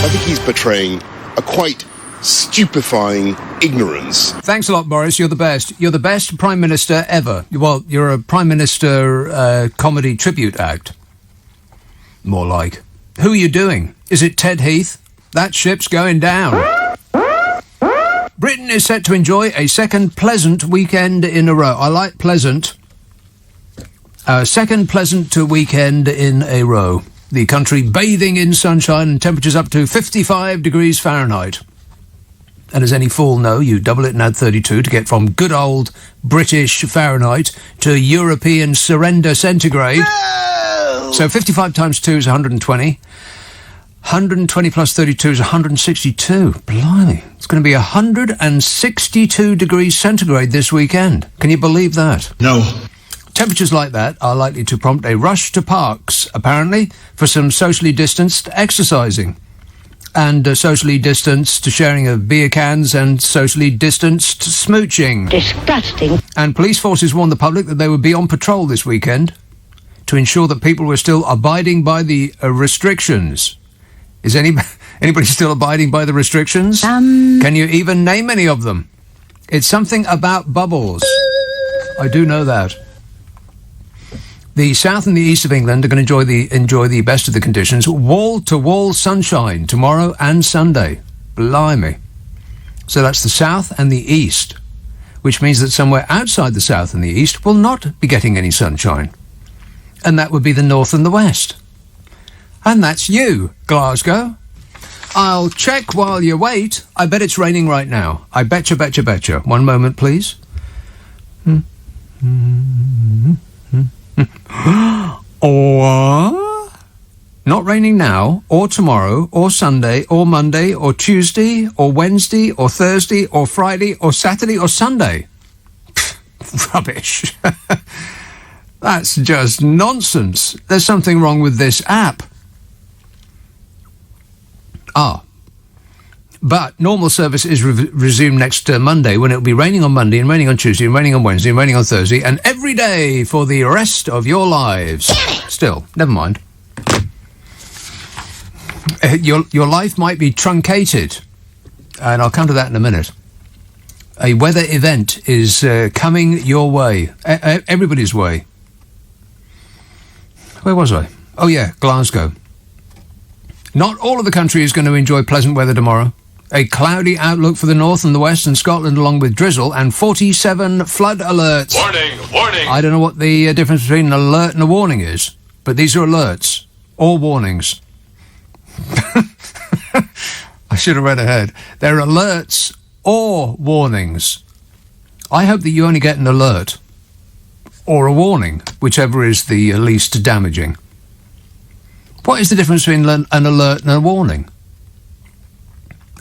I think he's portraying a quite stupefying ignorance. Thanks a lot, Boris. You're the best. You're the best Prime Minister ever. Well, you're a Prime Minister comedy tribute act. More like. Who are you doing? Is it Ted Heath? That ship's going down. Britain is set to enjoy a second pleasant weekend in a row. I like pleasant. Second pleasant weekend in a row. The country bathing in sunshine and temperatures up to 55 degrees Fahrenheit. And as any fool know, you double it and add 32 to get from good old British Fahrenheit to European surrender centigrade. No! So 55 times 2 is 120. 120 plus 32 is 162. Blimey. It's going to be 162 degrees centigrade this weekend. Can you believe that? No. Temperatures like that are likely to prompt a rush to parks, apparently, for some socially distanced exercising. And socially distanced sharing of beer cans and socially distanced smooching. Disgusting. And police forces warned the public that they would be on patrol this weekend to ensure that people were still abiding by the restrictions. Is anybody still abiding by the restrictions? Can you even name any of them? It's something about bubbles. I do know that. The south and the east of England are going to enjoy the best of the conditions. Wall-to-wall sunshine tomorrow and Sunday. Blimey. So that's the south and the east, which means that somewhere outside the south and the east will not be getting any sunshine. And that would be the north and the west. And that's you, Glasgow. I'll check while you wait. I bet it's raining right now. I betcha, betcha, betcha. One moment, please. Or not raining now, or tomorrow, or Sunday, or Monday, or Tuesday, or Wednesday, or Thursday, or Friday, or Saturday, or Sunday. Rubbish. That's just nonsense. There's something wrong with this app. But normal service is resumed next Monday, when it'll be raining on Monday and raining on Tuesday and raining on Wednesday and raining on Thursday and every day for the rest of your lives. Still, never mind. Your life might be truncated, and I'll come to that in a minute. A weather event is coming your way, everybody's way. Where was I? Oh yeah, Glasgow. Not all of the country is going to enjoy pleasant weather tomorrow. A cloudy outlook for the north and the west and Scotland, along with drizzle, and 47 flood alerts. Warning, warning. I don't know what the difference between an alert and a warning is, but these are alerts, or warnings. I should have read ahead. They're alerts or warnings. I hope that you only get an alert or a warning, whichever is the least damaging. What is the difference between an alert and a warning?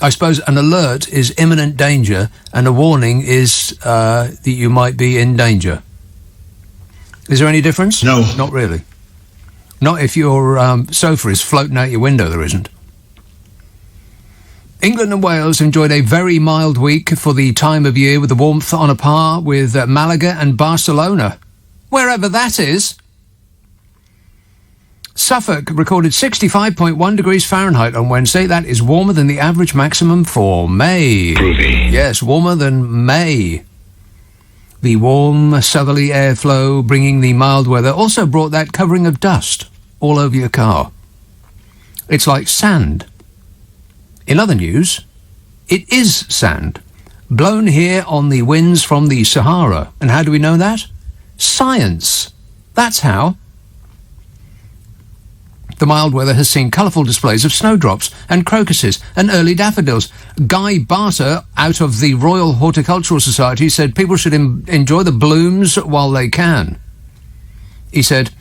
I suppose an alert is imminent danger and a warning is that you might be in danger. Is there any difference? No. Not really. Not if your sofa is floating out your window, there isn't. England and Wales enjoyed a very mild week for the time of year, with the warmth on a par with Malaga and Barcelona. Wherever that is. Suffolk recorded 65.1 degrees Fahrenheit on Wednesday. That is warmer than the average maximum for May. Groovy. Yes, warmer than May. The warm southerly airflow bringing the mild weather also brought that covering of dust all over your car. It's like sand. In other news, it is sand, blown here on the winds from the Sahara. And how do we know that? Science. That's how. The mild weather has seen colourful displays of snowdrops and crocuses and early daffodils. Guy Barter, out of the Royal Horticultural Society, said people should enjoy the blooms while they can. He said,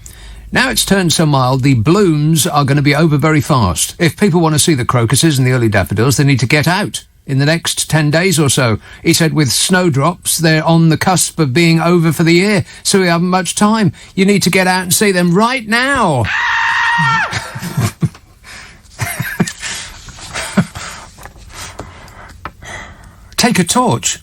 now it's turned so mild, the blooms are going to be over very fast. If people want to see the crocuses and the early daffodils, they need to get out in the next 10 days or so. He said with snowdrops, they're on the cusp of being over for the year, so we haven't much time. You need to get out and see them right now. Take a torch.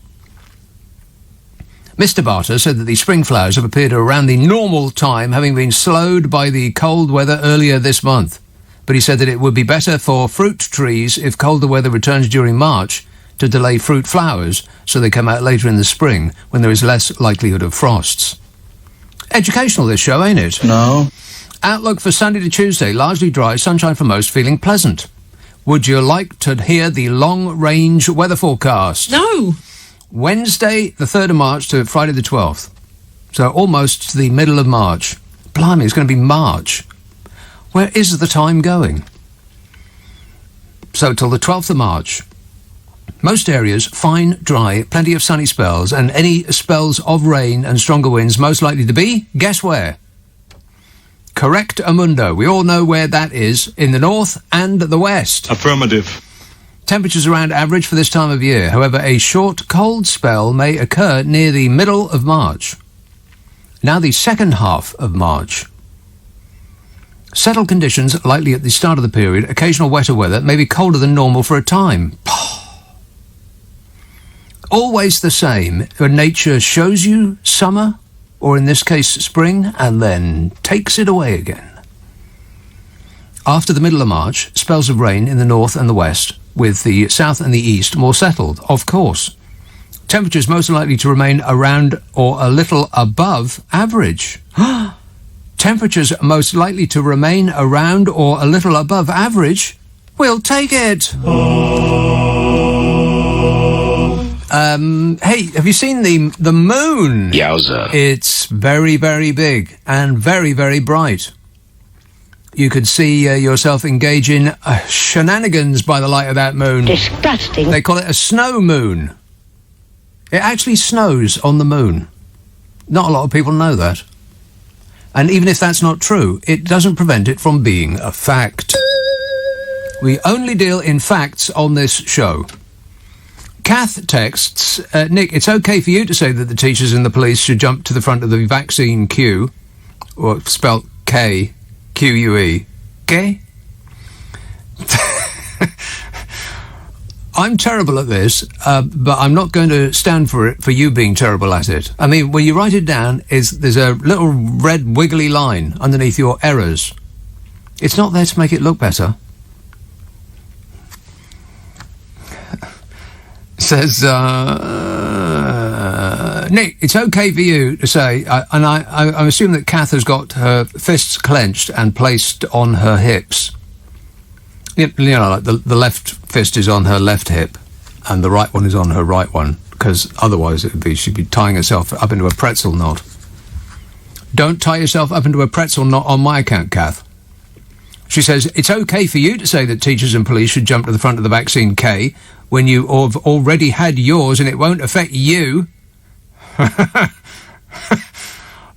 Mr. Barter said that the spring flowers have appeared around the normal time, having been slowed by the cold weather earlier this month. but he said that it would be better for fruit trees if colder weather returns during March to delay fruit flowers so they come out later in the spring when there is less likelihood of frosts. Educational, this show, ain't it? No. Outlook for Sunday to Tuesday, largely dry, sunshine for most, feeling pleasant. Would you like to hear the long-range weather forecast? No. Wednesday, the 3rd of March to Friday the 12th. So almost to the middle of March. Blimey, it's going to be March. Where is the time going? So till the 12th of March. Most areas, fine, dry, plenty of sunny spells, and any spells of rain and stronger winds most likely to be, guess where? Correct, Amundo. We all know where that is, in the north and the west. Affirmative. Temperatures around average for this time of year. However, a short cold spell may occur near the middle of March. Now the second half of March. Settled conditions likely at the start of the period. Occasional wetter weather, maybe colder than normal for a time. Always the same. When nature shows you summer, or in this case spring, and then takes it away again. After the middle of March, spells of rain in the north and the west, with the south and the east more settled, of course. Temperatures most likely to remain around or a little above average. Temperatures most likely to remain around or a little above average? We'll take it. Hey, have you seen the moon? Yowza. It's very, very big and very, very bright. You could see yourself engage in shenanigans by the light of that moon. Disgusting. They call it a snow moon. It actually snows on the moon. Not a lot of people know that. And even if that's not true, it doesn't prevent it from being a fact. We only deal in facts on this show. Kath texts, Nick, it's okay for you to say that the teachers and the police should jump to the front of the vaccine queue, or spelt K-Q-U-E. Okay? I'm terrible at this, but I'm not going to stand for it for you being terrible at it. I mean, when you write it down, there's a little red wiggly line underneath your errors. It's not there to make it look better. Says, Nick, it's okay for you to say, and I assume that Kath has got her fists clenched and placed on her hips. You know, like the left fist is on her left hip and the right one is on her right one, because otherwise she'd be tying herself up into a pretzel knot. Don't tie yourself up into a pretzel knot on my account, Kath. She says, it's okay for you to say that teachers and police should jump to the front of the vaccine K when you have already had yours and it won't affect you.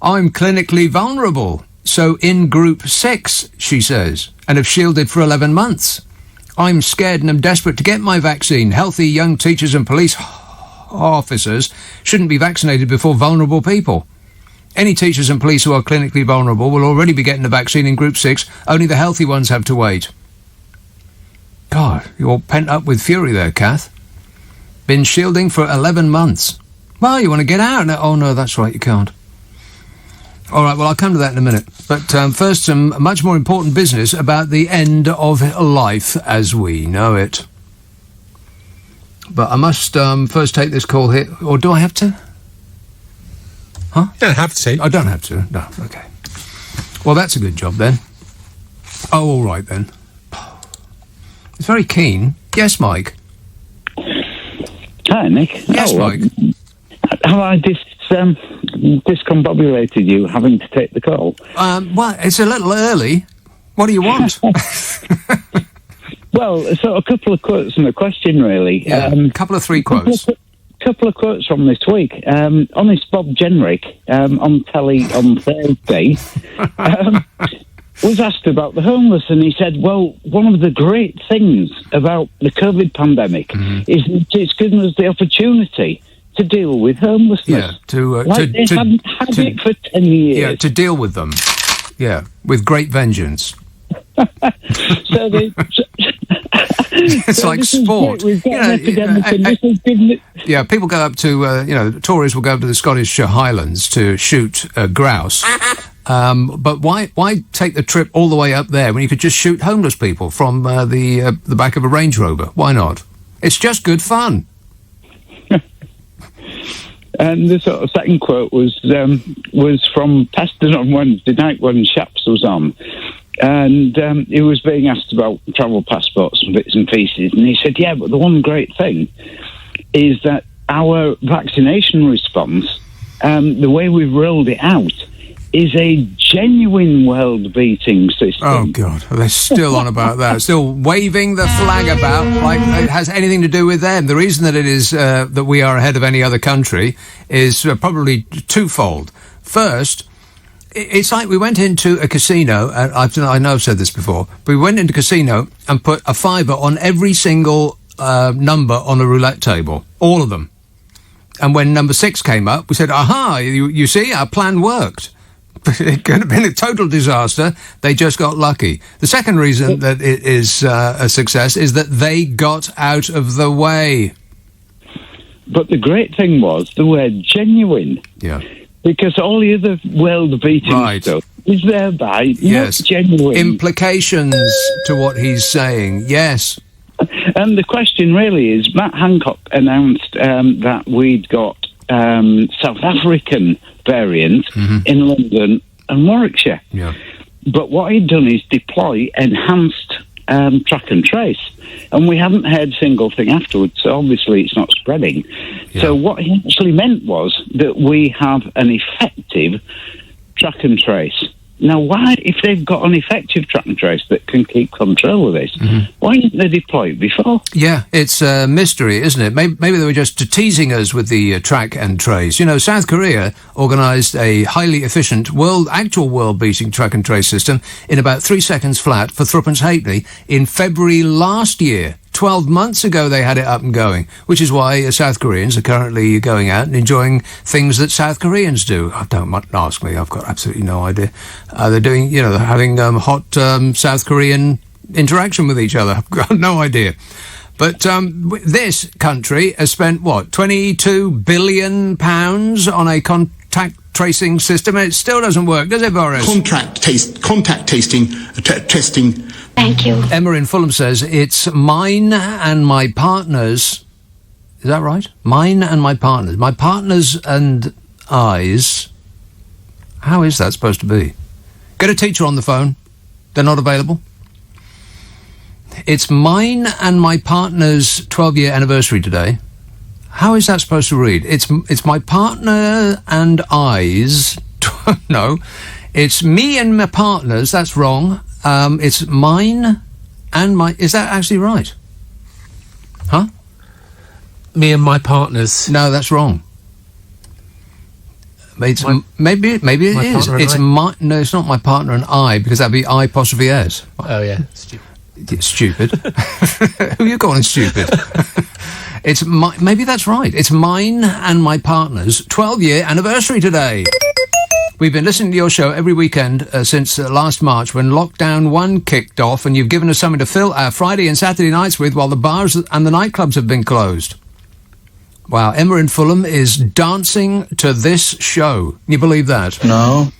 I'm clinically vulnerable. So in group 6, she says, and have shielded for 11 months. I'm scared and am desperate to get my vaccine. Healthy young teachers and police officers shouldn't be vaccinated before vulnerable people. Any teachers and police who are clinically vulnerable will already be getting the vaccine in group 6. Only the healthy ones have to wait. God, you're pent up with fury there, Kath. Been shielding for 11 months. Well, you want to get out now? Oh, no, that's right, you can't. All right, well, I'll come to that in a minute. But first, some much more important business about the end of life as we know it. But I must first take this call here. Or do I have to? Huh? You don't have to. I don't have to. No, okay. Well, that's a good job, then. Oh, all right, then. It's very keen. Yes, Mike? Hi, Nick. Yes, Mike? Have I discombobulated you having to take the call? Well, it's a little early. What do you want? Well, so a couple of quotes and a question, really. Yeah, a couple of 3 quotes. Couple of quotes from this week. Honest Bob Jenrick on telly on Thursday was asked about the homeless, and he said, well, one of the great things about the COVID pandemic is that it's given us the opportunity to deal with homelessness. Yeah, they hadn't had it for 10 years. Yeah, to deal with them. Yeah, with great vengeance. So they... It's like sport. We've got an epidemic, and this has been... Yeah, people go up to, Tories will go up to the Scottish Highlands to shoot grouse, But why take the trip all the way up there when you could just shoot homeless people from the back of a Range Rover? Why not? It's just good fun. And the sort of second quote was from Peston on Wednesday night when Shaps was on. And he was being asked about travel passports and bits and pieces. And he said, yeah, but the one great thing is that our vaccination response, the way we've rolled it out, is a genuine world-beating system. Oh, God. They're still on about that. Still waving the flag about like it has anything to do with them. The reason that it is that we are ahead of any other country is probably twofold. First, it's like we went into a casino, and I know I've said this before, but we went into a casino and put a fiver on every single number on the roulette table. All of them. And when number 6 came up, we said, aha, you see, our plan worked. It could have been a total disaster. They just got lucky. The second reason that it is a success is that they got out of the way. But the great thing was the word genuine. Yeah. Because all the other world-beating stuff is thereby not genuine. Implications to what he's saying, yes. And the question really is, Matt Hancock announced that we'd got South African variant in London and Warwickshire. Yeah. But what he'd done is deploy enhanced track and trace. And we haven't heard a single thing afterwards, so obviously it's not spreading. Yeah. So what he actually meant was that we have an effective track and trace. Now, why, if they've got an effective track and trace that can keep control of this, why didn't they deploy it before? Yeah, it's a mystery, isn't it? Maybe they were just teasing us with the track and trace. You know, South Korea organised a highly efficient, actual world-beating track and trace system in about 3 seconds flat for Thruppence Halfpenny in February last year. 12 months ago they had it up and going, which is why South Koreans are currently going out and enjoying things that South Koreans do. Don't ask me, I've got absolutely no idea. They're doing, they're having hot South Korean interaction with each other. I've got no idea. But this country has spent, £22 billion on a contact tracing system, and it still doesn't work, does it, Boris? Contact testing. Thank you. Emma in Fulham says, it's mine and my partner's... Is that right? Mine and my partner's. My partner's and I's... How is that supposed to be? Get a teacher on the phone. They're not available. It's mine and my partner's 12-year anniversary today. How is that supposed to read? It's my partner and I's... No. It's me and my partner's. That's wrong. It's mine and my... Is that actually right? Huh? Me and my partner's. No, that's wrong. Maybe it is. It's my... No, it's not my partner and I, because that'd be I''S. Oh, yeah. Stupid. Who are you calling stupid? It's maybe that's right. It's mine and my partner's 12-year anniversary today. We've been listening to your show every weekend since last March when Lockdown 1 kicked off, and you've given us something to fill our Friday and Saturday nights with while the bars and the nightclubs have been closed. Wow, Emma in Fulham is dancing to this show. Can you believe that? No.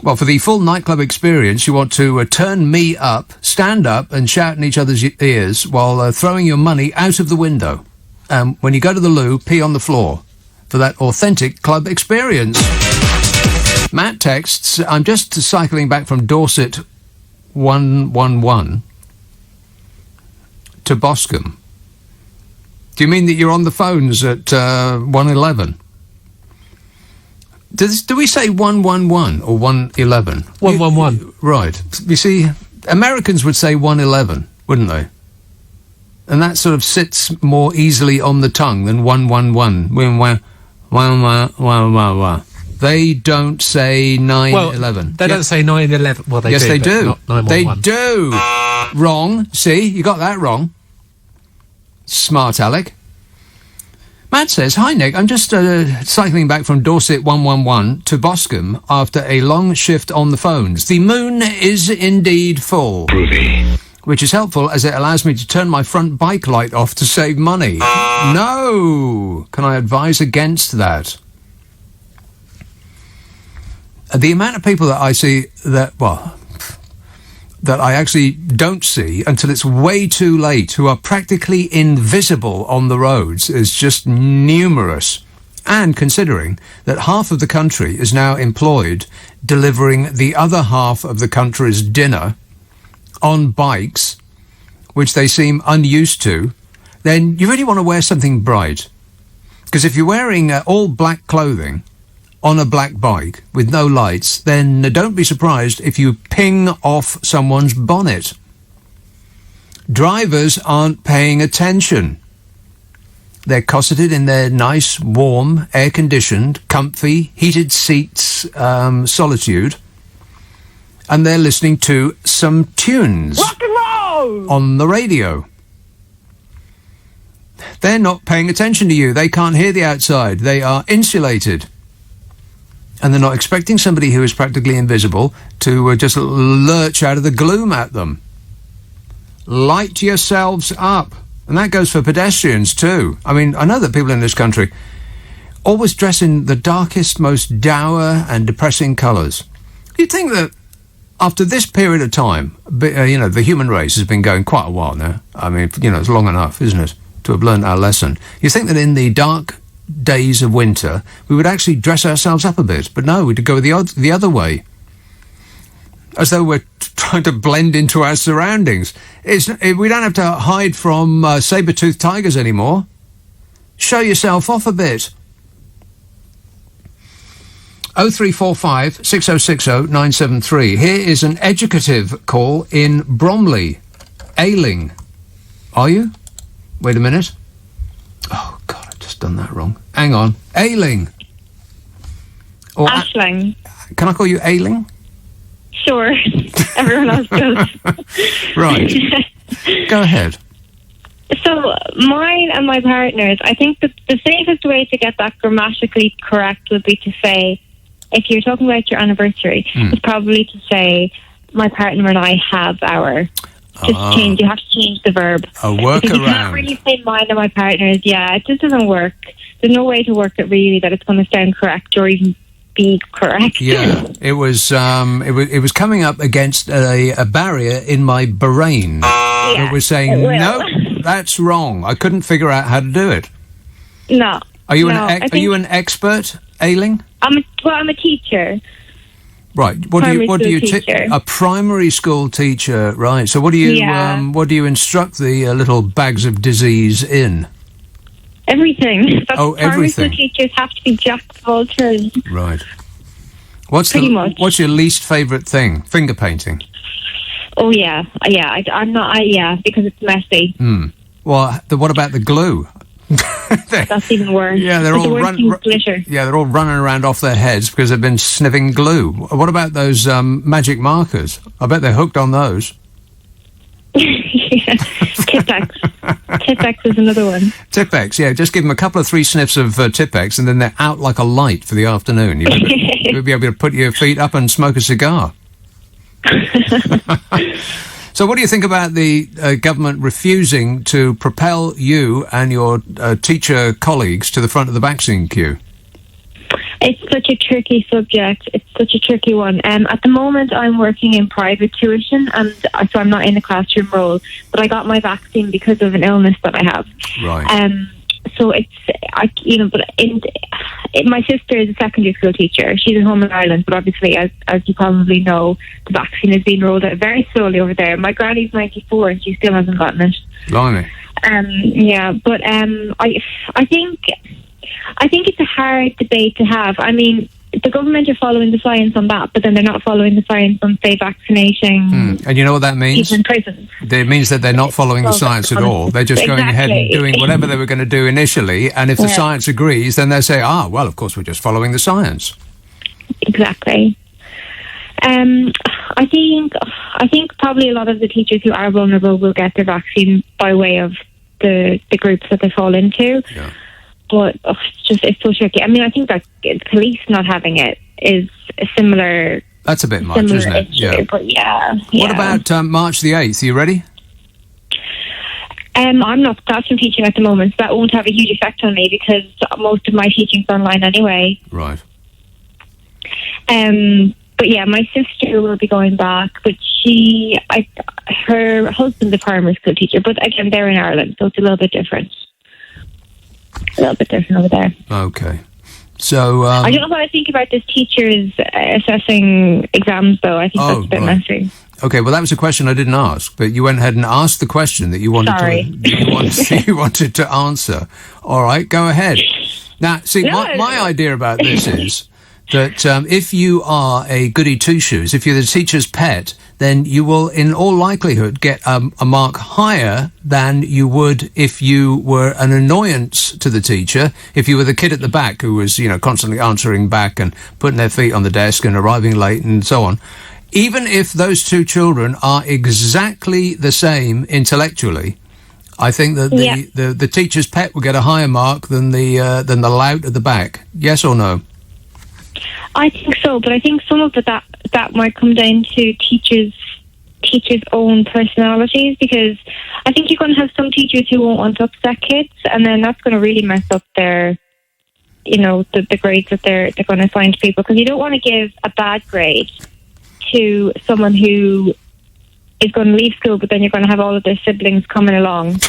Well, for the full nightclub experience, you want to turn me up, stand up and shout in each other's ears while throwing your money out of the window. When you go to the loo, pee on the floor for that authentic club experience. Matt texts, I'm just cycling back from Dorset 111 to Boscombe. Do you mean that you're on the phones at 111? Do we say 111 or 111? 111. Right. You see, Americans would say 111, wouldn't they? And that sort of sits more easily on the tongue than 111. They don't say 911. They don't say 911. Well, yes, they do. Not they do. Wrong. See, you got that wrong. Smart Alec. Matt says, hi Nick, I'm just cycling back from Dorset 111 to Boscombe after a long shift on the phones. The moon is indeed full. Groovy. Which is helpful as it allows me to turn my front bike light off to save money. No! Can I advise against that? The amount of people that I see that I actually don't see until it's way too late, who are practically invisible on the roads, is just numerous. And considering that half of the country is now employed delivering the other half of the country's dinner on bikes, which they seem unused to, then you really want to wear something bright. Because if you're wearing all black clothing on a black bike with no lights, then don't be surprised if you ping off someone's bonnet. Drivers aren't paying attention. They're cosseted in their nice, warm, air-conditioned, comfy, heated seats solitude, and they're listening to some tunes rock and roll on the radio. They're not paying attention to you. They can't hear the outside. They are insulated. And they're not expecting somebody who is practically invisible to just lurch out of the gloom at them. Light yourselves up. And that goes for pedestrians too. I mean, I know that people in this country always dress in the darkest, most dour and depressing colours. You'd think that after this period of time, the human race has been going quite a while now. I mean, it's long enough, isn't it, to have learned our lesson. You think that in the dark days of winter, we would actually dress ourselves up a bit. But no, we'd go the other way. As though we're trying to blend into our surroundings. We don't have to hide from saber-toothed tigers anymore. Show yourself off a bit. 0345 6060 973. Here is an educative call in Bromley. Ailing. Are you? Wait a minute. Oh, God, I've just done that wrong. Hang on. Ailing. Or Ashling. Can I call you Ailing? Sure. Everyone else does. Right. Go ahead. So, mine and my partner's, I think the safest way to get that grammatically correct would be to say, if you're talking about your anniversary, it's probably to say, my partner and I have our... you have to change the verb. A workaround. You can't really say mine and my partner's. Yeah, it just doesn't work. There's no way to work it really that it's going to sound correct or even be correct. Yeah, it was coming up against a barrier in my brain. Yeah, it was saying, no, that's wrong. I couldn't figure out how to do it. No. Are you an expert, Ailing? I'm a teacher. Right. What do you a primary school teacher? Right. So what do you instruct the little bags of disease in? Everything. Primary everything. school teachers have to be jack of all trades. Right. What's your least favourite thing? Finger painting. Oh yeah. I'm not. Because it's messy. Well, what about the glue? That's even worse. Yeah, they're all they're all running around off their heads because they've been sniffing glue. What about those magic markers? I bet they're hooked on those. Yeah. Tipex. Tipex is another one. Tipex, yeah. Just give them a couple of 3 sniffs of Tipex and then they're out like a light for the afternoon. You'll be able to put your feet up and smoke a cigar. So what do you think about the government refusing to propel you and your teacher colleagues to the front of the vaccine queue? It's such a tricky subject. It's such a tricky one. At the moment, I'm working in private tuition, and so I'm not in a classroom role. But I got my vaccine because of an illness that I have. Right. So my sister is a secondary school teacher. She's at home in Ireland, but obviously, as you probably know, the vaccine is being rolled out very slowly over there. My granny's 94 and she still hasn't gotten it. Blimey. I think it's a hard debate to have. I mean, the government are following the science on that, but then they're not following the science on, say, vaccinating. And you know what that means? Even in prisons. It means that they're not following the science at all. They're just going ahead and doing whatever they were going to do initially, and if the science agrees, then they say, well, of course, we're just following the science. Exactly. I think probably a lot of the teachers who are vulnerable will get their vaccine by way of the groups that they fall into. Yeah. But it's so tricky. I mean, I think that police not having it is a similar. That's a bit much, isn't it? Issue, yeah. But yeah. What about March the 8th? Are you ready? I'm not classroom teaching at the moment, so that won't have a huge effect on me because most of my teaching's online anyway. Right. But yeah, my sister will be going back, but her husband's a primary school teacher, but again, they're in Ireland, so it's a little bit different. A little bit different over there. Okay. So I don't know what I think about this teachers assessing exams, though. I think that's a bit messy. Okay, well, that was a question I didn't ask, but you went ahead and asked the question that you wanted you wanted to answer. All right, go ahead. Now, see, my idea about this is that if you are a goody two-shoes, if you're the teacher's pet, then you will, in all likelihood, get a mark higher than you would if you were an annoyance to the teacher, if you were the kid at the back who was, constantly answering back and putting their feet on the desk and arriving late and so on. Even if those two children are exactly the same intellectually, I think that the teacher's pet will get a higher mark than the lout at the back. Yes or no? I think so, but I think some of that might come down to teachers' own personalities, because I think you're going to have some teachers who won't want to upset kids, and then that's going to really mess up their, the grades that they're going to assign to people, because you don't want to give a bad grade to someone who is going to leave school, but then you're going to have all of their siblings coming along,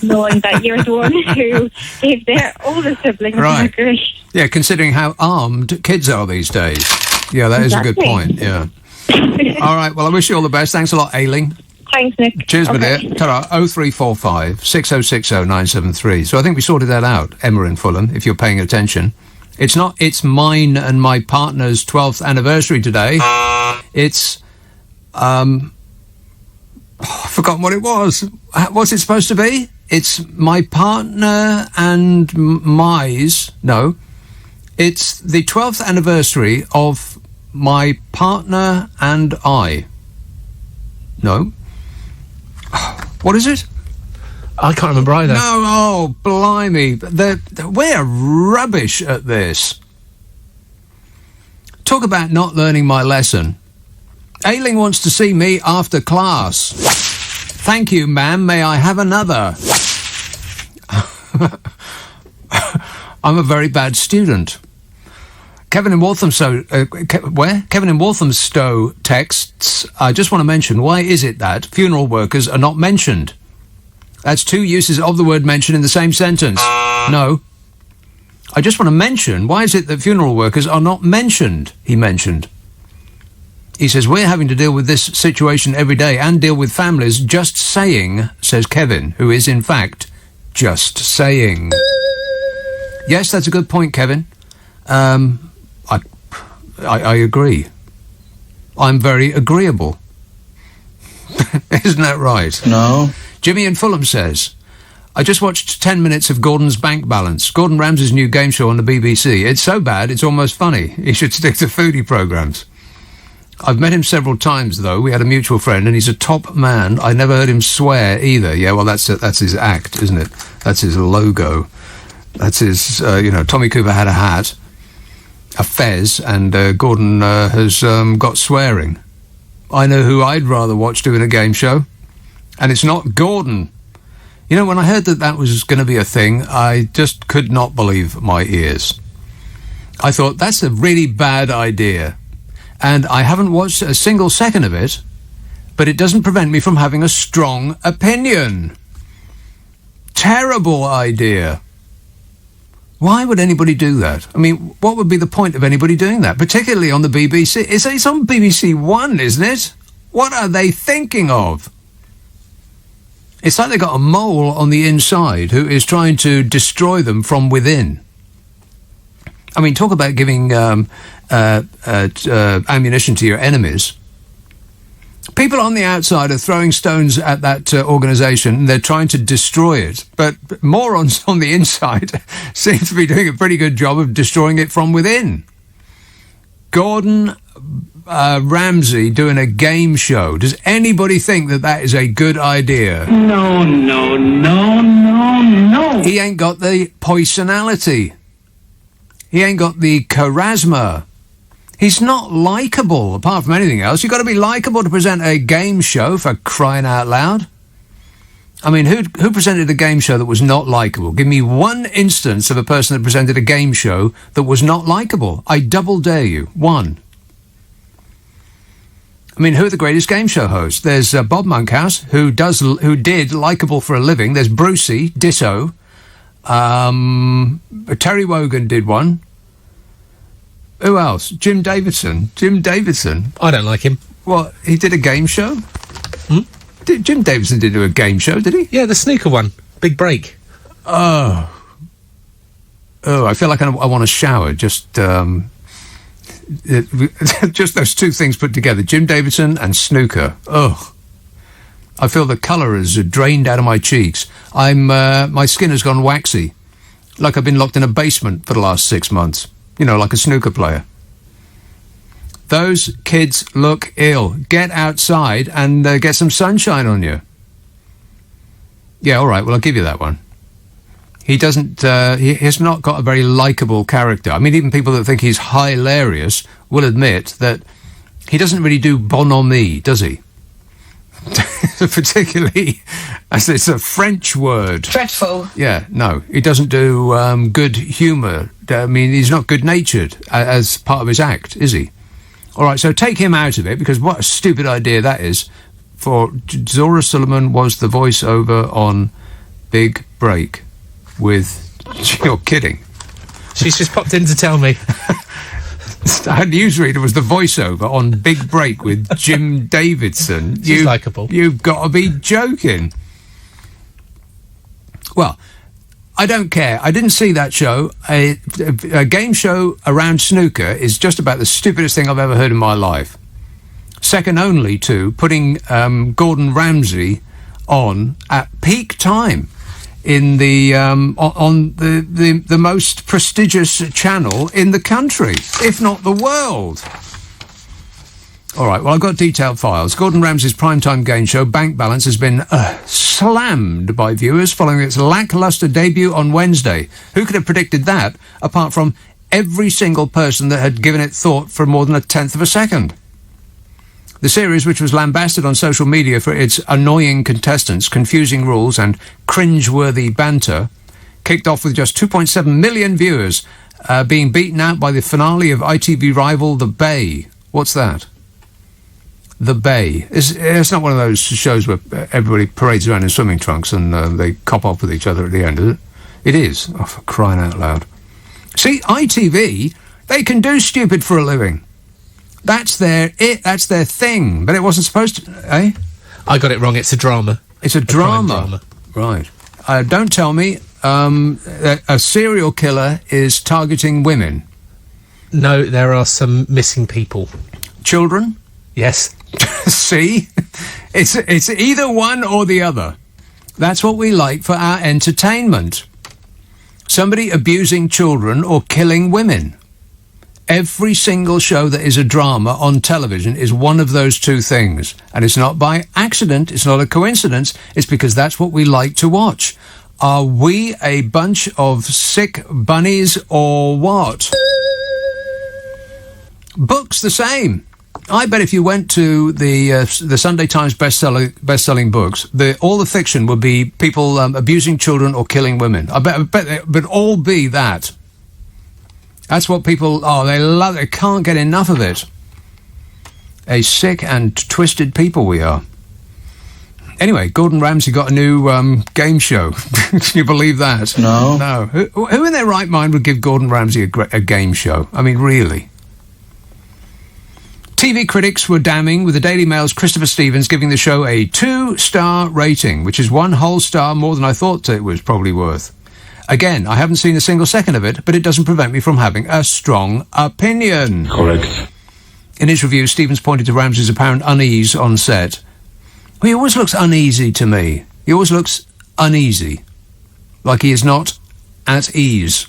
knowing that you're the one who gave their older siblings a grade. Yeah, considering how armed kids are these days. Yeah, that is a good point, yeah. All right, well, I wish you all the best. Thanks a lot, Aileen. Thanks, Nick. Cheers, my dear. Ta-ra. 0345 6060 973. So I think we sorted that out, Emma in Fulham, if you're paying attention. It's mine and my partner's 12th anniversary today. It's, I've forgotten what it was. What's it supposed to be? It's my partner and no. It's the 12th anniversary of my partner and I. No. What is it? I can't remember either. No, oh, blimey. We're rubbish at this. Talk about not learning my lesson. Ailing wants to see me after class. Thank you, ma'am. May I have another? I'm a very bad student. Kevin in Walthamstow texts, I just want to mention, why is it that funeral workers are not mentioned? That's two uses of the word mention in the same sentence. No. I just want to mention, why is it that funeral workers are not mentioned? He mentioned. He says, we're having to deal with this situation every day and deal with families just saying, says Kevin, who is in fact just saying. Yes, that's a good point, Kevin. I agree. I'm very agreeable. Isn't that right? No. Jimmy in Fulham says, I just watched 10 minutes of Gordon's Bank Balance, Gordon Ramsay's new game show on the BBC. It's so bad, it's almost funny. He should stick to foodie programmes. I've met him several times, though. We had a mutual friend, and he's a top man. I never heard him swear either. Yeah, well, that's his act, isn't it? That's his logo. That's his, Tommy Cooper had a hat, a fez, and Gordon has got swearing. I know who I'd rather watch doing a game show, and it's not Gordon. You know, when I heard that was going to be a thing, I just could not believe my ears. I thought, that's a really bad idea. And I haven't watched a single second of it, but it doesn't prevent me from having a strong opinion. Terrible idea. Why would anybody do that? I mean, what would be the point of anybody doing that, particularly on the BBC? It's on BBC One, isn't it? What are they thinking of? It's like they got a mole on the inside who is trying to destroy them from within. I mean, talk about giving ammunition to your enemies. People on the outside are throwing stones at that organisation. They're trying to destroy it. But morons on the inside seem to be doing a pretty good job of destroying it from within. Gordon Ramsay doing a game show. Does anybody think that is a good idea? No. He ain't got the personality. He ain't got the charisma. He's not likeable, apart from anything else. You've got to be likeable to present a game show, for crying out loud. I mean, who presented a game show that was not likeable? Give me one instance of a person that presented a game show that was not likeable. I double dare you. One. I mean, who are the greatest game show hosts? There's Bob Monkhouse, who did Likeable for a Living. There's Brucey, ditto. Terry Wogan did one. Who else? Jim Davidson. I don't like him. What? He did a game show? Jim Davidson did do a game show, did he? Yeah, the snooker one. Big Break. Oh, I feel like I want to shower. Just those two things put together, Jim Davidson and snooker. Oh, I feel the colour has drained out of my cheeks. My skin has gone waxy, like I've been locked in a basement for the last 6 months. You know, like a snooker player. Those kids look ill. Get outside and get some sunshine on you. Yeah, all right, well, I'll give you that one. He doesn't, he has not got a very likeable character. I mean, even people that think he's hilarious will admit that he doesn't really do bonhomie, does he? Particularly, as it's a French word. Dreadful. Yeah, no, he doesn't do good humour. I mean, he's not good-natured as part of his act, is he? All right, so take him out of it, because what a stupid idea that is. For Zora Sullivan was the voiceover on Big Break with... You're kidding. She's just popped in to tell me. Our newsreader was the voiceover on Big Break with Jim Davidson. She's likeable. You've got to be joking. Well, I don't care. I didn't see that show. A game show around snooker is just about the stupidest thing I've ever heard in my life. Second only to putting Gordon Ramsay on at peak time in the on the most prestigious channel in the country, if not the world. All right, well, I've got detailed files. Gordon Ramsay's primetime game show, Bank Balance, has been slammed by viewers following its lacklustre debut on Wednesday. Who could have predicted that, apart from every single person that had given it thought for more than a tenth of a second? The series, which was lambasted on social media for its annoying contestants, confusing rules and cringe-worthy banter, kicked off with just 2.7 million viewers, being beaten out by the finale of ITV rival The Bay. What's that? The Bay. It's not one of those shows where everybody parades around in swimming trunks and they cop off with each other at the end, is it? It is. Oh, for crying out loud. See, ITV, they can do stupid for a living. That's their thing. But it wasn't supposed to, eh? I got it wrong. It's a drama. It's a drama. Right. Don't tell me a serial killer is targeting women. No, there are some missing people. Children? Yes. See? It's either one or the other. That's what we like for our entertainment. Somebody abusing children or killing women. Every single show that is a drama on television is one of those two things. And it's not by accident, it's not a coincidence, it's because that's what we like to watch. Are we a bunch of sick bunnies or what? Books the same. I bet if you went to the Sunday Times best-selling books, all the fiction would be people abusing children or killing women. I bet it would all be that. That's what people... Oh, they love it. They can't get enough of it. A sick and twisted people we are. Anyway, Gordon Ramsay got a new game show. Can you believe that? No. No. Who in their right mind would give Gordon Ramsay a game show? I mean, really? TV critics were damning, with the Daily Mail's Christopher Stevens giving the show a 2-star rating, which is 1 whole star more than I thought it was probably worth. Again, I haven't seen a single second of it, but it doesn't prevent me from having a strong opinion. Correct. In his review, Stevens pointed to Ramsay's apparent unease on set. Well, he always looks uneasy to me. He always looks uneasy. Like he is not at ease.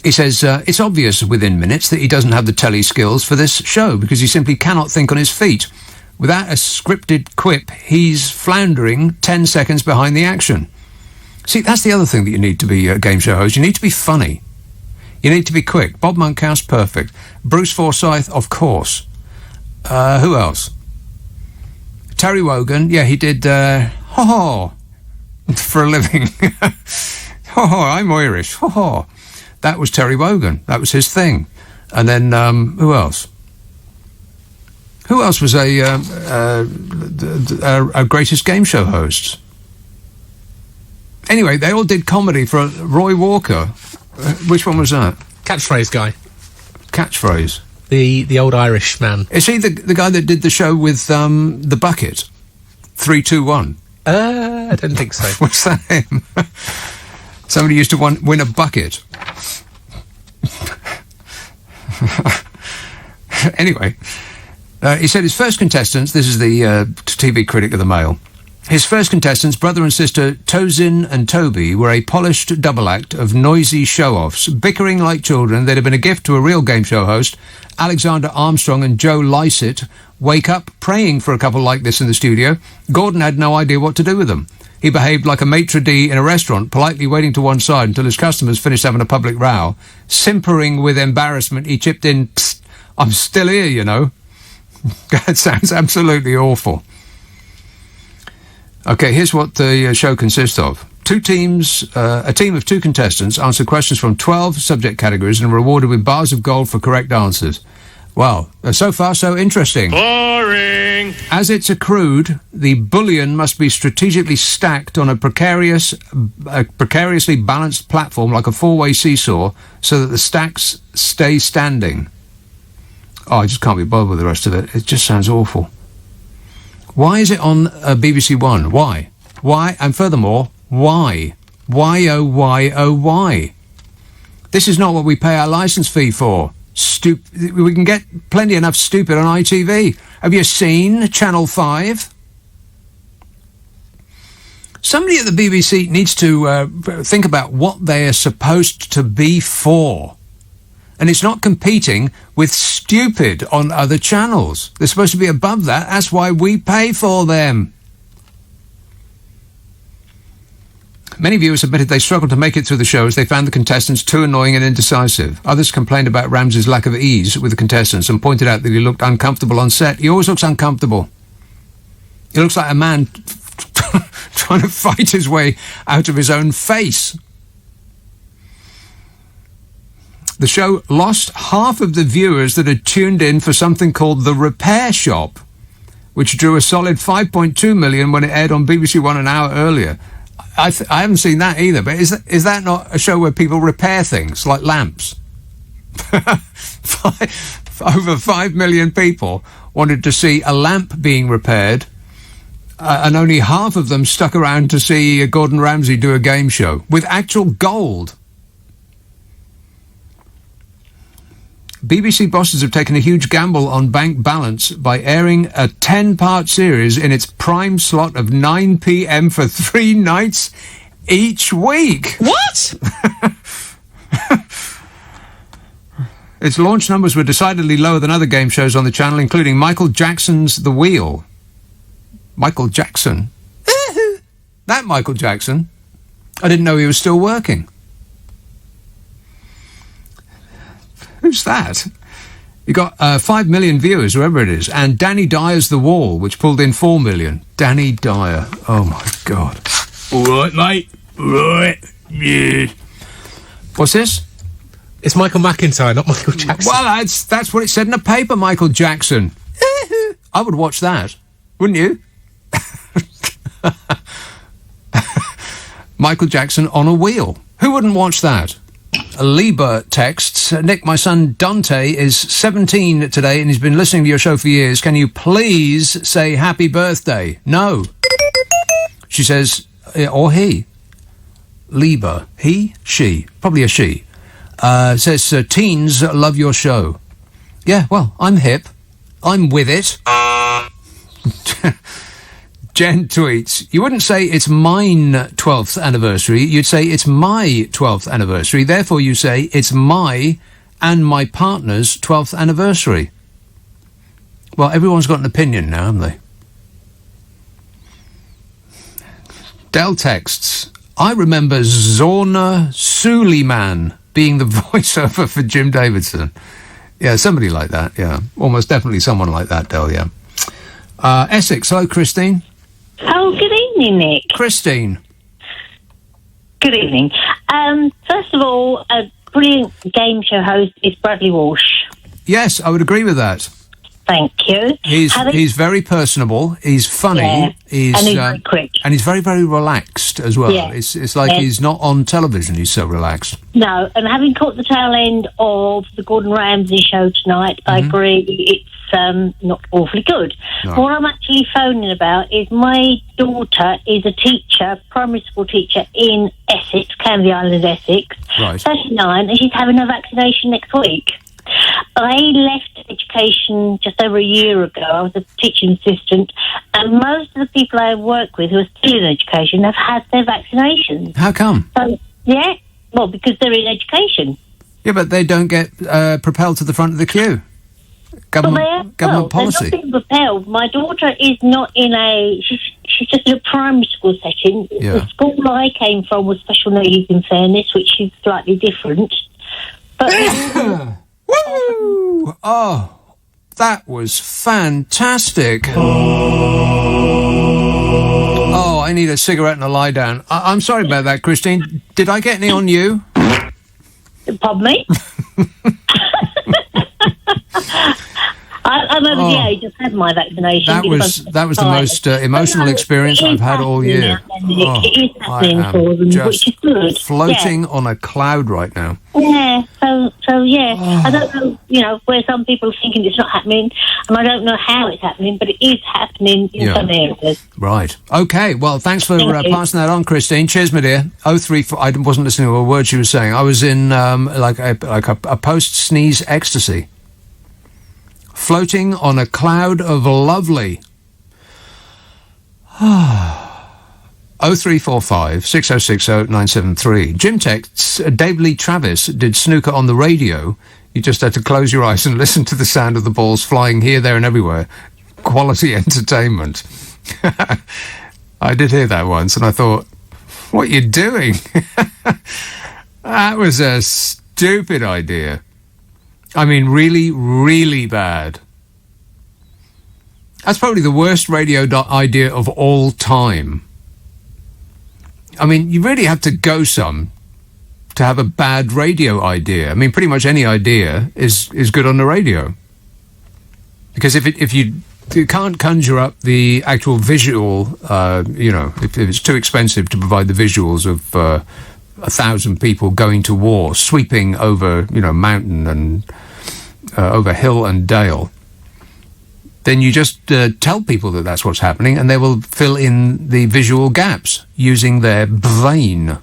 He says, it's obvious within minutes that he doesn't have the telly skills for this show because he simply cannot think on his feet. Without a scripted quip, he's floundering 10 seconds behind the action. See, that's the other thing that you need to be a game show host. You need to be funny. You need to be quick. Bob Monkhouse, perfect. Bruce Forsyth, of course. Who else? Terry Wogan, yeah, he did ho-ho for a living. Ho-ho, I'm Irish. Ho-ho. That was Terry Wogan. That was his thing. And then, who else? Who else was a greatest game show host? Anyway, they all did comedy for Roy Walker. Which one was that? Catchphrase guy. Catchphrase. The old Irish man. Is he the guy that did the show with the bucket? 3, 2, 1. I don't think so. What's that him? Somebody used to win a bucket. Anyway, he said his first contestants, this is the TV critic of the Mail, his first contestants, brother and sister Tozin and Toby, were a polished double act of noisy show-offs, bickering like children. They'd have been a gift to a real game show host. Alexander Armstrong and Joe Lycett wake up praying for a couple like this in the studio. Gordon had no idea what to do with them. He behaved like a maitre d' in a restaurant, politely waiting to one side until his customers finished having a public row. Simpering with embarrassment, he chipped in, "Psst, I'm still here, you know." That sounds absolutely awful. Okay, here's what the show consists of. A team of 2 contestants answer questions from 12 subject categories and are rewarded with bars of gold for correct answers. Well, so far so interesting. Boring! As it's accrued, the bullion must be strategically stacked on a precariously balanced platform like a 4-way seesaw so that the stacks stay standing. Oh, I just can't be bothered with the rest of it. It just sounds awful. Why is it on BBC One? Why? Why? And furthermore, why? Why, oh, why, oh, why? This is not what we pay our licence fee for. We can get plenty enough stupid on ITV. Have you seen Channel 5? Somebody at the BBC needs to think about what they are supposed to be for. And it's not competing with stupid on other channels. They're supposed to be above that. That's why we pay for them. Many viewers admitted they struggled to make it through the show as they found the contestants too annoying and indecisive. Others complained about Ramsey's lack of ease with the contestants and pointed out that he looked uncomfortable on set. He always looks uncomfortable. He looks like a man trying to fight his way out of his own face. The show lost half of the viewers that had tuned in for something called The Repair Shop, which drew a solid 5.2 million when it aired on BBC One an hour earlier. I haven't seen that either, but is that not a show where people repair things, like lamps? Over 5 million people wanted to see a lamp being repaired, and only half of them stuck around to see Gordon Ramsay do a game show with actual gold. BBC bosses have taken a huge gamble on bank balance by airing a 10-part series in its prime slot of 9 p.m. for 3 nights each week. What? Its launch numbers were decidedly lower than other game shows on the channel, including Michael Jackson's The Wheel. Michael Jackson? That Michael Jackson? I didn't know he was still working. Who's that? You got 5 million viewers, whoever it is, and Danny Dyer's The Wall, which pulled in 4 million. Danny Dyer. Oh, my God. All right, mate. All right. Yeah. What's this? It's Michael McIntyre, not Michael Jackson. Well, that's what it said in the paper, Michael Jackson. I would watch that. Wouldn't you? Michael Jackson on a wheel. Who wouldn't watch that? Lieber texts, Nick, my son Dante is 17 today and he's been listening to your show for years. Can you please say happy birthday? No. She says, or he. Lieber. He? She. Probably a she. Says, teens love your show. Yeah, well, I'm hip. I'm with it. Jen tweets, you wouldn't say it's mine 12th anniversary, you'd say it's my 12th anniversary, therefore you say it's my and my partner's 12th anniversary. Well, everyone's got an opinion now, haven't they? Del texts, I remember Zorna Suleiman being the voiceover for Jim Davidson. Yeah, somebody like that, yeah. Almost definitely someone like that, Del, yeah. Essex, hello, Christine. Oh, good evening, Nick. Christine. Good evening. First of all, a brilliant game show host is Bradley Walsh. Yes, I would agree with that. Thank you. He's very personable. He's funny. Yeah, He's and he's very quick. and he's very, very relaxed as well. Yeah. It's like he's not on television. He's so relaxed. No, and having caught the tail end of the Gordon Ramsay show tonight, I agree it's not awfully good. No. What I'm actually phoning about is my daughter is a teacher, primary school teacher in Essex, Canvey Island, Essex. Right. 39, and she's having her vaccination next week. I left education just over a year ago. I was a teaching assistant, and most of the people I work with who are still in education have had their vaccinations. How come? So, yeah, well, because they're in education. Yeah, but they don't get propelled to the front of the queue. Government policy. They're not being propelled. My daughter is not in she's just in a primary school setting. Yeah. The school I came from was special needs, in fairness, which is slightly different. But Woo! Oh, that was fantastic. Oh, I need a cigarette and a lie down. I'm sorry about that, Christine. Did I get any on you? Pardon me? I'm over the age. I've had my vaccination. That was the most emotional experience I've had all year. It is happening for them, which is good. Floating on a cloud right now. Yeah, so yeah. I don't know, where some people are thinking it's not happening, and I don't know how it's happening, but it is happening in some areas. Right. Okay. Well, thanks for passing that on, Christine. Cheers, my dear. 034. I wasn't listening to a word she was saying. I was in like a post-sneeze ecstasy. Floating on a cloud of lovely. 0345 6060 973. Jim texts, Dave Lee Travis did snooker on the radio. You just had to close your eyes and listen to the sound of the balls flying here, there and everywhere. Quality entertainment. I did hear that once and I thought, what are you doing? That was a stupid idea. I mean, really, really bad. That's probably the worst radio idea of all time. I mean, you really have to go some to have a bad radio idea. I mean, pretty much any idea is good on the radio. Because if you can't conjure up the actual visual, if it's too expensive to provide the visuals of 1,000 people going to war, sweeping over, mountain and over hill and dale, then you just tell people that that's what's happening and they will fill in the visual gaps using their brain.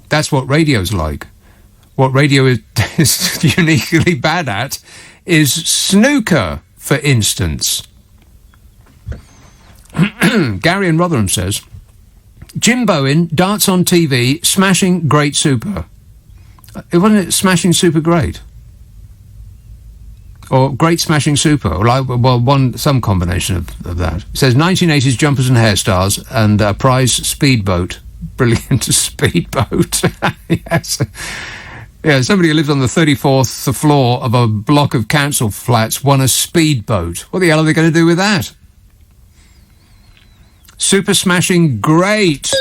That's what radio's like. What radio is uniquely bad at is snooker, for instance. Gary in Rotherham says, Jim Bowen, darts on TV, smashing great super. It wasn't it smashing super great? Or great smashing super, or some combination of that. It says 1980s jumpers and hairstyles and a prize speedboat. Brilliant speedboat. Yes. Yeah, somebody who lives on the 34th floor of a block of council flats won a speedboat. What the hell are they going to do with that? Super smashing great,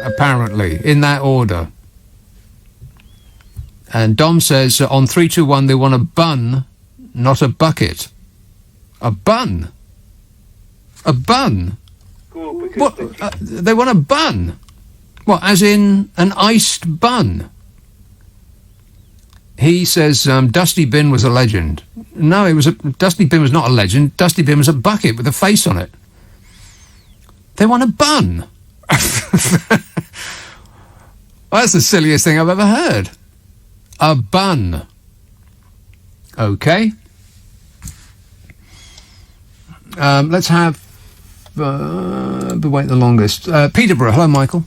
apparently, in that order. And Dom says on 321 they want a bun, not a bucket. A bun? A bun? What? They want a bun? What, as in an iced bun? He says Dusty Bin was a legend. No, Dusty Bin was not a legend. Dusty Bin was a bucket with a face on it. They want a bun. Well, that's the silliest thing I've ever heard. A bun. Okay. Let's have the wait the longest. Peterborough. Hello, Michael.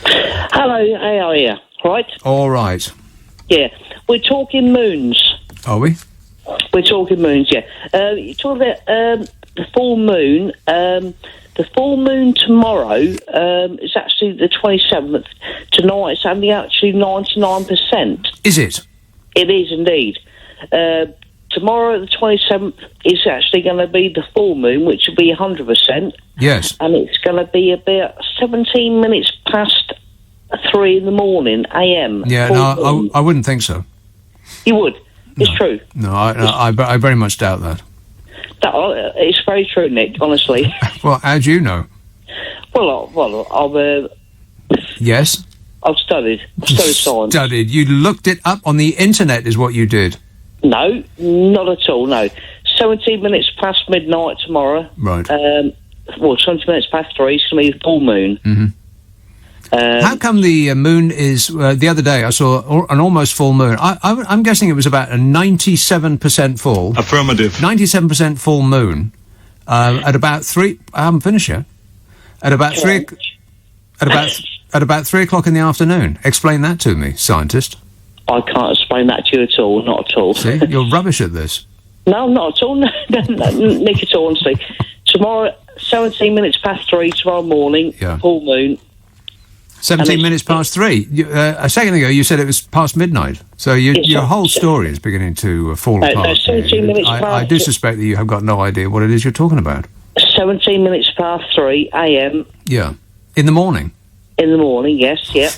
Hello, how are you? Right? All right. Yeah. We're talking moons. Are we? We're talking moons, yeah. You're talking about the full moon. The full moon tomorrow is actually the 27th. Tonight it's only actually 99%. Is it? It is indeed. Tomorrow, the 27th, is actually going to be the full moon, which will be 100%. Yes. And it's going to be about 17 minutes past 3 in the morning, a.m. Yeah, no, I wouldn't think so. You would? It's true. No, I very much doubt that. It's very true, Nick, honestly. Well, how do you know? Yes? I've studied science. Studied. You looked it up on the internet is what you did. No, not at all, no. 17 minutes past midnight tomorrow. Right. 20 minutes past 3, it's going to be the full moon. Mm-hmm. How come the moon is... the other day I saw an almost full moon. I'm guessing it was about a 97% full. Affirmative. 97% full moon at about 3... I haven't finished yet. At about 3... At about 3 o'clock in the afternoon. Explain that to me, scientist. I can't explain that to you at all, not at all. See, you're rubbish at this. No, not at all, no, Nick, at all, honestly. Tomorrow, 17 minutes past 3, tomorrow morning, full moon. 17 minutes past 3. A second ago, you said it was past midnight. So your whole story is beginning to fall apart. No, 17 minutes past... I do suspect that you have got no idea what it is you're talking about. 17 minutes past 3 a.m. Yeah. In the morning? In the morning, yes, yeah.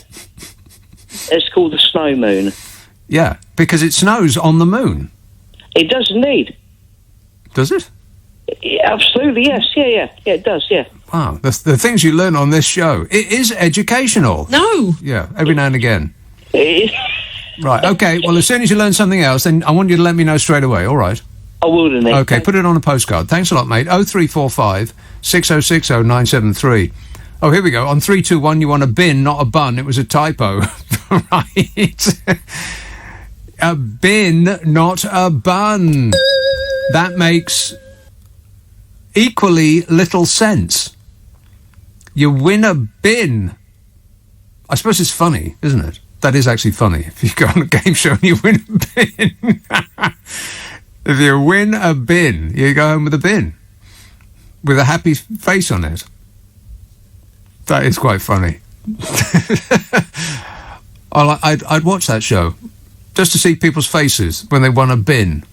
It's called the snow moon. Yeah, because it snows on the moon. It does indeed. Does it? Yeah, absolutely, yes. Yeah, it does, yeah. Wow, the things you learn on this show. It is educational. No. Yeah, every now and again. Right, okay, well, as soon as you learn something else, then I want you to let me know straight away, all right? I will, Nick. Okay, put it on a postcard. Thanks a lot, mate. 0345 6060 973. Oh, here we go. On 321, you want a bin, not a bun. It was a typo. Right. A bin, not a bun. That makes equally little sense. You win a bin. I suppose it's funny, isn't it? That is actually funny. If you go on a game show and you win a bin. If you win a bin, you go home with a bin. With a happy face on it. That is quite funny. I'd watch that show just to see people's faces when they won a bin.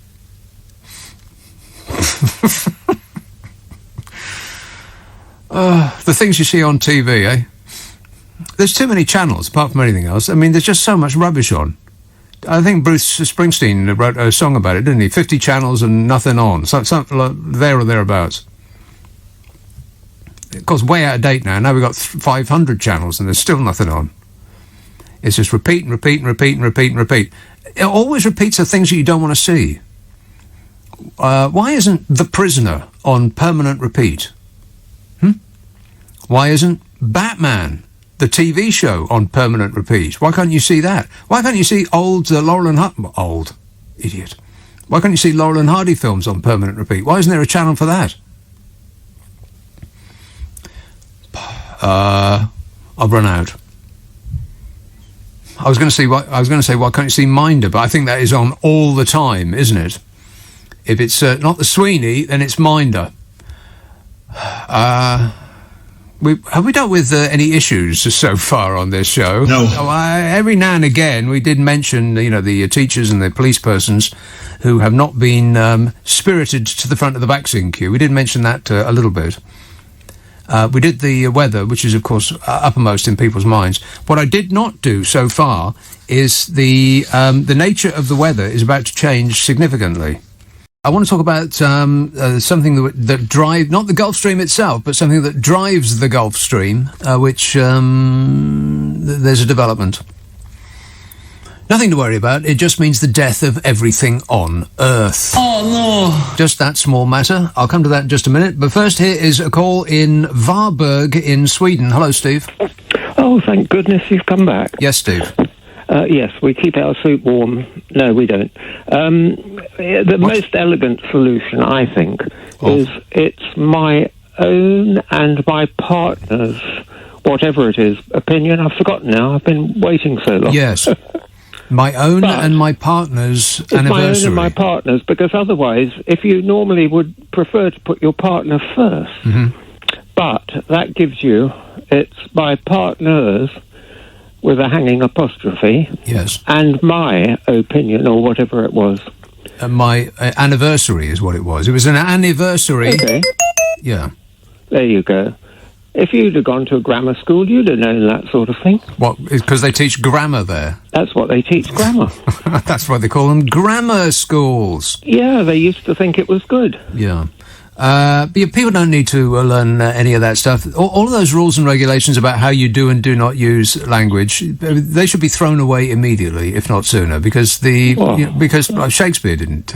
The things you see on TV, eh? There's too many channels, apart from anything else. I mean, there's just so much rubbish on. I think Bruce Springsteen wrote a song about it, didn't he? 50 channels and nothing on. Something like there or thereabouts. Of course, way out of date now. Now we've got 500 channels and there's still nothing on. It's just repeat and repeat and repeat and repeat and repeat. It always repeats the things that you don't want to see. Why isn't The Prisoner on permanent repeat? Why isn't Batman, the TV show, on permanent repeat? Why can't you see that? Why can't you see old Laurel and Hardy... Old. Idiot. Why can't you see Laurel and Hardy films on permanent repeat? Why isn't there a channel for that? I've run out. I was going to say why can't you see Minder, but I think that is on all the time, isn't it? If it's not the Sweeney, then it's Minder. Have we dealt with any issues so far on this show? No. Every now and again we did mention, the teachers and the police persons who have not been spirited to the front of the vaccine queue. We did mention that a little bit. We did the weather, which is, of course, uppermost in people's minds. What I did not do so far is the nature of the weather is about to change significantly. I want to talk about something that drives, not the Gulf Stream itself, but something that drives the Gulf Stream, which there's a development. Nothing to worry about. It just means the death of everything on Earth. Oh, no. Just that small matter. I'll come to that in just a minute. But first, here is a call in Varberg in Sweden. Hello, Steve. Oh, thank goodness you've come back. Yes, Steve. Yes, we keep our soup warm. No, we don't. The most elegant solution, I think, is it's my own and my partner's, whatever it is, opinion. I've forgotten now. I've been waiting so long. Yes. My own and my partner's anniversary. My own and my partner's, because otherwise, if you normally would prefer to put your partner first, but that gives you, it's my partner's with a hanging apostrophe. Yes. And my opinion, or whatever it was. My anniversary is what it was. It was an anniversary. Okay. Yeah. There you go. If you'd have gone to a grammar school, you'd have known that sort of thing. What? Because they teach grammar there? That's what they teach, grammar. That's why they call them grammar schools. Yeah, they used to think it was good. Yeah. But people don't need to learn any of that stuff. All of those rules and regulations about how you do and do not use language, they should be thrown away immediately, if not sooner, because because Shakespeare didn't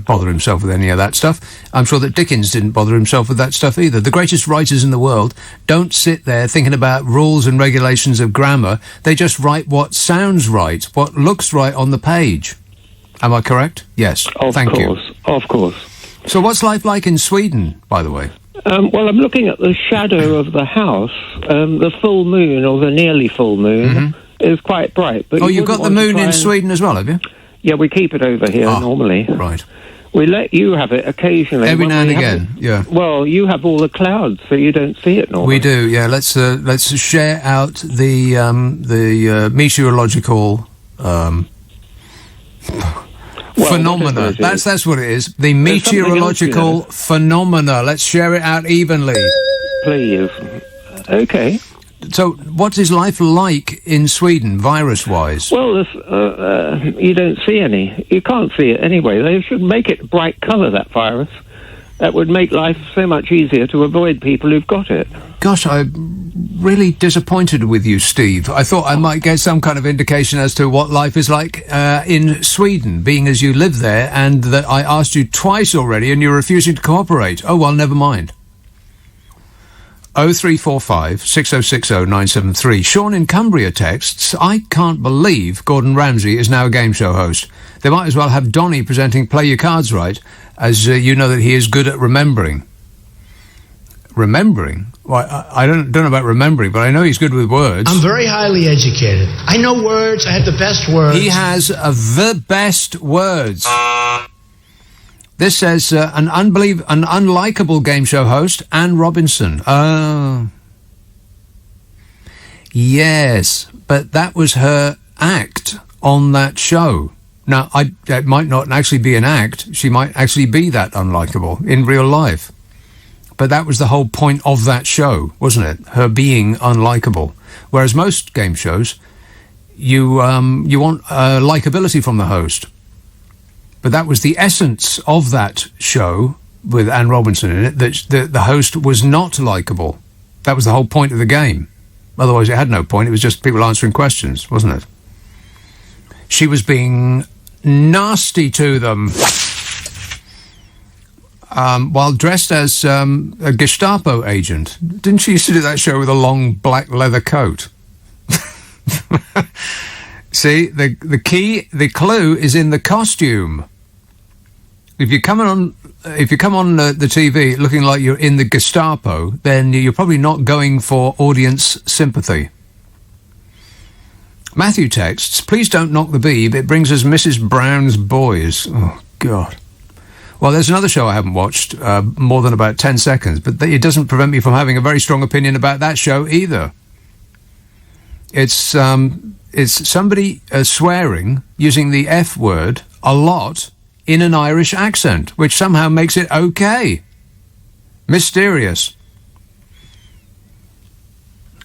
bother himself with any of that stuff. I'm sure that Dickens didn't bother himself with that stuff either. The greatest writers in the world don't sit there thinking about rules and regulations of grammar. They just write what sounds right, what looks right on the page. Am I correct? Yes. Thank you. Of course. So what's life like in Sweden, by the way? Well, I'm looking at the shadow of the house. The full moon, or the nearly full moon, is quite bright. But you've got the moon in Sweden as well, have you? Yeah, we keep it over here normally. Right. We let you have it occasionally. Every now and again, yeah. Well, you have all the clouds, so you don't see it normally. We do, yeah. Let's share out the meteorological phenomena. That's what it is. The meteorological phenomena. Let's share it out evenly. Please. Okay. So, what is life like in Sweden, virus-wise? Well, you don't see any. You can't see it anyway. They should make it bright colour, that virus. That would make life so much easier to avoid people who've got it. Gosh, I'm really disappointed with you, Steve. I thought I might get some kind of indication as to what life is like in Sweden, being as you live there, and that I asked you twice already and you're refusing to cooperate. Oh, well, never mind. 0345 6060 973. Sean in Cumbria texts, I can't believe Gordon Ramsay is now a game show host. They might as well have Donny presenting Play Your Cards Right, as you know that he is good at remembering. Remembering? Well, I don't know about remembering, but I know he's good with words. I'm very highly educated. I know words. I have the best words. He has the best words. This says an unlikable game show host, Anne Robinson. Oh. Yes, but that was her act on that show. Now, that might not actually be an act. She might actually be that unlikable in real life. But that was the whole point of that show, wasn't it? Her being unlikable. Whereas most game shows, you want likability from the host. But that was the essence of that show with Anne Robinson in it, that the host was not likeable. That was the whole point of the game. Otherwise, it had no point. It was just people answering questions, wasn't it? She was being nasty to them while dressed as a Gestapo agent. Didn't she used to do that show with a long black leather coat? See, the clue is in the costume. If you come on the TV looking like you're in the Gestapo, then you're probably not going for audience sympathy. Matthew texts, please don't knock the beeb. It brings us Mrs. Brown's Boys. Oh, God. Well, there's another show I haven't watched more than about 10 seconds, but it doesn't prevent me from having a very strong opinion about that show either. It's somebody swearing, using the F word a lot in an Irish accent, which somehow makes it okay. Mysterious.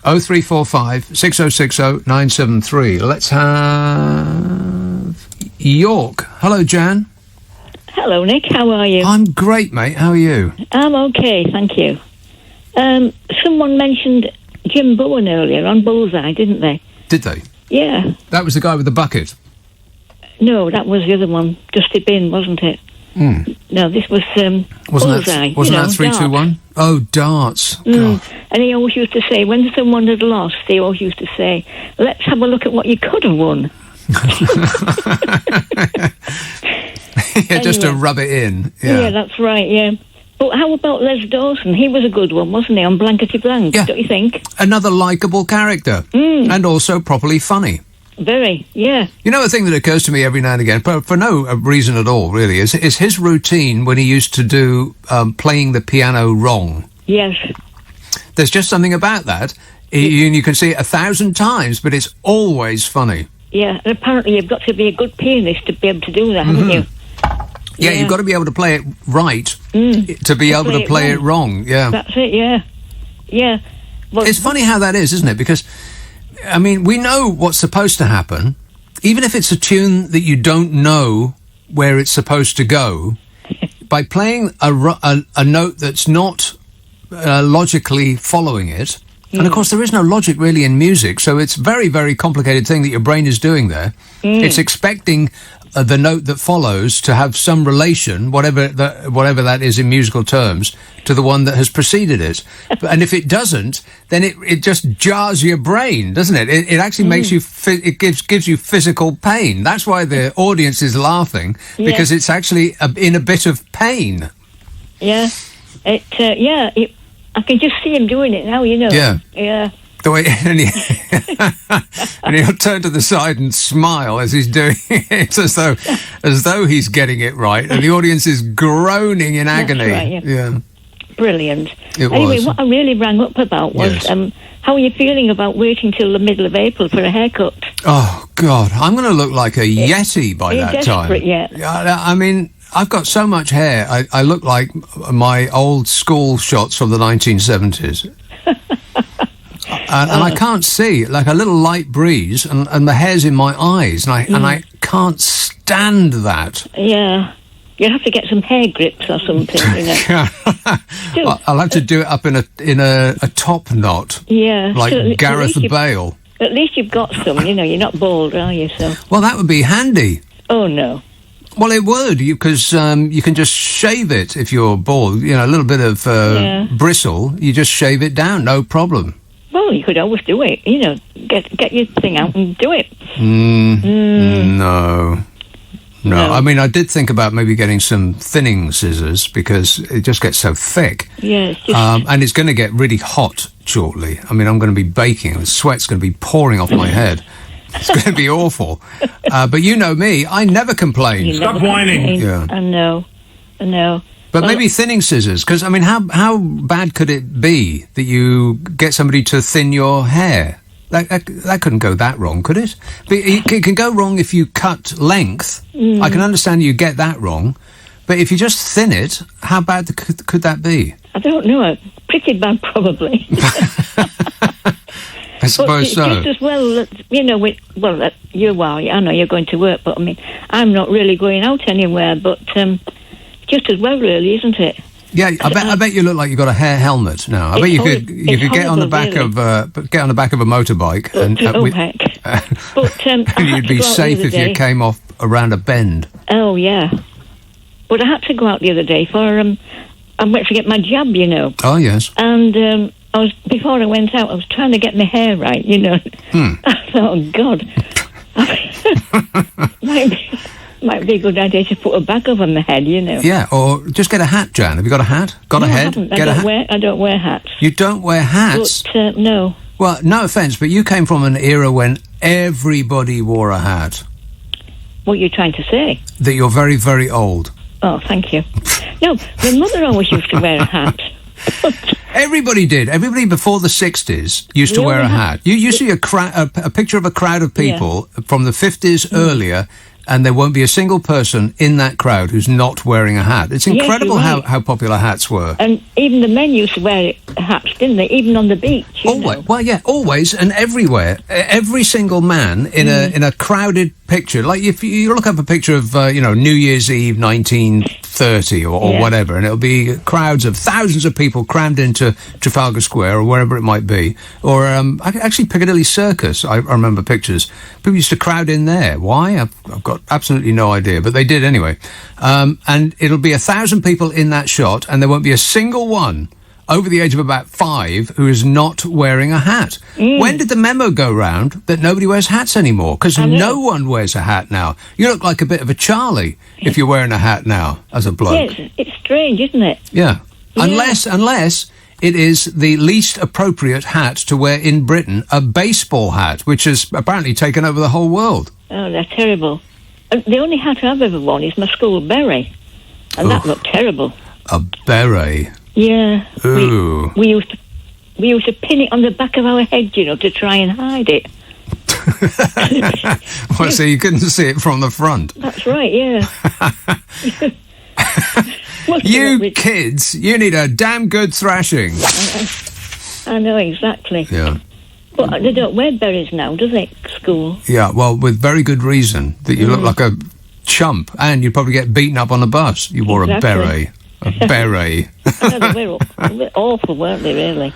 0345 6060 973. Let's have York. Hello, Jan. Hello, Nick. How are you? I'm great, mate. How are you? I'm okay, thank you. Someone mentioned Jim Bowen earlier on Bullseye, didn't they? Did they? Yeah. That was the guy with the bucket? No, that was the other one. Dusty Bin, wasn't it? No, this was Bullseye. Wasn't that 321? Oh, darts. And he always used to say, when someone had lost, he always used to say, let's have a look at what you could have won. Yeah, just to rub it in. Yeah, that's right, yeah. But how about Les Dawson? He was a good one, wasn't he, on Blankety Blank, don't you think? Another likeable character. And also properly funny. Very, yeah. You know, a thing that occurs to me every now and again, for no reason at all, really, is his routine when he used to do playing the piano wrong. Yes. There's just something about that. You can see it 1,000 times, but it's always funny. Yeah, and apparently you've got to be a good pianist to be able to do that, haven't you? Yeah, you've got to be able to play it right to be able to play it wrong. Yeah. That's it, yeah. Yeah. Well, it's funny how that is, isn't it? Because, I mean, we know what's supposed to happen. Even if it's a tune that you don't know where it's supposed to go, by playing a note that's not logically following it. And of course, there is no logic really in music, so it's a very, very complicated thing that your brain is doing there. It's expecting the note that follows to have some relation, whatever that is in musical terms, to the one that has preceded it. And if it doesn't, then it just jars your brain, doesn't it? It actually makes you, it gives you physical pain. That's why the audience is laughing, because it's actually in a bit of pain. Yeah. I can just see him doing it now, you know. Yeah. Yeah. The way, and he'll turn to the side and smile as he's doing it, as though he's getting it right, and the audience is groaning in agony. That's right, yeah. It Brilliant. was. Anyway, what I really rang up about was how are you feeling about waiting till the middle of April for a haircut? Oh God, I'm going to look like a yeti by that time. Yeah. I mean, I've got so much hair. I look like my old school shots from the 1970s. And I can't see, like a little light breeze, and the hair's in my eyes, and I can't stand that. Yeah. You have to get some hair grips or something, you know. I'll have to do it up in a top knot. Yeah. Like Gareth Bale. At least you've got some, you know, you're not bald, are you? So. Well, that would be handy. Oh, no. Well, it would, because you can just shave it if you're bald. You know, a little bit of bristle, you just shave it down, no problem. Well, you could always do it, you know, get your thing out and do it. No. I mean, I did think about maybe getting some thinning scissors, because it just gets so thick. Yeah, it's just... and it's going to get really hot shortly. I mean, I'm going to be baking, and the sweat's going to be pouring off my head. It's going to be awful. But you know me, I never complain. Stop whining. Yeah. I know. But maybe thinning scissors, because, I mean, how bad could it be that you get somebody to thin your hair? That couldn't go that wrong, could it? But it can go wrong if you cut length. I can understand you get that wrong. But if you just thin it, how bad could that be? I don't know. Pretty bad, probably. I suppose so. Just as well, you know, I know you're going to work, but I mean, I'm not really going out anywhere, but just as well, really, isn't it? Yeah, I bet you look like you've got a hair helmet now. I bet you could get on the back of a motorbike and you'd be safe if you came off around a bend. Oh yeah, but I had to go out the other day for I went to get my jab, you know. Oh yes. And before I went out, I was trying to get my hair right, you know. I thought, oh God, might be a good idea to put a bag over my head, you know. Yeah, or just get a hat, Jan. Have you got a hat? Got a head? I don't wear hats. You don't wear hats? But, no. Well, no offence, but you came from an era when everybody wore a hat. What are you trying to say? That you're very, very old. Oh, thank you. No, my mother always used to wear a hat. Everybody did. Everybody before the 60s used to wear a hat. You see a picture of a crowd of people from the 50s earlier, and there won't be a single person in that crowd who's not wearing a hat. It's incredible how popular hats were. And even the men used to wear hats, didn't they? Even on the beach. Always. Well, yeah, always and everywhere. Every single man in a crowded picture. Like if you look up a picture of New Year's Eve 1930 or whatever, and it'll be crowds of thousands of people crammed into Trafalgar Square or wherever it might be. Or actually Piccadilly Circus. I remember pictures. People used to crowd in there. Why? I've got absolutely no idea, but they did anyway. And it'll be 1,000 people in that shot, and there won't be a single one over the age of about 5 who is not wearing a hat. When did the memo go round that nobody wears hats anymore? Because no one wears a hat now. You look like a bit of a Charlie if you're wearing a hat now as a bloke. Yes, it's strange, isn't it? Yeah. Unless it is the least appropriate hat to wear in Britain, a baseball hat, which has apparently taken over the whole world. Oh, they're terrible. The only hat I've ever worn is my school beret, and that looked terrible. A beret? Yeah. Ooh. We used to pin it on the back of our head, you know, to try and hide it. Well, so you couldn't see it from the front. That's right, yeah. You kids, you need a damn good thrashing. I know, exactly. Yeah. But they don't wear berets now, do they, at school? Yeah, well, with very good reason. That you look like chump, and you'd probably get beaten up on the bus. You wore a beret. A beret. I know, they were awful, weren't they, really?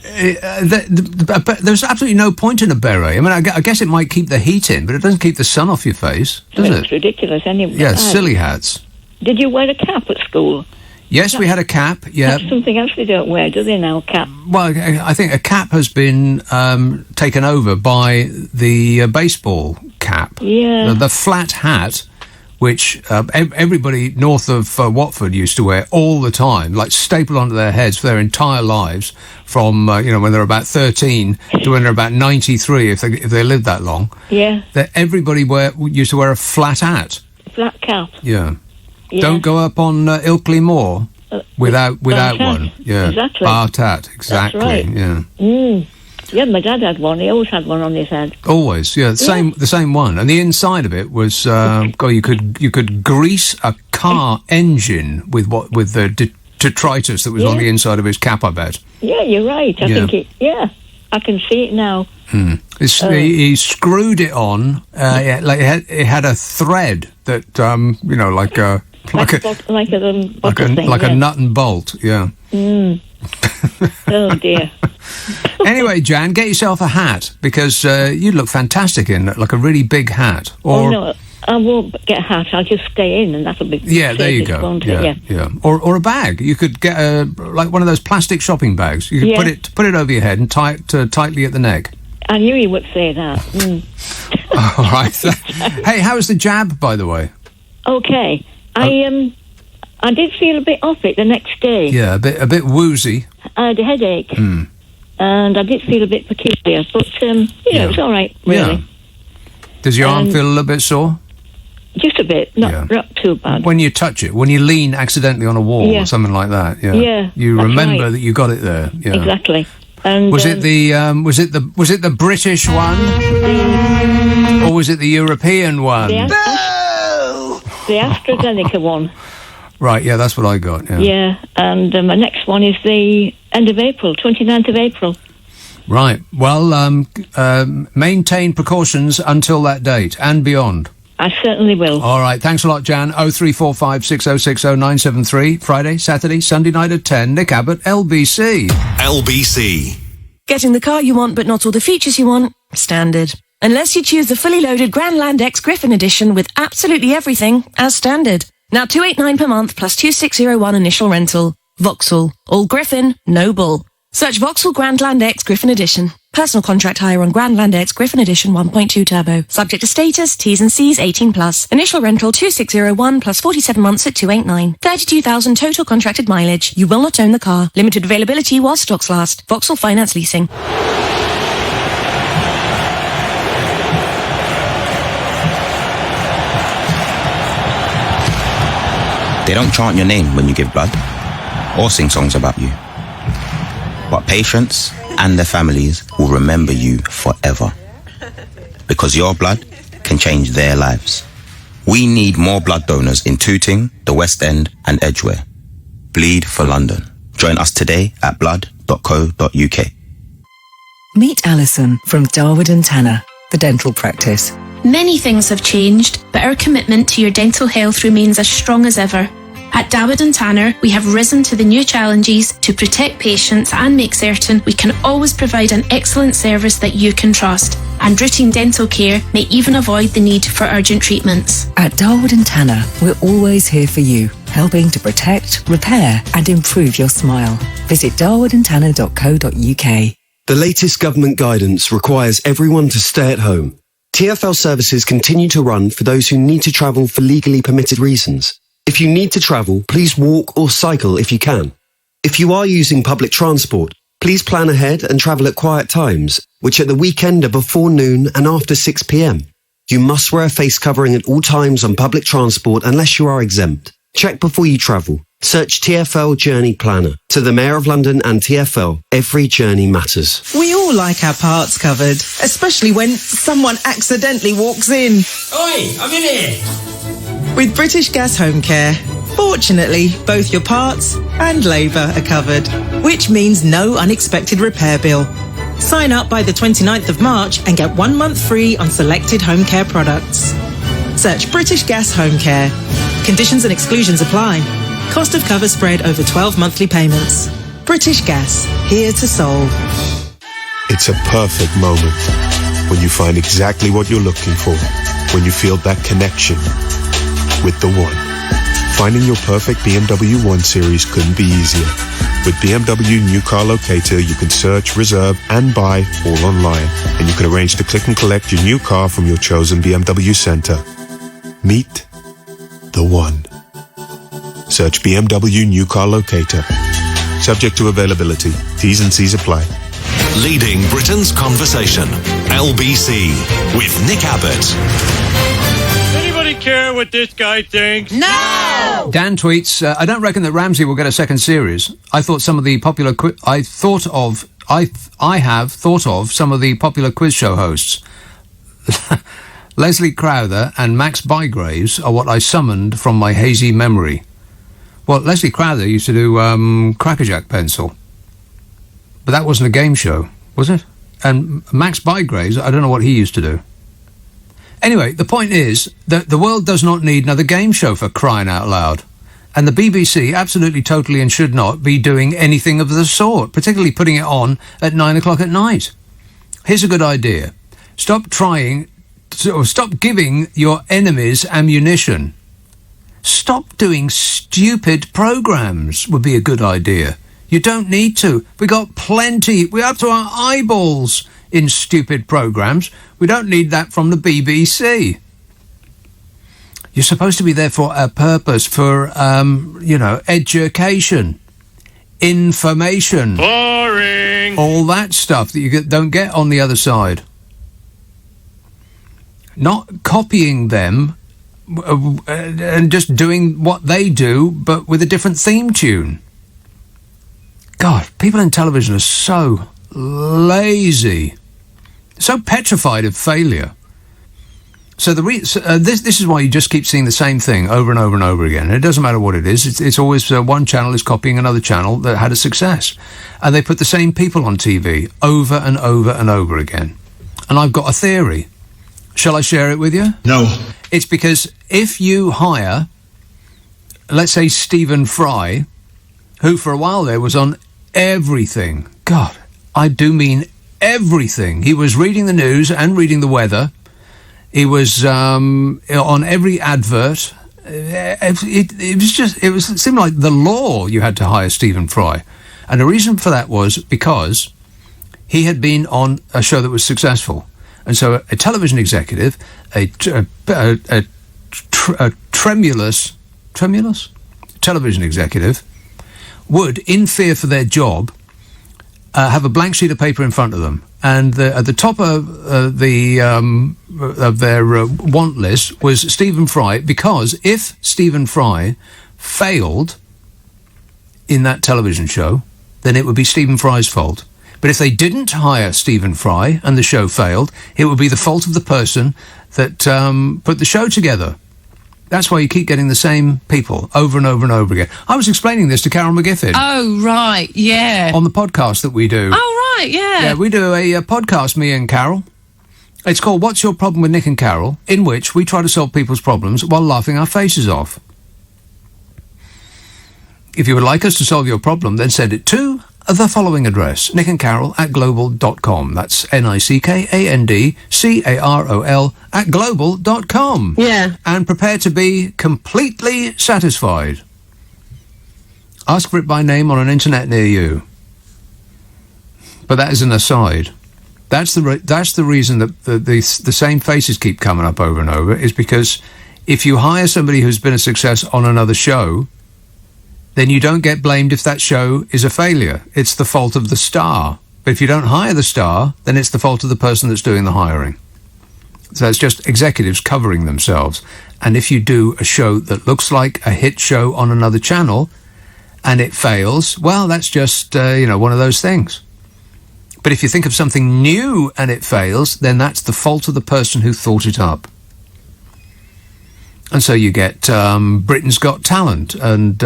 There's absolutely no point in a beret. I mean, I guess it might keep the heat in, but it doesn't keep the sun off your face, does it? It's ridiculous anyway. Yeah, silly hats. Did you wear a cap at school? Yes, we had a cap, yeah. That's something else they don't wear, do they now, cap? Well, I think a cap has been taken over by the baseball cap. Yeah. The flat hat, which everybody north of Watford used to wear all the time, like stapled onto their heads for their entire lives, from when they're about 13 to when they're about 93, if they lived that long. Yeah. That everybody used to wear a flat hat. Flat cap. Yeah. Yeah. Don't go up on Ilkley Moor without one. Yeah. Exactly. Bar tat, exactly. That's right. Yeah. Yeah, my dad had one. He always had one on his head. Always, yeah. The same one. And the inside of it was, you could grease a car engine with the detritus that was on the inside of his cap, I bet. Yeah, you're right. I think I can see it now. He screwed it on. It had a thread that like a nut and bolt. Yeah. Oh dear. Anyway, Jan, get yourself a hat, because you'd look fantastic in like a really big hat. Or no, I won't get a hat. I'll just stay in, and that'll be there you go. Yeah. Or a bag. You could get like one of those plastic shopping bags. You could put it over your head and tie it tightly at the neck. I knew you would say that. All right. Hey, how was the jab, by the way? Okay. I did feel a bit off it the next day. Yeah, a bit woozy. I had a headache, and I did feel a bit peculiar, but it was all right, really. Yeah. Does your arm feel a little bit sore? Just a bit, not too bad. When you touch it, when you lean accidentally on a wall or something like that, you remember that you got it there. Yeah. Exactly. And was it the British one, or was it the European one? The AstraZeneca one. Right, yeah, that's what I got. Yeah, and my next one is the end of April, 29th of April. Right. Well, maintain precautions until that date and beyond. I certainly will. All right. Thanks a lot, Jan. 0345 6060 973. Friday, Saturday, Sunday night at 10. Nick Abbott, LBC. LBC. Getting the car you want, but not all the features you want? Standard. Unless you choose the fully loaded Grandland X Griffin Edition with absolutely everything as standard. Now $289 per month plus $2,601 initial rental. Vauxhall. All Griffin, no bull. Search Vauxhall Grandland X Griffin Edition. Personal contract hire on Grandland X Griffin Edition 1.2 Turbo. Subject to status, T's and C's 18+. Initial rental 2,601 plus 47 months at $289. 32,000 total contracted mileage. You will not own the car. Limited availability while stocks last. Vauxhall Finance Leasing. They don't chant your name when you give blood or sing songs about you. But patients and their families will remember you forever. Because your blood can change their lives. We need more blood donors in Tooting, the West End and Edgware. Bleed for London. Join us today at blood.co.uk. Meet Alison from Darwood and Tanner, the dental practice. Many things have changed, but our commitment to your dental health remains as strong as ever. At Darwood and Tanner, we have risen to the new challenges to protect patients and make certain we can always provide an excellent service that you can trust. And routine dental care may even avoid the need for urgent treatments. At Darwood and Tanner, we're always here for you, helping to protect, repair and improve your smile. Visit darwoodandtanner.co.uk. The latest government guidance requires everyone to stay at home. TfL services continue to run for those who need to travel for legally permitted reasons. If you need to travel, please walk or cycle if you can. If you are using public transport, please plan ahead and travel at quiet times, which at the weekend are before noon and after 6 p.m. You must wear a face covering at all times on public transport unless you are exempt. Check before you travel. Search TfL Journey Planner. To the Mayor of London and TfL, every journey matters. We all like our parts covered, especially when someone accidentally walks in. Oi, I'm in here. With British Gas Home Care, fortunately, both your parts and labour are covered, which means no unexpected repair bill. Sign up by the 29th of March and get 1 month free on selected home care products. Search British Gas Home Care. Conditions and exclusions apply. Cost of cover spread over 12 monthly payments. British Gas, here to solve. It's a perfect moment when you find exactly what you're looking for, when you feel that connection with the one. Finding your perfect BMW 1 Series couldn't be easier. With BMW New Car Locator, you can search, reserve, and buy all online. And you can arrange to click and collect your new car from your chosen BMW centre. Meet the one. Search BMW New Car Locator. Subject to availability. T's and C's apply. Leading Britain's conversation. LBC with Nick Abbott. Anybody care what this guy thinks? No! Dan tweets, I don't reckon that Ramsey will get a second series. I thought some of the popular I have thought of some of the popular quiz show hosts. Leslie Crowther and Max Bygraves are what I summoned from my hazy memory. Well, Leslie Crowther used to do Crackerjack Pencil. But that wasn't a game show, was it? And Max Bygraves, I don't know what he used to do. Anyway, the point is that the world does not need another game show, for crying out loud. And the BBC absolutely, totally and should not be doing anything of the sort, particularly putting it on at 9 o'clock at night. Here's a good idea. Stop giving your enemies ammunition. Stop doing stupid programmes would be a good idea. You don't need to. We got plenty. We're up to our eyeballs in stupid programmes. We don't need that from the BBC. You're supposed to be there for a purpose, for, education, information. Boring. All that stuff that you don't get on the other side. Not copying them and just doing what they do, but with a different theme tune. God, people in television are so lazy, so petrified of failure. So this is why you just keep seeing the same thing over and over and over again. It doesn't matter what it is. It's always one channel is copying another channel that had a success. And they put the same people on TV over and over and over again. And I've got a theory. Shall I share it with you? No. It's because if you hire, let's say, Stephen Fry, who for a while there was on everything. God, I do mean everything. He was reading the news and reading the weather. He was on every advert. It seemed like the law you had to hire Stephen Fry. And the reason for that was because he had been on a show that was successful. And so a television executive, a tremulous television executive would, in fear for their job, have a blank sheet of paper in front of them, and at the top of their want list was Stephen Fry, because if Stephen Fry failed in that television show, then it would be Stephen Fry's fault. But if they didn't hire Stephen Fry and the show failed, it would be the fault of the person that put the show together. That's why you keep getting the same people over and over and over again. I was explaining this to Carol McGiffin. Oh, right, yeah. On the podcast that we do. Oh, right, yeah. Yeah, we do a podcast, me and Carol. It's called What's Your Problem with Nick and Carol, in which we try to solve people's problems while laughing our faces off. If you would like us to solve your problem, then send it to the following address, nickandcarol@global.com. That's nickandcarol@global.com. Yeah. And prepare to be completely satisfied. Ask for it by name on an internet near you. But that is an aside. That's the reason that the same faces keep coming up over and over, is because if you hire somebody who's been a success on another show, then you don't get blamed if that show is a failure. It's the fault of the star. But if you don't hire the star, then it's the fault of the person that's doing the hiring. So it's just executives covering themselves. And if you do a show that looks like a hit show on another channel and it fails, well, that's just, one of those things. But if you think of something new and it fails, then that's the fault of the person who thought it up. And so you get Britain's Got Talent and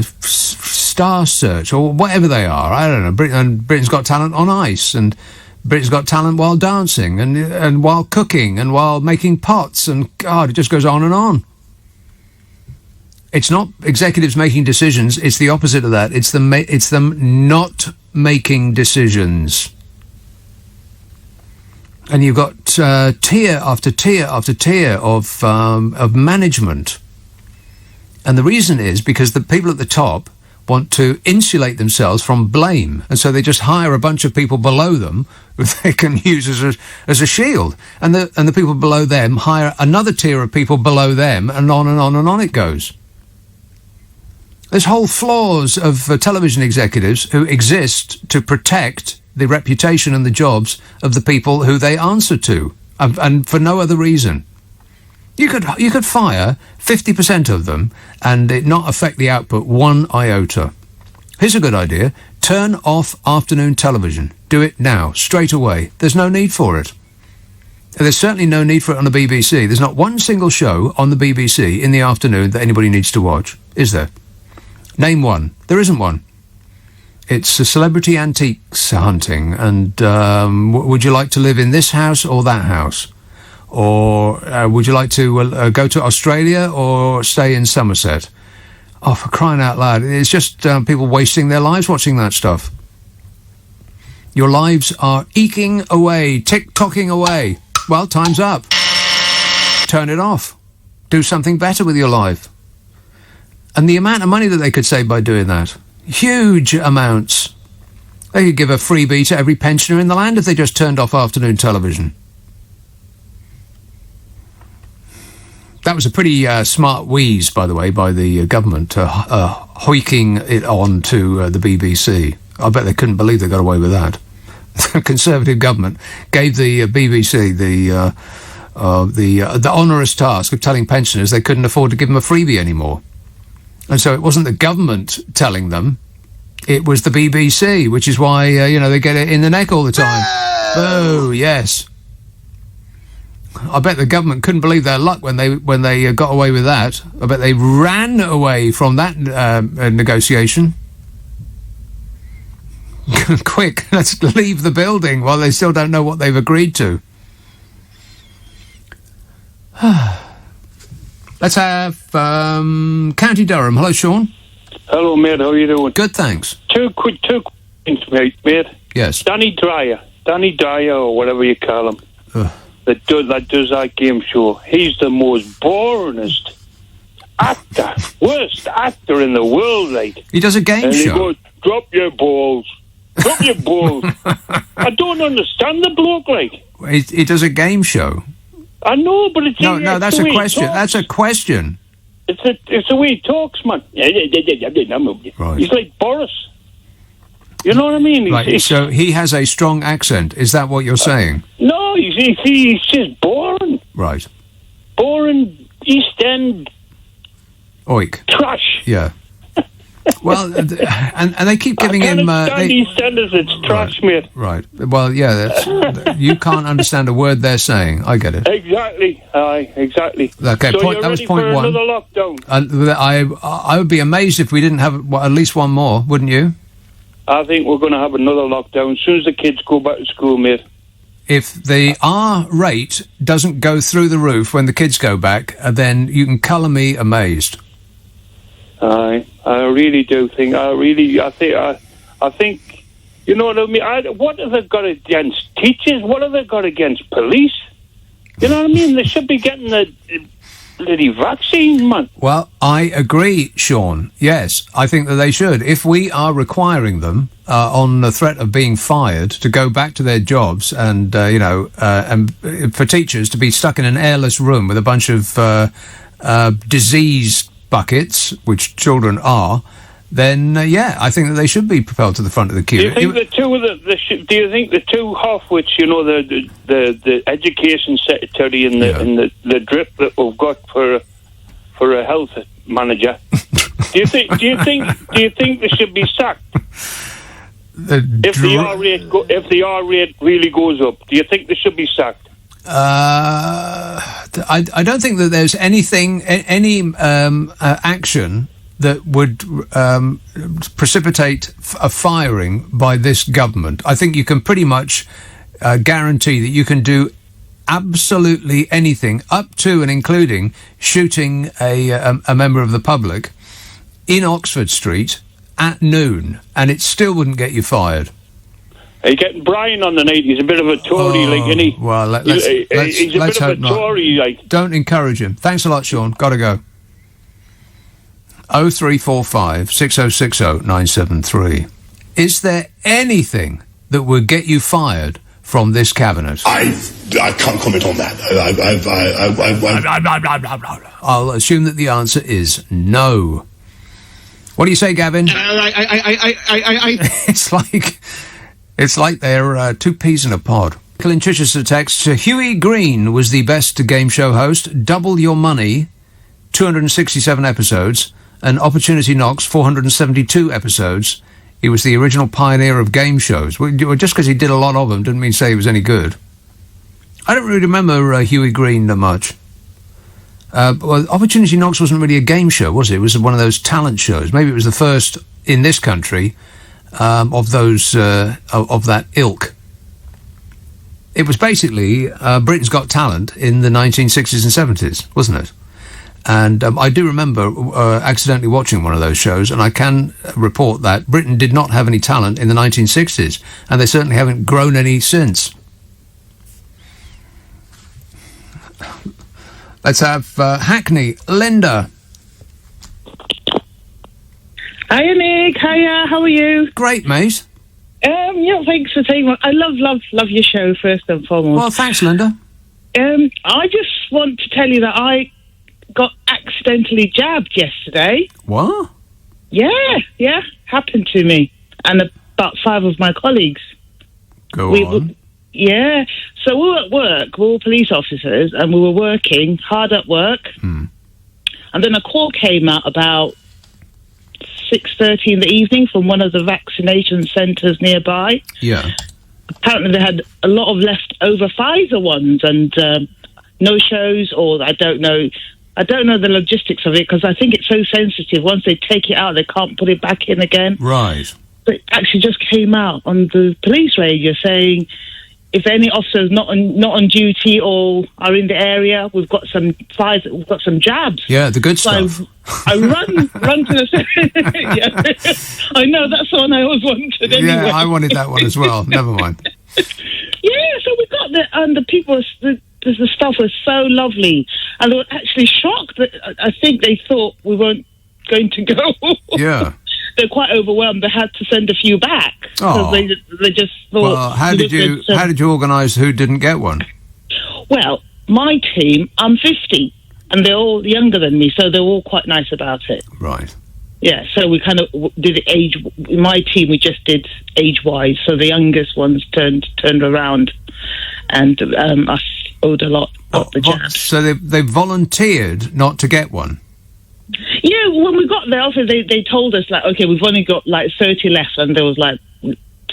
Star Search, or whatever they are. I don't know. Britain's Got Talent on Ice and Britain's Got Talent while dancing and while cooking and while making pots, and God, it just goes on and on. It's not executives making decisions, it's the opposite of that. It's them not making decisions. And you've got tier after tier after tier of management. And the reason is because the people at the top want to insulate themselves from blame, and so they just hire a bunch of people below them who they can use as a shield, and the people below them hire another tier of people below them, and on and on and on it goes. There's whole floors of television executives who exist to protect the reputation and the jobs of the people who they answer to, and for no other reason. You could fire 50% of them and it not affect the output one iota. Here's a good idea. Turn off afternoon television. Do it now, straight away. There's no need for it. There's certainly no need for it on the BBC. There's not one single show on the BBC in the afternoon that anybody needs to watch, is there? Name one. There isn't one. It's a celebrity antiques hunting, and would you like to live in this house or that house? Or would you like to go to Australia or stay in Somerset? Oh, for crying out loud. It's just people wasting their lives watching that stuff. Your lives are eking away, tick-tocking away. Well, time's up. Turn it off. Do something better with your life. And the amount of money that they could save by doing that. Huge amounts. They could give a freebie to every pensioner in the land if they just turned off afternoon television. That was a pretty smart wheeze, by the way, by the government, hoiking it on to the BBC. I bet they couldn't believe they got away with that. The Conservative government gave the BBC the onerous task of telling pensioners they couldn't afford to give them a freebie anymore. And so it wasn't the government telling them, it was the BBC, which is why, they get it in the neck all the time. Oh, yes. I bet the government couldn't believe their luck when they got away with that. I bet they ran away from that negotiation. Quick, let's leave the building while they still don't know what they've agreed to. Let's have County Durham. Hello, Sean. Hello, mate. How are you doing? Good, thanks. Two questions, mate. Yes. Danny Dyer, or whatever you call him, that does that game show. He's the most boringest actor, worst actor in the world, right? He does a game show. And he goes, drop your balls. Drop your balls. I don't understand the bloke, like. He does a game show. I know, but it's... No, that's a question. That's a question. It's the way he talks, man. Right. He's like Boris. You know what I mean? Right, so he has a strong accent. Is that what you're saying? No, he's just boring. Right. Boring East End... Oik. Trash. Yeah. Well, and they keep giving him... East Enders, it's trash, mate. Right. Well, yeah, you can't understand a word they're saying. I get it. Exactly. Aye, exactly. Okay, so that was point one. Another lockdown? I would be amazed if we didn't have at least one more, wouldn't you? I think we're going to have another lockdown as soon as the kids go back to school, mate. If the R rate doesn't go through the roof when the kids go back, then you can colour me amazed. I really do think. I think. You know what I mean? What have they got against teachers? What have they got against police? You know what I mean? They should be getting the bloody vaccine, man. Well, I agree, Sean. Yes, I think that they should. If we are requiring them on the threat of being fired to go back to their jobs, and and for teachers to be stuck in an airless room with a bunch of disease buckets, which children are, then I think that they should be propelled to the front of the queue. Do you think do you think the two Halfwits, the education secretary and the drip that we've got for a health manager, do you think they should be sacked? If the R rate really goes up, do you think they should be sacked? I don't think that there's any action that would precipitate a firing by this government. I think you can pretty much guarantee that you can do absolutely anything, up to and including shooting a member of the public in Oxford Street at noon, and it still wouldn't get you fired. Are you getting Brian on the night? He's a bit of a Tory, like, isn't he? Well, let's he's a bit hope of a Tory, like. Don't encourage him. Thanks a lot, Sean. Gotta go. 0345 6060 973. Is there anything that would get you fired from this cabinet? I can't comment on that. I'll assume that the answer is no. What do you say, Gavin? It's like they're two peas in a pod. Colin Chichester text, Huey Green was the best game show host. Double Your Money, 267 episodes, and Opportunity Knocks, 472 episodes. He was the original pioneer of game shows. Well, just because he did a lot of them didn't mean to say he was any good. I don't really remember Huey Green much. Well, Opportunity Knocks wasn't really a game show, was it? It was one of those talent shows. Maybe it was the first in this country of those of that ilk. It was basically Britain's Got Talent in the 1960s and 70s, wasn't it? And I do remember accidentally watching one of those shows, and I can report that Britain did not have any talent in the 1960s, and they certainly haven't grown any since. Let's have Hackney. Linda. Hiya, Nick. Hiya, how are you? Great, mate. Yeah, thanks for taking. I love your show, first and foremost. Well, thanks, Linda. I just want to tell you that I got accidentally jabbed yesterday. What? Yeah, happened to me and about 5 of my colleagues. Go on. Yeah, so we were at work, we were all police officers, and we were working hard at work. And then a call came out about 6:30 in the evening from one of the vaccination centres nearby. Yeah. Apparently they had a lot of leftover Pfizer ones and no shows, or I don't know the logistics of it, because I think it's so sensitive. Once they take it out, they can't put it back in again. Right. But it actually just came out on the police radio saying, if any officers not on duty or are in the area, we've got some Pfizer, we've got some jabs. Yeah, the good stuff. I run to the. Yeah. I know, that's the one I always wanted. Anyway. Yeah, I wanted that one as well. Never mind. Yeah, so we got there, and the people, the staff was so lovely, and they were actually shocked that I think they thought we weren't going to go. Yeah. They're quite overwhelmed. They had to send a few back because they just thought. Well, how did you organise who didn't get one? Well, my team, I'm 50, and they're all younger than me, so they're all quite nice about it. Right. Yeah, so we kind of did it age. In my team, we just did age-wise, so the youngest ones turned around, and I owed a lot of the jabs. So they volunteered not to get one. Yeah, when we got there, also they told us, like, okay, we've only got like 30 left, and there was like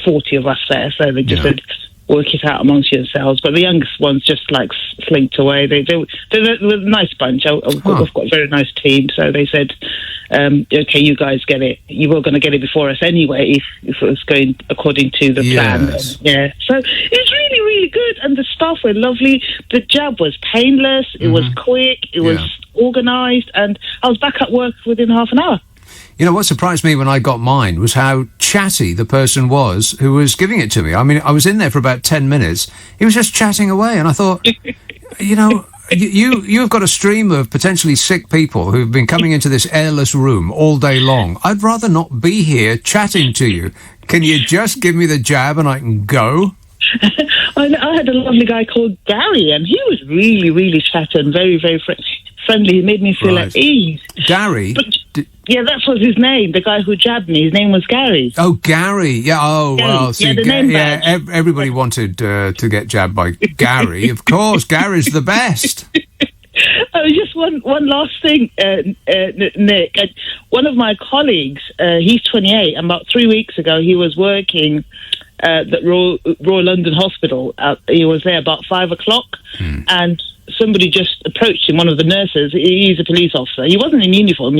40 of us there, so they just said, work it out amongst yourselves. But the youngest ones just like slinked away. They're a nice bunch. We've got a very nice team, so they said, okay, you guys get it. You were going to get it before us anyway if it was going according to the plan. Yeah, so it's really, really good, and the staff were lovely. The jab was painless. It was quick. It was organised, and I was back at work within half an hour. You know, what surprised me when I got mine was how chatty the person was who was giving it to me. I mean, I was in there for about 10 minutes. He was just chatting away, and I thought, you know, you've got a stream of potentially sick people who've been coming into this airless room all day long. I'd rather not be here chatting to you. Can you just give me the jab and I can go? I had a lovely guy called Gary, and he was really, really chatty and very, very friendly. He made me feel at ease. Gary? Yeah, that was his name. The guy who jabbed me, his name was Gary. Oh, Gary. Yeah, oh, Gary. well. See, the name badge. Everybody wanted to get jabbed by Gary. Of course, Gary's the best. Just one last thing, Nick. One of my colleagues, he's 28, and about 3 weeks ago, he was working at the Royal London Hospital. He was there about 5 o'clock, and somebody just approached him, one of the nurses. He's a police officer. He wasn't in uniform,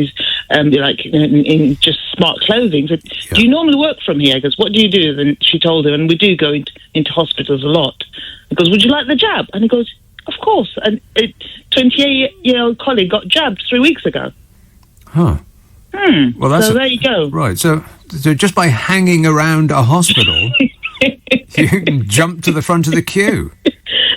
like in just smart clothing. So, do you normally work from here? He goes, what do you do? And she told him, and we do go into hospitals a lot. He goes, would you like the jab? And he goes, of course. And a 28-year-old colleague got jabbed 3 weeks ago. Huh. Well, that's so there you go. Right. So just by hanging around a hospital, you can jump to the front of the queue.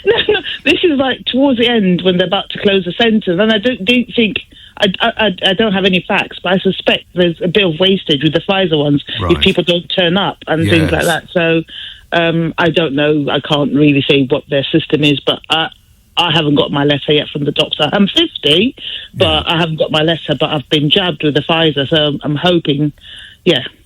No, this is like towards the end when they're about to close the centre. And I don't think, I don't have any facts, but I suspect there's a bit of wastage with the Pfizer ones if people don't turn up and things like that. So I don't know. I can't really say what their system is, but I haven't got my letter yet from the doctor. I'm 50, but I haven't got my letter, but I've been jabbed with the Pfizer, so I'm hoping,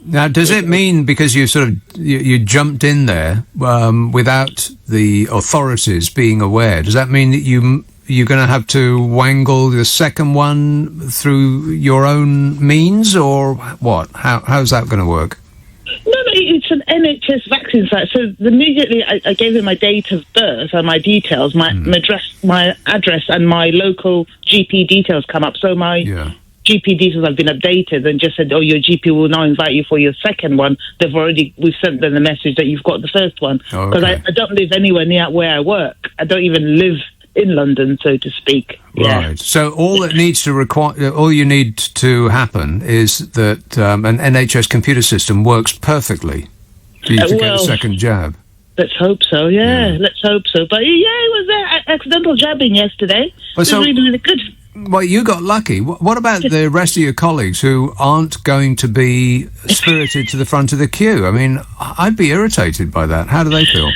Now, does it mean because you sort of you jumped in there without the authorities being aware, does that mean that you're going to have to wangle the second one through your own means, or what? How's that going to work? No, it's an NHS vaccine site. So immediately I gave him my date of birth and my details, my address and my local GP details come up. So my GP details have been updated and just said, oh, your GP will now invite you for your second one. We've sent them the message that you've got the first one. Because I don't live anywhere near where I work. I don't even live in London, so to speak. Right. So all you need to happen is that an NHS computer system works perfectly for you to get a second jab. Let's hope so. Let's hope so. But it was accidental jabbing yesterday. It was really, really good. Well, you got lucky. What about the rest of your colleagues who aren't going to be spirited to the front of the queue? I mean, I'd be irritated by that. How do they feel?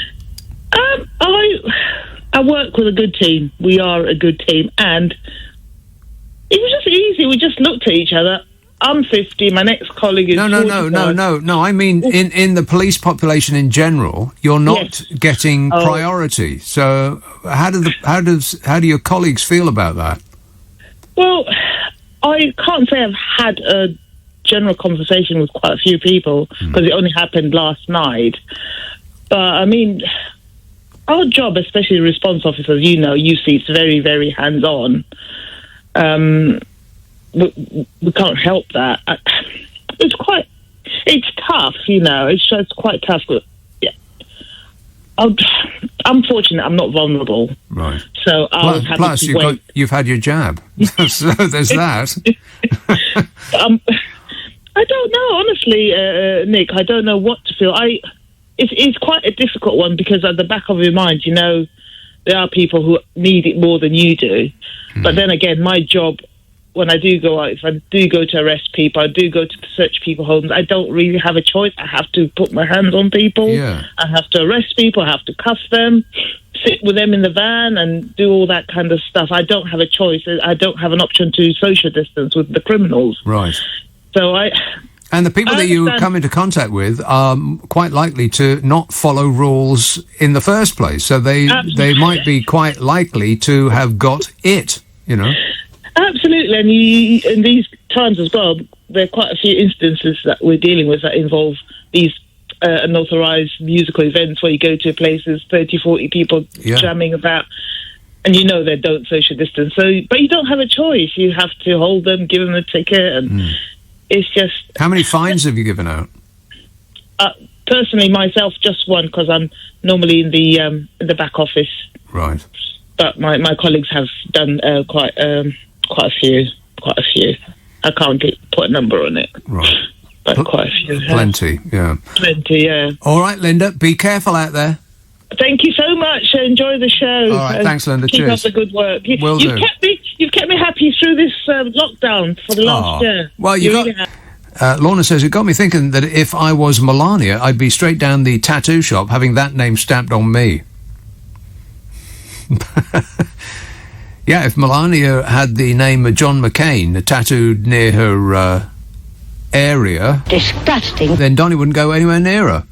I work with a good team. We are a good team. And it was just easy. We just looked at each other. I'm 50. My next colleague is 45. No. I mean, in the police population in general, you're not getting priority. So how do your colleagues feel about that? Well, I can't say I've had a general conversation with quite a few people because it only happened last night. But, I mean, our job, especially response officers, you see it's very, very hands-on. We can't help that. It's tough, it's just quite tough. But, I'm fortunate I'm not vulnerable. Right. So I'll have plus to wait. You've had your jab. So there's that. I don't know, honestly, Nick. I don't know what to feel. It's quite a difficult one because at the back of your mind, there are people who need it more than you do. But then again, my job, when I do go out, if I do go to arrest people, I do go to search people homes, I don't really have a choice. I have to put my hands on people. Yeah. I have to arrest people. I have to cuff them, sit with them in the van and do all that kind of stuff. I don't have a choice. I don't have an option to social distance with the criminals. Right. So And the people that you come into contact with are quite likely to not follow rules in the first place. So they might be quite likely to have got it, Absolutely, and in these times as well, there are quite a few instances that we're dealing with that involve these unauthorised musical events where you go to places, 30, 40 people jamming about, and they don't social distance. But you don't have a choice. You have to hold them, give them a ticket, and it's just... How many fines have you given out? Personally, myself, just one, because I'm normally in the back office. Right. But my colleagues have done quite a few. I can't put a number on it. Right. But quite a few. Plenty, Plenty, yeah. All right, Linda, be careful out there. Thank you so much. Enjoy the show. All right, thanks, Linda. Keep Cheers. up the good work. Will do. You've kept me happy through this lockdown for the last year. Well, Lorna says, it got me thinking that if I was Melania, I'd be straight down the tattoo shop having that name stamped on me. Yeah, if Melania had the name of John McCain tattooed near her area... Disgusting. ...then Donny wouldn't go anywhere near her.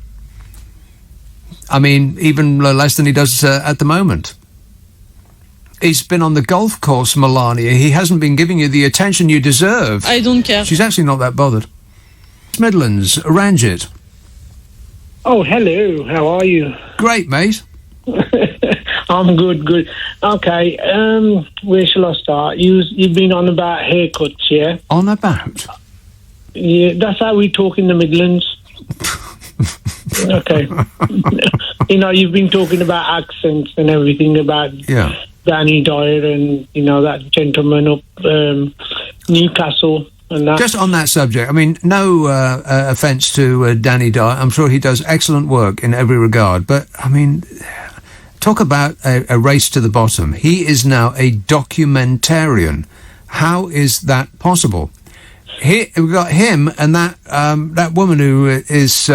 I mean, even less than he does at the moment. He's been on the golf course, Melania. He hasn't been giving you the attention you deserve. I don't care. She's actually not that bothered. Midlands, arrange it. Oh, hello. How are you? Great, mate. I'm good. Okay, where shall I start? You've been on about haircuts, yeah? On about? Yeah, that's how we talk in the Midlands. Okay. You've been talking about accents and everything about Danny Dyer and, that gentleman up Newcastle. And that. Just on that subject, I mean, no offence to Danny Dyer. I'm sure he does excellent work in every regard. But, I mean, talk about a race to the bottom. He is now a documentarian. How is that possible? We've got him and that woman who is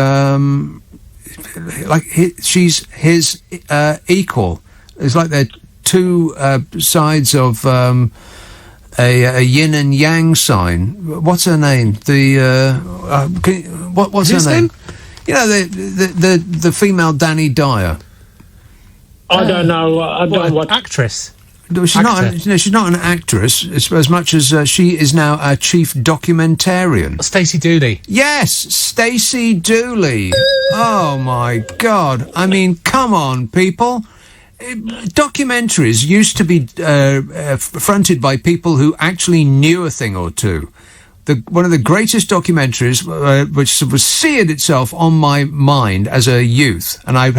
she's his equal. It's like they're two sides of a yin and yang sign. What's her name? What's her name? The female Danny Dyer. I don't know. I don't know what actress. No, she's not an actress as much as she is now our chief documentarian. Stacey Dooley. Yes, Stacey Dooley. Oh my God! I mean, come on, people. Documentaries used to be fronted by people who actually knew a thing or two. One of the greatest documentaries, which was seared itself on my mind as a youth, and I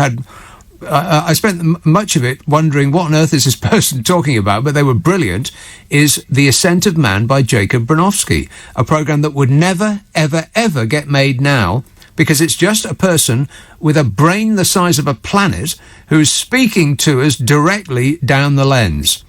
spent much of it wondering what on earth is this person talking about, but they were brilliant, is The Ascent of Man by Jacob Bronowski, a programme that would never, ever, ever get made now, because it's just a person with a brain the size of a planet who's speaking to us directly down the lens.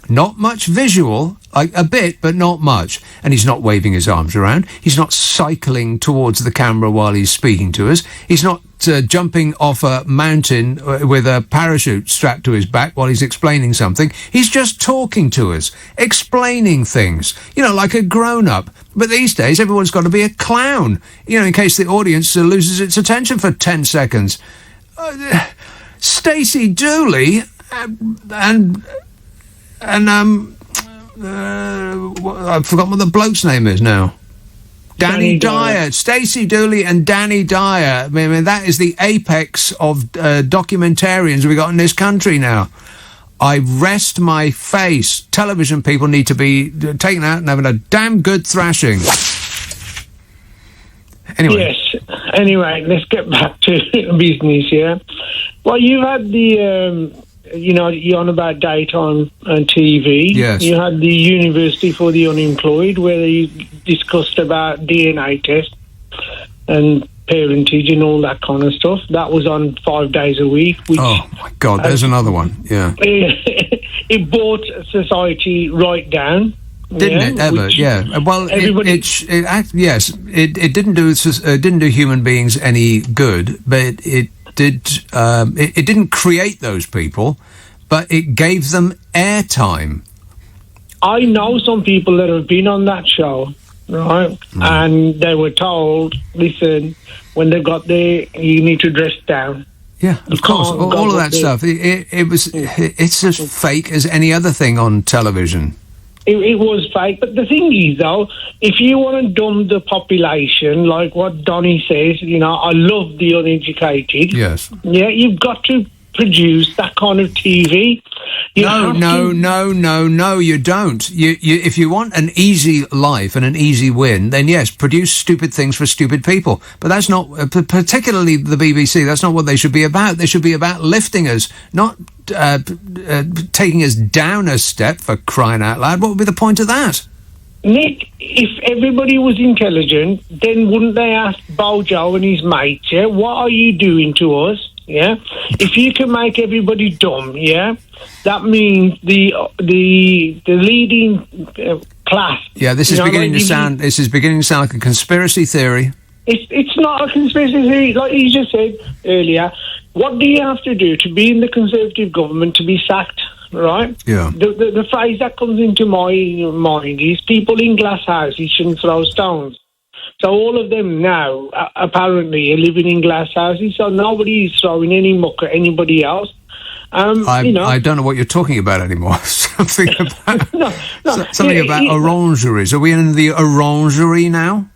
Not much visual, like a bit, but not much. And he's not waving his arms around. He's not cycling towards the camera while he's speaking to us. He's not jumping off a mountain with a parachute strapped to his back while he's explaining something. He's just talking to us, explaining things, like a grown-up. But these days, everyone's got to be a clown, in case the audience loses its attention for 10 seconds. Stacey Dooley and I've forgotten what the bloke's name is now. Danny Dyer. Stacey Dooley and Danny Dyer. I mean, that is the apex of documentarians we got in this country now. I rest my face. Television people need to be taken out and having a damn good thrashing. Anyway. Yes. Anyway, let's get back to business, yeah? Well, you've had the... you're on about daytime and TV. Yes. You had the University for the Unemployed, where you discussed about DNA tests and parentage and all that kind of stuff. That was on 5 days a week. Which, oh, my God, there's another one, yeah. It brought society right down. Didn't it ever? Yeah. Well, it didn't do human beings any good, but it didn't create those people, but it gave them airtime. I know some people that have been on that show, right? And they were told, listen, when they got there, you need to dress down. Yeah, of course. All of that stuff. It's as fake as any other thing on television. It was fake, but the thing is, though, if you want to dumb the population, like what Donny says, I love the uneducated. Yes. Yeah, you've got to produce that kind of TV. No, you don't. If you want an easy life and an easy win, then yes, produce stupid things for stupid people. But that's not, particularly the BBC, that's not what they should be about. They should be about lifting us, not taking us down a step, for crying out loud. What would be the point of that? Nick, if everybody was intelligent, then wouldn't they ask Bojo and his mates, yeah, what are you doing to us? Yeah, if you can make everybody dumb, yeah, that means the leading class. Yeah, this is beginning to sound. This is beginning to sound like a conspiracy theory. It's not a conspiracy theory, like you just said earlier. What do you have to do to be in the Conservative government to be sacked? Right? Yeah. The phrase that comes into my mind is people in glass houses shouldn't throw stones. So all of them now, apparently, are living in glass houses, so nobody is throwing any muck at anybody else. I don't know what you're talking about anymore. Something about orangeries. Are we in the orangery now?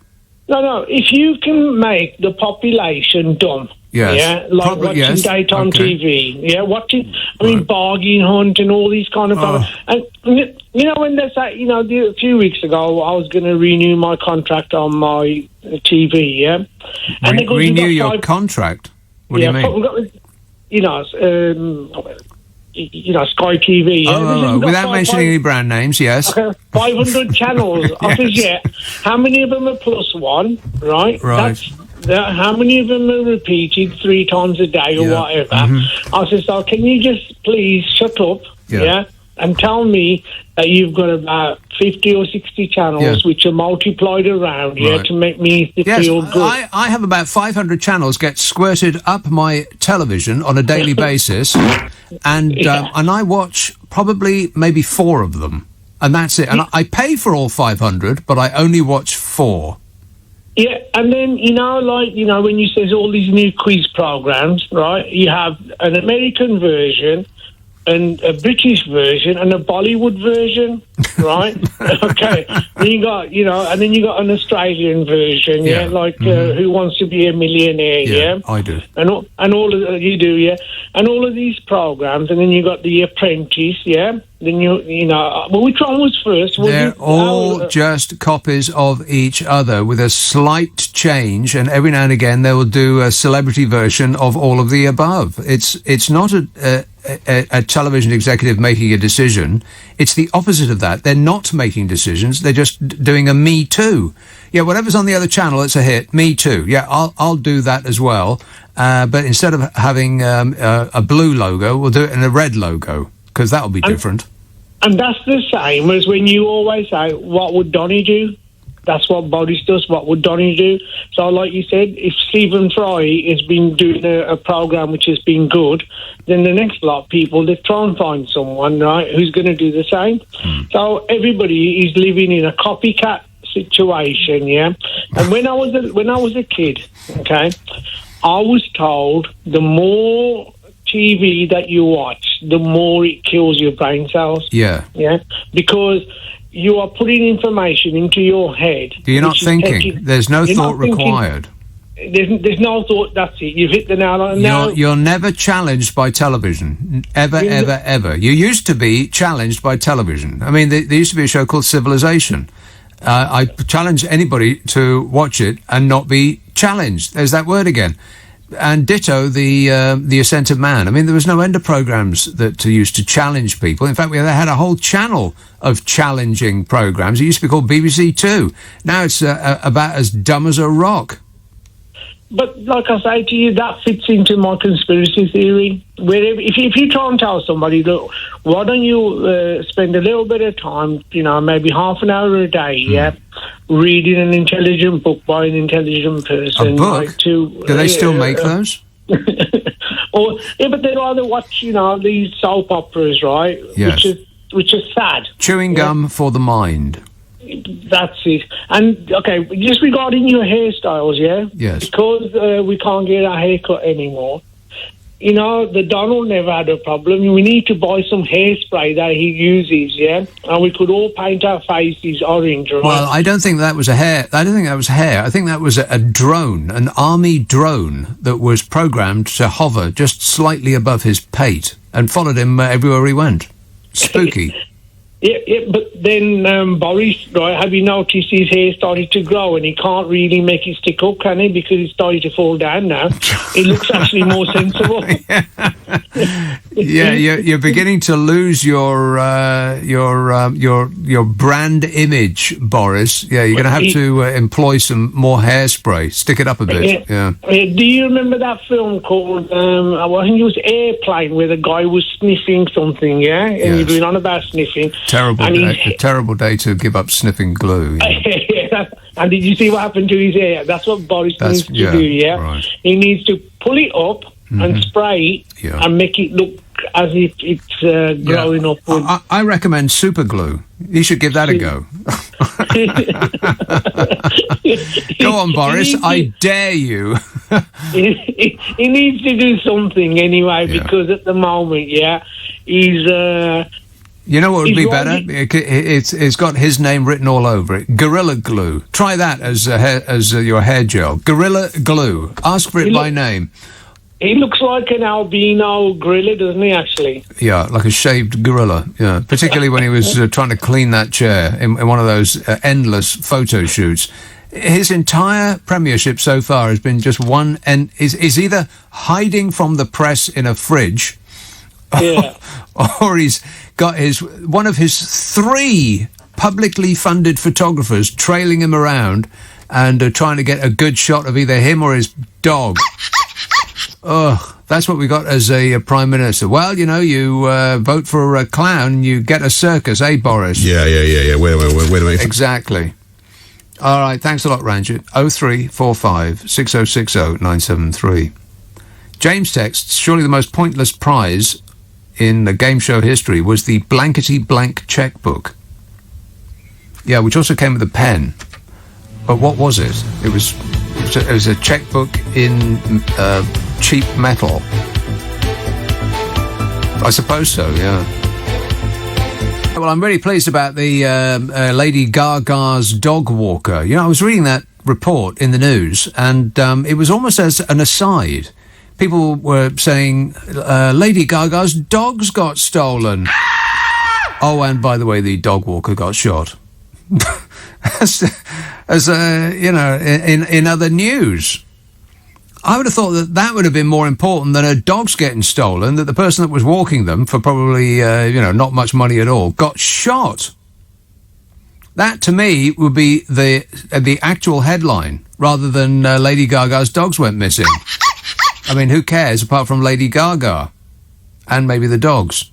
No. If you can make the population dumb, Yes. Yeah, like Probably, watching yes. daytime Okay. TV. Yeah, watching. I mean, bargain hunt and all these kind of. And you know, when they say, you know, a few weeks ago, I was going to renew my contract on my TV. Yeah, and they go, Renew your contract? What do you mean? You know, Sky TV. Yeah? Without mentioning any brand names, yes. Okay, 500 channels. Offers yet. How many of them are +1? Right. How many of them are repeated 3 times a day or whatever? I said, so can you just please shut up? Yeah. And tell me that you've got about 50 or 60 channels which are multiplied around to make me feel good. I have about 500 channels get squirted up my television on a daily basis, and I watch probably maybe 4 of them, and that's it. And I pay for all 500, but I only watch 4. Yeah, and then, when you say all these new quiz programs, right, you have an American version and a British version and a Bollywood version, right? Okay. Then you got, and then you got an Australian version, Who Wants to Be a Millionaire, yeah? I do. And all of you do, yeah? And all of these programs, and then you got The Apprentice, yeah? Then well, which one was first? They're all just copies of each other with a slight change, and every now and again they will do a celebrity version of all of the above. It's not a television executive making a decision. It's the opposite of that. They're not making decisions. They're just doing a Me Too. Yeah, whatever's on the other channel, it's a hit. Me Too. Yeah, I'll do that as well. But instead of having a blue logo, we'll do it in a red logo, because that'll be different. And that's the same as when you always say, what would Donny do? That's what Boris does. What would Donny do? So, like you said, if Stephen Fry has been doing a program which has been good, then the next lot of people, they try and find someone, right, who's going to do the same. So everybody is living in a copycat situation, yeah. And when I was a kid, okay, I was told the more TV that you watch, the more it kills your brain cells. Yeah. Yeah. Because you are putting information into your head. You're not thinking. There's no thought required. There's no thought. That's it. You've hit the nail on. You're never challenged by television. Ever. You used to be challenged by television. I mean, there used to be a show called Civilization. I challenge anybody to watch it and not be challenged. There's that word again. And ditto the Ascent of Man. I mean, there was no end of programs that used to challenge people. In fact, we had a whole channel of challenging programs. It used to be called BBC Two. Now it's about as dumb as a rock. But like I say to you, that fits into my conspiracy theory. Where if you try and tell somebody, look, why don't you spend a little bit of time, maybe half an hour a day, reading an intelligent book by an intelligent person. A book? Do they still make those? But they'd rather watch, these soap operas, right? Yes. Which is sad. Chewing gum for the mind. That's it. And, okay, just regarding your hairstyles, yeah? Yes. Because we can't get our hair cut anymore, the Donald never had a problem. We need to buy some hairspray that he uses, yeah? And we could all paint our faces orange, right? Well, I don't think that was a hair. I don't think that was hair. I think that was a drone, an army drone that was programmed to hover just slightly above his pate and followed him everywhere he went. Spooky. Yeah, but then Boris, right, have you noticed his hair started to grow and he can't really make it stick up, can he? Because it's starting to fall down now. It looks actually more sensible. Yeah, you're beginning to lose your brand image, Boris. Yeah, you're going to have to employ some more hairspray. Stick it up a bit. Yeah. Do you remember that film called, I think it was Airplane, where the guy was sniffing something, yeah? And he was going on about sniffing. A terrible day to give up sniffing glue. Yeah. And did you see what happened to his hair? That's what Boris needs to do, yeah? Right. He needs to pull it up and spray it and make it look as if it's growing up. I recommend super glue. You should give that a go. Go on, Boris. I dare you. He needs to do something anyway, because at the moment, he's... You know what would be better? It's got his name written all over it. Gorilla Glue. Try that as your hair gel. Gorilla Glue. Ask for it by name. He looks like an albino gorilla, doesn't he, actually? Yeah, like a shaved gorilla. Yeah, particularly when he was trying to clean that chair in one of those endless photo shoots. His entire premiership so far has been just one, and is either hiding from the press in a fridge, or he's got one of his 3 publicly funded photographers trailing him around and trying to get a good shot of either him or his dog. Ugh, that's what we got as a Prime Minister. Well, you know, you vote for a clown, you get a circus, eh, Boris? Yeah. Wait a minute. Exactly. All right, thanks a lot, Ranjit. 0345 6060 973. James texts, surely the most pointless prize in the game show history was the blankety blank checkbook. Yeah, which also came with a pen. But what was it? It was a checkbook in cheap metal. I suppose so, yeah. Well, I'm really pleased about the Lady Gaga's dog walker. You know, I was reading that report in the news, and it was almost as an aside. People were saying, Lady Gaga's dogs got stolen. Oh, and by the way, the dog walker got shot. as you know, in other news. I would have thought that would have been more important than her dogs getting stolen, that the person that was walking them for probably, not much money at all, got shot. That, to me, would be the actual headline, rather than Lady Gaga's dogs went missing. I mean, who cares, apart from Lady Gaga? And maybe the dogs.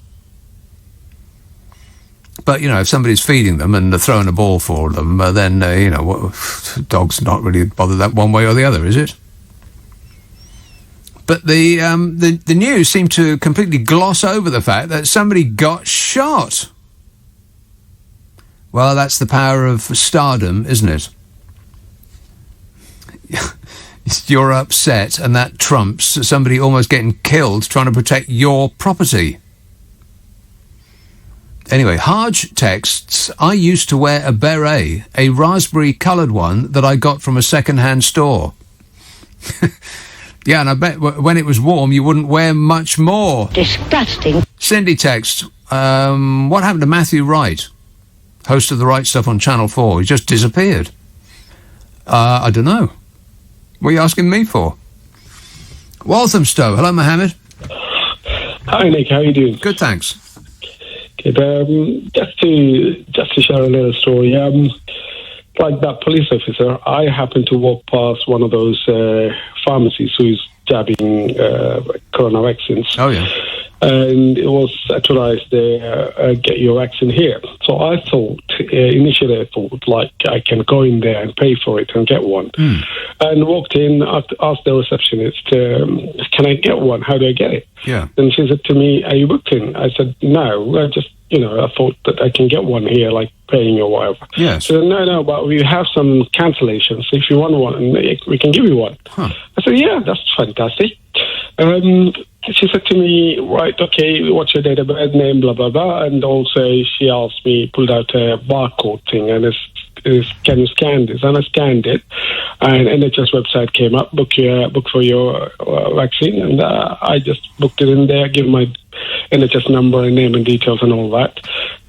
But, you know, if somebody's feeding them and they're throwing a ball for them, then, dog's not really bothered that one way or the other, is it? But the news seemed to completely gloss over the fact that somebody got shot. Well, that's the power of stardom, isn't it? You're upset, and that trumps somebody almost getting killed trying to protect your property. Anyway, Harj texts, I used to wear a beret, a raspberry-coloured one that I got from a second-hand store. Yeah, and I bet when it was warm, you wouldn't wear much more. Disgusting. Cindy texts, what happened to Matthew Wright, host of The Right Stuff on Channel 4? He just disappeared. I don't know. What are you asking me for? Walthamstow. Hello, Mohammed. Hi, Nick. How are you doing? Good, thanks. Good. Just to share a little story. Like that police officer, I happened to walk past one of those pharmacies who's jabbing corona vaccines. Oh, yeah. And it was authorized there, get your vaccine here. So I thought, initially I thought, like, I can go in there and pay for it and get one. And walked in, asked the receptionist, can I get one? How do I get it? Yeah. And she said to me, are you booked in? I said, no, I just, I thought that I can get one here, like paying or whatever. Yes. She said, no, but we have some cancellations. If you want one, we can give you one. Huh. I said, yeah, that's fantastic. She said to me, right, okay, what's your date of birth, name, blah, blah, blah. And also she asked me, pulled out a barcode thing, and can you scan this? And I scanned it, and NHS website came up, book for your vaccine, and I just booked it in there, give my NHS number and name and details and all that.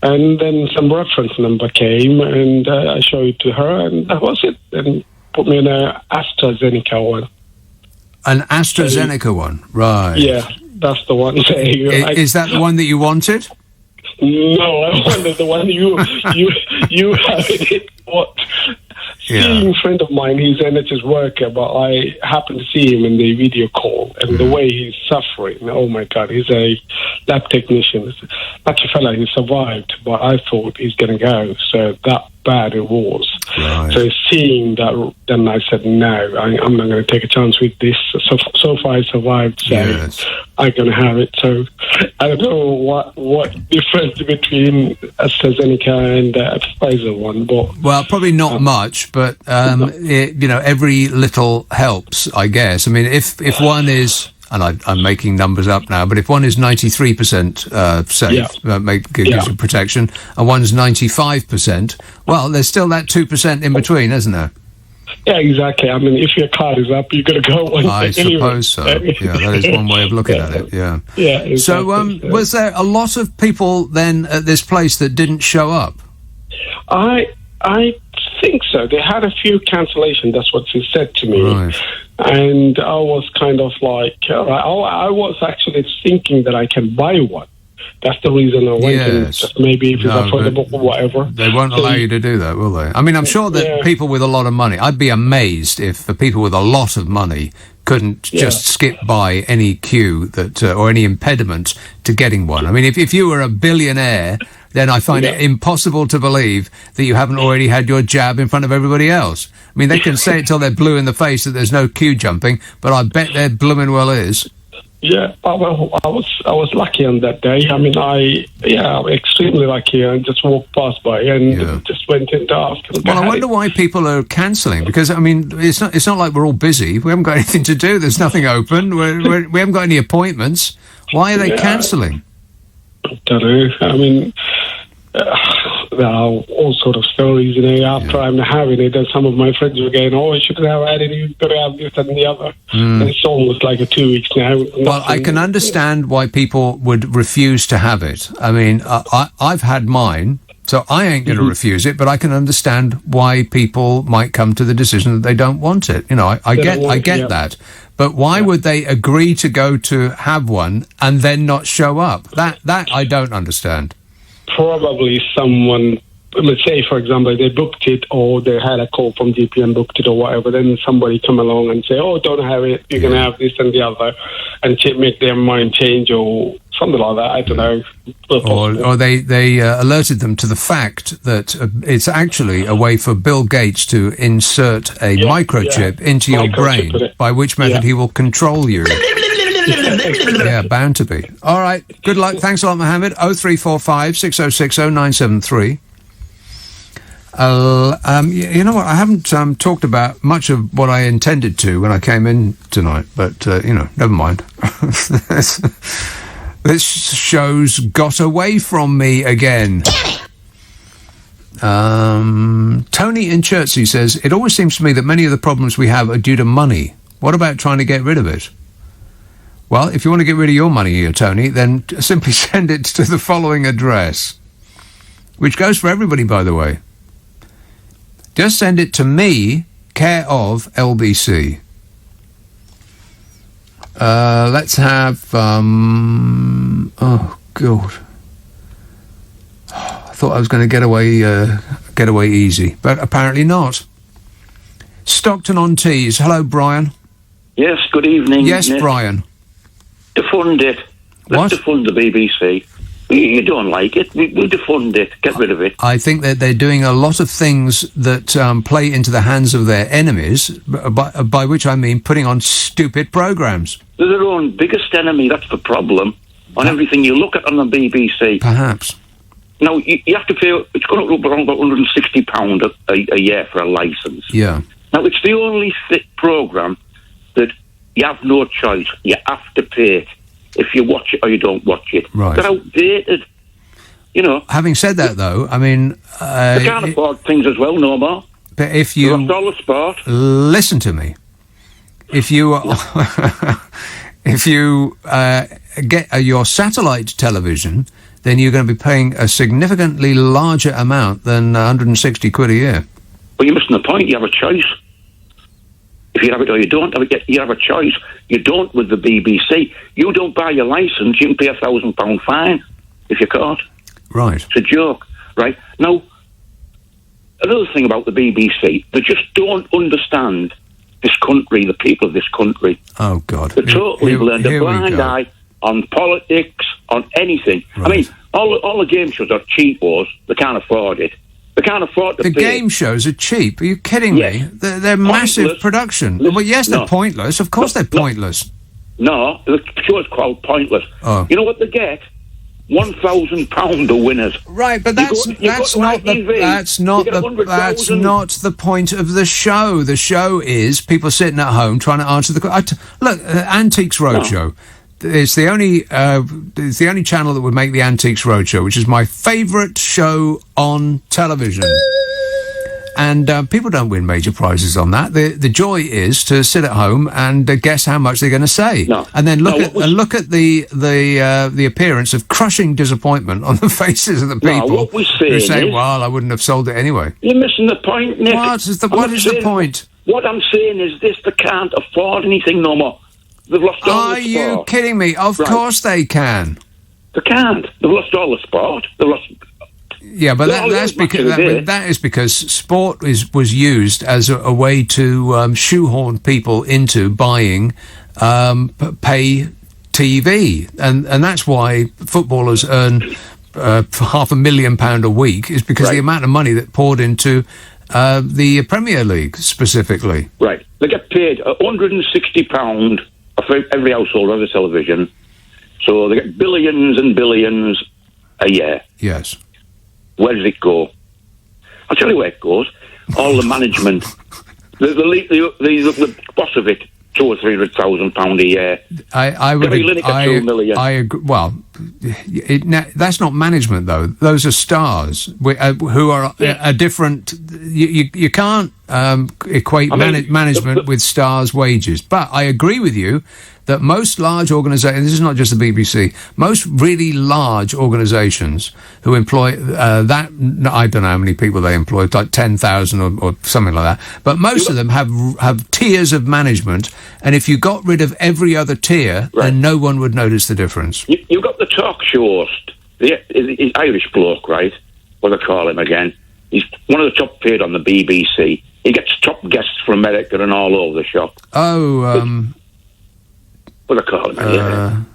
And then some reference number came, and I showed it to her, and that was it. And put me in a AstraZeneca one. An AstraZeneca one, right? Yeah, that's the one. Is that the one that you wanted? No, I wanted the one you have it. What? Seeing a friend of mine, he's an NHS worker, but I happened to see him in the video call, and the way he's suffering, oh my God, he's a lab technician. Lucky fella, he survived, but I thought he's going to go, so that bad it was. Right. So seeing that, then I said, no, I'm not going to take a chance with this. So far I survived, so yes. I'm going to have it. So I don't know what difference between AstraZeneca and the Pfizer one, but... Well, probably not much, but, every little helps, I guess. I mean, if one is... And I'm making numbers up now, but if one is 93% safe, gives you protection, and one's 95%, well, there's still that 2% in between, isn't there? Yeah, exactly. I mean, if your card is up, you're going to go one I way anyway. suppose so. Yeah, that is one way of looking at it. Yeah. Yeah. Exactly. So, was there a lot of people then at this place that didn't show up? I think so. They had a few cancellations. That's what she said to me. Right. And I was kind of like, I was actually thinking that I can buy one. That's the reason I went. And just maybe if it's affordable or whatever. They won't allow you to do that, will they? I mean, I'm sure that people with a lot of money, I'd be amazed if the people with a lot of money couldn't just skip by any queue that or any impediment to getting one. I mean, if you were a billionaire, then I find it impossible to believe that you haven't already had your jab in front of everybody else. I mean, they can say it till they're blue in the face that there's no queue jumping, but I bet there blooming well is. Yeah, well, I was lucky on that day. I mean, I'm extremely lucky. I just walked past by and just went in to ask. Well, I wonder why people are cancelling, because I mean, it's not like we're all busy. We haven't got anything to do. There's nothing open. We haven't got any appointments. Why are they cancelling? I don't know. I mean, there are all sort of stories, after I'm having it, and some of my friends were going, you should have had it, you've got to have this and the other. And it's almost like 2 weeks now. Well, I can understand why people would refuse to have it. I mean, I've had mine, so I ain't going to refuse it, but I can understand why people might come to the decision that they don't want it. I get that. But why would they agree to go to have one and then not show up? That I don't understand. Probably someone, let's say, for example, they booked it or they had a call from GP and booked it or whatever, then somebody come along and say, don't have it, you're going to have this and the other, and make their mind change or something like that. I don't know. Or they alerted them to the fact that it's actually a way for Bill Gates to insert a microchip into your brain, by which method he will control you. Yeah, bound to be. All right. Good luck. Thanks a lot, Mohammed. 0345 6060 973. You know what? I haven't talked about much of what I intended to when I came in tonight, but, never mind. This show's got away from me again. Tony in Chertsey says, it always seems to me that many of the problems we have are due to money. What about trying to get rid of it? Well, if you want to get rid of your money here, Tony, then simply send it to the following address, which goes for everybody, by the way. Just send it to me, care of LBC. Let's have, oh, God. I thought I was going to get away easy, but apparently not. Stockton-on-Tees. Hello, Brian. Yes, good evening. Yes, Nick. Brian. Defund it. Let's defund the BBC. You don't like it. We'll defund it. Get rid of it. I think that they're doing a lot of things that play into the hands of their enemies, by which I mean putting on stupid programmes. They're their own biggest enemy. That's the problem. On everything you look at on the BBC. Perhaps. Now, you have to pay... It's going to be around about £160 a year for a licence. Yeah. Now, it's the only programme that you have no choice. You have to pay it if you watch it or you don't watch it. Right. They're outdated. Having said that, though, I mean... they can't afford things as well no more. But if you... They lost all the sport. Listen to me. If you... if you get your satellite television, then you're going to be paying a significantly larger amount than 160 quid a year. Well, you're missing the point. You have a choice. If you have it or you don't have it, you have a choice. You don't with the BBC. You don't buy your licence, you can pay a £1,000 fine if you're caught. Right. It's a joke, right? Now, another thing about the BBC, they just don't understand this country, the people of this country. Oh, God. They totally learned a blind eye on politics, on anything. Right. I mean, all the game shows are cheapos. They can't afford it. They can't afford to The pay. game shows are cheap. Are you kidding me? They're massive production. Well, yes, they're pointless. Of course they're pointless. No, the show's called Pointless. Oh. You know what they get? £1,000 the winners. Right, but that's not the point of the show. The show is people sitting at home trying to answer the look. Antiques Roadshow. It's the only channel that would make the Antiques Roadshow, which is my favourite show on television. And people don't win major prizes on that. The joy is to sit at home and guess how much they're going to say, and then look at the appearance of crushing disappointment on the faces of the people who say, "Well, I wouldn't have sold it anyway." You're missing the point, Nick. What is the point? What I'm saying is this: they can't afford anything no more. They've lost all the sport. Are you kidding me? Of course they can. They can't. They've lost all the sport. They've lost. Yeah, but that is because sport was used as a way to shoehorn people into buying pay TV, and that's why footballers earn £500,000 a week, is because the amount of money that poured into the Premier League specifically. Right, they get paid £160 for every household on the television, so they get billions and billions a year. Yes. Where does it go? I'll tell you where it goes. All the management, the boss of it, £200,000 or £300,000 a year. I would. $2 million. I agree. Well, that's not management though. Those are stars who are a different. You can't equate management with stars' wages. But I agree with you that most large organisations, this is not just the BBC, most really large organisations who employ that, I don't know how many people they employ, like 10,000 or something like that, but most of them have tiers of management, and if you got rid of every other tier, then no one would notice the difference. You've got the talk show host, the Irish bloke, right? What do they call him again? He's one of the top paid on the BBC. He gets top guests from America and all over the shop. Oh, what do I call him?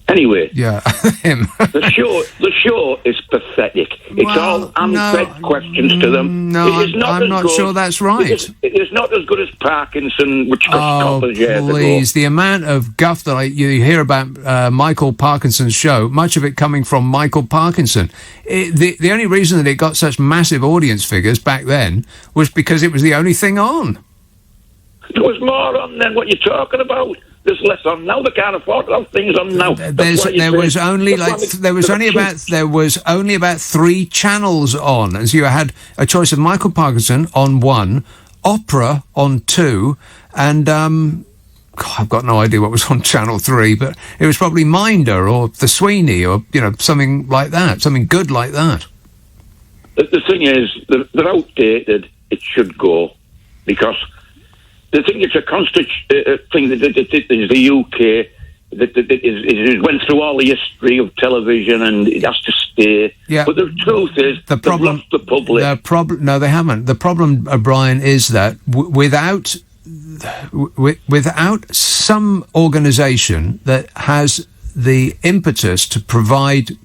Anyway, him. the show is pathetic. It's all unfed questions to them. No, I'm not sure that's right. It is not as good as Parkinson, which cost years ago. Please, the amount of guff that you hear about Michael Parkinson's show, much of it coming from Michael Parkinson. The only reason that it got such massive audience figures back then was because it was the only thing on. There was more on than what you're talking about. There's less on now. They can't afford to have things on now. There was only about 3 channels on, and so you had a choice of Michael Parkinson on 1, opera on 2, and I've got no idea what was on Channel 3, but it was probably Minder or The Sweeney or something like that, something good like that. The thing is, they're outdated. It should go because. The thing it's a constant thing that is the UK that went through all the history of television and it has to stay. Yeah. But the truth is, they've lost the public. No, they haven't. The problem, Brian, is that without some organisation that has the impetus to provide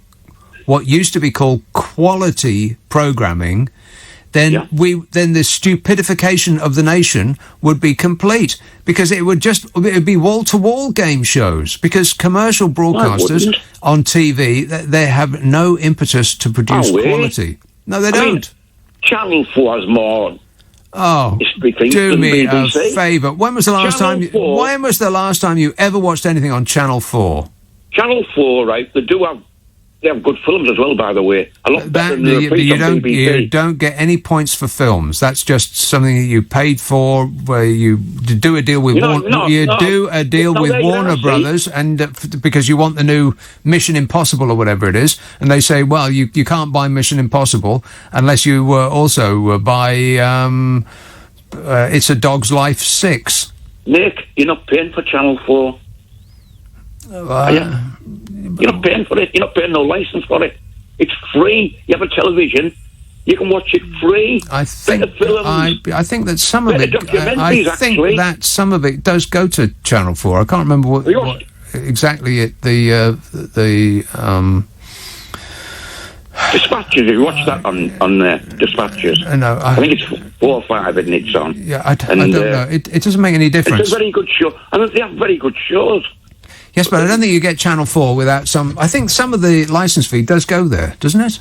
what used to be called quality programming, then the stupidification of the nation would be complete, because it would be wall-to-wall game shows, because commercial broadcasters on TV, they have no impetus to produce quality. No, they don't. Channel 4 has more. Oh, do me a favour. When was the last time you ever watched anything on Channel 4? Channel 4, right? They have good films as well, by the way. A lot better than the BBC. You don't get any points for films. That's just something that you paid for, where you do a deal with Warner Brothers, and because you want the new Mission Impossible or whatever it is, and they say, well, you can't buy Mission Impossible unless you also buy It's a Dog's Life 6. Nick, you're not paying for Channel 4. You're not paying for it. You're not paying no license for it. It's free. You have a television. You can watch it free. I think that some of it. I think that some of it does go to Channel 4. I can't remember what exactly Dispatches. You watch that on Dispatches. No, I think it's 4 or 5, isn't it, son? Yeah, I don't know. It doesn't make any difference. It's a very good show. And they have very good shows. Yes, but I don't think you get Channel 4 without some. I think some of the licence fee does go there, doesn't it?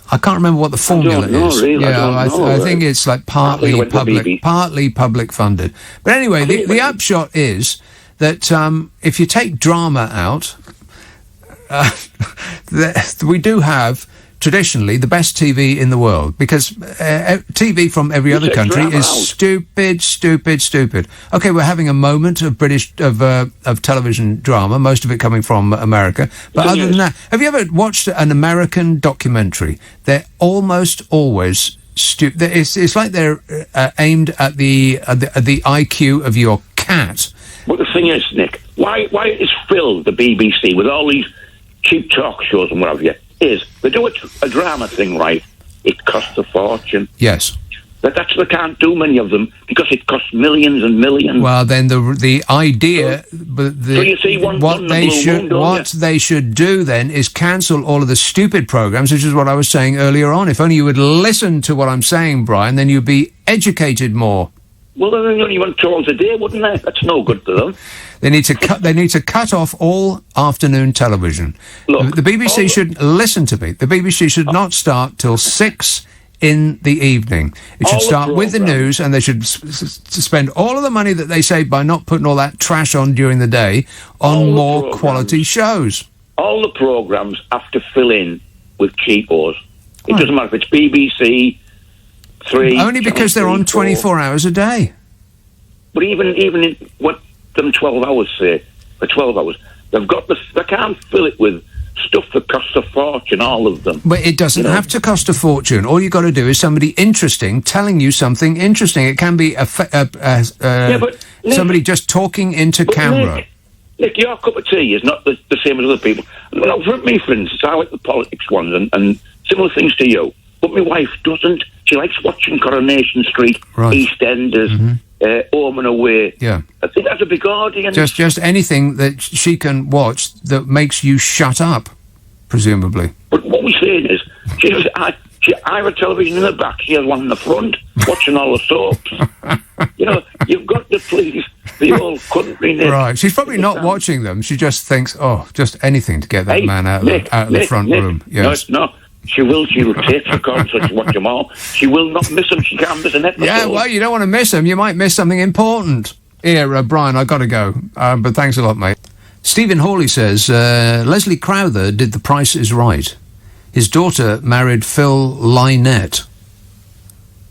I can't remember what the formula is. Really, I think it's like partly public funded. But anyway, the upshot is that if you take drama out, we do have traditionally the best TV in the world, because TV from every other country is stupid. Okay, we're having a moment of of television drama, most of it coming from America. But other than that, have you ever watched an American documentary? They're almost always stupid. It's like they're aimed at the IQ of your cat. But the thing is, Nick, why is Phil the BBC with all these cheap talk shows and what have you? Is they do a drama thing right? It costs a fortune. Yes. They can't do many of them because it costs millions and millions. Well, then the idea, so you see they should do then is cancel all of the stupid programs, which is what I was saying earlier on. If only you would listen to what I'm saying, Brian, then you'd be educated more. Well, then they only want 2 hours a day, wouldn't they? That's no good to them. They need to cut. They need to cut off all afternoon television. Look, the BBC should listen to me. The BBC should not start till 6 in the evening. It should start with the news, and they should spend all of the money that they save by not putting all that trash on during the day on more quality shows. All the programmes have to fill in with cheapos. It doesn't matter if it's BBC 3. Only because they're on 24 hours a day. But even in what them 12 hours say, for 12 hours, they can't fill it with stuff that costs a fortune, all of them. But it doesn't have to cost a fortune. All you got to do is somebody interesting telling you something interesting. It can be somebody just talking into camera. Nick, your cup of tea is not the same as other people. Well, for me, for instance, I like the politics ones and similar things to you. But my wife doesn't. She likes watching Coronation Street, EastEnders, Home and Away. Yeah. I think that's a big audience. Just anything that she can watch that makes you shut up, presumably. But what we're saying is, I have a television in the back, she has one in the front, watching all the soaps. You've got to please the old country, Nick. Right, she's probably not watching them. She just thinks, just anything to get that man out of the front room. Yes. No. She will take records so she watch them all. She will not miss them. She can't miss an episode. Yeah, well, you don't want to miss them. You might miss something important. Here, Brian, I got to go. But thanks a lot, mate. Stephen Hawley says, Leslie Crowther did The Price is Right. His daughter married Phil Lynott.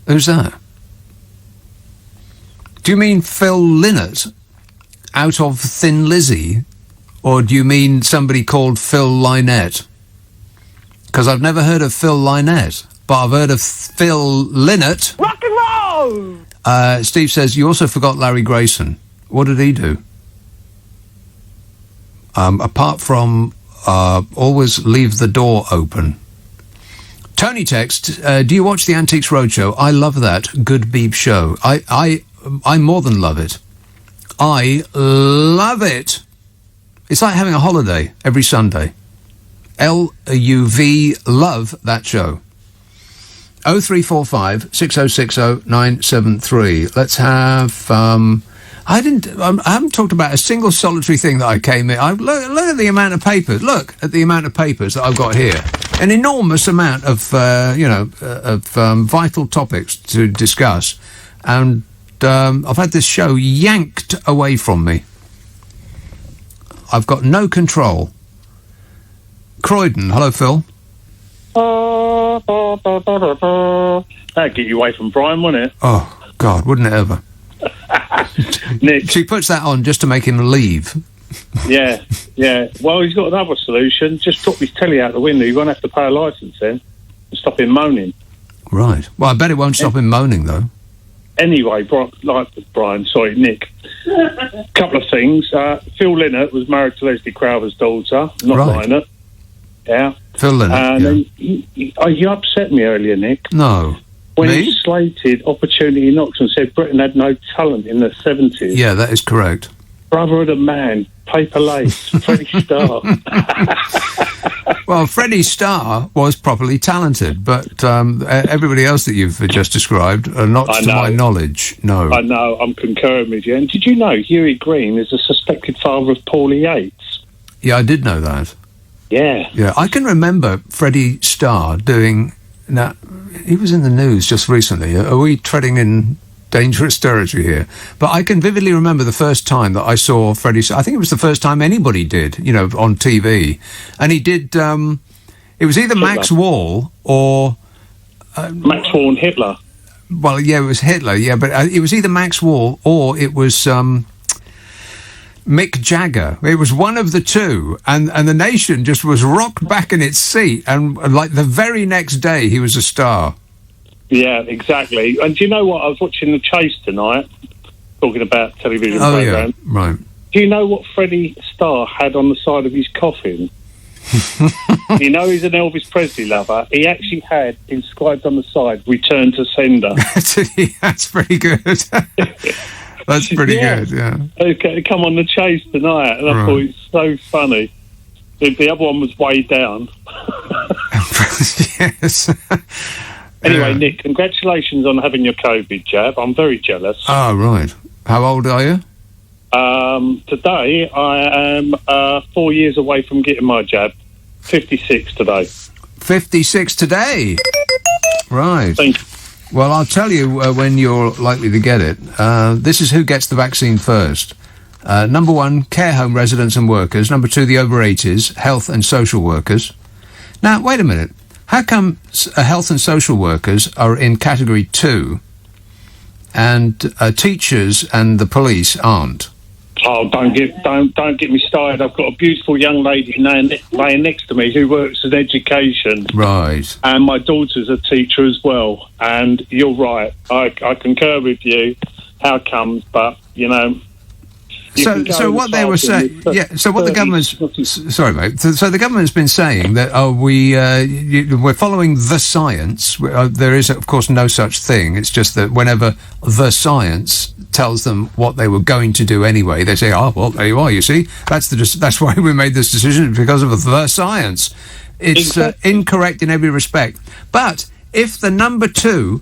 Who's that? Do you mean Phil Lynott out of Thin Lizzy? Or do you mean somebody called Phil Lynott? Because I've never heard of Phil Lynott, but I've heard of Phil Lynott. Rock and roll! Steve says, you also forgot Larry Grayson. What did he do? Apart from always leave the door open. Tony text, do you watch the Antiques Roadshow? I love that. Good Beeb show. I more than love it. I love it. It's like having a holiday every Sunday. LUV, love that show. 0345 6060 973. Let's have. I haven't talked about a single solitary thing that I came in. Look at the amount of papers. Look at the amount of papers that I've got here. An enormous amount of vital topics to discuss, and I've had this show yanked away from me. I've got no control. Croydon, hello, Phil. That'd get you away from Brian, wouldn't it? Oh, God, wouldn't it ever? Nick. She puts that on just to make him leave. Yeah. Well, he's got another solution. Just drop his telly out the window. You won't have to pay a licence then and stop him moaning. Right. Well, I bet it won't stop him moaning, though. Anyway, Nick. Couple of things. Phil Lynott was married to Leslie Crowther's daughter, not Lynott. Yeah. Phil Lynott, you upset me earlier, Nick. No. When he slated Opportunity Knocks and said Britain had no talent in the 70s. Yeah, that is correct. Brother of the Man, Paper Lace, Freddie Starr. Well, Freddie Starr was properly talented, but everybody else that you've just described are not to my knowledge, no. I know, I'm concurring with you. And did you know Huey Green is the suspected father of Paulie Yates? Yeah, I did know that. Yeah. Yeah, I can remember Freddie Starr doing... Now, he was in the news just recently. Are we treading in dangerous territory here? But I can vividly remember the first time that I saw Freddie Starr. I think it was the first time anybody did, on TV. And he did It was either Max Wall or... Max Wall and Hitler. Well, yeah, it was Hitler, yeah, but it was either Max Wall or it was Mick Jagger. It was one of the two, and the nation just was rocked back in its seat, and like the very next day, he was a star. Yeah, exactly. And do you know what? I was watching The Chase tonight, talking about television program. Yeah, right. Do you know what Freddie Starr had on the side of his coffin? You know he's an Elvis Presley lover. He actually had inscribed on the side, "Return to sender." That's pretty good. That's pretty good, yeah. Okay, come on The Chase tonight, and I thought it was so funny. The other one was way down. Yes. Anyway, Nick, congratulations on having your COVID jab. I'm very jealous. Oh, right. How old are you? Today, I am 4 years away from getting my jab. 56 today. 56 today? Right. Thank you. Well, I'll tell you when you're likely to get it. This is who gets the vaccine first. Number 1, care home residents and workers. Number 2, the over 80s, health and social workers. Now, wait a minute. How come health and social workers are in category 2 and teachers and the police aren't? Oh, don't get me started. I've got a beautiful young lady laying next to me who works in education. Right. And my daughter's a teacher as well. And you're right. I concur with you. How comes? But, you know... So what they were saying, so what the government's, sorry mate, so the government's been saying that, we're following the science. There is, of course, no such thing. It's just that whenever the science tells them what they were going to do anyway, they say, oh, well, there you are, you see. That's why we made this decision, because of the science. It's incorrect in every respect. But if the number 2...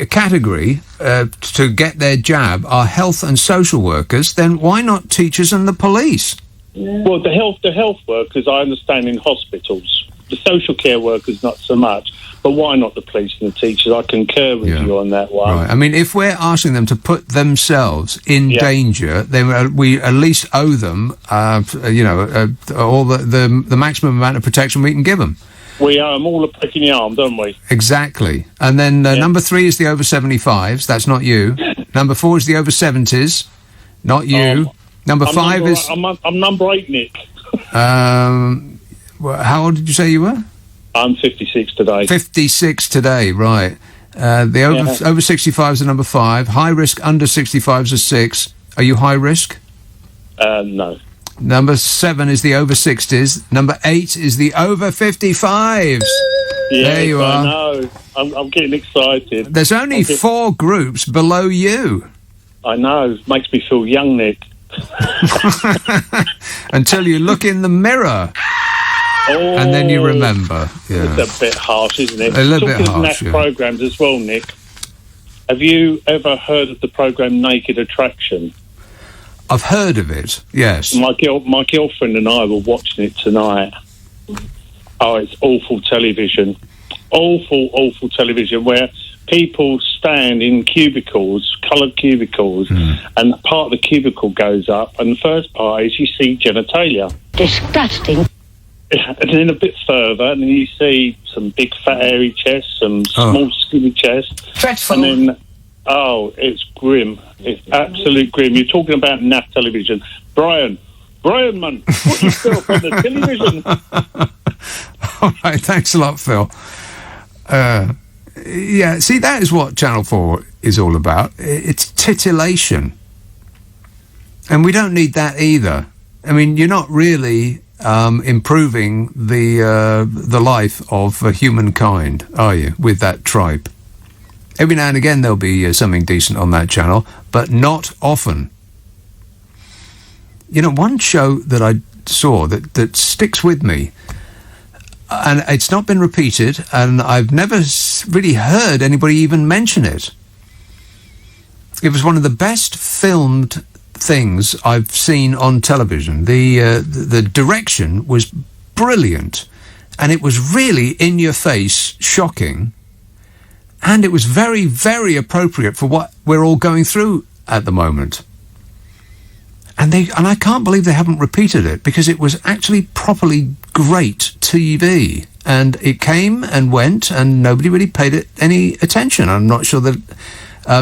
category to get their jab are health and social workers, then why not teachers and the police? Well, the health workers, I understand, in hospitals. The social care workers, not so much. But why not the police and the teachers? I concur with you on that one. Right. I mean, if we're asking them to put themselves in danger, then we at least owe them, all the maximum amount of protection we can give them. We owe them all a prick in the arm, don't we? Exactly. And then number 3 is the over 75s. That's not you. Number 4 is the over 70s. Not you. Number 5 is... I'm number 8, Nick. How old did you say you were? I'm 56 today. 56 today, right. The over 65s are number 5. High risk under 65s are 6. Are you high risk? No. Number 7 is the over 60s. Number 8 is the over 55s. Yeah, there you are. I know. I'm getting excited. There's only 4 groups below you. I know. Makes me feel young, Nick. Until you look in the mirror. Oh, and then you remember. Yeah. It's a bit harsh, isn't it? A little bit harsh, Talking of programs as well, Nick. Have you ever heard of the program Naked Attraction? I've heard of it, yes. My girlfriend and I were watching it tonight. Oh, it's awful television. Awful television where people stand in cubicles, coloured cubicles, and part of the cubicle goes up, and the first part is you see genitalia. Disgusting. And then a bit further, and then you see some big fat hairy chests, some small skinny chests. Dreadful. And then, it's grim. It's absolute grim. You're talking about naff television. Brian, man, put yourself on the television. All right, thanks a lot, Phil. See, that is what Channel 4 is all about. It's titillation. And we don't need that either. I mean, you're not really improving the life of humankind, are you, with that tripe? Every now and again there'll be something decent on that channel, but not often. You know, one show that I saw that sticks with me, and it's not been repeated, and I've never really heard anybody even mention it. It was one of the best filmed things I've seen on television. The direction was brilliant, and it was really in your face, shocking, and it was very, very appropriate for what we're all going through at the moment. And I can't believe they haven't repeated it, because it was actually properly great TV. And it came and went, and nobody really paid it any attention. I'm not sure that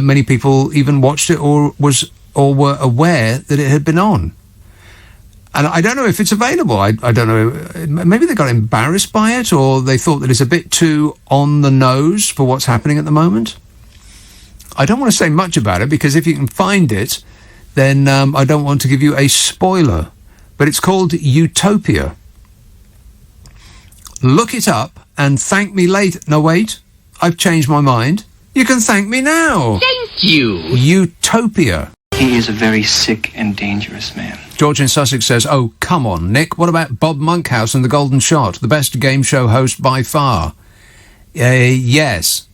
many people even watched it or were aware that it had been on. And I don't know if it's available. I don't know. Maybe they got embarrassed by it, or they thought that it's a bit too on the nose for what's happening at the moment. I don't want to say much about it, because if you can find it, then I don't want to give you a spoiler. But it's called Utopia. Look it up and thank me later. No, wait. I've changed my mind. You can thank me now. Thank you. Utopia. He is a very sick and dangerous man. George in Sussex says, oh, come on, Nick. What about Bob Monkhouse and The Golden Shot? The best game show host by far. Yes.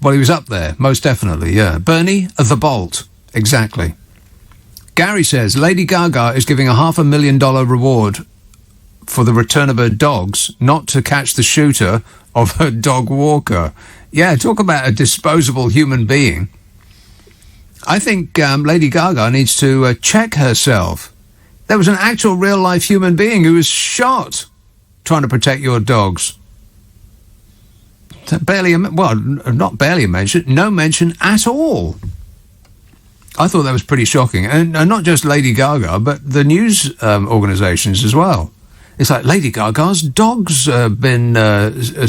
Well, he was up there, most definitely, yeah. Bernie, The Bolt. Exactly. Gary says, Lady Gaga is giving $500,000 reward for the return of her dogs, not to catch the shooter of her dog walker. Yeah, talk about a disposable human being. I think Lady Gaga needs to check herself. There was an actual real-life human being who was shot trying to protect your dogs. Not barely a mention, no mention at all. I thought that was pretty shocking. And not just Lady Gaga, but the news organisations as well. It's like, Lady Gaga's dog's been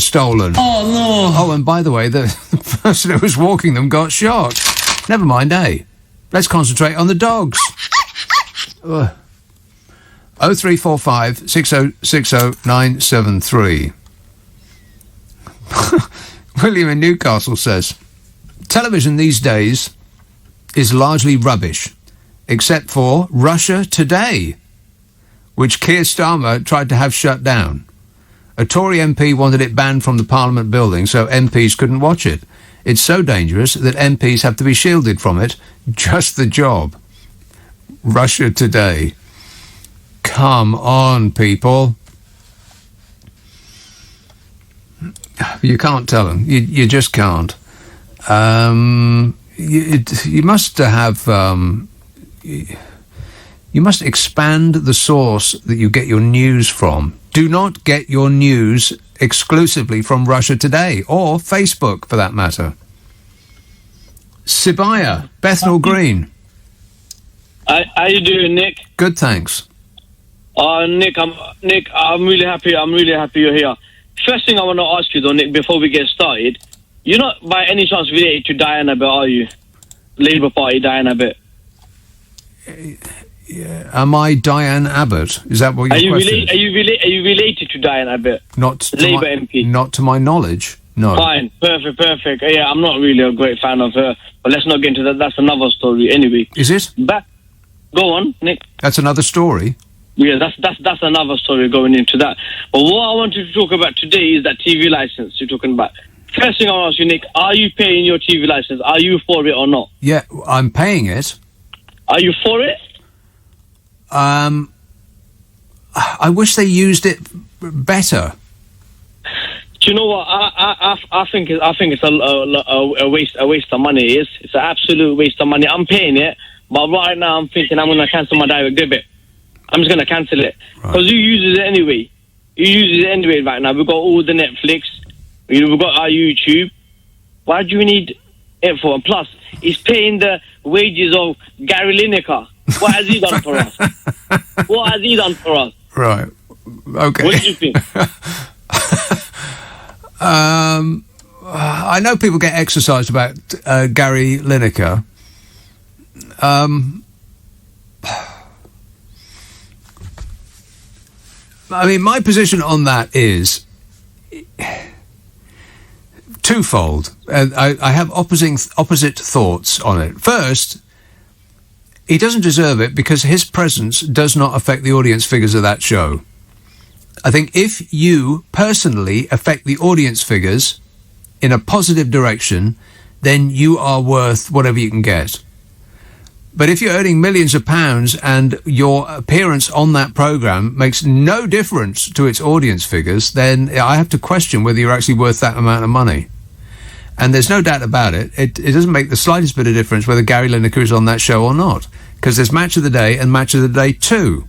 stolen. Oh, no. Oh, and by the way, the person who was walking them got shot. Never mind, eh? Let's concentrate on the dogs. 0345 6060 973. William in Newcastle says, television these days is largely rubbish, except for Russia Today, which Keir Starmer tried to have shut down. A Tory MP wanted it banned from the Parliament building so MPs couldn't watch it. It's so dangerous that MPs have to be shielded from it. Just the job. Russia Today. Come on, people. You can't tell them. You just can't. You must have... You must expand the source that you get your news from. Do not get your news exclusively from Russia Today, or Facebook, for that matter. Sibaya, Bethnal Green. How you doing, Nick? Good, thanks. Nick, I'm really happy. I'm really happy you're here. First thing I want to ask you, though, Nick, before we get started, you're not by any chance related to Diana Abbott, are you? Labour Party Diana Abbott. Yeah. Am I Diane Abbott? Is that what your question is? Are you related to Diane Abbott? Not to Labour MP. Not to my knowledge. No. Fine. Perfect. Yeah, I'm not really a great fan of her, but let's not get into that. That's another story. Anyway. Is it? Go on, Nick. That's another story. Yeah, that's another story going into that. But what I wanted to talk about today is that TV license you're talking about. First thing I want to ask you, Nick, are you paying your TV license? Are you for it or not? Yeah, I'm paying it. Are you for it? I wish they used it better. Do you know what? I think it's a waste of money. It's an absolute waste of money. I'm paying it, but right now I'm thinking I'm going to cancel my direct debit. I'm just going to cancel it because you use it anyway. Right now. We've got all the Netflix. We've got our YouTube. Why do you need it for? And plus, he's paying the wages of Gary Lineker. What has he done for us? Right. Okay. What do you think? I know people get exercised about Gary Lineker. I mean, my position on that is twofold. I have opposite thoughts on it. First, he doesn't deserve it because his presence does not affect the audience figures of that show. I think if you personally affect the audience figures in a positive direction, then you are worth whatever you can get. But if you're earning millions of pounds and your appearance on that programme makes no difference to its audience figures, then I have to question whether you're actually worth that amount of money. And there's no doubt about it. It doesn't make the slightest bit of difference whether Gary Lineker is on that show or not, because there's Match of the Day and Match of the Day 2.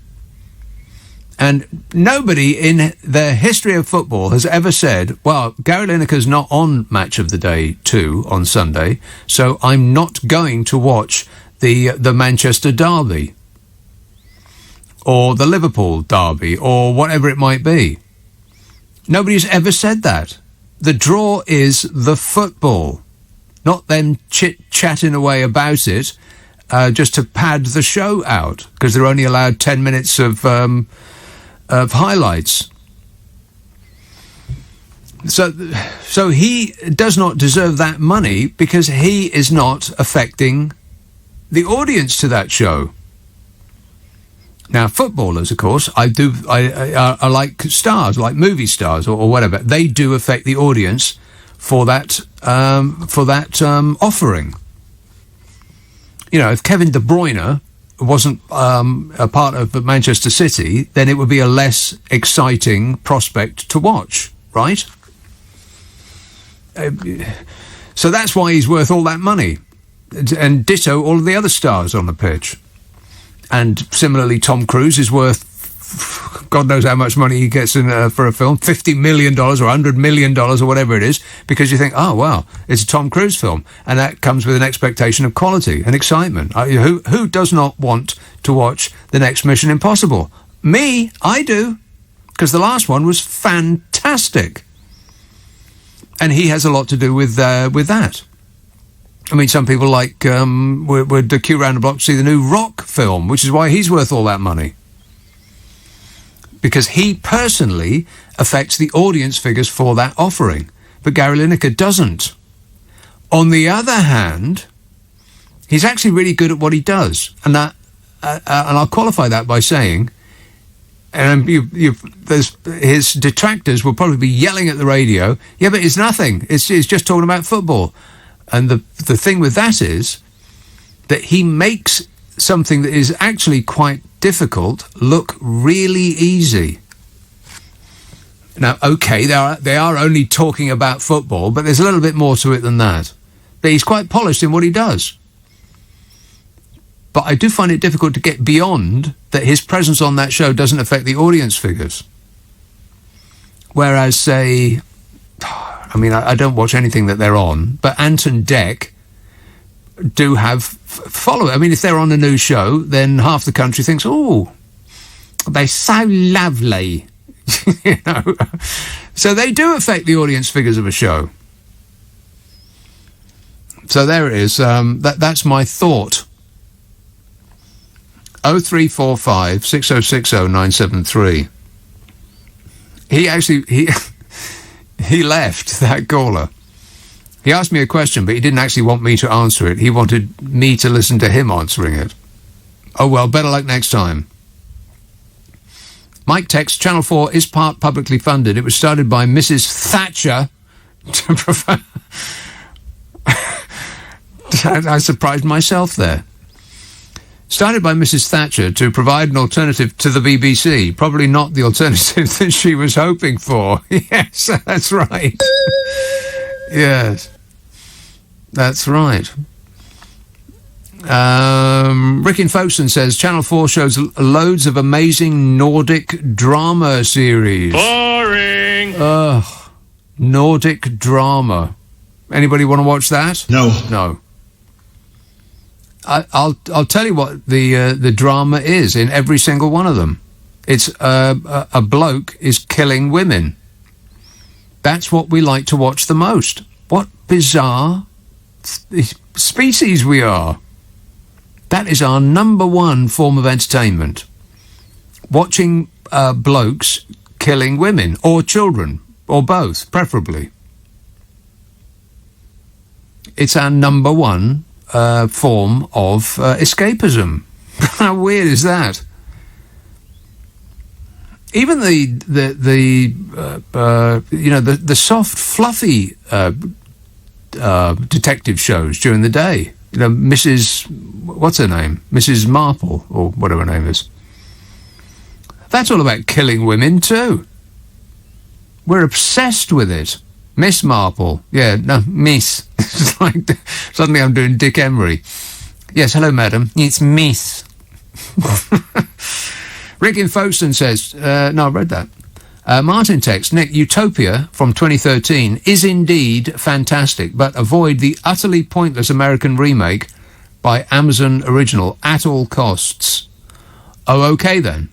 And nobody in the history of football has ever said, well, Gary Lineker's not on Match of the Day 2 on Sunday, so I'm not going to watch the Manchester Derby or the Liverpool Derby or whatever it might be. Nobody's ever said that. The draw is the football, not them chit-chatting away about it just to pad the show out, because they're only allowed 10 minutes of highlights. So he does not deserve that money because he is not affecting the audience to that show. Now, footballers, of course, I like stars, like movie stars or whatever. They do affect the audience for that offering. You know, if Kevin De Bruyne wasn't a part of Manchester City, then it would be a less exciting prospect to watch, right? So that's why he's worth all that money. And ditto all of the other stars on the pitch. And similarly, Tom Cruise is worth God knows how much money he gets in for a film, $50 million or $100 million or whatever it is, because you think, oh, wow, it's a Tom Cruise film. And that comes with an expectation of quality and excitement. Who does not want to watch the next Mission Impossible? Me, I do, because the last one was fantastic. And he has a lot to do with that. I mean, some people like would queue round the block to see the new Rock film, which is why he's worth all that money. Because he personally affects the audience figures for that offering. But Gary Lineker doesn't. On the other hand, he's actually really good at what he does. And I'll qualify that by saying, and his detractors will probably be yelling at the radio, yeah, but it's nothing. It's just talking about football. And the thing with that is that he makes something that is actually quite difficult look really easy. Now, okay, they are only talking about football, but there's a little bit more to it than that. But he's quite polished in what he does. But I do find it difficult to get beyond that his presence on that show doesn't affect the audience figures. Whereas, say, I mean, I don't watch anything that they're on, but Ant and Dec do have followers. I mean, if they're on a new show, then half the country thinks, oh, they're so lovely. You know? So they do affect the audience figures of a show. So there it is. That's my thought. 0345 6060 973. He left, that caller. He asked me a question, but he didn't actually want me to answer it. He wanted me to listen to him answering it. Oh, well, better luck next time. Mike texts, Channel 4 is part publicly funded. It was started by Mrs. Thatcher to provide... I surprised myself there. Started by Mrs. Thatcher to provide an alternative to the BBC. Probably not the alternative that she was hoping for. Yes, that's right. Yes, that's right. Rick in Folkestone says, Channel 4 shows loads of amazing Nordic drama series. Boring! Ugh, Nordic drama. Anybody want to watch that? No. I'll tell you what the drama is in every single one of them. It's a bloke is killing women. That's what we like to watch the most. What bizarre species we are. That is our number one form of entertainment. Watching blokes killing women or children or both, preferably. It's our number one form of escapism. How weird is that? Even the soft, fluffy detective shows during the day. You know, what's her name? Mrs. Marple, or whatever her name is. That's all about killing women too. We're obsessed with it. Miss Marple. Yeah, no, Miss. It's like suddenly I'm doing Dick Emery. Yes, hello, madam. It's Miss. Rick in Folkestone says, no, I read that. Martin texts, Nick, Utopia from 2013 is indeed fantastic, but avoid the utterly pointless American remake by Amazon Original at all costs. Oh, okay then.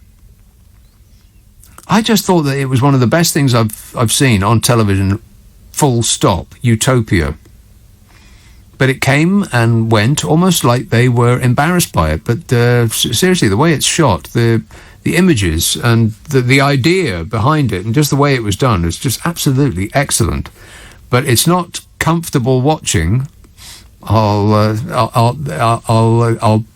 I just thought that it was one of the best things I've seen on television, full stop, Utopia. But it came and went almost like they were embarrassed by it. But seriously, the way it's shot, the images and the idea behind it and just the way it was done is just absolutely excellent. But it's not comfortable watching. I'll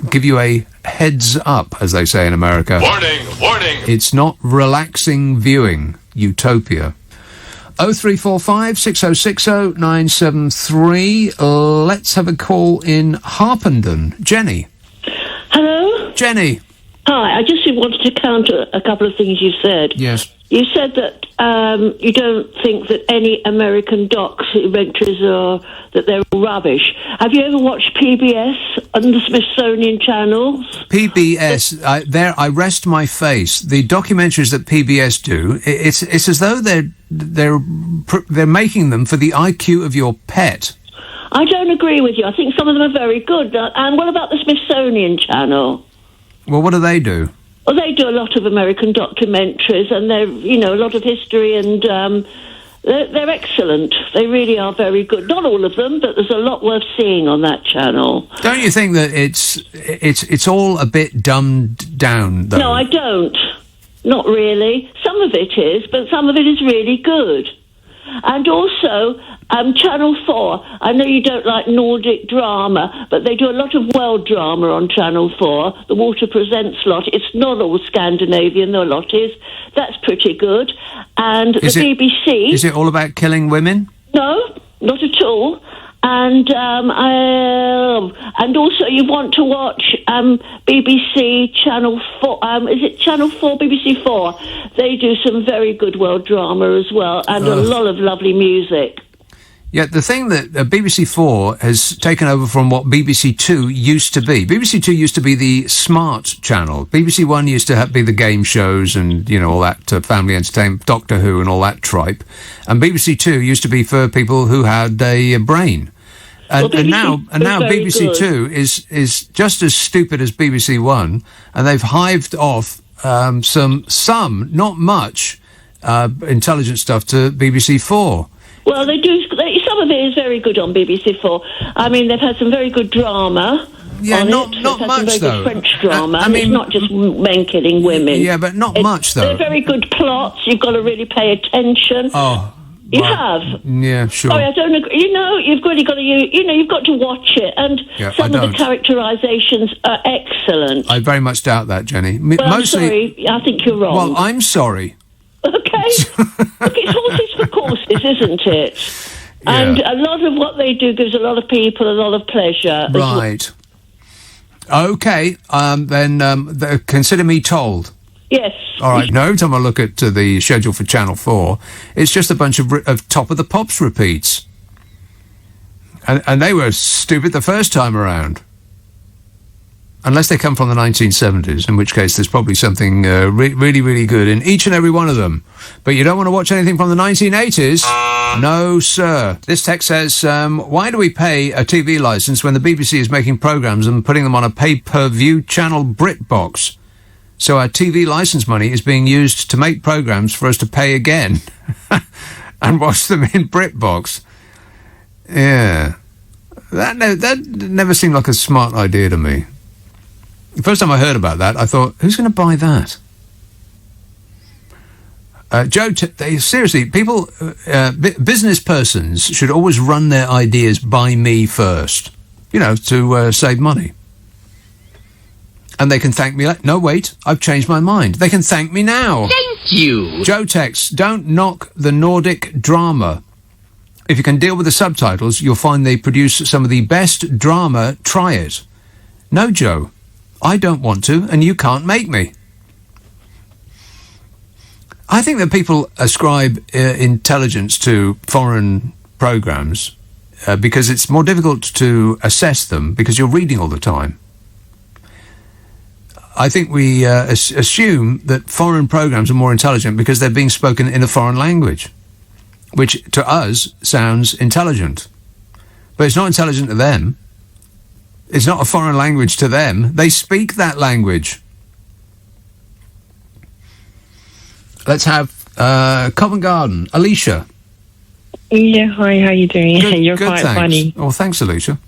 give you a heads up, as they say in America. Warning, warning. It's not relaxing viewing, Utopia. 0345 6060 973. Let's have a call in Harpenden. Jenny. Hello? Jenny. Hi, I just wanted to counter a couple of things you said. Yes. You said that you don't think that any American documentaries are, that they're all rubbish. Have you ever watched PBS on the Smithsonian channels? PBS, I rest my face. The documentaries that PBS do, it's as though they're making them for the IQ of your pet. I don't agree with you. I think some of them are very good. And what about the Smithsonian channel? Well, what do they do? Well, they do a lot of American documentaries, and they're, a lot of history, and they're excellent. They really are very good. Not all of them, but there's a lot worth seeing on that channel. Don't you think that it's all a bit dumbed down, though? No, I don't. Not really. Some of it is, but some of it is really good. And also, Channel 4, I know you don't like Nordic drama, but they do a lot of world drama on Channel 4. The Water Presents lot. It's not all Scandinavian, though a lot is. That's pretty good. And the BBC... Is it all about killing women? No, not at all. And also you want to watch BBC Channel 4, is it Channel 4, BBC 4? They do some very good world drama as well, and a lot of lovely music. Yeah, the thing that BBC 4 has taken over from what BBC 2 used to be. BBC 2 used to be the smart channel. BBC 1 used to be the game shows and, all that family entertainment, Doctor Who and all that tripe. And BBC 2 used to be for people who had a brain. And now BBC 2 is just as stupid as BBC 1, and they've hived off some, not much, intelligent stuff to BBC 4. Well, they do. Some of it is very good on BBC 4. I mean, they've had some very good drama. Yeah, not much though. Good French drama. I mean, it's not just men killing women. Yeah, but not much though. They're very good plots. You've got to really pay attention. Oh. You have? Yeah, sure. Sorry, I don't agree. You've really got to, you've got to watch it, and some of the characterizations are excellent. I very much doubt that, Jenny. Well, I'm sorry. I think you're wrong. Well, I'm sorry. Okay. Look, it's horses for courses, isn't it? Yeah. And a lot of what they do gives a lot of people a lot of pleasure. Right. Okay. Then consider me told. Yes. All right. No, every time I look at the schedule for Channel 4, it's just a bunch of Top of the Pops repeats. And they were stupid the first time around. Unless they come from the 1970s, in which case there's probably something really, really good in each and every one of them. But you don't want to watch anything from the 1980s? No, sir. This text says, why do we pay a TV licence when the BBC is making programmes and putting them on a pay-per-view channel BritBox? So our TV licence money is being used to make programmes for us to pay again and watch them in BritBox. Yeah. That never seemed like a smart idea to me. The first time I heard about that, I thought, who's going to buy that? Seriously, people, business persons should always run their ideas by me first, to save money. And they can thank me no, wait, I've changed my mind. They can thank me now. Thank you. Joe texts, don't knock the Nordic drama. If you can deal with the subtitles, you'll find they produce some of the best drama. Try it. No, Joe. I don't want to, and you can't make me. I think that people ascribe intelligence to foreign programmes because it's more difficult to assess them because you're reading all the time. I think we assume that foreign programs are more intelligent because they're being spoken in a foreign language, which to us sounds intelligent. But it's not intelligent to them. It's not a foreign language to them. They speak that language. Let's have Covent Garden. Alicia. Yeah, hi, how you doing? You're Good, quite thanks. funny. Oh, thanks, Alicia.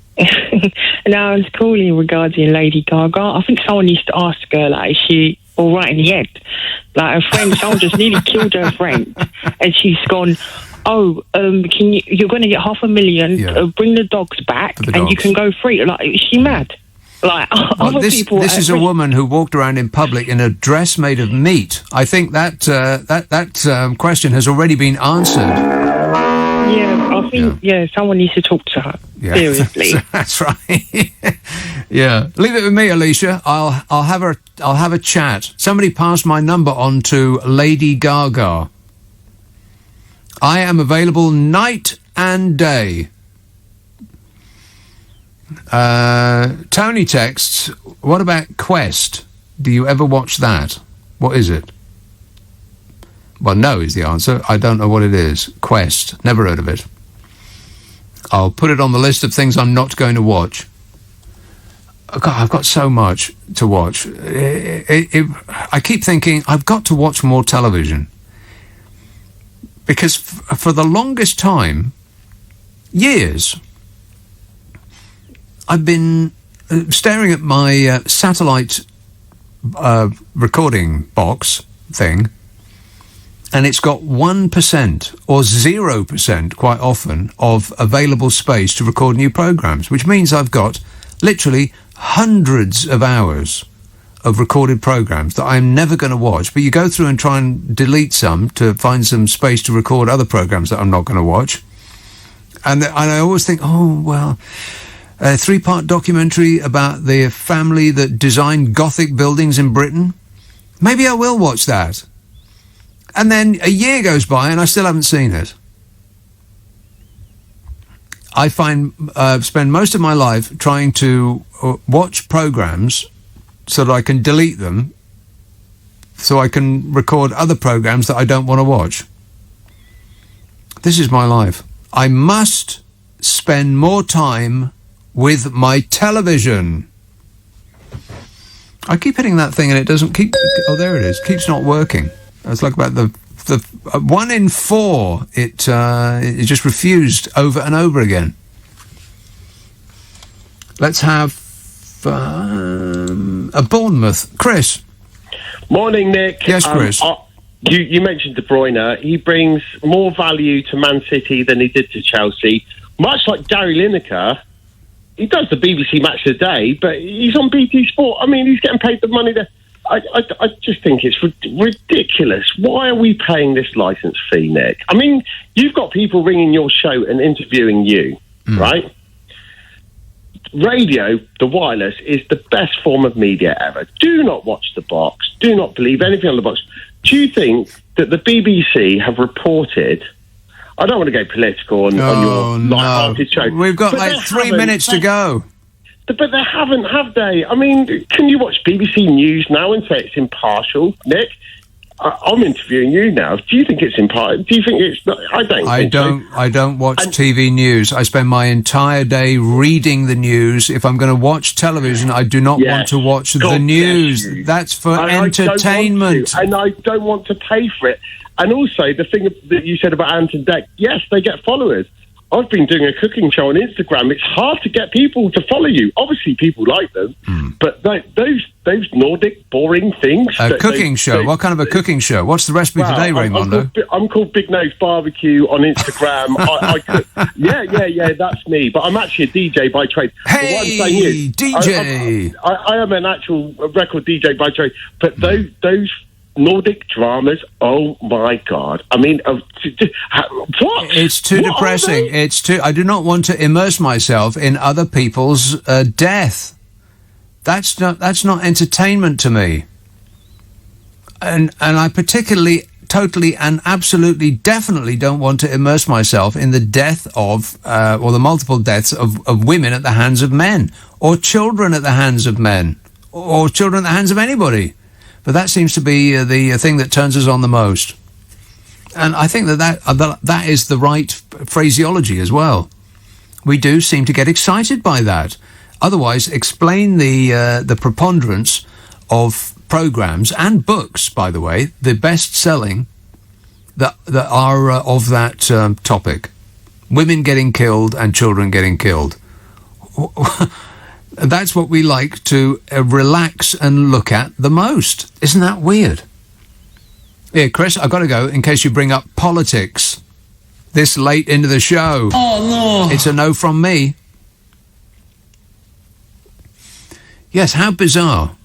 Now, I was calling regarding Lady Gaga. I think someone needs to ask her, like, is she all right in the head? Like, her friend, someone just nearly killed her friend. And she's gone, you're going to get $500,000, bring the dogs back, and you can go free. Like, is she mad? Like, Well, this is a woman who walked around in public in a dress made of meat. I think that question has already been answered. Yeah, I think, someone needs to talk to her. Yeah. Seriously. That's right. Yeah. Leave it with me, Alicia. I'll have a chat. Somebody passed my number on to Lady Gaga. I am available night and day. Tony texts, what about Quest? Do you ever watch that? What is it? Well, no is the answer. I don't know what it is. Quest. Never heard of it. I'll put it on the list of things I'm not going to watch. God, I've got so much to watch. I keep thinking I've got to watch more television. Because for the longest time, years, I've been staring at my satellite recording box thing, and it's got 1% or 0% quite often of available space to record new programs, which means I've got literally hundreds of hours of recorded programs that I'm never going to watch. But you go through and try and delete some to find some space to record other programs that I'm not going to watch. And I always think, oh, well, a 3-part documentary about the family that designed Gothic buildings in Britain. Maybe I will watch that. And then a year goes by and I still haven't seen it. I spend most of my life trying to watch programs so that I can delete them, so I can record other programs that I don't want to watch. This is my life. I must spend more time with my television. I keep hitting that thing and it doesn't keep... Oh, there it is. Keeps not working. It's like about the 1 in 4. It just refused over and over again. Let's have a Bournemouth. Chris. Morning, Nick. Yes, Chris. You mentioned De Bruyne. He brings more value to Man City than he did to Chelsea. Much like Gary Lineker, he does the BBC Match of the Day, but he's on BT Sport. I mean, he's getting paid the money there. I just think it's ridiculous. Why are we paying this licence fee, Nick? I mean, you've got people ringing your show and interviewing you, right? Radio, the wireless, is the best form of media ever. Do not watch the box. Do not believe anything on the box. Do you think that the BBC have reported... I don't want to go political on your light-hearted show. We've got like 3 minutes to go. But they haven't, have they? I mean, can you watch BBC News now and say it's impartial, Nick? I'm interviewing you now. Do you think it's impartial? Do you think it's not? I don't watch TV news. I spend my entire day reading the news. If I'm going to watch television, I do not want to watch the news. That's for entertainment. And I don't want to pay for it. And also, the thing that you said about Ant and Dec, yes, they get followers. I've been doing a cooking show on Instagram. It's hard to get people to follow you. Obviously, people like them, but those Nordic boring things. A cooking show? What kind of a cooking show? What's the recipe today, Raymondo? I'm called Big Nose Barbecue on Instagram. I cook. Yeah, that's me. But I'm actually a DJ by trade. Hey, what I'm saying is, DJ! I am an actual record DJ by trade. But those Nordic dramas, oh my God. I mean, what? It's too depressing. I do not want to immerse myself in other people's death. That's not entertainment to me. And I particularly, totally and absolutely, definitely don't want to immerse myself in the death of, or the multiple deaths of women at the hands of men, or children at the hands of men, or children in the hands of anybody. But that seems to be the thing that turns us on the most. And I think that is the right phraseology as well. We do seem to get excited by that. Otherwise, explain the preponderance of programs and books, by the way, the best-selling that are of that topic. Women getting killed and children getting killed. That's what we like to relax and look at the most. Isn't that weird? Yeah, Chris, I've got to go in case you bring up politics this late into the show. Oh, no. It's a no from me. Yes, how bizarre.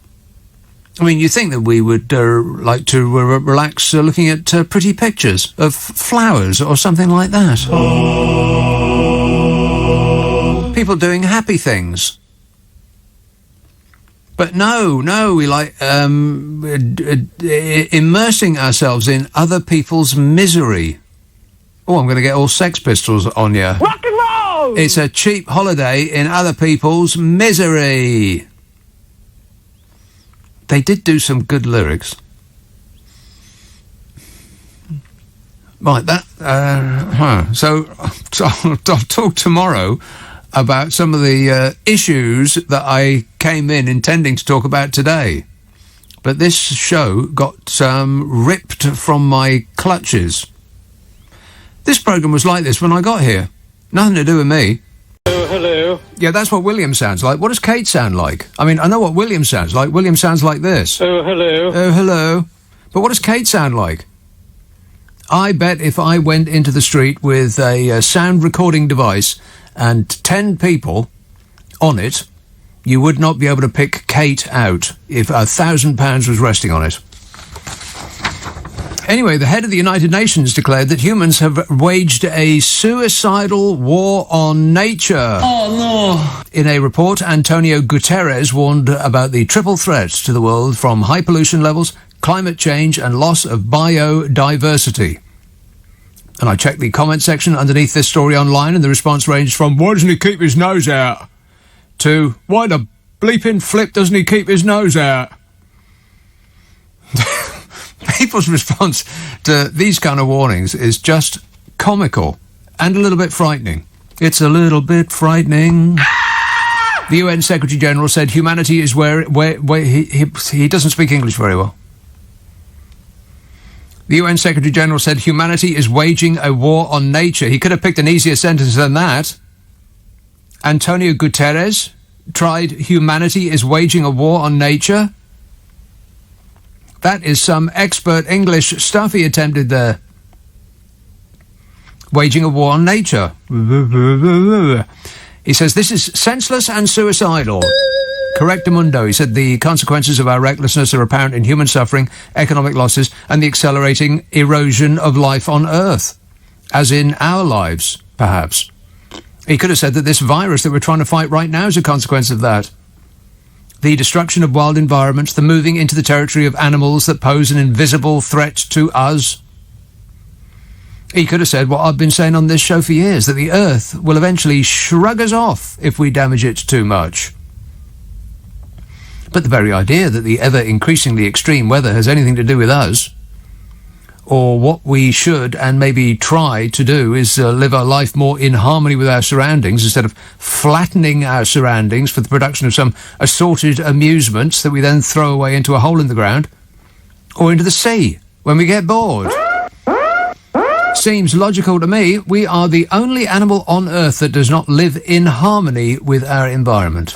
I mean, you think that we would like to relax looking at pretty pictures of flowers or something like that. People doing happy things. But no, we like immersing ourselves in other people's misery. Oh, I'm going to get all Sex Pistols on you. Rock and roll! It's a cheap holiday in other people's misery. They did do some good lyrics. Right, So I'll talk tomorrow about some of the issues that I came in intending to talk about today. But this show got ripped from my clutches. This programme was like this when I got here. Nothing to do with me. Oh, hello. Yeah, that's what William sounds like. What does Kate sound like? I mean, I know what William sounds like. William sounds like this. Oh, hello. Oh, hello. But what does Kate sound like? I bet if I went into the street with a sound recording device and 10 people on it, you would not be able to pick Kate out if £1,000 was resting on it. Anyway, the head of the United Nations declared that humans have waged a suicidal war on nature. Oh, no. In a report, Antonio Guterres warned about the triple threats to the world from high pollution levels, climate change and loss of biodiversity. And I checked the comment section underneath this story online, and the response ranged from, why doesn't he keep his nose out? To, why the bleeping flip doesn't he keep his nose out? People's response to these kind of warnings is just comical and a little bit frightening. It's a little bit frightening. The UN Secretary-General said humanity is where he doesn't speak English very well. The UN Secretary-General said humanity is waging a war on nature. He could have picked an easier sentence than that. Antonio Guterres tried humanity is waging a war on nature. That is some expert English stuff he attempted there. Waging a war on nature. He says this is senseless and suicidal. Correctamundo. He said the consequences of our recklessness are apparent in human suffering, economic losses, and the accelerating erosion of life on Earth. As in our lives, perhaps. He could have said that this virus that we're trying to fight right now is a consequence of that. The destruction of wild environments, the moving into the territory of animals that pose an invisible threat to us. He could have said what I've been saying on this show for years, that the Earth will eventually shrug us off if we damage it too much. But the very idea that the ever-increasingly extreme weather has anything to do with us, or what we should and maybe try to do is live our life more in harmony with our surroundings instead of flattening our surroundings for the production of some assorted amusements that we then throw away into a hole in the ground or into the sea when we get bored. Seems logical to me. We are the only animal on Earth that does not live in harmony with our environment.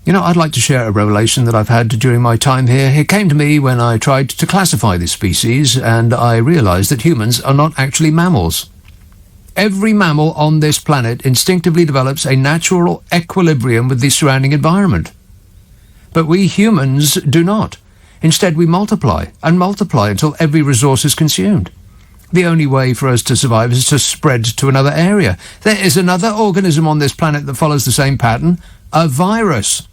You know, I'd like to share a revelation that I've had during my time here. It came to me when I tried to classify this species, and I realised that humans are not actually mammals. Every mammal on this planet instinctively develops a natural equilibrium with the surrounding environment. But we humans do not. Instead, we multiply, and multiply until every resource is consumed. The only way for us to survive is to spread to another area. There is another organism on this planet that follows the same pattern, a virus.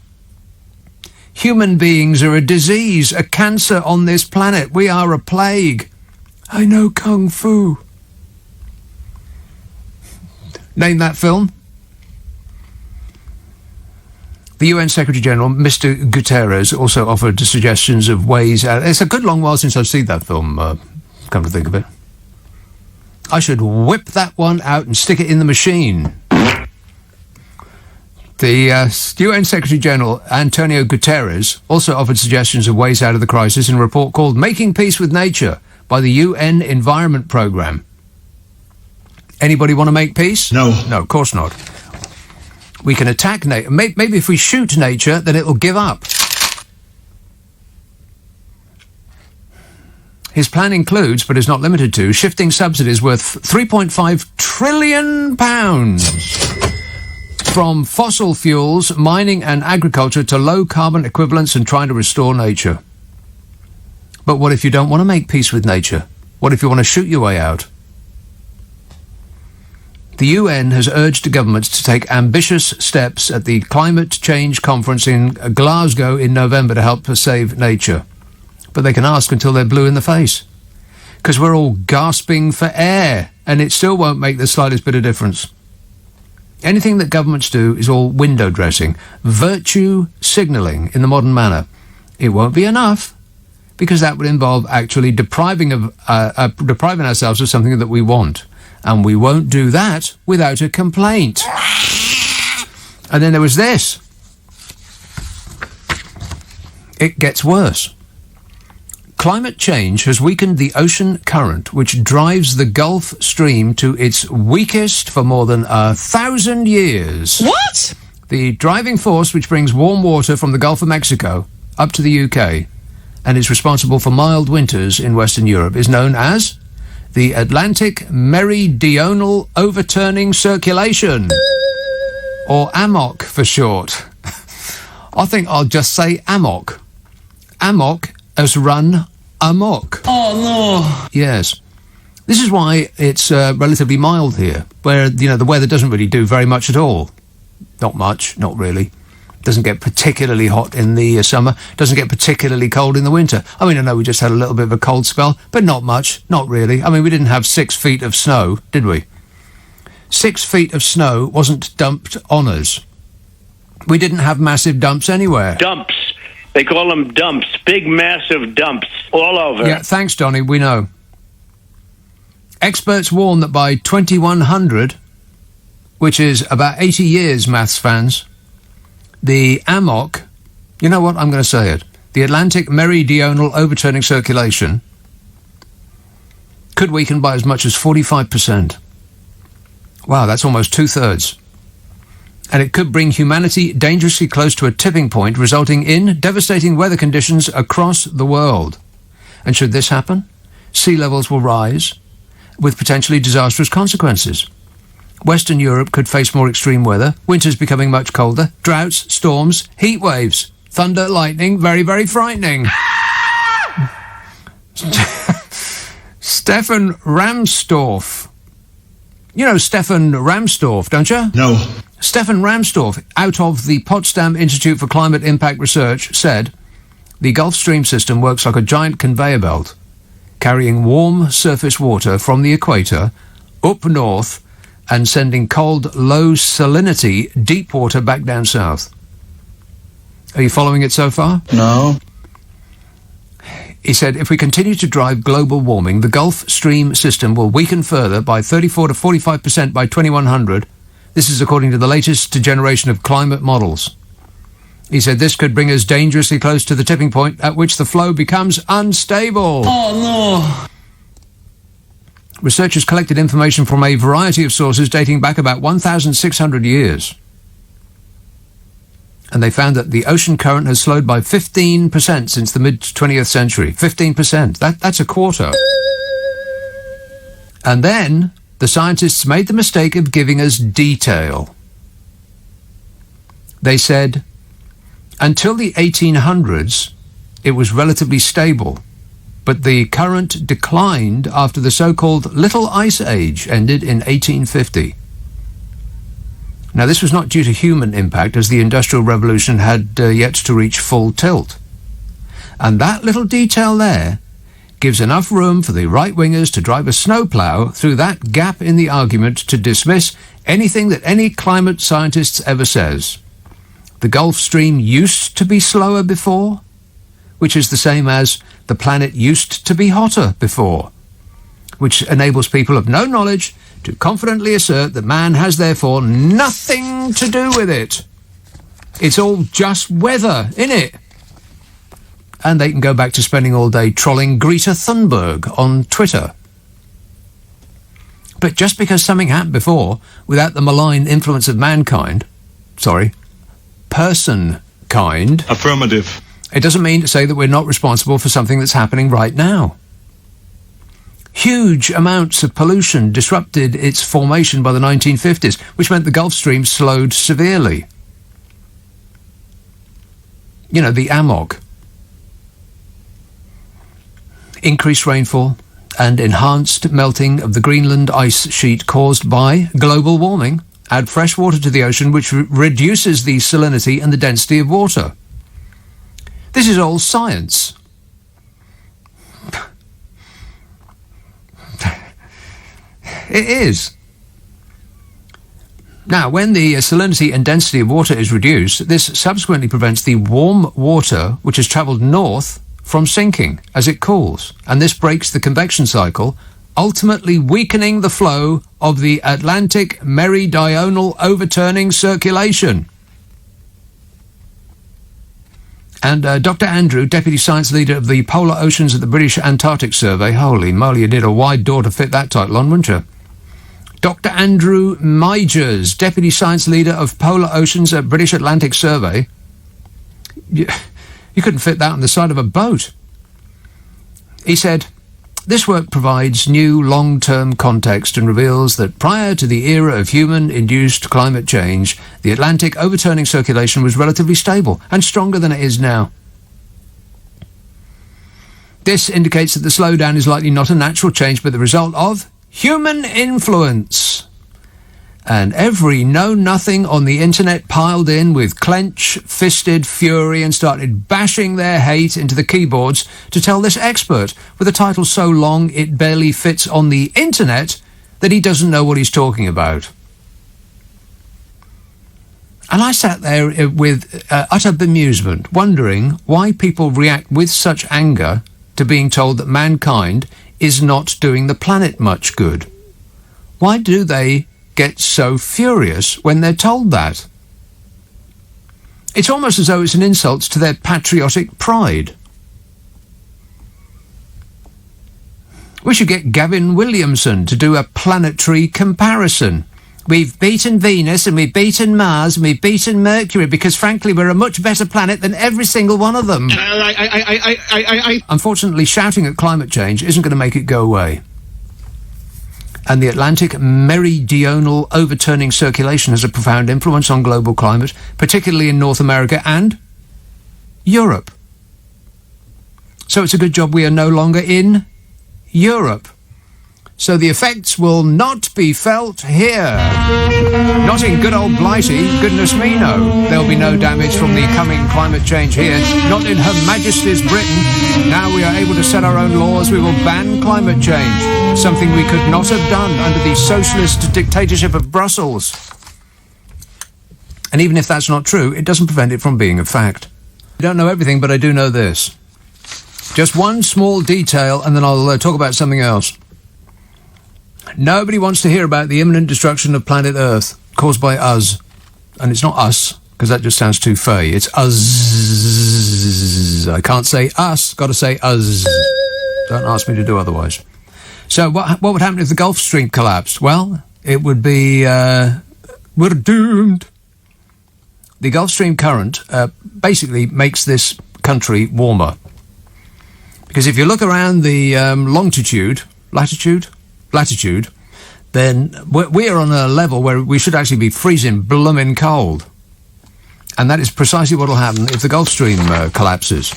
Human beings are a disease, a cancer on this planet. We are a plague. I know Kung Fu. Name that film. The UN Secretary-General, Mr. Guterres, also offered suggestions of ways out. It's a good long while since I've seen that film, come to think of it. I should whip that one out and stick it in the machine. The UN Secretary-General, Antonio Guterres, also offered suggestions of ways out of the crisis in a report called Making Peace with Nature by the UN Environment Programme. Anybody want to make peace? No. No, of course not. We can attack nature. Maybe if we shoot nature, then it'll give up. His plan includes, but is not limited to, shifting subsidies worth £3.5 trillion from fossil fuels, mining and agriculture to low-carbon equivalents and trying to restore nature. But what if you don't want to make peace with nature? What if you want to shoot your way out? The UN has urged governments to take ambitious steps at the Climate Change Conference in Glasgow in November to help save nature. But they can ask until they're blue in the face. Because we're all gasping for air, and it still won't make the slightest bit of difference. Anything that governments do is all window dressing, virtue signalling in the modern manner. It won't be enough, because that would involve actually depriving ourselves of something that we want. And we won't do that without a complaint. And then there was this. It gets worse. Climate change has weakened the ocean current, which drives the Gulf Stream to its weakest for more than 1,000 years. What? The driving force which brings warm water from the Gulf of Mexico up to the UK and is responsible for mild winters in Western Europe is known as the Atlantic Meridional Overturning Circulation, or AMOC for short. I think I'll just say AMOC. AMOC has run amok. Oh, no. Yes. This is why it's relatively mild here, where, the weather doesn't really do very much at all. Not much, not really. Doesn't get particularly hot in the summer, doesn't get particularly cold in the winter. I mean, I know we just had a little bit of a cold spell, but not much, not really. I mean, we didn't have 6 feet of snow, did we? 6 feet of snow wasn't dumped on us. We didn't have massive dumps anywhere. Dumps. They call them dumps. Big, massive dumps all over. Yeah, thanks, Donny, we know. Experts warn that by 2100, which is about 80 years, maths fans, the AMOC, you know what, I'm going to say it, the Atlantic Meridional Overturning Circulation, could weaken by as much as 45%. Wow, that's almost 2/3. And it could bring humanity dangerously close to a tipping point, resulting in devastating weather conditions across the world. And should this happen, sea levels will rise, with potentially disastrous consequences. Western Europe could face more extreme weather, winters becoming much colder, droughts, storms, heat waves, thunder, lightning, very, very frightening. Stefan Ramstorff. You know Stefan Ramstorff, don't you? No. Stefan Ramstorff, out of the Potsdam Institute for Climate Impact Research, said, the Gulf Stream system works like a giant conveyor belt, carrying warm surface water from the equator up north and sending cold, low salinity deep water back down south. Are you following it so far? No. He said, if we continue to drive global warming, the Gulf Stream system will weaken further by 34 to 45% by 2100. This is according to the latest generation of climate models. He said this could bring us dangerously close to the tipping point at which the flow becomes unstable. Oh, no. Researchers collected information from a variety of sources dating back about 1,600 years. And they found that the ocean current has slowed by 15% since the mid-20th century. 15%. That's a quarter. And then the scientists made the mistake of giving us detail. They said, until the 1800s, it was relatively stable, but the current declined after the so-called Little Ice Age ended in 1850. Now, this was not due to human impact, as the Industrial Revolution had yet to reach full tilt. And that little detail there gives enough room for the right-wingers to drive a snowplow through that gap in the argument to dismiss anything that any climate scientist ever says. The Gulf Stream used to be slower before, which is the same as the planet used to be hotter before, which enables people of no knowledge to confidently assert that man has therefore nothing to do with it. It's all just weather, innit? And they can go back to spending all day trolling Greta Thunberg on Twitter. But just because something happened before, without the malign influence of person-kind... Affirmative. It doesn't mean to say that we're not responsible for something that's happening right now. Huge amounts of pollution disrupted its formation by the 1950s, which meant the Gulf Stream slowed severely. You know, the AMOG. Increased rainfall and enhanced melting of the Greenland ice sheet caused by global warming add fresh water to the ocean, which reduces the salinity and the density of water. This is all science. It is. Now, when the salinity and density of water is reduced, this subsequently prevents the warm water, which has travelled north, from sinking as it cools, and this breaks the convection cycle, ultimately weakening the flow of the Atlantic meridional overturning circulation. And Dr. Andrew, Deputy Science Leader of the Polar Oceans at the British Antarctic Survey, holy moly, you did a wide door to fit that title on, wouldn't you? Dr. Andrew Majors, Deputy Science Leader of Polar Oceans at British Atlantic Survey. You couldn't fit that on the side of a boat. He said, "This work provides new long-term context and reveals that prior to the era of human-induced climate change, the Atlantic overturning circulation was relatively stable and stronger than it is now. This indicates that the slowdown is likely not a natural change but the result of human influence." And every know-nothing on the internet piled in with clench-fisted fury and started bashing their hate into the keyboards to tell this expert, with a title so long it barely fits on the internet, that he doesn't know what he's talking about. And I sat there with utter bemusement, wondering why people react with such anger to being told that mankind is not doing the planet much good. Why do they get so furious when they're told that? It's almost as though it's an insult to their patriotic pride. We should get Gavin Williamson to do a planetary comparison. We've beaten Venus and we've beaten Mars and we've beaten Mercury because, frankly, we're a much better planet than every single one of them. Unfortunately, shouting at climate change isn't going to make it go away. And the Atlantic meridional overturning circulation has a profound influence on global climate, particularly in North America and Europe. So it's a good job we are no longer in Europe. So the effects will not be felt here. Not in good old Blighty, goodness me no. There'll be no damage from the coming climate change here. Not in Her Majesty's Britain. Now we are able to set our own laws, we will ban climate change. Something we could not have done under the socialist dictatorship of Brussels. And even if that's not true, it doesn't prevent it from being a fact. I don't know everything, but I do know this. Just one small detail, and then I'll talk about something else. Nobody wants to hear about the imminent destruction of planet Earth caused by us. And it's not us, because that just sounds too fey. It's us. I can't say us, got to say us. Don't ask me to do otherwise. So what would happen if the Gulf Stream collapsed? Well, it would be... we're doomed. The Gulf Stream current basically makes this country warmer. Because if you look around the latitude, then we are on a level where we should actually be freezing bloomin' cold. And that is precisely what will happen if the Gulf Stream collapses.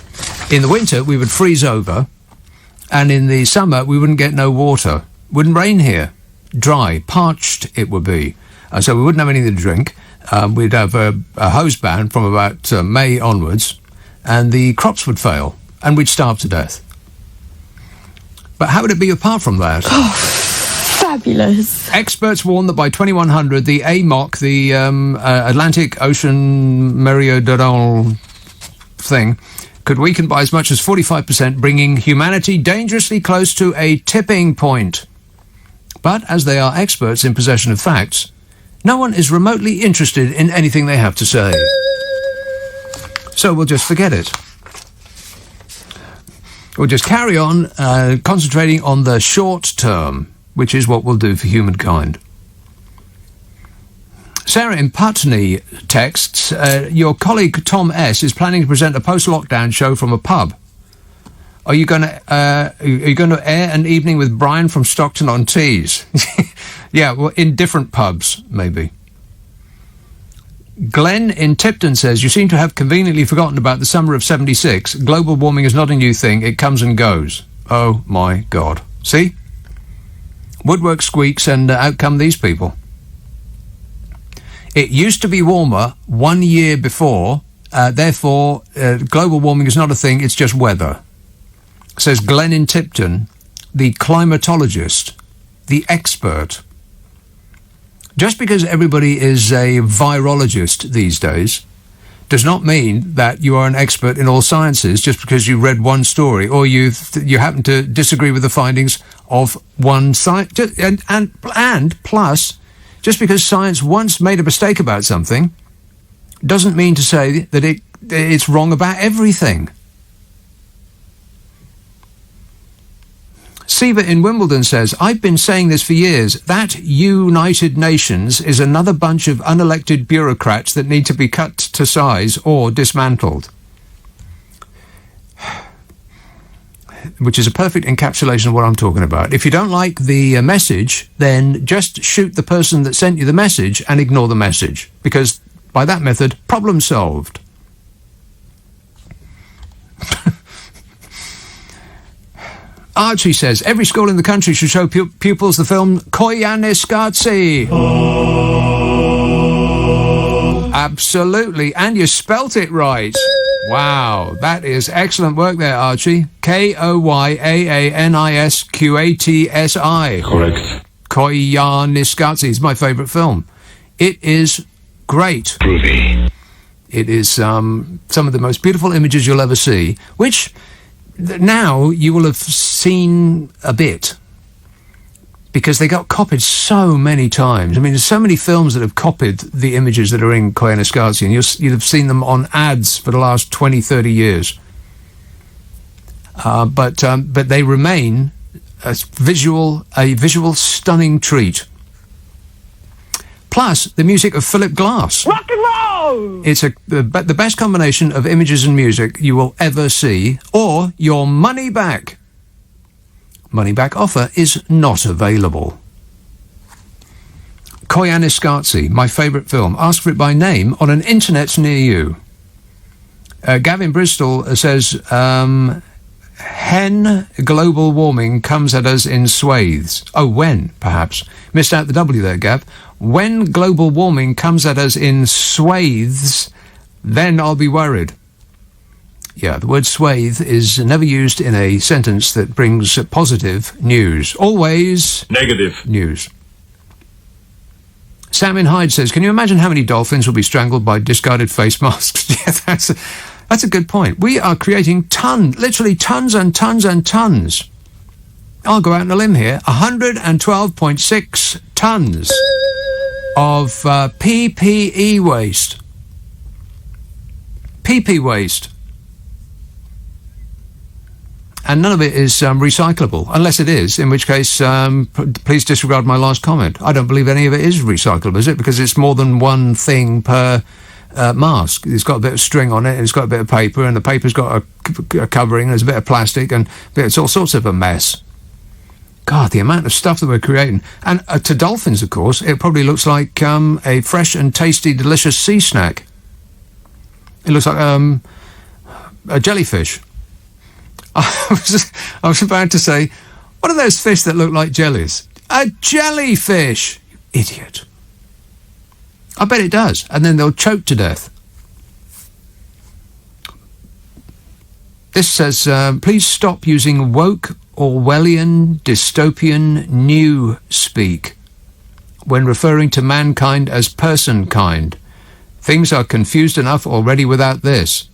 In the winter, we would freeze over, and in the summer, we wouldn't get no water. Wouldn't rain here. Dry, parched it would be. So we wouldn't have anything to drink. We'd have a hose ban from about May onwards, and the crops would fail, and we'd starve to death. But how would it be apart from that? Fabulous. Experts warn that by 2100, the AMOC, the Atlantic Ocean Meridional thing, could weaken by as much as 45%, bringing humanity dangerously close to a tipping point. But as they are experts in possession of facts, no one is remotely interested in anything they have to say. So we'll just forget it. We'll just carry on concentrating on the short term, which is what we'll do for humankind. Sarah in Putney texts, your colleague Tom S. is planning to present a post-lockdown show from a pub. Are you going to air an evening with Brian from Stockton-on-Tees? Yeah, well, in different pubs, maybe. Glenn in Tipton says, you seem to have conveniently forgotten about the summer of 76. Global warming is not a new thing. It comes and goes. Oh, my God. See? Woodwork squeaks and out come these people. It used to be warmer 1 year before. Therefore, global warming is not a thing. It's just weather. Says Glenn in Tipton, the climatologist, the expert. Just because everybody is a virologist these days does not mean that you are an expert in all sciences just because you read one story or you happen to disagree with the findings of one science. And plus, just because science once made a mistake about something doesn't mean to say that it's wrong about everything. Siva in Wimbledon says, I've been saying this for years. That United Nations is another bunch of unelected bureaucrats that need to be cut to size or dismantled. Which is a perfect encapsulation of what I'm talking about. If you don't like the message, then just shoot the person that sent you the message and ignore the message. Because by that method, problem solved. Archie says, every school in the country should show pupils the film Koyaanisqatsi. Absolutely, and you spelt it right. Wow, that is excellent work there, Archie. Koyaanisqatsi. Correct. Koyaanisqatsi is my favourite film. It is great. Groovy. It is some of the most beautiful images you'll ever see, which now you will have seen a bit because they got copied so many times. I mean, there's so many films that have copied the images that are in Koyaanisqatsi, and you'd have seen them on ads for the last 20, 30 years. But they remain a visual stunning treat. Plus, the music of Philip Glass. Rock and roll! It's the best combination of images and music you will ever see, or your money back. Money back offer is not available. Koyaanisqatsi, my favourite film. Ask for it by name on an internet near you. Gavin Bristol says, hen global warming comes at us in swathes. Oh, when, perhaps. Missed out the W there, Gav. When global warming comes at us in swathes, then I'll be worried. Yeah, the word swathe is never used in a sentence that brings positive news. Always negative news. Sam in Hyde says, can you imagine how many dolphins will be strangled by discarded face masks? Yeah, that's a good point. We are creating literally tons and tons and tons. I'll go out on a limb here. 112.6 tons of PPE waste. PP waste. And none of it is recyclable, unless it is, in which case, please disregard my last comment. I don't believe any of it is recyclable, is it? Because it's more than one thing per mask. It's got a bit of string on it, and it's got a bit of paper, and the paper's got a covering, and there's a bit of plastic, and it's all sorts of a mess. God, the amount of stuff that we're creating. And to dolphins, of course, it probably looks like a fresh and tasty, delicious sea snack. It looks like a jellyfish. I was about to say, what are those fish that look like jellies? A jellyfish! Idiot. I bet it does. And then they'll choke to death. This says, please stop using woke Orwellian, dystopian, new speak when referring to mankind as person-kind. Things are confused enough already without this,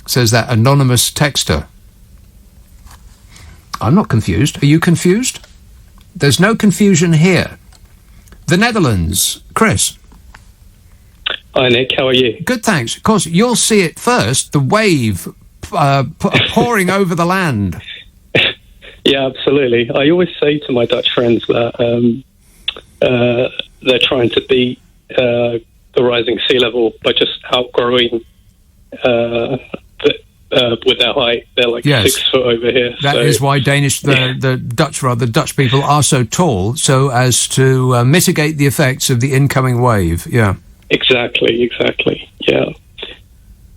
says that anonymous texter. I'm not confused. Are you confused? There's no confusion here. The Netherlands. Chris. Hi, Nick. How are you? Good, thanks. Of course, you'll see it first, the wave pouring over the land. Yeah, absolutely. I always say to my Dutch friends that they're trying to beat the rising sea level by just outgrowing with their height. They're like 6 foot over here. That is why the Dutch people are so tall, so as to mitigate the effects of the incoming wave. Yeah. Exactly. Yeah.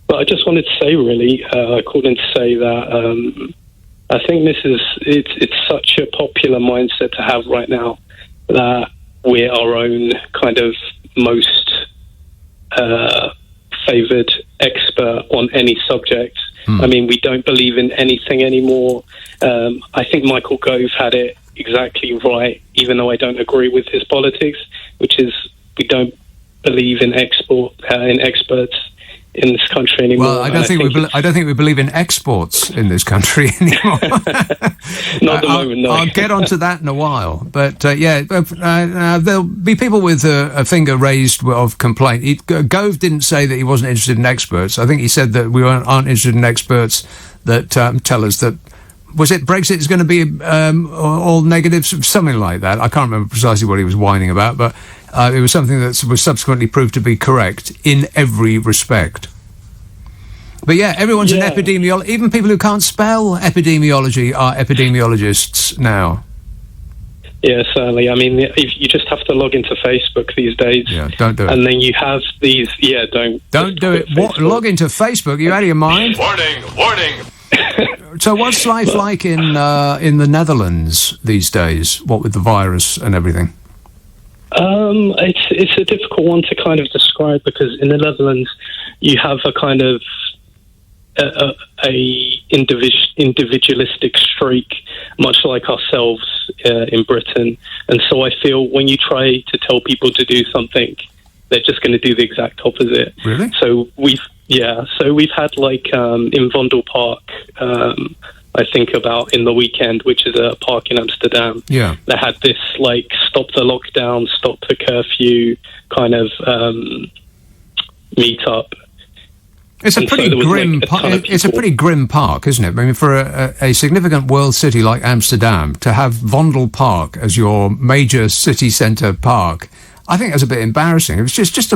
But I just wanted to say, really, I called in to say that I think it's such a popular mindset to have right now that we're our own kind of most favoured expert on any subject. I mean, we don't believe in anything anymore. I think Michael Gove had it exactly right, even though I don't agree with his politics, which is we don't believe in experts in this country anymore. Well, I don't think we believe in exports in this country anymore. Not at the moment, no. I'll get onto that in a while. But there'll be people with a finger raised of complaint. Gove didn't say that he wasn't interested in experts. I think he said that we aren't interested in experts that tell us that. Was it Brexit is going to be all negative, something like that? I can't remember precisely what he was whining about, but it was something that was subsequently proved to be correct in every respect. But yeah, everyone's an epidemiologist. Even people who can't spell epidemiology are epidemiologists now. Yeah, certainly. I mean, if you just have to log into Facebook these days. Yeah, don't do it. And then you have these. Yeah, don't do it. What? Log into Facebook? Are you out of your mind? Warning! So, what's life like in the Netherlands these days? What with the virus and everything? It's a difficult one to kind of describe because in the Netherlands you have a kind of a individualistic streak, much like ourselves in Britain. And so I feel when you try to tell people to do something, they're just going to do the exact opposite. Really? So we've had like in Vondel Park, I think about in the weekend, which is a park in Amsterdam. Yeah. They had this like stop the lockdown, stop the curfew kind of meet up. It's a pretty grim. It's a pretty grim park, isn't it? I mean, for a significant world city like Amsterdam to have Vondel Park as your major city centre park, I think that's a bit embarrassing. It was just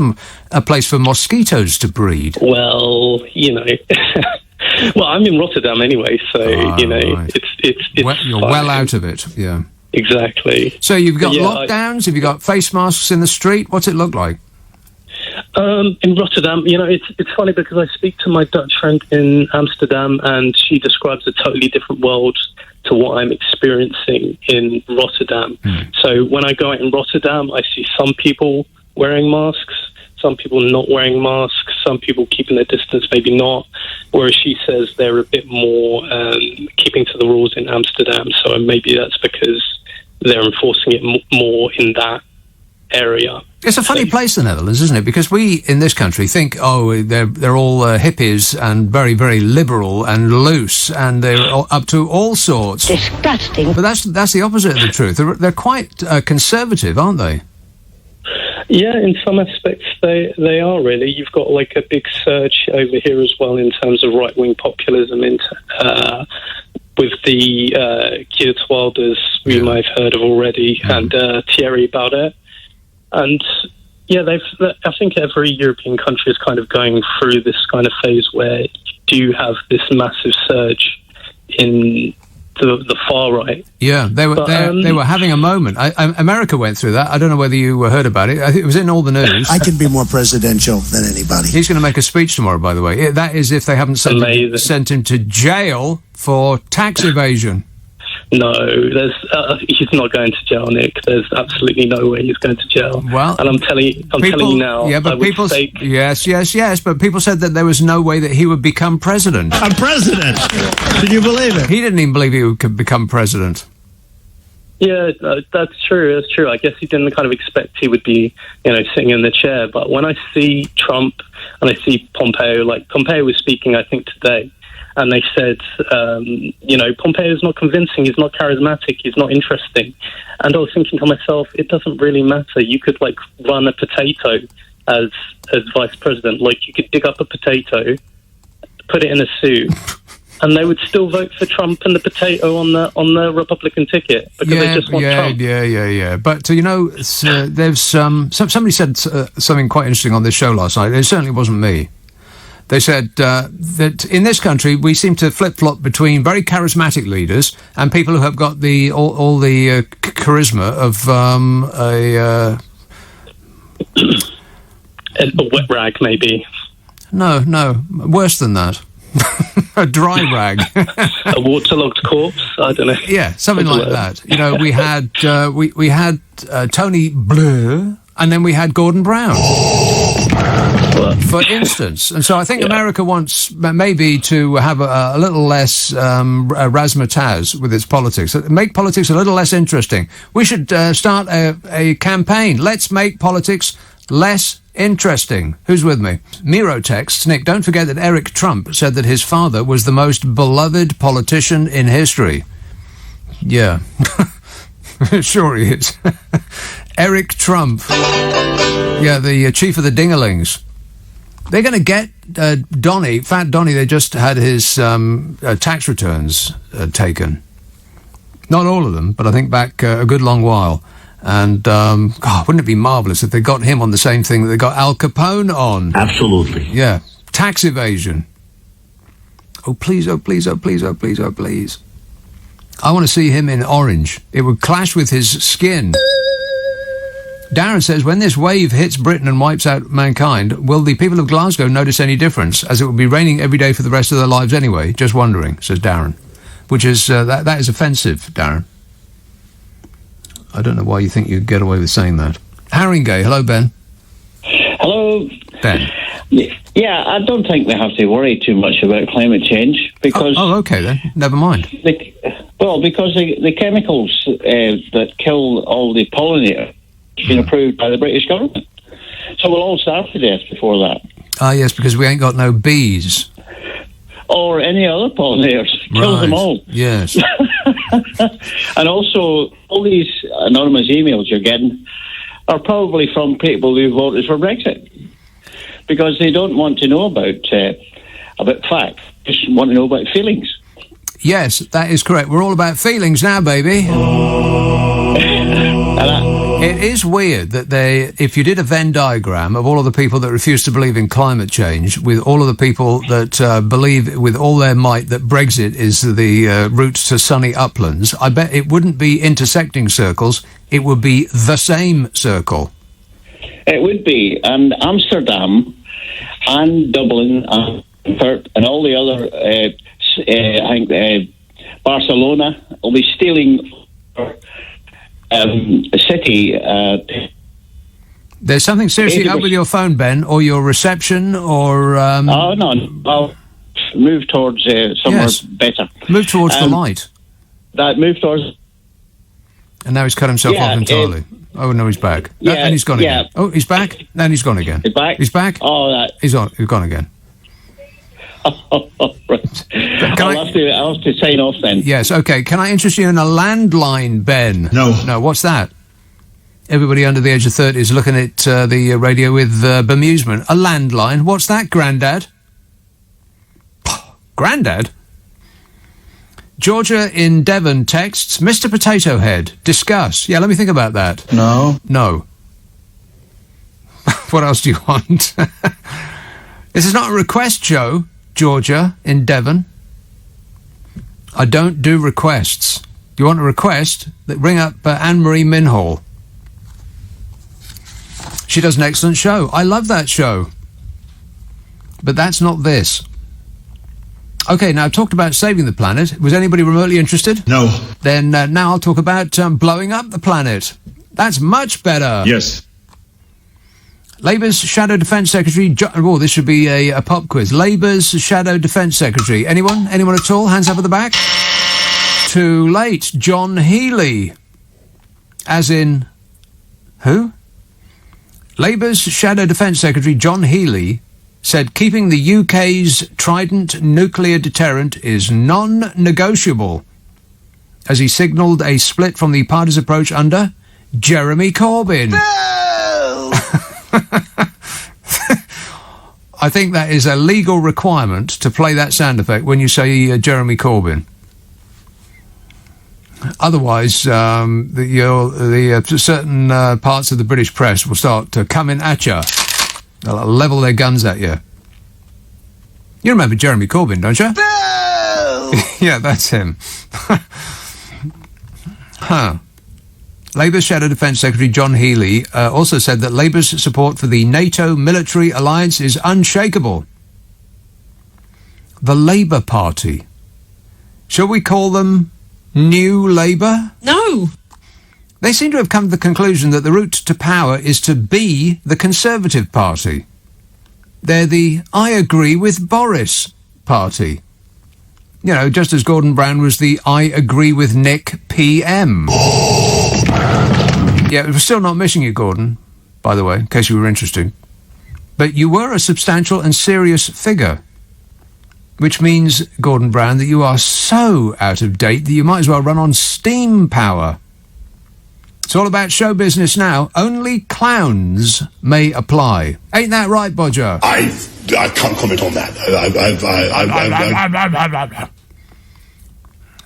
a place for mosquitoes to breed. Well, you know. Well, I'm in Rotterdam anyway, so right. it's you're well out of it. Yeah. Exactly. So you've got lockdowns. Have you got face masks in the street? What's it look like? In Rotterdam, you know, it's funny because I speak to my Dutch friend in Amsterdam, and she describes a totally different world to what I'm experiencing in Rotterdam. So when I go out in Rotterdam, I see some people wearing masks, some people not wearing masks, some people keeping their distance, maybe not. Whereas she says they're a bit more keeping to the rules in Amsterdam. So maybe that's because they're enforcing it more in that area. It's a funny place, the Netherlands, isn't it? Because we in this country think, they're all hippies and very, very liberal and loose, and they're up to all sorts. Disgusting. But that's the opposite of the truth. They're quite conservative, aren't they? Yeah, in some aspects they are really. You've got like a big surge over here as well in terms of right-wing populism with the Geert Wilders, we might have heard of already, and Thierry Baudet. And yeah, I think every European country is kind of going through this kind of phase where you do have this massive surge in the far right. Yeah, they were having a moment. America went through that. I don't know whether you heard about it. I think it was in all the news. I can be more presidential than anybody. He's going to make a speech tomorrow, by the way. That is if they haven't sent him to jail for tax evasion. No, he's not going to jail, Nick. There's absolutely no way he's going to jail. Well, and I'm telling you now. Yeah, but yes. But people said that there was no way that he would become president. A president? Can you believe it? He didn't even believe he could become president. Yeah, that's true. That's true. I guess he didn't kind of expect he would be, sitting in the chair. But when I see Trump and I see Pompeo, like Pompeo was speaking, I think today. And they said, Pompeo's not convincing, he's not charismatic, he's not interesting. And I was thinking to myself, it doesn't really matter. You could, run a potato as vice president. Like, you could dig up a potato, put it in a soup, and they would still vote for Trump and the potato on the Republican ticket because they just want Trump. Yeah. But, there's somebody said something quite interesting on this show last night. It certainly wasn't me. They said that in this country we seem to flip-flop between very charismatic leaders and people who have got all the charisma of a wet rag, maybe. No, worse than that. A dry rag. A waterlogged corpse. I don't know. Yeah, something like that. We had Tony Blair, and then we had Gordon Brown. For instance, and so I think America wants maybe to have a little less razzmatazz with its politics, make politics a little less interesting. We should start a campaign. Let's make politics less interesting. Who's with me? Miro texts, Nick, don't forget that Eric Trump said that his father was the most beloved politician in history. Yeah. Sure he is. Eric Trump. Yeah, the chief of the Dingalings. They're going to get Fat Donny. They just had his tax returns taken. Not all of them, but I think back a good long while. And, wouldn't it be marvellous if they got him on the same thing that they got Al Capone on? Absolutely. Yeah. Tax evasion. Oh, please, oh, please, oh, please, oh, please, oh, please. I want to see him in orange. It would clash with his skin. Darren says, when this wave hits Britain and wipes out mankind, will the people of Glasgow notice any difference, as it will be raining every day for the rest of their lives anyway? Just wondering, says Darren. Which is, that is offensive, Darren. I don't know why you think you'd get away with saying that. Haringey, hello, Ben. Hello. Ben. Yeah, I don't think they have to worry too much about climate change because... Oh, okay then. Never mind. Because the chemicals that kill all the pollinators have been approved by the British government. So we'll all starve to death before that. Ah, yes, because we ain't got no bees. Or any other pollinators. Kills them all. Yes. And also, all these anonymous emails you're getting are probably from people who voted for Brexit. Because they don't want to know about facts, just want to know about feelings. Yes, that is correct. We're all about feelings now, baby. It is weird that if you did a Venn diagram of all of the people that refuse to believe in climate change, with all of the people that believe with all their might that Brexit is the route to sunny uplands, I bet it wouldn't be intersecting circles, it would be the same circle. It would be, and Amsterdam and Dublin and all the other, I think Barcelona will be stealing a city. There's something seriously up with your phone, Ben, or your reception, or... Oh, no, I'll move towards somewhere better. Move towards the light. Move towards... And now he's cut himself off entirely. Oh, no, he's back. Yeah, and he's gone again. Oh, he's back? Then he's gone again. He's back? He's back? Oh, He's gone again. Right. I'll have to sign off then. Yes, okay. Can I interest you in a landline, Ben? No, what's that? Everybody under the age of 30 is looking at the radio with bemusement. A landline? What's that, Grandad? Grandad? Georgia in Devon texts, Mr. Potato Head, discuss. Yeah, let me think about that. No. What else do you want? This is not a request show, Georgia in Devon. I don't do requests. You want a request? Ring up Anne-Marie Minhall. She does an excellent show. I love that show. But that's not this. OK, now I've talked about saving the planet. Was anybody remotely interested? No. Then now I'll talk about blowing up the planet. That's much better. Yes. Labour's Shadow Defence Secretary... this should be a pop quiz. Labour's Shadow Defence Secretary. Anyone? Anyone at all? Hands up at the back. Too late. John Healey. As in... Who? Labour's Shadow Defence Secretary John Healey said keeping the UK's Trident nuclear deterrent is non-negotiable, as he signalled a split from the party's approach under Jeremy Corbyn. No! I think that is a legal requirement to play that sound effect when you say Jeremy Corbyn. Otherwise, certain parts of the British press will start coming at you. They'll level their guns at you. You remember Jeremy Corbyn, don't you? No! Yeah, that's him. Labour's Shadow Defence Secretary John Healey also said that Labour's support for the NATO military alliance is unshakable. The Labour Party. Shall we call them New Labour? No. They seem to have come to the conclusion that the route to power is to be the Conservative Party. They're the I agree with Boris party. You know, just as Gordon Brown was the I agree with Nick PM. Yeah, we're still not missing you, Gordon, by the way, in case you were interested. But you were a substantial and serious figure, which means, Gordon Brown, that you are so out of date that you might as well run on steam power. It's all about show business now. Only clowns may apply. Ain't that right, Bodger? I can't comment on that.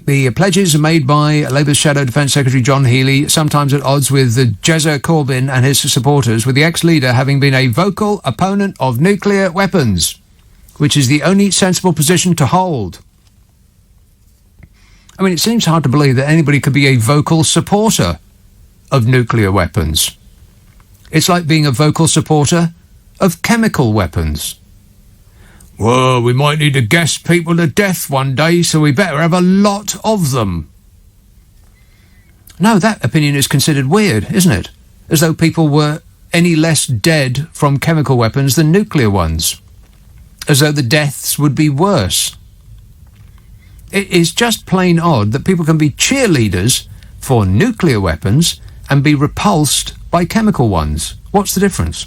The pledges made by Labour's Shadow Defence Secretary John Healey, sometimes at odds with Jezza Corbyn and his supporters, with the ex-leader having been a vocal opponent of nuclear weapons, which is the only sensible position to hold. I mean, it seems hard to believe that anybody could be a vocal supporter of nuclear weapons. It's like being a vocal supporter of chemical weapons. Well, we might need to gas people to death one day, so we better have a lot of them. No, that opinion is considered weird, isn't it? As though people were any less dead from chemical weapons than nuclear ones. As though the deaths would be worse. It is just plain odd that people can be cheerleaders for nuclear weapons and be repulsed by chemical ones. What's the difference?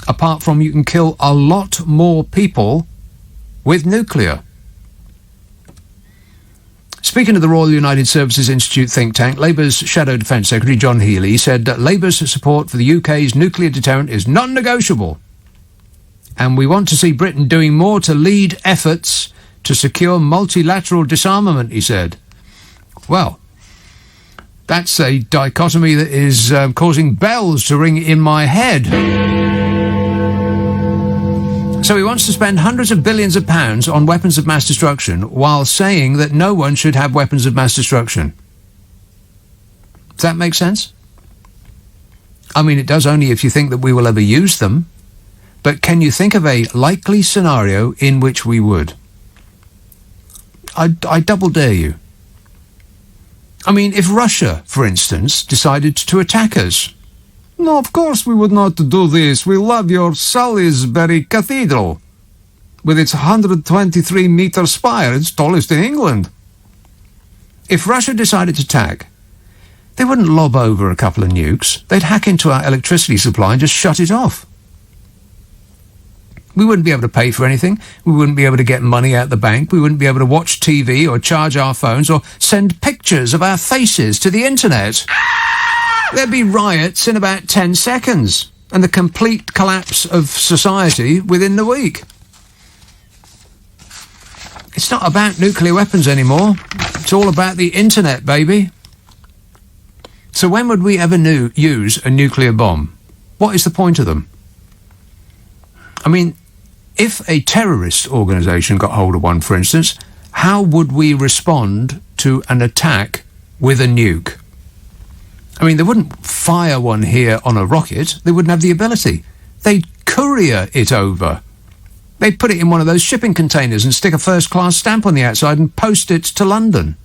Apart from you can kill a lot more people with nuclear. Speaking of the Royal United Services Institute think tank, Labour's Shadow Defence Secretary John Healey said that Labour's support for the UK's nuclear deterrent is non-negotiable. And we want to see Britain doing more to lead efforts to secure multilateral disarmament, he said. Well, that's a dichotomy that is causing bells to ring in my head. So he wants to spend hundreds of billions of pounds on weapons of mass destruction while saying that no one should have weapons of mass destruction. Does that make sense? I mean, it does only if you think that we will ever use them. But can you think of a likely scenario in which we would? I double dare you. I mean, if Russia, for instance, decided to attack us. No, of course we would not do this. We love your Salisbury Cathedral. With its 123-metre spire, it's tallest in England. If Russia decided to attack, they wouldn't lob over a couple of nukes. They'd hack into our electricity supply and just shut it off. We wouldn't be able to pay for anything. We wouldn't be able to get money out the bank. We wouldn't be able to watch TV or charge our phones or send pictures of our faces to the internet. There'd be riots in about 10 seconds and the complete collapse of society within the week. It's not about nuclear weapons anymore. It's all about the internet, baby. So when would we ever use a nuclear bomb? What is the point of them? I mean, if a terrorist organisation got hold of one, for instance, how would we respond to an attack with a nuke? I mean, they wouldn't fire one here on a rocket. They wouldn't have the ability. They'd courier it over. They'd put it in one of those shipping containers and stick a first-class stamp on the outside and post it to London.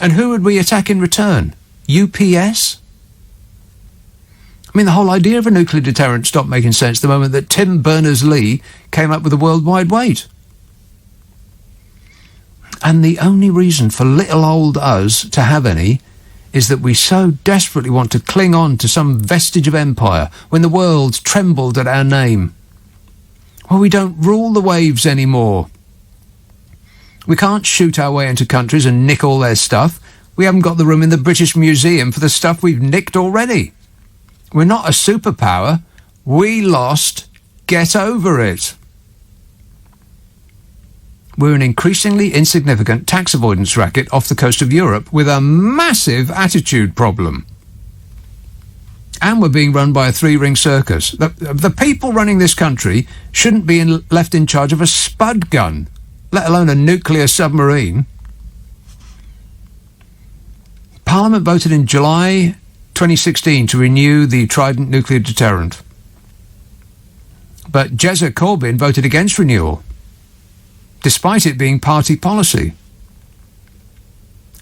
And who would we attack in return? UPS? I mean, the whole idea of a nuclear deterrent stopped making sense the moment that Tim Berners-Lee came up with the worldwide weight. And the only reason for little old us to have any is that we so desperately want to cling on to some vestige of empire when the world trembled at our name. Well, we don't rule the waves anymore. We can't shoot our way into countries and nick all their stuff. We haven't got the room in the British Museum for the stuff we've nicked already. We're not a superpower. We lost. Get over it. We're an increasingly insignificant tax avoidance racket off the coast of Europe with a massive attitude problem. And we're being run by a three-ring circus. The people running this country shouldn't be left in charge of a spud gun, let alone a nuclear submarine. Parliament voted in July 2016 to renew the Trident nuclear deterrent. But Jezza Corbyn voted against renewal, despite it being party policy.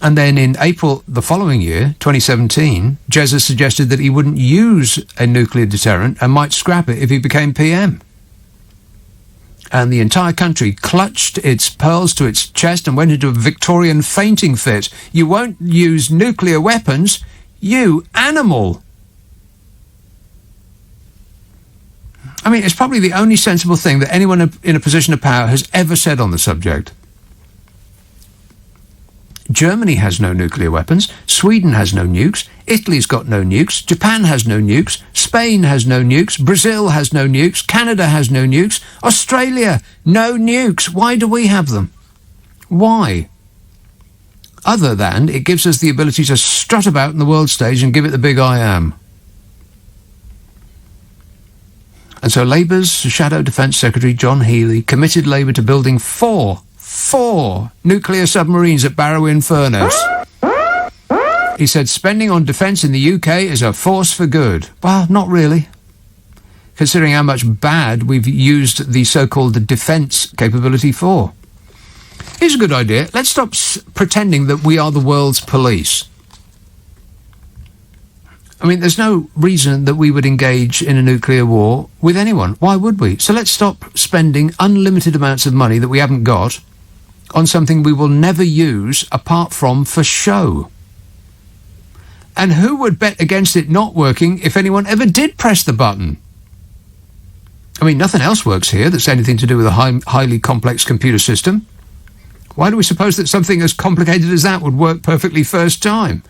And then in April the following year, 2017, Jezza suggested that he wouldn't use a nuclear deterrent and might scrap it if he became PM. And the entire country clutched its pearls to its chest and went into a Victorian fainting fit. You won't use nuclear weapons, you animal! I mean, it's probably the only sensible thing that anyone in a position of power has ever said on the subject. Germany has no nuclear weapons, Sweden has no nukes, Italy's got no nukes, Japan has no nukes, Spain has no nukes, Brazil has no nukes, Canada has no nukes, Australia, no nukes. Why do we have them? Why? Other than it gives us the ability to strut about on the world stage and give it the big I am. And so Labour's Shadow Defence Secretary John Healey committed Labour to building four nuclear submarines at Barrow in Furness. He said spending on defence in the UK is a force for good. Well, not really, considering how much bad we've used the so-called defence capability for. Here's a good idea. Let's stop pretending that we are the world's police. I mean, there's no reason that we would engage in a nuclear war with anyone. Why would we? So let's stop spending unlimited amounts of money that we haven't got on something we will never use apart from for show. And who would bet against it not working if anyone ever did press the button? I mean, nothing else works here that's anything to do with a highly complex computer system. Why do we suppose that something as complicated as that would work perfectly first time?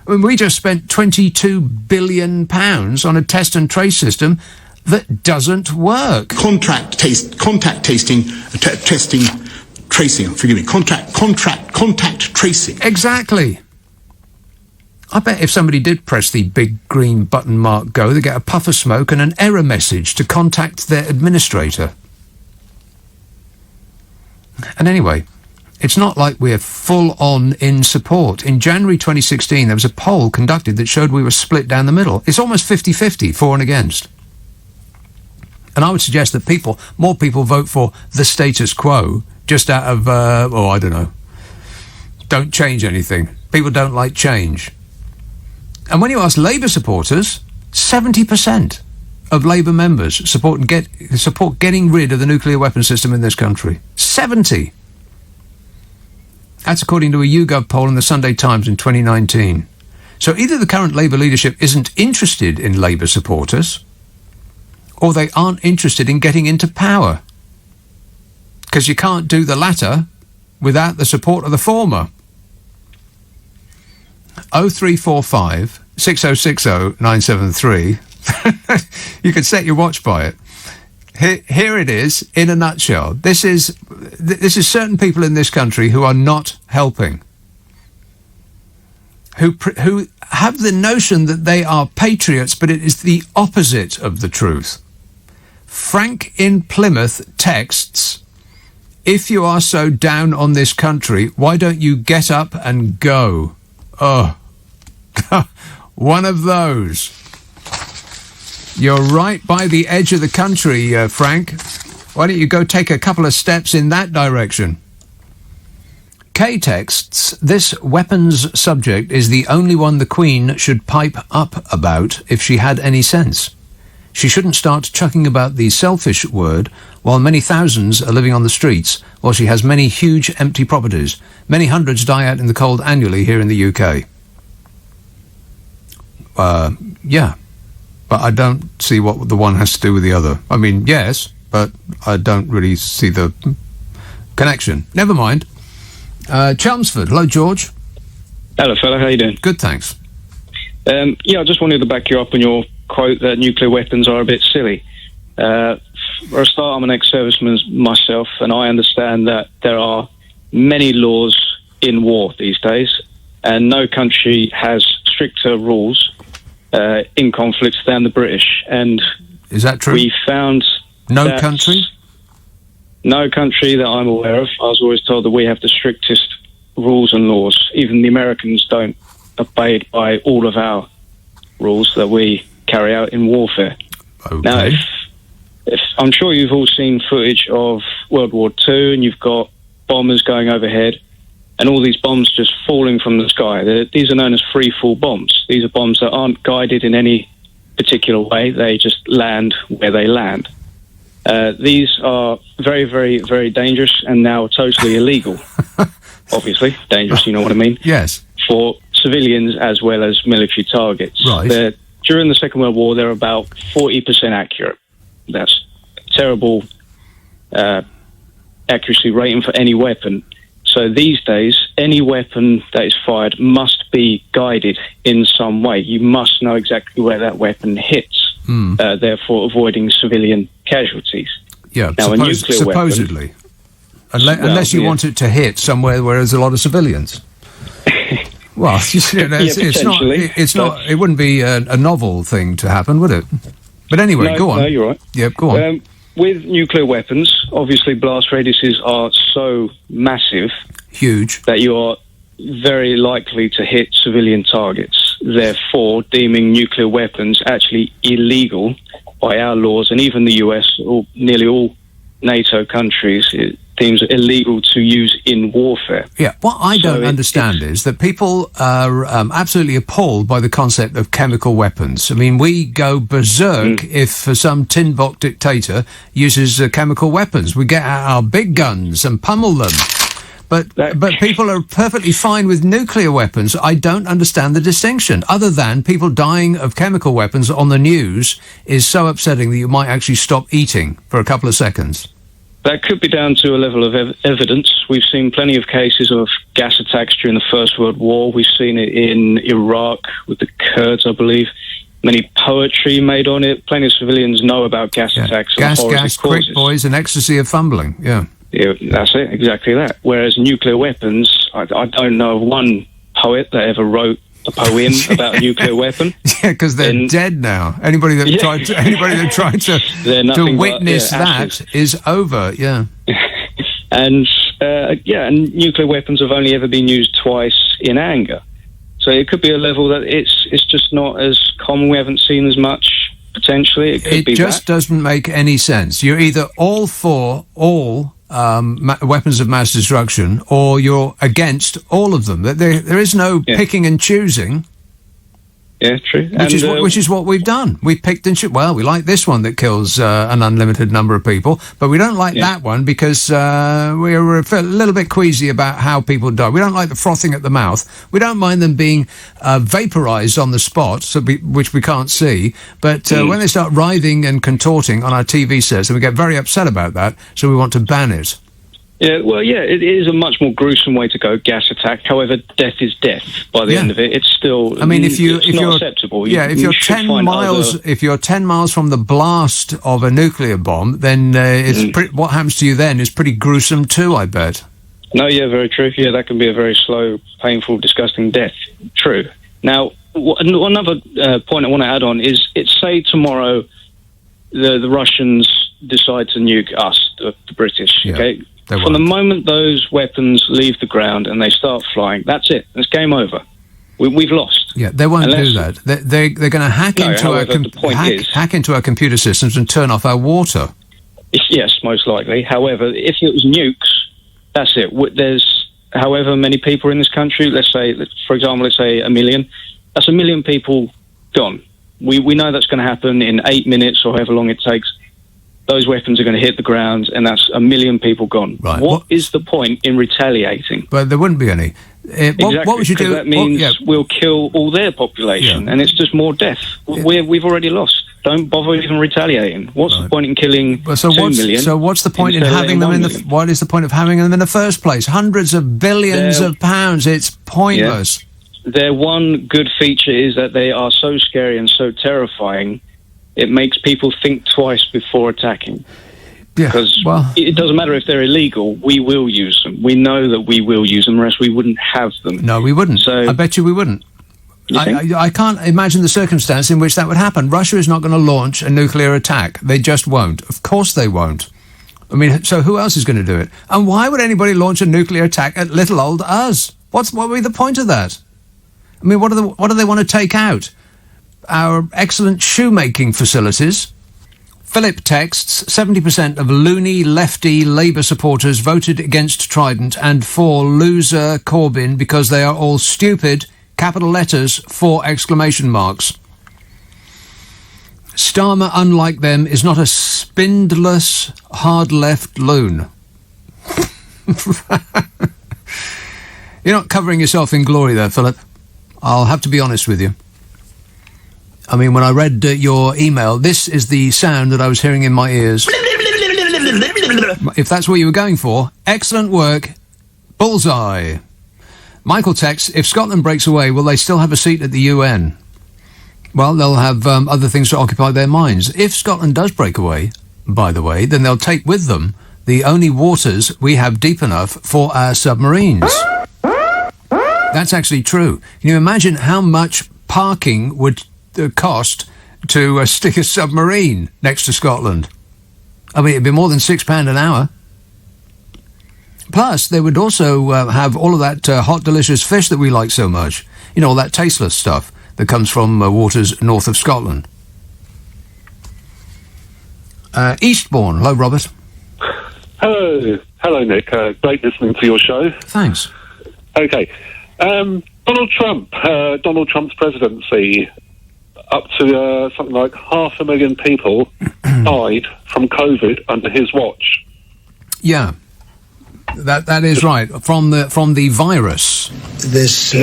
I mean, we just spent £22 billion on a test and trace system that doesn't work. Contact tracing. Exactly. I bet if somebody did press the big green button marked go, they'd get a puff of smoke and an error message to contact their administrator. And anyway, it's not like we're full-on in support. In January 2016, there was a poll conducted that showed we were split down the middle. It's almost 50-50, for and against. And I would suggest that more people vote for the status quo just out of, I don't know. Don't change anything. People don't like change. And when you ask Labour supporters, 70% of Labour members support getting rid of the nuclear weapons system in this country. 70%. That's according to a YouGov poll in the Sunday Times in 2019. So either the current Labour leadership isn't interested in Labour supporters, or they aren't interested in getting into power. Because you can't do the latter without the support of the former. 0345 6060 973. You can set your watch by it. Here it is in a nutshell. This is certain people in this country who are not helping, who have the notion that they are patriots, but it is the opposite of the truth. Frank in Plymouth texts, "If you are so down on this country, why don't you get up and go?" Oh, one of those. You're right by the edge of the country, Frank. Why don't you go take a couple of steps in that direction? K texts, this weapons subject is the only one the Queen should pipe up about if she had any sense. She shouldn't start chucking about the selfish word while many thousands are living on the streets, while she has many huge empty properties. Many hundreds die out in the cold annually here in the UK. Yeah. But I don't see what the one has to do with the other. I mean, yes, but I don't really see the connection. Never mind. Chelmsford. Hello, George. Hello, fella. How you doing? Good, thanks. I just wanted to back you up on your quote that nuclear weapons are a bit silly. For a start, I'm an ex-serviceman myself, and I understand that there are many laws in war these days, and no country has stricter rules in conflicts than the British. And is that true? We found no country? No country that I'm aware of. I was always told that we have the strictest rules and laws. Even the Americans don't abide by all of our rules that we carry out in warfare. Okay. Now, if I'm sure you've all seen footage of World War II, and you've got bombers going overhead, and all these bombs just falling from the sky. These are known as free-fall bombs. These are bombs that aren't guided in any particular way. They just land where they land. These are very, very, very dangerous and now totally illegal. Obviously, dangerous, you know what I mean? Yes. For civilians as well as military targets. Right. During the Second World War, they're about 40% accurate. That's a terrible accuracy rating for any weapon. So these days, any weapon that is fired must be guided in some way. You must know exactly where that weapon hits, therefore avoiding civilian casualties. Yeah, now, supposedly. Unless you want it to hit somewhere where there's a lot of civilians. Well, it's not. It wouldn't be a novel thing to happen, would it? But anyway, go on. No, you're right. Yep, go on. With nuclear weapons, obviously blast radiuses are so massive, huge, that you are very likely to hit civilian targets. Therefore, deeming nuclear weapons actually illegal by our laws, and even the US, or nearly all NATO countries, it deems it illegal to use in warfare. Yeah, what I don't understand is that people are absolutely appalled by the concept of chemical weapons. I mean, we go berserk if some tin box dictator uses chemical weapons. We get out our big guns and pummel them. But people are perfectly fine with nuclear weapons. I don't understand the distinction, other than people dying of chemical weapons on the news is so upsetting that you might actually stop eating for a couple of seconds. That could be down to a level of evidence. We've seen plenty of cases of gas attacks during the First World War. We've seen it in Iraq with the Kurds, I believe. Many poetry made on it. Plenty of civilians know about gas attacks. Gas, quick boys, and ecstasy of fumbling. Yeah, that's it, exactly that. Whereas nuclear weapons, I don't know of one poet that ever wrote a poem about a nuclear weapon. Yeah, because they're dead now. Anybody that tried to witness that is over. Yeah. And nuclear weapons have only ever been used twice in anger. So it could be a level that it's just not as common. We haven't seen as much potentially. It just doesn't make any sense. You're either all for all weapons of mass destruction, or you're against all of them. There is no picking and choosing. Yeah, true. Which is what we've done. We picked and well, we like this one that kills an unlimited number of people, but we don't like that one because we're a little bit queasy about how people die. We don't like the frothing at the mouth. We don't mind them being vaporized on the spot, which we can't see. But when they start writhing and contorting on our TV sets, and we get very upset about that, so we want to ban it. Yeah, well, yeah, it is a much more gruesome way to go, gas attack. However, death is death. By the end of it, it's still. I mean, if you're acceptable. If you're 10 miles from the blast of a nuclear bomb, then what happens to you then is pretty gruesome too, I bet. No, yeah, very true. Yeah, that can be a very slow, painful, disgusting death. True. Now, another point I want to add on is, say tomorrow the Russians decide to nuke us, the British. Yeah. Okay. From the moment those weapons leave the ground and they start flying, that's it. It's game over. We've lost. Yeah, they won't do that. They're going to hack into our computer systems and turn off our water. Yes, most likely. However, if it was nukes, that's it. There's however many people in this country, let's say, for example, let's say 1 million, that's 1 million people gone. We know that's going to happen in 8 minutes or however long it takes. Those weapons are going to hit the ground, and that's 1 million people gone. Right. What is the point in retaliating? But there wouldn't be any. Exactly, what would you do? That means we'll kill all their population, and it's just more death. We've already lost. Don't bother even retaliating. What's the point in killing 2 million? So what's the point in having them what is the point of having them in the first place? Hundreds of billions of pounds. It's pointless. Yeah. Their one good feature is that they are so scary and so terrifying, it makes people think twice before attacking. Yeah, because it doesn't matter if they're illegal, we will use them. We know that we will use them, or else we wouldn't have them. No, we wouldn't. So, I bet you we wouldn't. I can't imagine the circumstance in which that would happen. Russia is not going to launch a nuclear attack. They just won't. Of course they won't. I mean, so who else is going to do it? And why would anybody launch a nuclear attack at little old us? What would be the point of that? I mean, what do they want to take out? Our excellent shoemaking facilities? Philip texts, 70% of loony, lefty Labour supporters voted against Trident and for loser Corbyn because they are all stupid, capital letters, 4 exclamation marks. Starmer, unlike them, is not a spindless, hard-left loon. You're not covering yourself in glory there, Philip. I'll have to be honest with you. I mean, when I read your email, this is the sound that I was hearing in my ears. If that's what you were going for, excellent work. Bullseye. Michael texts, if Scotland breaks away, will they still have a seat at the UN? Well, they'll have other things to occupy their minds. If Scotland does break away, by the way, then they'll take with them the only waters we have deep enough for our submarines. That's actually true. Can you imagine how much parking would cost to stick a submarine next to Scotland? I mean, it'd be more than £6 an hour. Plus, they would also have all of that hot, delicious fish that we like so much. You know, all that tasteless stuff that comes from waters north of Scotland. Eastbourne. Hello, Robert. Hello, Nick. Great listening to your show. Thanks. Okay. Donald Trump's presidency, up to something like 500,000 people died from COVID under his watch. Yeah, that is right. From the virus. This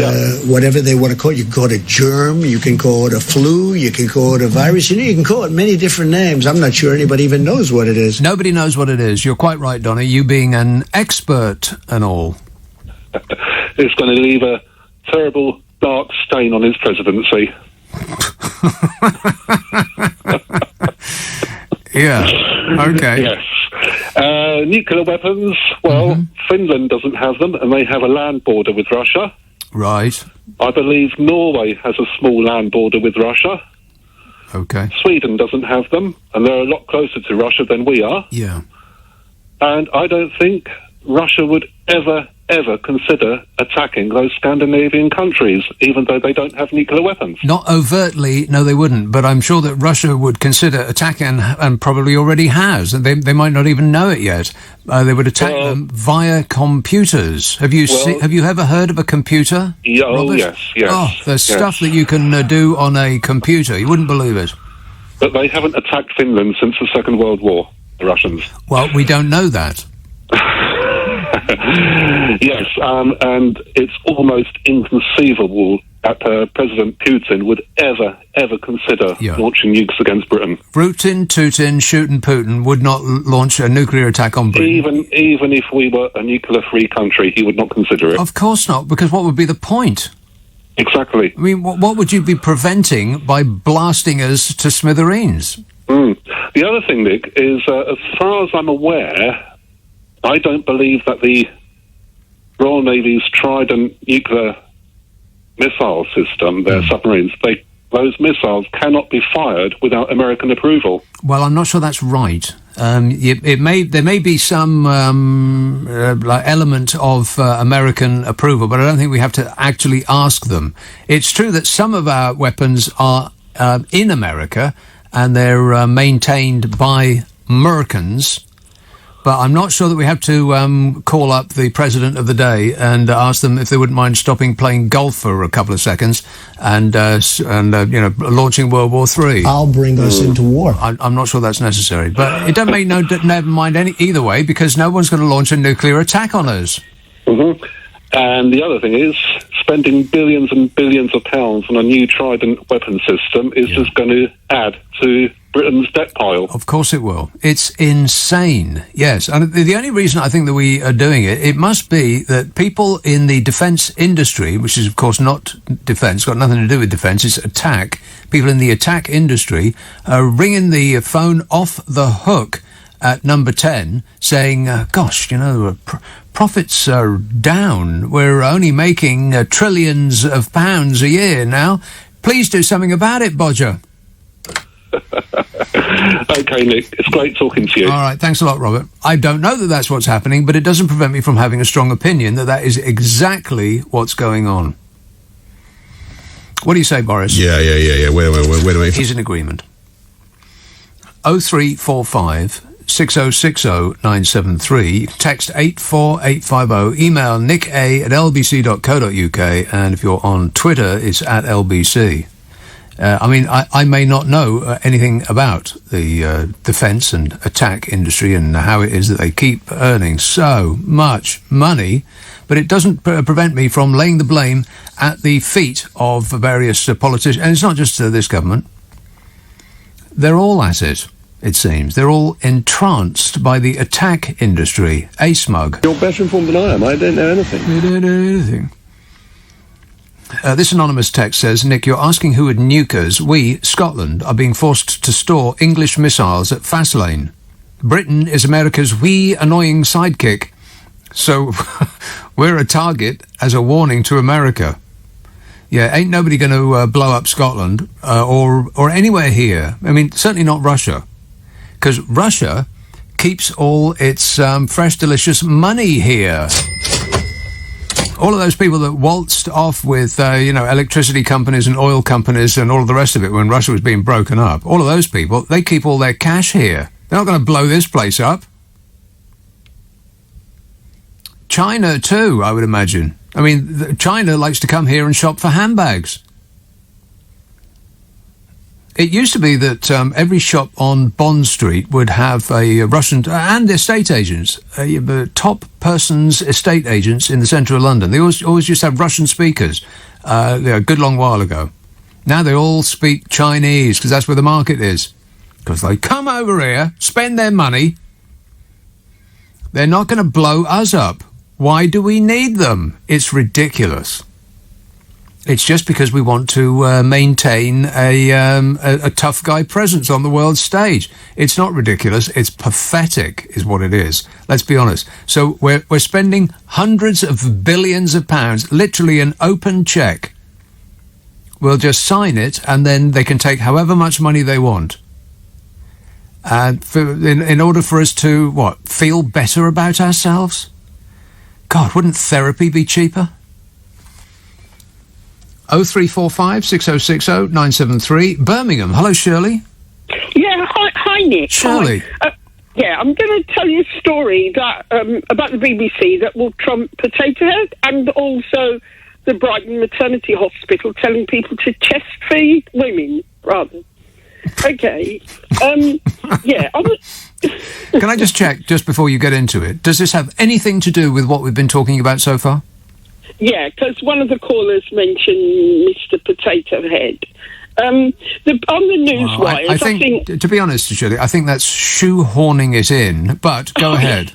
whatever they want to call it, you can call it a germ, you can call it a flu, you can call it a virus. You know, you can call it many different names. I'm not sure anybody even knows what it is. Nobody knows what it is. You're quite right, Donny. You being an expert and all. It's going to leave a terrible dark stain on his presidency. Yeah. Okay. Yes. Nuclear weapons. Well, Finland doesn't have them, and they have a land border with Russia. Right. I believe Norway has a small land border with Russia. Okay. Sweden doesn't have them, and they're a lot closer to Russia than we are. Yeah. And I don't think Russia would ever consider attacking those Scandinavian countries, even though they don't have nuclear weapons. Not overtly, no, they wouldn't. But I'm sure that Russia would consider attacking, and probably already has. And they might not even know it yet. They would attack them via computers. Have you ever heard of a computer? Yeah, Robert? yes. Oh, there's stuff that you can do on a computer. You wouldn't believe it. But they haven't attacked Finland since the Second World War, the Russians. Well, we don't know that. Yes, and it's almost inconceivable that President Putin would ever consider launching nukes against Britain. Rootin', tootin', shootin' Putin would not launch a nuclear attack on Britain. Even if we were a nuclear-free country, he would not consider it. Of course not, because what would be the point? Exactly. I mean, what would you be preventing by blasting us to smithereens? The other thing, Nick, is as far as I'm aware, I don't believe that the Royal Navy's Trident nuclear missile system, their submarines, those missiles cannot be fired without American approval. Well, I'm not sure that's right. There may be some like element of American approval, but I don't think we have to actually ask them. It's true that some of our weapons are in America, and they're maintained by Americans. But I'm not sure that we have to call up the president of the day and ask them if they wouldn't mind stopping playing golf for a couple of seconds and launching World War III. I'll bring us into war. I'm not sure that's necessary. But it doesn't make never mind either way, because no one's going to launch a nuclear attack on us. Mm-hmm. And the other thing is, spending billions and billions of pounds on a new Trident weapon system is just going to add to Britain's debt pile. Of course it will. It's insane. Yes. And the only reason I think that we are doing it must be that people in the defence industry, which is of course not defence, got nothing to do with defence, it's attack. People in the attack industry are ringing the phone off the hook at number 10 saying, profits are down. We're only making trillions of pounds a year now. Please do something about it, Bodger. Okay, Nick, it's great talking to you. All right, thanks a lot, Robert. I don't know that that's what's happening, but it doesn't prevent me from having a strong opinion that is exactly what's going on. What do you say, Boris? Yeah. Wait a minute. He's in agreement. 0345 6060 973. Text 84850. Email nicka@lbc.co.uk. And if you're on Twitter, it's @LBC. I may not know anything about the defence and attack industry and how it is that they keep earning so much money, but it doesn't prevent me from laying the blame at the feet of various politicians. And it's not just this government. They're all at it, it seems. They're all entranced by the attack industry. A-smug. You're better informed than I am. I don't know anything. You don't know anything. This anonymous text says, Nick, you're asking who would nuke us. We, Scotland, are being forced to store English missiles at Fastlane. Britain is America's wee annoying sidekick. So we're a target as a warning to America. Yeah, ain't nobody going to blow up Scotland or anywhere here. I mean, certainly not Russia. Because Russia keeps all its fresh, delicious money here. All of those people that waltzed off with, electricity companies and oil companies and all of the rest of it when Russia was being broken up, all of those people, they keep all their cash here. They're not going to blow this place up. China, too, I would imagine. I mean, China likes to come here and shop for handbags. It used to be that every shop on Bond Street would have a Russian and estate agents, top person's estate agents in the centre of London. They always used to have Russian speakers a good long while ago. Now they all speak Chinese because that's where the market is. Because they come over here, spend their money. They're not going to blow us up. Why do we need them? It's ridiculous. It's just because we want to maintain a tough guy presence on the world stage. It's not ridiculous. It's pathetic, is what it is. Let's be honest. So we're spending hundreds of billions of pounds, literally an open cheque. We'll just sign it, and then they can take however much money they want. And in order for us to feel better about ourselves. God, wouldn't therapy be cheaper? 0345 6060 973. Birmingham. Hello, Shirley. Yeah, hi Nick. Shirley. Yeah, I'm going to tell you a story that about the BBC that will trump Potato Head, and also the Brighton Maternity Hospital telling people to chest feed women, rather. Okay. Yeah. Can I just check, just before you get into it, does this have anything to do with what we've been talking about so far? Yeah, because one of the callers mentioned Mr. Potato Head. On the news wires, I think, to be honest, Shirley, I think that's shoehorning it in, but go ahead.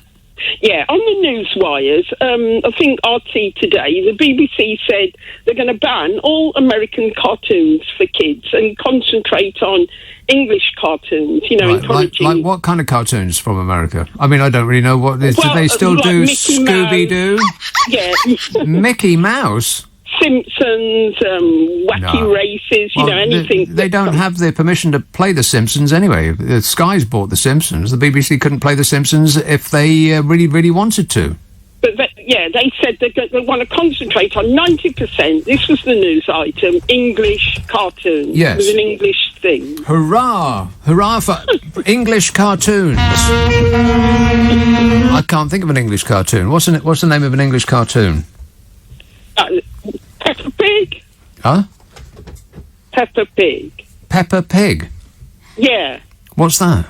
Yeah, on the news wires, I think RT today, the BBC said they're going to ban all American cartoons for kids and concentrate on English cartoons, encouraging... Like what kind of cartoons from America? I mean, I don't really know what... do they still do Scooby-Doo? Yeah. Mickey Mouse? Simpsons, Wacky Races, anything. They don't have their permission to play The Simpsons anyway. Sky's bought The Simpsons. The BBC couldn't play The Simpsons if they really, really wanted to. But they said they want to concentrate on 90%. This was the news item: English cartoons. Yes. With an English thing. Hurrah! Hurrah for English cartoons. I can't think of an English cartoon. What's the name of an English cartoon? Peppa Pig. Huh? Peppa Pig. Peppa Pig? Yeah. What's that?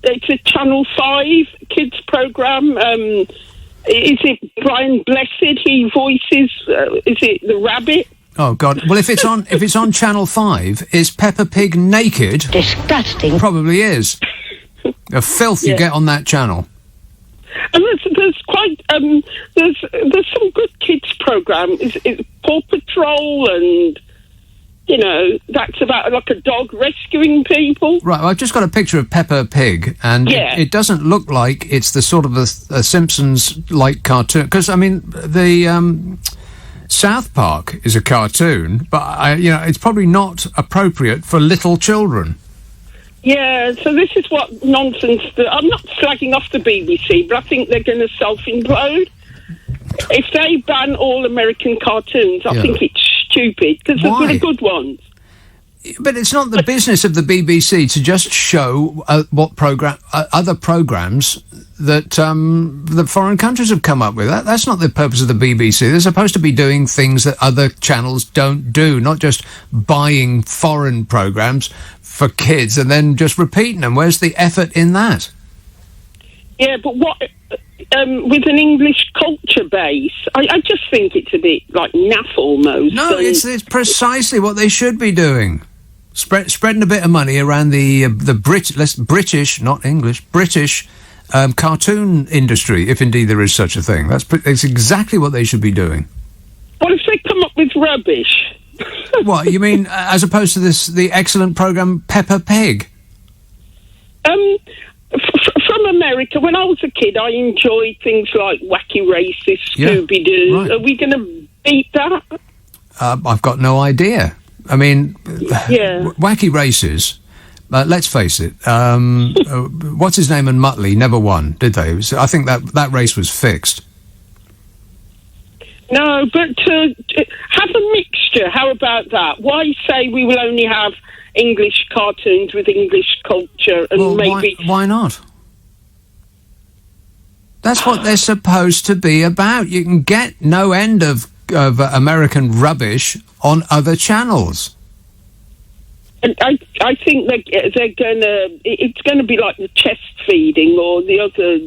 It's a Channel 5 kids programme. Is it Brian Blessed? He voices. Is it the rabbit? Oh God! Well, if it's on Channel 5, is Peppa Pig naked? Disgusting. Probably is. The filth you get on that channel. And there's quite there's some good kids program. It's Paw Patrol, and that's about like a dog rescuing people. Right. Well, I've just got a picture of Peppa Pig, and it doesn't look like it's the sort of a Simpsons-like cartoon. Because I mean, the South Park is a cartoon, but it's probably not appropriate for little children. Yeah, so this is what nonsense. I'm not slagging off the BBC, but I think they're going to self-implode. If they ban all American cartoons, I think it's stupid, because they've got the good ones. But it's not the business of the BBC to just show other programmes that the foreign countries have come up with. That's not the purpose of the BBC. They're supposed to be doing things that other channels don't do, not just buying foreign programmes for kids and then just repeating them. Where's the effort in that? Yeah, but what with an English culture base, I just think it's a bit like naff almost. No, it's precisely what they should be doing. Spreading a bit of money around the British, not English, British cartoon industry, if indeed there is such a thing. That's exactly what they should be doing. What if they come up with rubbish? What, you mean as opposed to the excellent programme Peppa Pig? From America, when I was a kid, I enjoyed things like Wacky Races, Scooby-Doo. Right. Are we going to beat that? I've got no idea. I mean, Wacky Races, let's face it, what's his name and Muttley never won, did they? I think that race was fixed. No, but have a mixture. How about that? Why say we will only have English cartoons with English culture and maybe... Why not? That's what they're supposed to be about. You can get no end of American rubbish on other channels. And I think they're gonna. It's going to be like the chest feeding or the other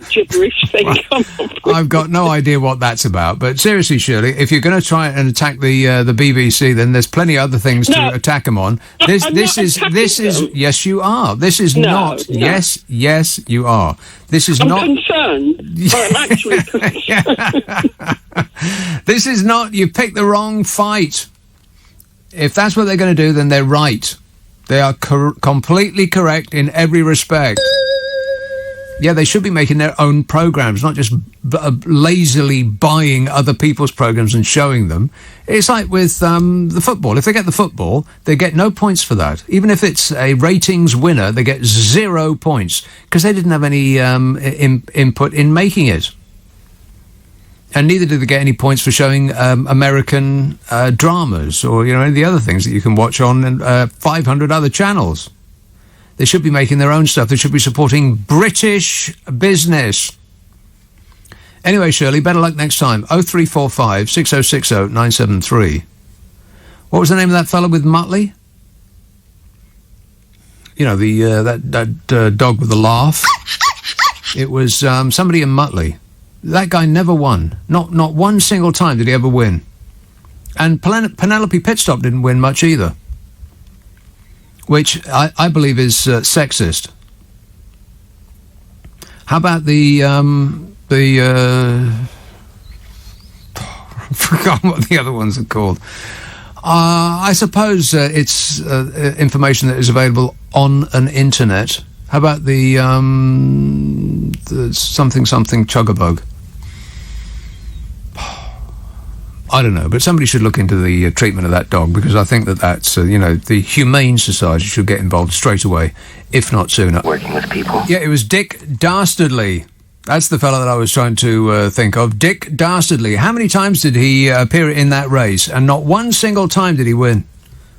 gibberish thing. I've got no idea what that's about. But seriously, Shirley, if you're going to try and attack the BBC, then there's plenty of other things to attack them on. This is yes, you are. This is not. No. Yes, you are. This is not. I'm concerned. I'm actually concerned. This is not. You picked the wrong fight. If that's what they're going to do, then they're right. They are completely correct in every respect. Yeah, they should be making their own programmes, not just lazily buying other people's programmes and showing them. It's like with the football. If they get the football, they get no points for that. Even if it's a ratings winner, they get 0 points because they didn't have any input in making it. And neither do they get any points for showing American dramas or, any of the other things that you can watch on 500 other channels. They should be making their own stuff. They should be supporting British business. Anyway, Shirley, better luck next time. 0345 6060 973. What was the name of that fella with Muttley? That dog with the laugh. It was somebody in Muttley. That guy never won. Not one single time did he ever win. And Penelope Pitstop didn't win much either. Which I believe is sexist. How about I forgot what the other ones are called. I suppose it's information that is available on an internet. How about the something Chuggabug? I don't know, but somebody should look into the treatment of that dog, because I think that's, the Humane Society should get involved straight away, if not sooner. Working with people. Yeah, it was Dick Dastardly. That's the fellow that I was trying to think of. Dick Dastardly. How many times did he appear in that race? And not one single time did he win.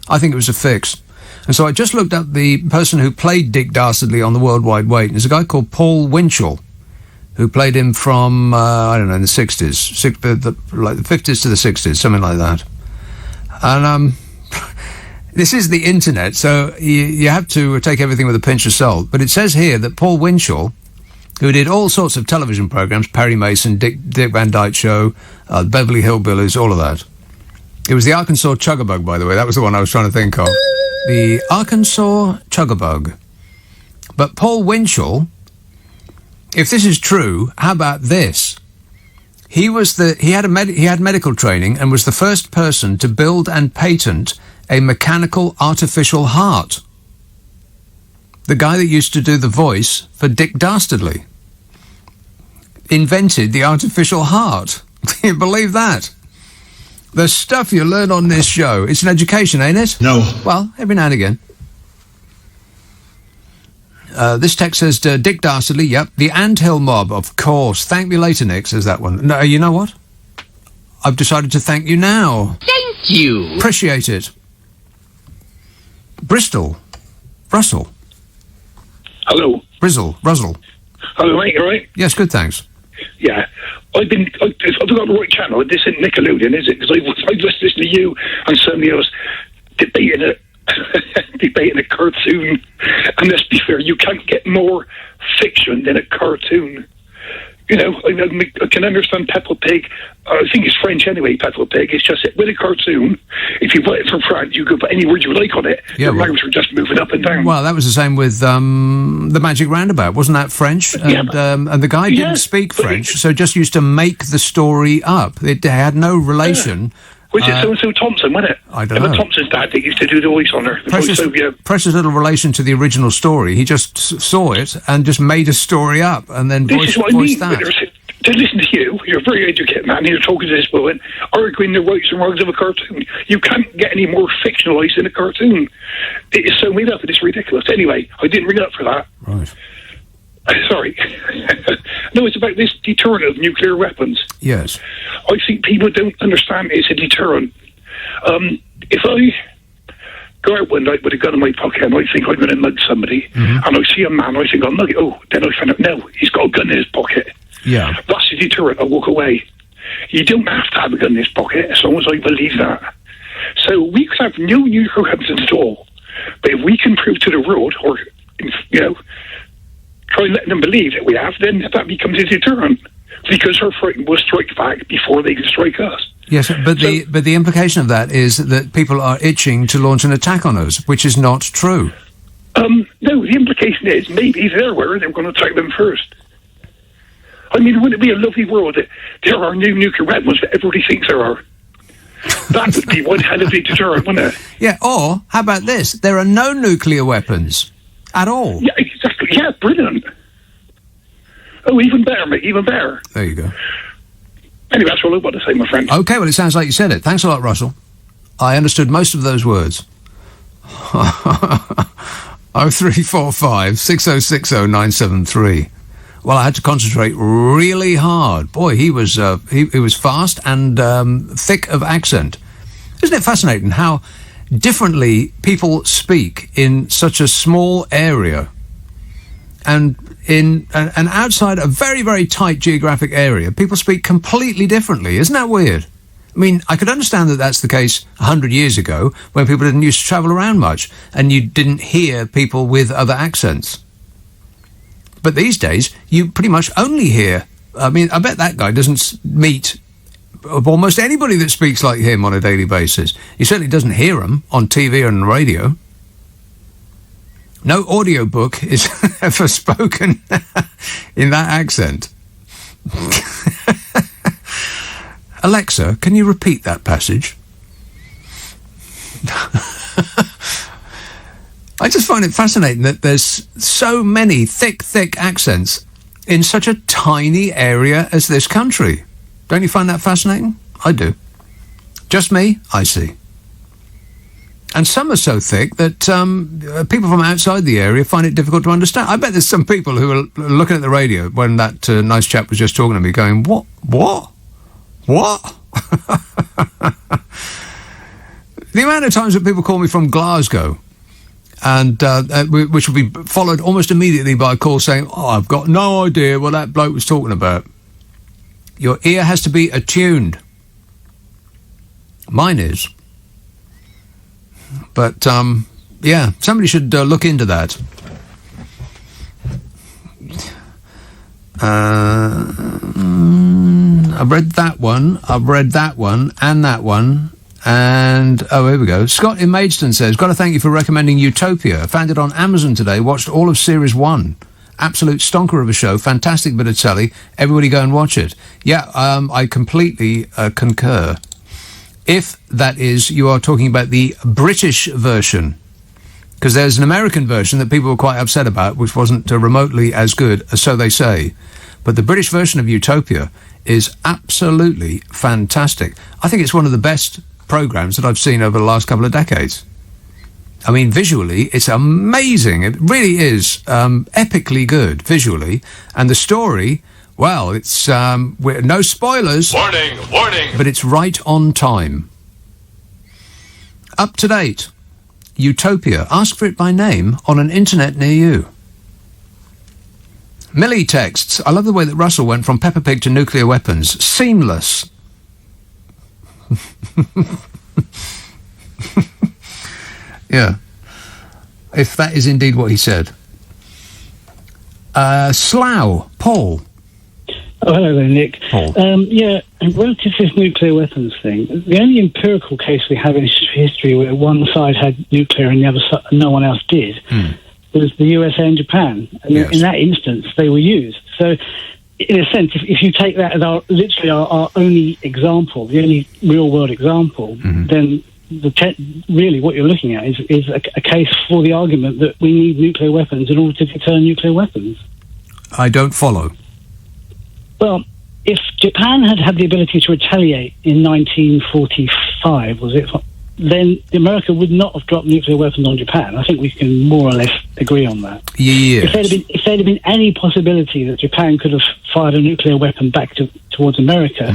I think it was a fix. And so I just looked up the person who played Dick Dastardly on the World Wide Weight. And there's a guy called Paul Winchell, who played him from, I don't know, in the 60s, like the 50s to the 60s, something like that. And this is the internet, so you have to take everything with a pinch of salt. But it says here that Paul Winchell, who did all sorts of television programs, Perry Mason, Dick Van Dyke Show, Beverly Hillbillies, all of that. It was the Arkansas Chuggabug, by the way. That was the one I was trying to think of. The Arkansas Chuggabug. But Paul Winchell, if this is true, how about this? He had medical training and was the first person to build and patent a mechanical artificial heart. The guy that used to do the voice for Dick Dastardly invented the artificial heart. Can you believe that? The stuff you learn on this show. It's an education, ain't it? No. Well, every now and again. This text says, Dick Dastardly, yep. The Anthill Mob, of course. Thank me later, Nick, says that one. No, you know what? I've decided to thank you now. Thank you. Appreciate it. Bristol. Russell. Hello. Russell. Hello, mate, you all right? Yes, good, thanks. Yeah. I've got the right channel. This isn't Nickelodeon, is it? Because I've just listened to you and somebody else debating a cartoon. And let's be fair, you can't get more fiction than a cartoon. You know, I can understand Peppa Pig. I think it's French anyway, Peppa Pig. It's just that with a cartoon, if you put it from France, you could put any word you like on it. Yeah, the mouths are just moving up and down. Well, that was the same with the Magic Roundabout. Wasn't that French? And the guy didn't speak French, so just used to make the story up. It had no relation. Was it so-and-so Thompson, wasn't it? I don't know. Emma Thompson's dad that used to do the voice on her. Precious little relation to the original story. He just saw it and just made a story up and then voiced that. To listen to you, you're a very educated man, you're talking to this woman, arguing the rights and wrongs of a cartoon. You can't get any more fictionalised than a cartoon. It is so made up, it is ridiculous. Anyway, I didn't ring up for that. Right. Sorry. No, it's about this deterrent of nuclear weapons. Yes. I think people don't understand it's a deterrent. If I go out one night with a gun in my pocket and I think I'm going to mug somebody, and I see a man, I think I'll mug it. Oh, then I find out, no, he's got a gun in his pocket. Yeah. That's a deterrent. I'll walk away. You don't have to have a gun in his pocket as long as I believe that. So we could have no nuclear weapons at all. But if we can prove to the world, or, you know, try letting them believe that we have, then that becomes a deterrent. Because our frightened will strike back before they can strike us. Yes, but the implication of that is that people are itching to launch an attack on us, which is not true. No, the implication is maybe they're aware they're going to attack them first. I mean, wouldn't it be a lovely world that there are new nuclear weapons that everybody thinks there are? That would be one hell of a deterrent, wouldn't it? Yeah, or, how about this? There are no nuclear weapons at all. Yeah, exactly. Yeah, brilliant. Oh, even better, mate, even better. There you go. Anyway, that's all I've got to say, my friend. Okay, well, it sounds like you said it. Thanks a lot, Russell. I understood most of those words. 0345 6060 973. Well, I had to concentrate really hard. Boy, he was fast and thick of accent. Isn't it fascinating how differently people speak in such a small area and in and outside a very, very tight geographic area? People speak completely differently. Isn't that weird? I mean, I could understand that that's the case 100 years ago when people didn't used to travel around much and you didn't hear people with other accents. But these days, you pretty much only hear... I mean, I bet that guy doesn't meet almost anybody that speaks like him on a daily basis. He certainly doesn't hear them on TV or on the radio. No audiobook is ever spoken in that accent. Alexa, can you repeat that passage? I just find it fascinating that there's so many thick accents in such a tiny area as this country. Don't you find that fascinating? I do. Just me? I see. And some are so thick that people from outside the area find it difficult to understand. I bet there's some people who are looking at the radio when that nice chap was just talking to me going, what? The amount of times that people call me from Glasgow, and which will be followed almost immediately by a call saying, I've got no idea what that bloke was talking about. Your ear has to be attuned. Mine is. But, somebody should look into that. I've read that one, and that one. And, here we go. Scott in Maidstone says, got to thank you for recommending Utopia. Found it on Amazon today, watched all of Series 1. Absolute stonker of a show, fantastic bit of telly. Everybody go and watch it. Yeah, I completely concur. If, that is, you are talking about the British version. Because there's an American version that people were quite upset about, which wasn't remotely as good, so they say. But the British version of Utopia is absolutely fantastic. I think it's one of the best programmes that I've seen over the last couple of decades. I mean, visually, it's amazing. It really is epically good, visually. And the story, well, it's no spoilers. Warning! But it's right on time. Up to date. Utopia. Ask for it by name on an internet near you. Millie texts, I love the way that Russell went from Peppa Pig to nuclear weapons. Seamless. Yeah. If that is indeed what he said. Slough. Paul. Oh, hello there, Nick. Paul. Relative to this nuclear weapons thing, the only empirical case we have in history where one side had nuclear and the other side, no one else did, was the USA and Japan. And in that instance, they were used. So, in a sense, if you take that as our only example, the only real-world example, then really what you're looking at is a case for the argument that we need nuclear weapons in order to deter nuclear weapons. I don't follow. Well, if Japan had had the ability to retaliate in 1945, was it? Then America would not have dropped nuclear weapons on Japan. I think we can more or less agree on that. Yes. If there had been any possibility that Japan could have fired a nuclear weapon back towards America,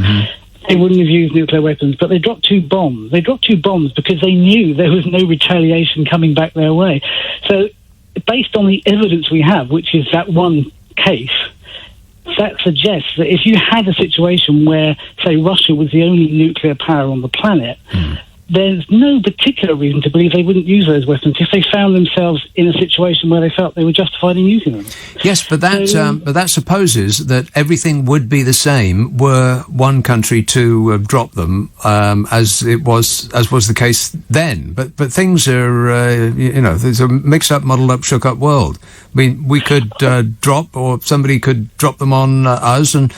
they wouldn't have used nuclear weapons. But they dropped two bombs. They dropped two bombs because they knew there was no retaliation coming back their way. So, based on the evidence we have, which is that one case, that suggests that if you had a situation where, say, Russia was the only nuclear power on the planet, there's no particular reason to believe they wouldn't use those weapons if they found themselves in a situation where they felt they were justified in using them. Yes, but that supposes that everything would be the same were one country to drop them, as was the case then. But things are, there's a mixed up, muddled up, shook up world. I mean, we could drop, or somebody could drop them on us, and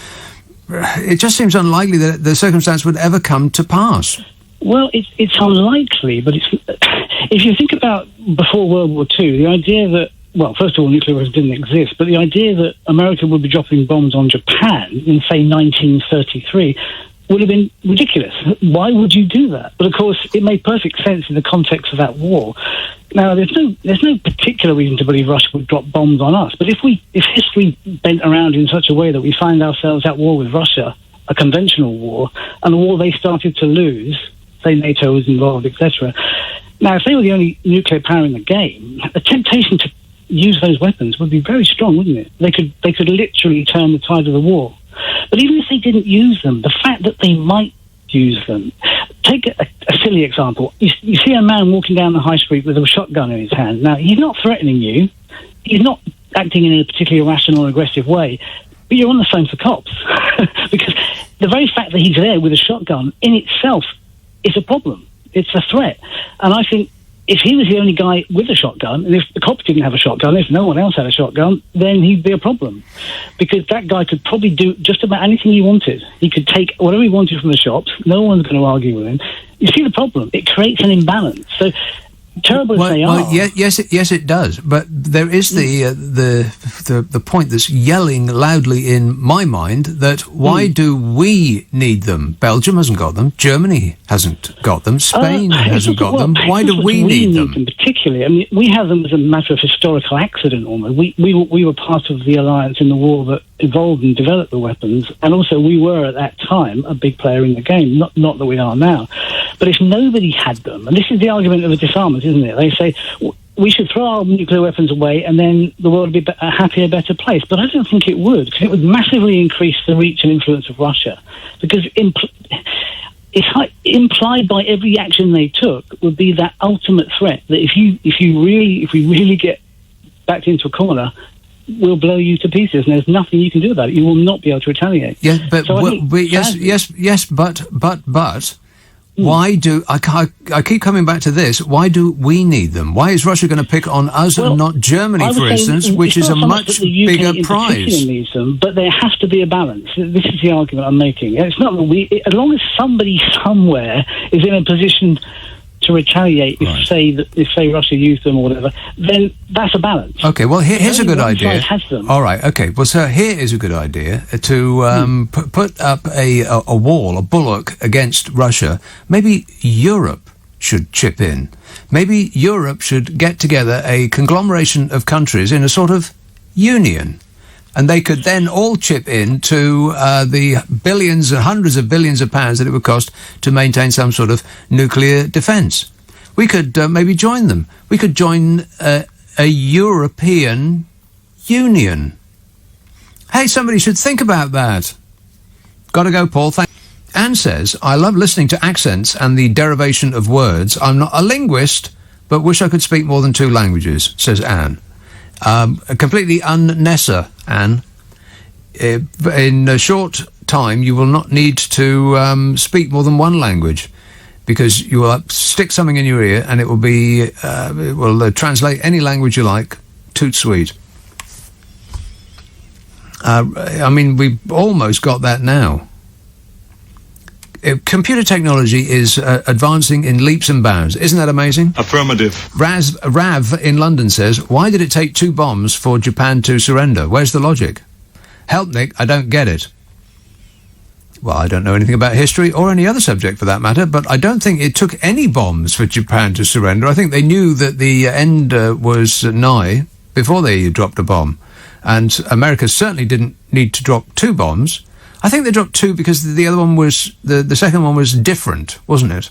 it just seems unlikely that the circumstance would ever come to pass. Well, it's unlikely, but if you think about before World War II, the idea that, well, first of all, nuclear weapons didn't exist, but the idea that America would be dropping bombs on Japan in, say, 1933 would have been ridiculous. Why would you do that? But, of course, it made perfect sense in the context of that war. Now, there's no particular reason to believe Russia would drop bombs on us, but if history bent around in such a way that we find ourselves at war with Russia, a conventional war, and a war they started to lose, say NATO was involved, etc. Now, if they were the only nuclear power in the game, the temptation to use those weapons would be very strong, wouldn't it? They could literally turn the tide of the war. But even if they didn't use them, the fact that they might use them. Take a silly example. You see a man walking down the high street with a shotgun in his hand. Now, he's not threatening you. He's not acting in a particularly irrational or aggressive way. But you're on the phone for cops. Because the very fact that he's there with a shotgun in itself is a problem. It's a threat. And I think if he was the only guy with a shotgun, and if the cops didn't have a shotgun, if no one else had a shotgun, then he'd be a problem. Because that guy could probably do just about anything he wanted. He could take whatever he wanted from the shops. No one's going to argue with him. You see the problem? It creates an imbalance. So terrible as they are. Yes, it does. But there is the point that's yelling loudly in my mind that why do we need them? Belgium hasn't got them. Germany hasn't got them. Spain hasn't got them. Why do we need them? Particularly, I mean, we have them as a matter of historical accident almost. We were part of the alliance in the war that evolved and developed the weapons, and also we were at that time a big player in the game. Not that we are now. But if nobody had them, and this is the argument of the disarmers, isn't it? They say we should throw our nuclear weapons away and then the world would be a happier, better place. But I don't think it would, because it would massively increase the reach and influence of Russia. Because it's implied by every action they took would be that ultimate threat that if we really get backed into a corner, we'll blow you to pieces, and there's nothing you can do about it. You will not be able to retaliate. Yes, but but. Why do I keep coming back to this? Why do we need them? Why is Russia going to pick on us and not Germany, for instance, which is a much bigger prize? Needs them, but there has to be a balance. This is the argument I'm making. It's not that as long as somebody somewhere is in a position to retaliate if say Russia used them or whatever, then that's a balance. Okay, well here's a good idea. Has them. All right, okay. Well, so here is a good idea to put up a wall, a bulwark against Russia. Maybe Europe should chip in. Maybe Europe should get together a conglomeration of countries in a sort of union. And they could then all chip in to the billions and hundreds of billions of pounds that it would cost to maintain some sort of nuclear defence. We could maybe join them. We could join a European Union. Hey, somebody should think about that. Got to go, Paul. Anne says, I love listening to accents and the derivation of words. I'm not a linguist, but wish I could speak more than 2 languages, says Anne. Completely unnecessary, Anne. In a short time, you will not need to speak more than 1 language, because you will stick something in your ear and it will be it will translate any language you like. Toot sweet. I mean, we've almost got that now. Computer technology is advancing in leaps and bounds. Isn't that amazing? Affirmative. Rav in London says, why did it take 2 bombs for Japan to surrender? Where's the logic? Help, Nick, I don't get it. Well, I don't know anything about history or any other subject for that matter, but I don't think it took any bombs for Japan to surrender. I think they knew that the end was nigh before they dropped a bomb. And America certainly didn't need to drop 2 bombs. I think they dropped 2 because the other one was, the second one was different, wasn't it?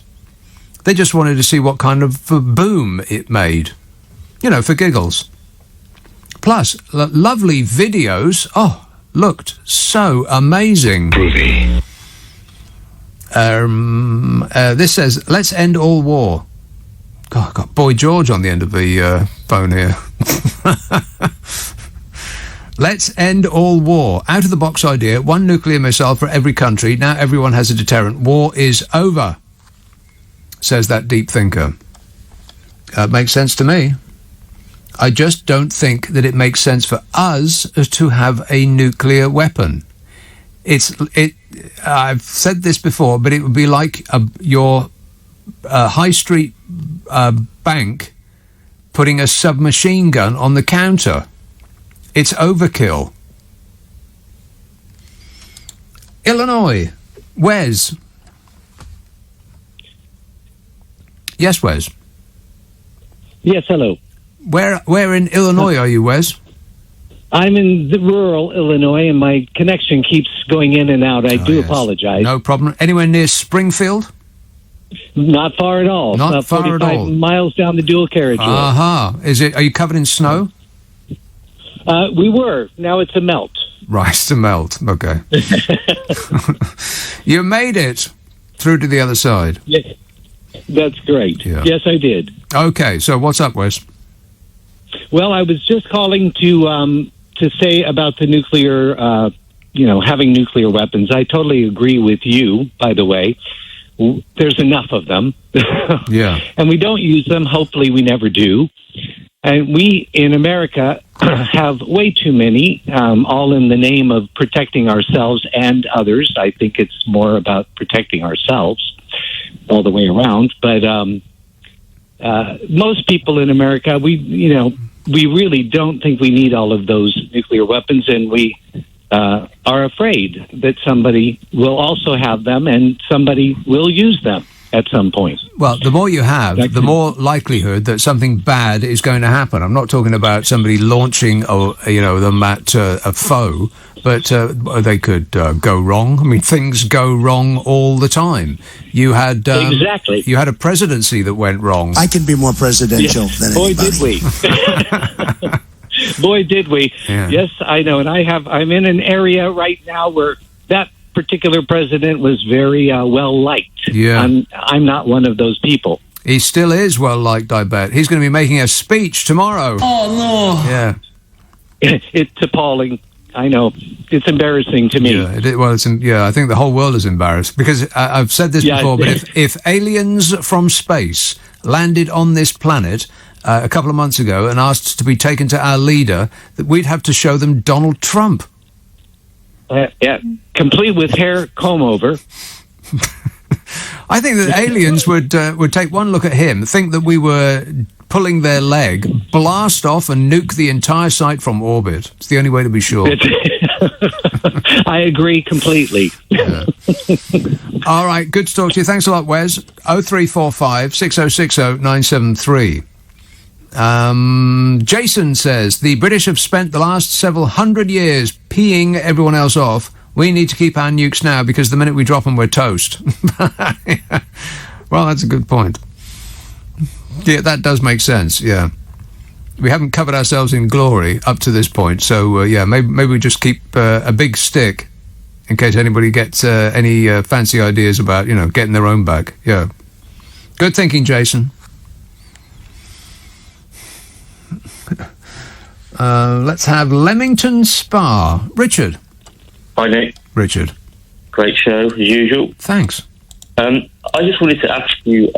They just wanted to see what kind of boom it made. You know, for giggles. Plus, lovely videos. Oh, looked so amazing. Groovy. This says, let's end all war. God, I've got Boy George on the end of the phone here. Let's end all war. Out of the box idea, 1 nuclear missile for every country. Now everyone has a deterrent. War is over, says that deep thinker. Makes sense to me. I just don't think that it makes sense for us to have a nuclear weapon. I've said this before, but it would be like your high street bank putting a submachine gun on the counter. It's overkill. Illinois. Wes. Yes, Wes. Yes, hello. Where in Illinois are you, Wes? I'm in the rural Illinois, and my connection keeps going in and out. I do apologize. No problem. Anywhere near Springfield? Not far at all. Not far at all. 45 miles down the dual carriageway. Aha. Are you covered in snow? We were. Now it's a melt. Right, it's a melt. Okay. You made it through to the other side. Yes, that's great. Yeah. Yes, I did. Okay, so what's up, Wes? Well, I was just calling to say about the nuclear, having nuclear weapons. I totally agree with you, by the way. There's enough of them. Yeah. And we don't use them. Hopefully we never do. And we, in America, have way too many, all in the name of protecting ourselves and others. I think it's more about protecting ourselves all the way around. But most people in America, we really don't think we need all of those nuclear weapons, and we are afraid that somebody will also have them and somebody will use them at some point. Well, the more you have, the more likelihood that something bad is going to happen. I'm not talking about somebody launching, them at a foe, but they could go wrong. I mean, things go wrong all the time. You had exactly. You had a presidency that went wrong. I can be more presidential than Boy, anybody. did we. Boy, did we. Yeah. Yes, I know. And I'm in an area right now where that particular president was very well liked. Yeah. I'm not one of those people. He still is well liked, I bet. He's going to be making a speech tomorrow. Oh, no. Yeah. It's appalling. I know. It's embarrassing to me. Yeah, I think the whole world is embarrassed because I've said this before, but if aliens from space landed on this planet a couple of months ago and asked to be taken to our leader, that we'd have to show them Donald Trump. Yeah, complete with hair comb over. I think that aliens would take one look at him, think that we were pulling their leg, blast off and nuke the entire site from orbit. It's the only way to be sure. I agree completely. Yeah. All right, good to talk to you. Thanks a lot, Wes. 0345 6060 973. Jason says, the British have spent the last several hundred years peeing everyone else off. We need to keep our nukes now because the minute we drop them, we're toast. Well, that's a good point. Yeah, that does make sense, yeah. We haven't covered ourselves in glory up to this point, so, maybe we just keep a big stick in case anybody gets any fancy ideas about, getting their own back. Yeah. Good thinking, Jason. Let's have Leamington Spa. Richard. Hi, Nick. Richard. Great show, as usual. Thanks. I just wanted to ask you,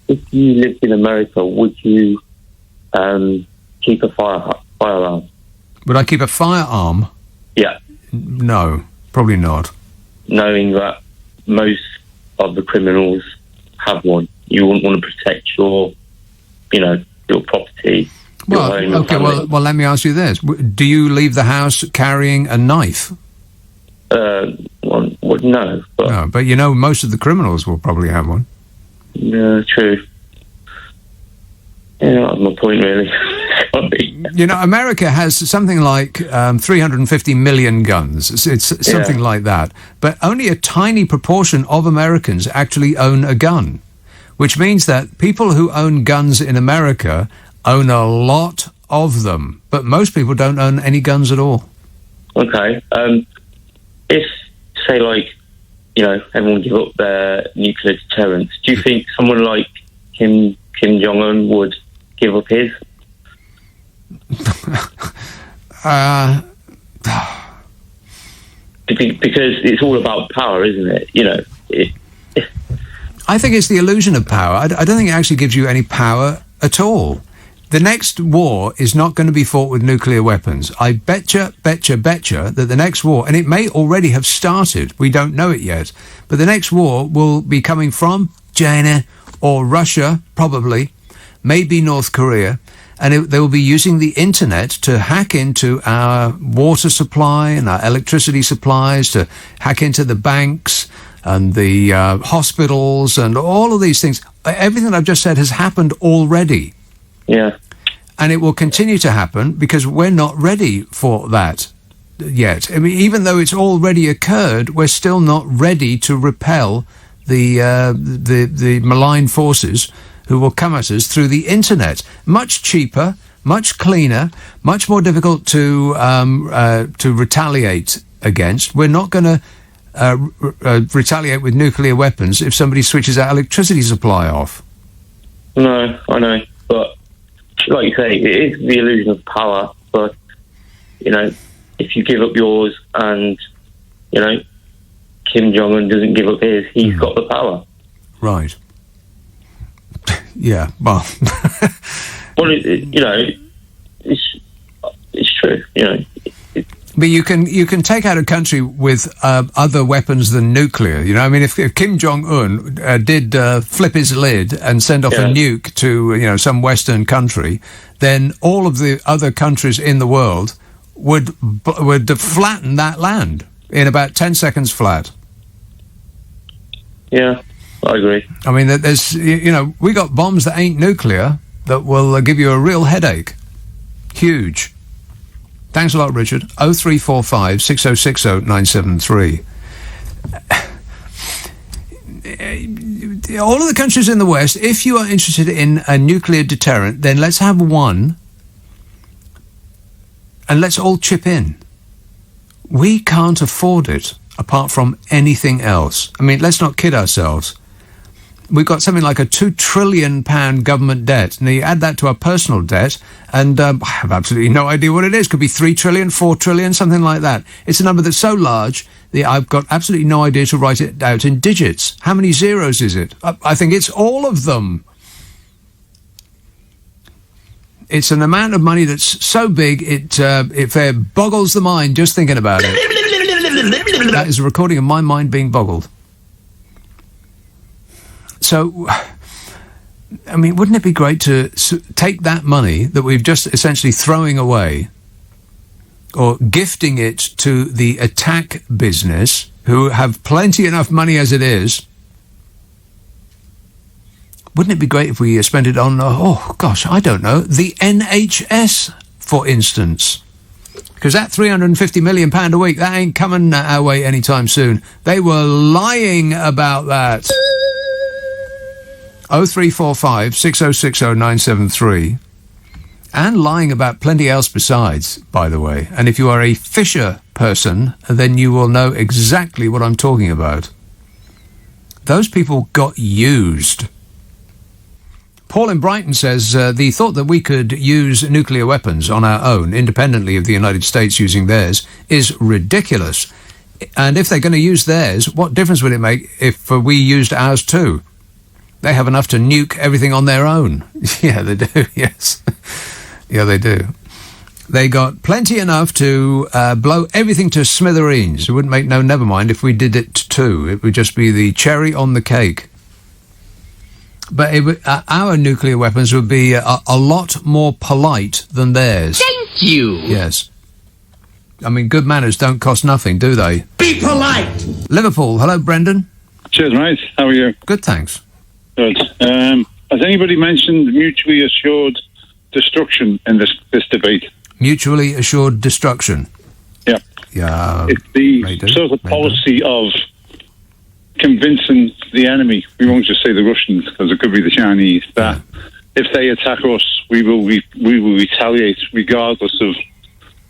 if you lived in America, would you keep a firearm? Would I keep a firearm? Yeah. No, probably not. Knowing that most of the criminals have one, you wouldn't want to protect your property. Well, okay, well, let me ask you this. Do you leave the house carrying a knife? No. But most of the criminals will probably have one. No, true. Yeah, that's my point, really. America has something like 350 million guns. It's something like that. But only a tiny proportion of Americans actually own a gun, which means that people who own guns in America own a lot of them. But most people don't own any guns at all. Okay. If, say, everyone give up their nuclear deterrence, do you think someone like Kim Jong-un would give up his? Because it's all about power, isn't it? I think it's the illusion of power. I don't think it actually gives you any power at all. The next war is not going to be fought with nuclear weapons. I betcha that the next war, and it may already have started, we don't know it yet, but the next war will be coming from China or Russia, probably, maybe North Korea, and they will be using the internet to hack into our water supply and our electricity supplies, to hack into the banks and the hospitals and all of these things. Everything I've just said has happened already. Yeah. And it will continue to happen because we're not ready for that yet. I mean, even though it's already occurred, we're still not ready to repel the malign forces who will come at us through the internet. Much cheaper, much cleaner, much more difficult to retaliate against. We're not going to retaliate with nuclear weapons if somebody switches our electricity supply off. No, I know, but like you say, it is the illusion of power, but, if you give up yours and, Kim Jong-un doesn't give up his, he's got the power. Right. Yeah, well... Well, it's true, But you can take out a country with other weapons than nuclear. You know, I mean, if Kim Jong-un did flip his lid and send off a nuke to some Western country, then all of the other countries in the world would flatten that land in about 10 seconds flat. Yeah, I agree. I mean, there's we got bombs that ain't nuclear that will give you a real headache. Huge. Thanks a lot, Richard. 0345 6060 973. All of the countries in the West, if you are interested in a nuclear deterrent, then let's have one and let's all chip in. We can't afford it apart from anything else. I mean, let's not kid ourselves. We've got something like a £2 trillion government debt. Now, you add that to our personal debt, and I have absolutely no idea what it is. Could be 3 trillion, 4 trillion, something like that. It's a number that's so large that I've got absolutely no idea to write it out in digits. How many zeros is it? I think it's all of them. It's an amount of money that's so big, it fair boggles the mind just thinking about it. That is a recording of my mind being boggled. So, I mean, wouldn't it be great to take that money that we've just essentially throwing away or gifting it to the attack business, who have plenty enough money as it is? Wouldn't it be great if we spent it on, I don't know, the NHS, for instance? Because that £350 million a week, that ain't coming our way anytime soon. They were lying about that. 0345 6060 973, and lying about plenty else besides, by the way. And if you are a Fisher person, then you will know exactly what I'm talking about. Those people got used. Paul in Brighton says the thought that we could use nuclear weapons on our own, independently of the United States using theirs, is ridiculous. And if they're going to use theirs, what difference would it make if we used ours too? They have enough to nuke everything on their own. Yeah, they do, yes. Yeah, they do. They got plenty enough to blow everything to smithereens. It wouldn't make never mind if we did it too. It would just be the cherry on the cake. But our nuclear weapons would be a lot more polite than theirs. Thank you. Yes. I mean, good manners don't cost nothing, do they? Be polite. Liverpool. Hello, Brendan. Cheers, mate. How are you? Good, thanks. Good. Has anybody mentioned mutually assured destruction in this debate? Mutually assured destruction? Yeah. Yeah. It's the sort of policy of convincing the enemy, we won't just say the Russians, because it could be the Chinese, that if they attack us, we will retaliate regardless of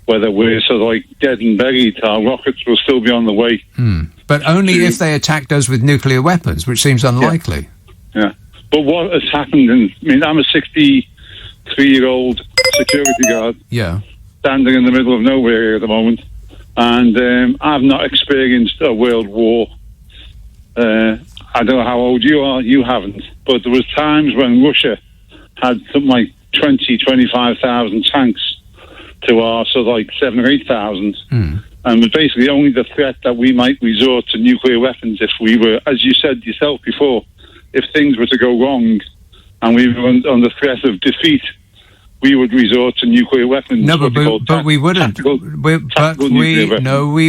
whether we're sort of like dead and buried. Our rockets will still be on the way. But only if they attacked us with nuclear weapons, which seems unlikely. Yeah. But what has happened, I'm a 63-year-old security guard. Yeah. Standing in the middle of nowhere here at the moment. And I've not experienced a world war. I don't know how old you are, you haven't. But there was times when Russia had something like 25,000 tanks to our sort of like 7,000 or 8,000. And was basically only the threat that we might resort to nuclear weapons if we were, as you said yourself before, if things were to go wrong and we were on the threat of defeat, we would resort to nuclear weapons. No, but we wouldn't. We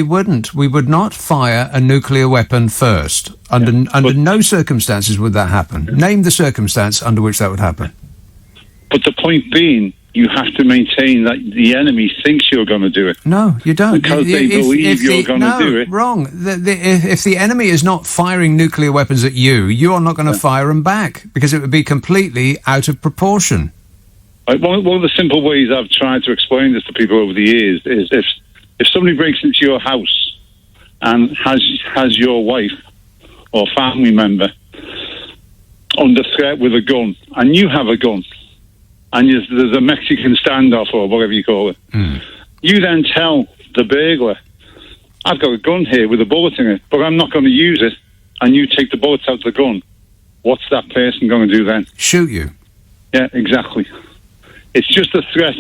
wouldn't. We would not fire a nuclear weapon first. Under no circumstances would that happen. Name the circumstance under which that would happen. But the point being, you have to maintain that the enemy thinks you're going to do it. No, you don't. Because they believe you're going to do it. Wrong. If the enemy is not firing nuclear weapons at you, you are not going to fire them back, because it would be completely out of proportion. One of the simple ways I've tried to explain this to people over the years is if somebody breaks into your house and has your wife or family member under threat with a gun, and you have a gun, and there's a Mexican standoff or whatever you call it, you then tell the burglar, I've got a gun here with a bullet in it, but I'm not going to use it, and you take the bullets out of the gun. What's that person going to do then? Shoot you. Yeah, exactly. It's just a threat.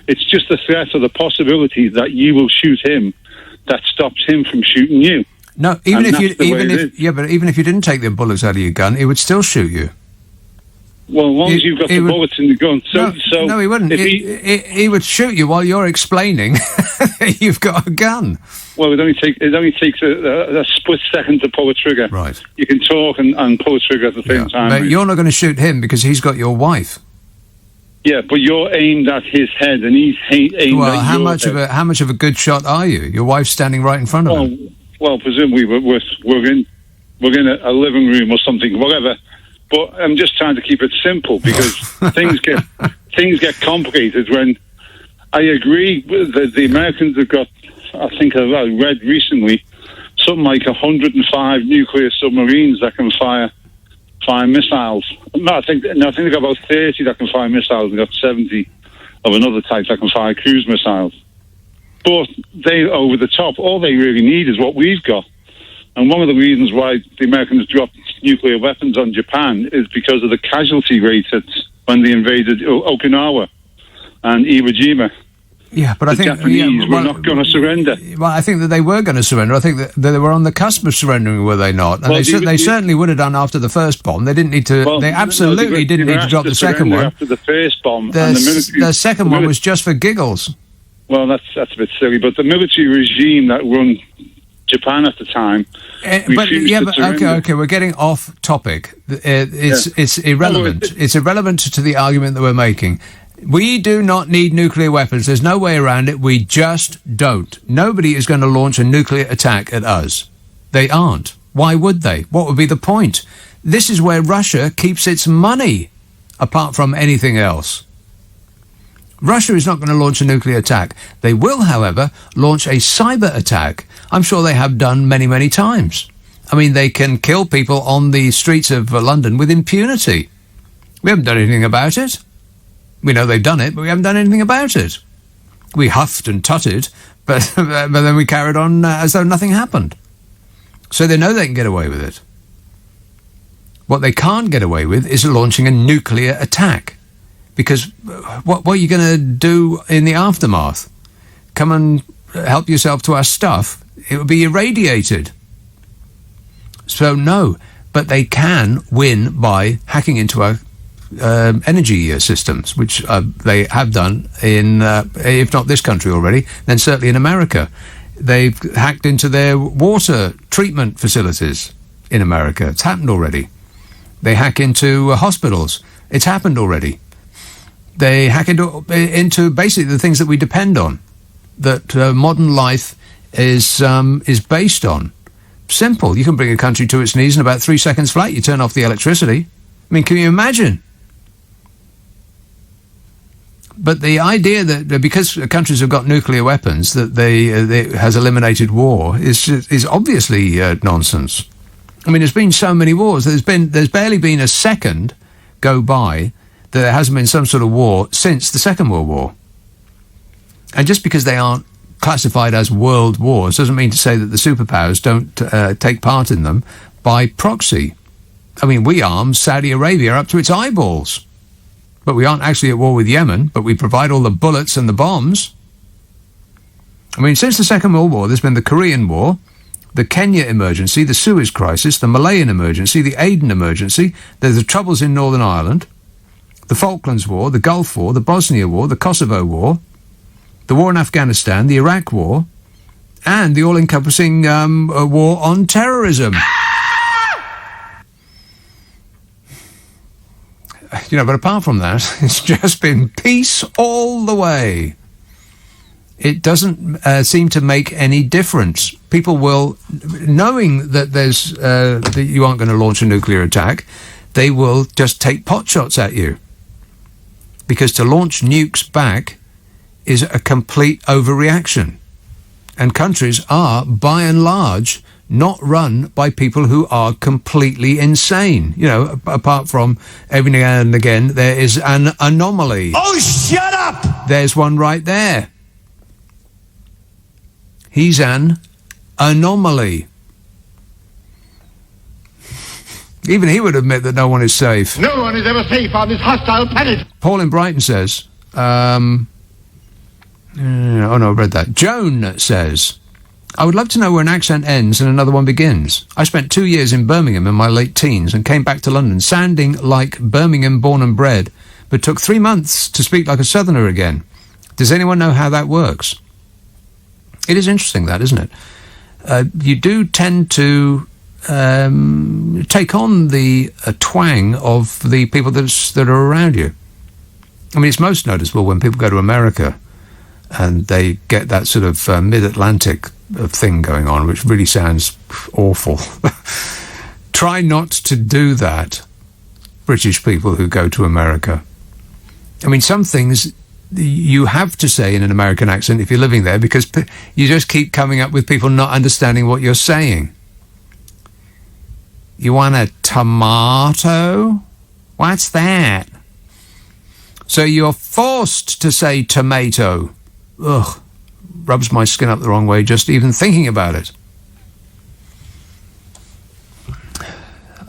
It's just the threat or the possibility that you will shoot him that stops him from shooting you. No, even if you didn't take the bullets out of your gun, it would still shoot you. Well, as long as you've got the bullets in the gun. No, he wouldn't. He would shoot you while you're explaining that you've got a gun. Well, it only takes a split second to pull a trigger. Right. You can talk and pull a trigger at the same time. But you're not going to shoot him because he's got your wife. Yeah, but you're aimed at his head, and he's aimed at your head. How much of a good shot are you? Your wife's standing right in front of him. Well, presumably we're in a living room or something, whatever. But I'm just trying to keep it simple because things get complicated. When I agree with the Americans have got, I think I read recently, something like 105 nuclear submarines that can fire missiles. No, I think they've got about 30 that can fire missiles. They've got 70 of another type that can fire cruise missiles. But they over the top. All they really need is what we've got. And one of the reasons why the Americans dropped nuclear weapons on Japan is because of the casualty rates when they invaded Okinawa and Iwo Jima. Yeah, but I think the Japanese were not going to surrender. Well, I think that they were going to surrender. I think that they were on the cusp of surrendering, were they not? And well, they certainly would have done after the first bomb. They didn't need to. Well, they absolutely didn't need to drop the second one. After the first bomb, the second one was just for giggles. Well, that's a bit silly. But the military regime that run Japan at the time. Okay, we're getting off topic. It's irrelevant. It's irrelevant to the argument that we're making. We do not need nuclear weapons. There's no way around it. We just don't. Nobody is going to launch a nuclear attack at us. They aren't. Why would they? What would be the point? This is where Russia keeps its money, apart from anything else. Russia is not going to launch a nuclear attack. They will, however, launch a cyber attack. I'm sure they have done many, many times. I mean, they can kill people on the streets of London with impunity. We haven't done anything about it. We know they've done it, but we haven't done anything about it. We huffed and tutted, but then we carried on as though nothing happened. So they know they can get away with it. What they can't get away with is launching a nuclear attack. Because what are you going to do in the aftermath? Come and help yourself to our stuff? It would be irradiated. So no, but they can win by hacking into our energy systems, which they have done in, if not this country already, then certainly in America. They've hacked into their water treatment facilities in America. It's happened already. They hack into hospitals. It's happened already. They hack into basically the things that we depend on, that modern life is based on. Simple. You can bring a country to its knees in about 3 seconds flat. You turn off the electricity. I mean, can you imagine? But the idea that because countries have got nuclear weapons, that they has eliminated war is obviously nonsense. I mean, there's been so many wars. There's barely been a second go by that there hasn't been some sort of war since the Second World War. And just because they aren't classified as world wars doesn't mean to say that the superpowers don't take part in them by proxy. I mean, we arm Saudi Arabia up to its eyeballs. But we aren't actually at war with Yemen, but we provide all the bullets and the bombs. I mean, since the Second World War, there's been the Korean War, the Kenya emergency, the Suez crisis, the Malayan emergency, the Aden emergency, there's the troubles in Northern Ireland, the Falklands War, the Gulf War, the Bosnia War, the Kosovo War, the war in Afghanistan, the Iraq War, and the all-encompassing war on terrorism. You know, but apart from that, it's just been peace all the way. It doesn't seem to make any difference. People will, knowing that that you aren't going to launch a nuclear attack, they will just take pot shots at you. Because to launch nukes back is a complete overreaction. And countries are, by and large, not run by people who are completely insane. You know, apart from every now and again, there is an anomaly. Oh, shut up! There's one right there. He's an anomaly. Even he would admit that no one is safe. No one is ever safe on this hostile planet. Paul in Brighton says, Oh, no, I read that. Joan says, I would love to know where an accent ends and another one begins. I spent 2 years in Birmingham in my late teens and came back to London sounding like Birmingham born and bred, but took 3 months to speak like a southerner again. Does anyone know how that works? It is interesting, that, isn't it? You do tend to take on the twang of the people that are around you. I mean, it's most noticeable when people go to America and they get that sort of mid-Atlantic thing going on, which really sounds awful. Try not to do that, British people who go to America. I mean, some things you have to say in an American accent if you're living there, because you just keep coming up with people not understanding what you're saying. You want a tomato? What's that? So you're forced to say tomato. Ugh, rubs my skin up the wrong way just even thinking about it.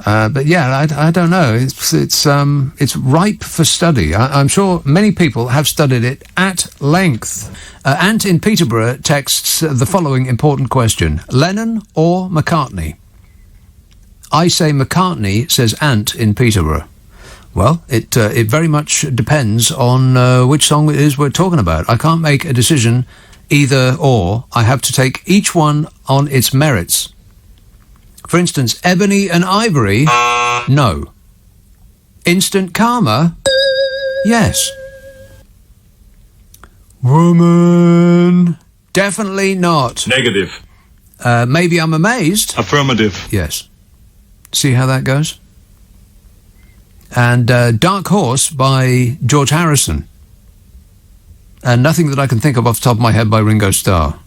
But yeah, I don't know. It's ripe for study. I'm sure many people have studied it at length. Ant in Peterborough texts the following important question: Lennon or McCartney? I say McCartney, says Ant in Peterborough. Well, it very much depends on which song it is we're talking about. I can't make a decision either or. I have to take each one on its merits. For instance, Ebony and Ivory, no. Instant Karma, yes. Woman, definitely not. Negative. Maybe I'm Amazed. Affirmative. Yes. See how that goes? And Dark Horse by George Harrison. And Nothing That I Can Think of Off the Top of My Head by Ringo Starr.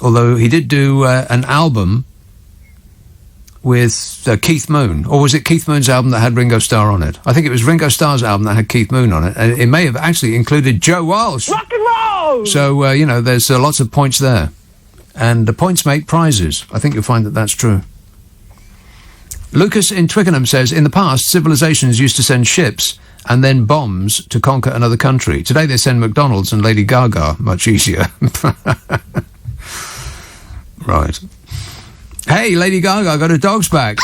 Although he did do an album with Keith Moon. Or was it Keith Moon's album that had Ringo Starr on it? I think it was Ringo Starr's album that had Keith Moon on it. And it may have actually included Joe Walsh. Rock and roll! So, there's lots of points there. And the points make prizes. I think you'll find that that's true. Lucas in Twickenham says, in the past, civilizations used to send ships and then bombs to conquer another country. Today they send McDonald's and Lady Gaga. Much easier. Right. Hey, Lady Gaga got her dogs back.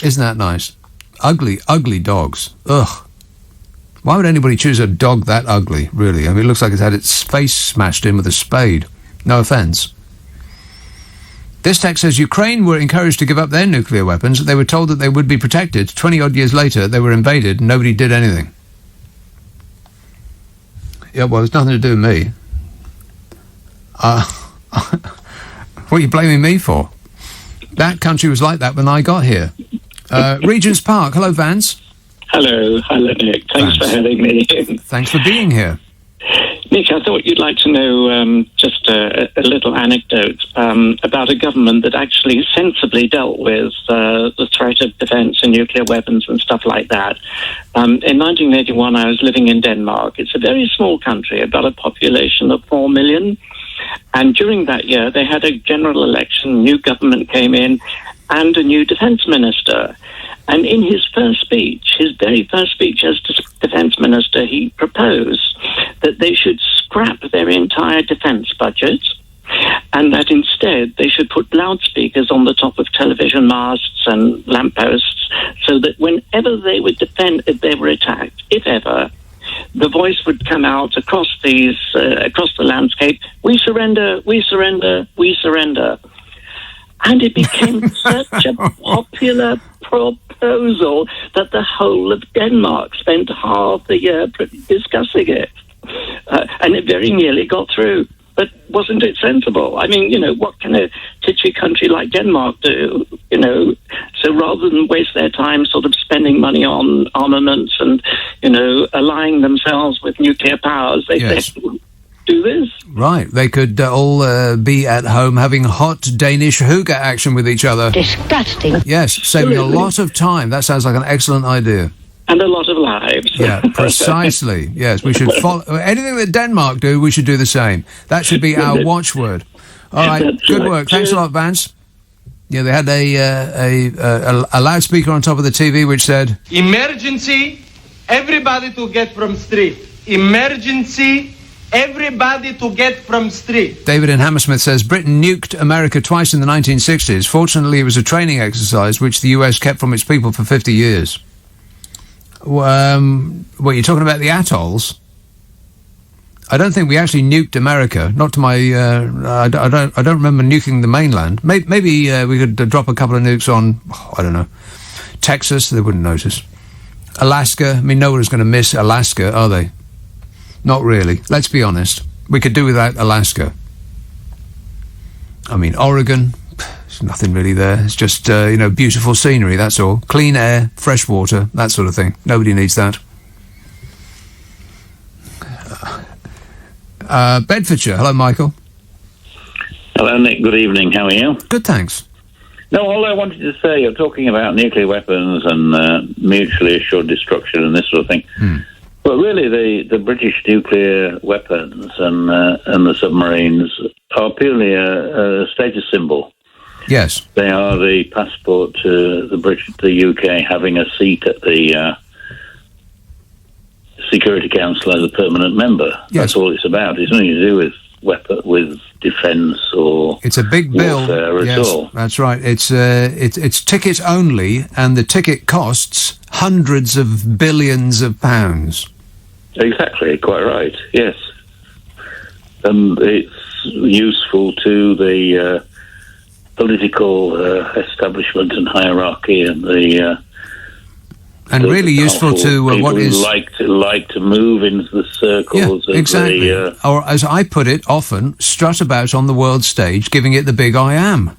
Isn't that nice? Ugly, ugly dogs. Ugh. Why would anybody choose a dog that ugly, really? I mean, it looks like it's had its face smashed in with a spade. No offence. This text says Ukraine were encouraged to give up their nuclear weapons. They were told that they would be protected. 20-odd years later, they were invaded and nobody did anything. Yeah, well, it's nothing to do with me. What are you blaming me for? That country was like that when I got here. Regent's Park. Hello, Vance. Hello, Nick. Thanks for having me. Thanks for being here. Nick, I thought you'd like to know just a little anecdote about a government that actually sensibly dealt with the threat of defence and nuclear weapons and stuff like that. In 1981, I was living in Denmark. It's a very small country, about a population of 4 million. And during that year, they had a general election, new government came in, and a new defence minister. And in his first speech, his very first speech as defence minister, he proposed that they should scrap their entire defence budget and that instead they should put loudspeakers on the top of television masts and lampposts so that whenever they would defend, if they were attacked, if ever, the voice would come out across the landscape, "We surrender, we surrender, we surrender." And it became such a popular proposal that the whole of Denmark spent half the year discussing it. And it very nearly got through. But wasn't it sensible? I mean, what can a titchy country like Denmark do? So rather than waste their time sort of spending money on armaments and, allying themselves with nuclear powers, they do this. Right. They could all be at home having hot Danish hygge action with each other. Disgusting. Yes, saving a lot of time. That sounds like an excellent idea. And a lot of lives. Yeah, precisely. Yes, we should follow anything that Denmark do. We should do the same. That should be our watchword. All right, good work. Thanks a lot, Vance. Yeah, they had a loudspeaker on top of the TV which said, "Emergency! Everybody to get from street." emergency, everybody to get from street. David in Hammersmith says Britain nuked America twice in the 1960s. Fortunately, it was a training exercise which the US kept from its people for 50 years. What, you're talking about the atolls? I don't think we actually nuked America. Not to my. I don't remember nuking the mainland. Maybe we could drop a couple of nukes on. I don't know. Texas, they wouldn't notice. Alaska. I mean, no one's going to miss Alaska, are they? Not really. Let's be honest. We could do without Alaska. I mean, Oregon. There's nothing really there. It's just beautiful scenery. That's all. Clean air, fresh water, that sort of thing. Nobody needs that. Bedfordshire. Hello, Michael. Hello, Nick. Good evening. How are you? Good, thanks. No, all I wanted to say, you're talking about nuclear weapons and mutually assured destruction and this sort of thing. But really, the British nuclear weapons and the submarines are purely a status symbol. Yes. They are the passport to the UK having a seat at the Security Council as a permanent member. Yes. That's all it's about. It's nothing to do with defence or it's a big bill at all. That's right. It's ticket only, and the ticket costs hundreds of billions of pounds. Exactly, quite right. Yes, it's useful to the political establishment and hierarchy and the. And really useful to what is like to move into the circles. Exactly. Or as I put it, often strut about on the world stage, giving it the big I am.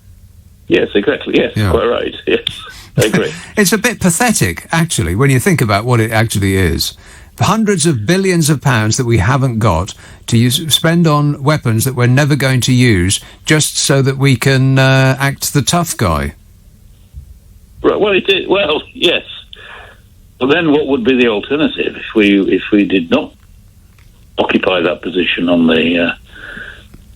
Yes, exactly. Yes, quite right. Yes, I agree. It's a bit pathetic, actually, when you think about what it actually is. Hundreds of billions of pounds that we haven't got to spend on weapons that we're never going to use, just so that we can act the tough guy. Right. Well, it is. Well, yes. Well, then what would be the alternative if we did not occupy that position on the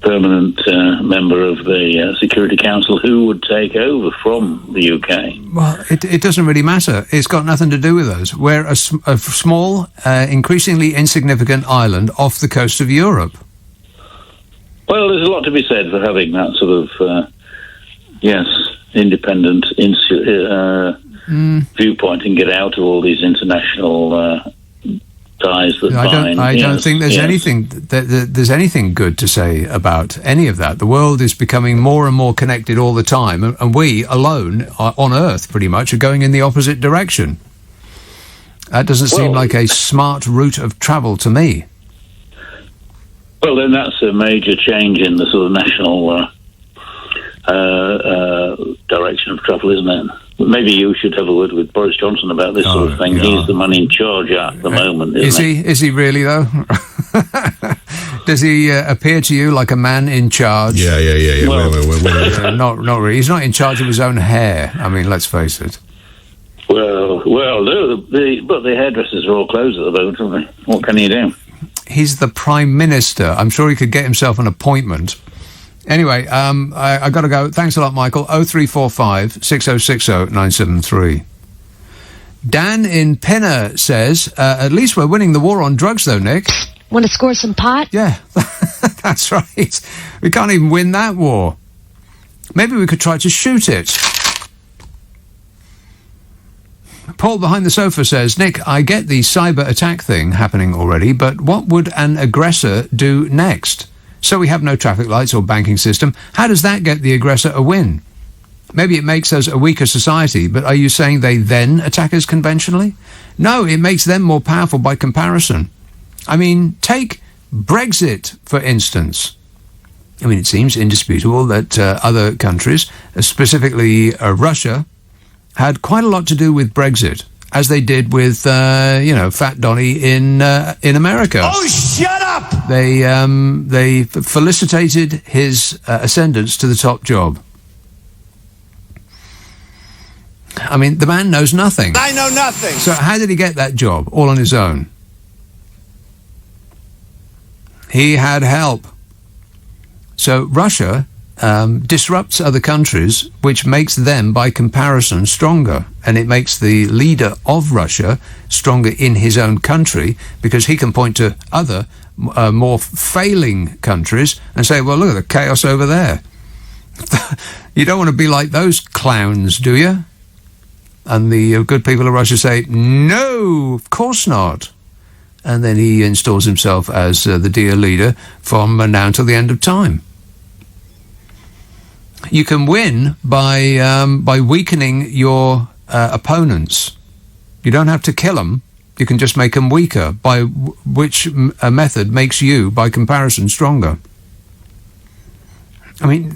permanent member of the Security Council? Who would take over from the UK? Well, it doesn't really matter. It's got nothing to do with us. We're a small, increasingly insignificant island off the coast of Europe. Well, there's a lot to be said for having that sort of, independent viewpoint and get out of all these international ties that bind. I don't think there's anything there's anything good to say about any of that. The world is becoming more and more connected all the time, and we alone on Earth pretty much are going in the opposite direction. That doesn't seem like a smart route of travel to me. Well, then that's a major change in the sort of national direction of travel, isn't it? Maybe you should have a word with Boris Johnson about this sort of thing. Yeah. He's the man in charge at the moment, isn't he? Is he really, though? Does he appear to you like a man in charge? Yeah. Well, not really. He's not in charge of his own hair. I mean, let's face it. Well, no, but the hairdressers are all closed at the moment, aren't they? What can you do? He's the Prime Minister. I'm sure he could get himself an appointment. Anyway, I got to go. Thanks a lot, Michael. 0345 6060 973. Dan in Pinner says, at least we're winning the war on drugs, though, Nick. Want to score some pot? Yeah, that's right. We can't even win that war. Maybe we could try to shoot it. Paul behind the sofa says, Nick, I get the cyber attack thing happening already, but what would an aggressor do next? So we have no traffic lights or banking system. How does that get the aggressor a win? Maybe it makes us a weaker society, but are you saying they then attack us conventionally? No, it makes them more powerful by comparison. I mean, take Brexit, for instance. I mean, it seems indisputable that other countries, specifically Russia, had quite a lot to do with Brexit, as they did with, Fat Donny in America. Oh, shut up! They felicitated his ascendance to the top job. I mean, the man knows nothing. I know nothing. So how did he get that job all on his own? He had help. So Russia disrupts other countries, which makes them, by comparison, stronger. And it makes the leader of Russia stronger in his own country, because he can point to other more failing countries and say, well, look at the chaos over there. You don't want to be like those clowns, do you? And the good people of Russia say, no, of course not. And then he installs himself as the dear leader from now until the end of time. You can win by weakening your opponents. You don't have to kill them. You can just make them weaker, by which method makes you, by comparison, stronger. I mean,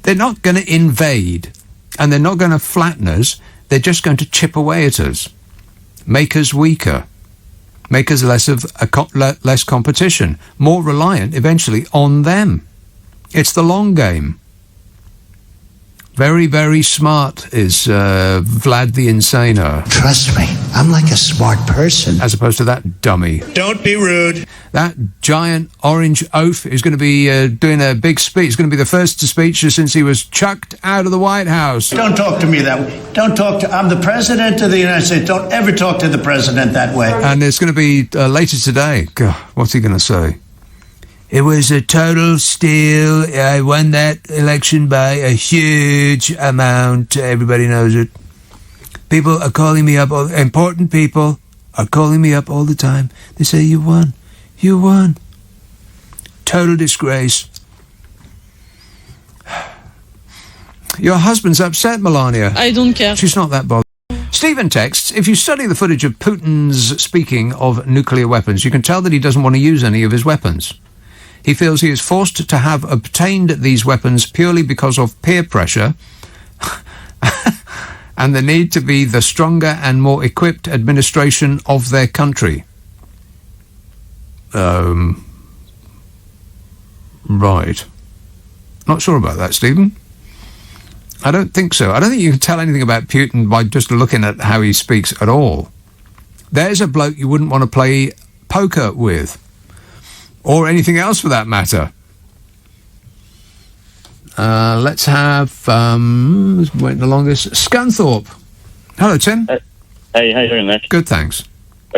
they're not going to invade, and they're not going to flatten us. They're just going to chip away at us, make us weaker, make us less competition, more reliant eventually on them. It's the long game. Very, very smart is Vlad the Insaner. Trust me, I'm like a smart person. As opposed to that dummy. Don't be rude. That giant orange oaf is going to be doing a big speech. It's going to be the first speech since he was chucked out of the White House. Don't talk to me that way. Don't talk to... I'm the president of the United States. Don't ever talk to the president that way. And it's going to be later today. God, what's he going to say? It was a total steal. I won that election by a huge amount. Everybody knows it. People are calling me up. Important people are calling me up all the time. They say, you won. You won. Total disgrace. Your husband's upset, Melania. I don't care. She's not that bothered. Stephen texts, if you study the footage of Putin's speaking of nuclear weapons, you can tell that he doesn't want to use any of his weapons. He feels he is forced to have obtained these weapons purely because of peer pressure and the need to be the stronger and more equipped administration of their country. Right. Not sure about that, Stephen. I don't think so. I don't think you can tell anything about Putin by just looking at how he speaks at all. There's a bloke you wouldn't want to play poker with. Or anything else for that matter. Let's have, waiting the longest, Scunthorpe. Hello, Tim. Hey, how you doing, Nick? Good, thanks.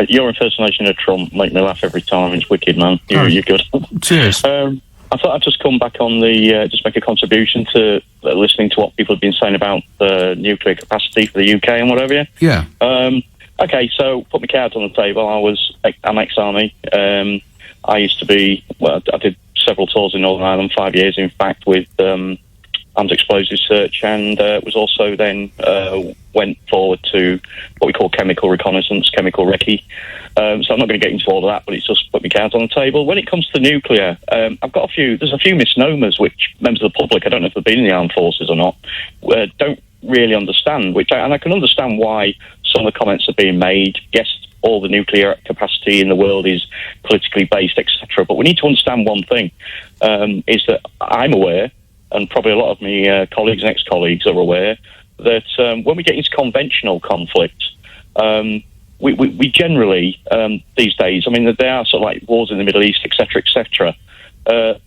Your impersonation of Trump make me laugh every time. It's wicked, man. You're good. Cheers. I thought I'd just come back on just make a contribution to listening to what people have been saying about the nuclear capacity for the UK and whatever. Yeah. Okay, so put my cards on the table. I'm ex-army. I used to be, I did several tours in Northern Ireland, 5 years, in fact, with arms explosives search, and was also then went forward to what we call chemical reconnaissance, chemical recce. So I'm not going to get into all of that, but it's just put my cards on the table. When it comes to nuclear, there's a few misnomers which members of the public, I don't know if they've been in the armed forces or not, don't really understand, and I can understand why some of the comments are being made. Yes, all the nuclear capacity in the world is politically based, etc. But we need to understand one thing, is that I'm aware, and probably a lot of my colleagues and ex-colleagues are aware, that when we get into conventional conflict, we generally, these days, I mean, there are sort of like wars in the Middle East, etc., etc. The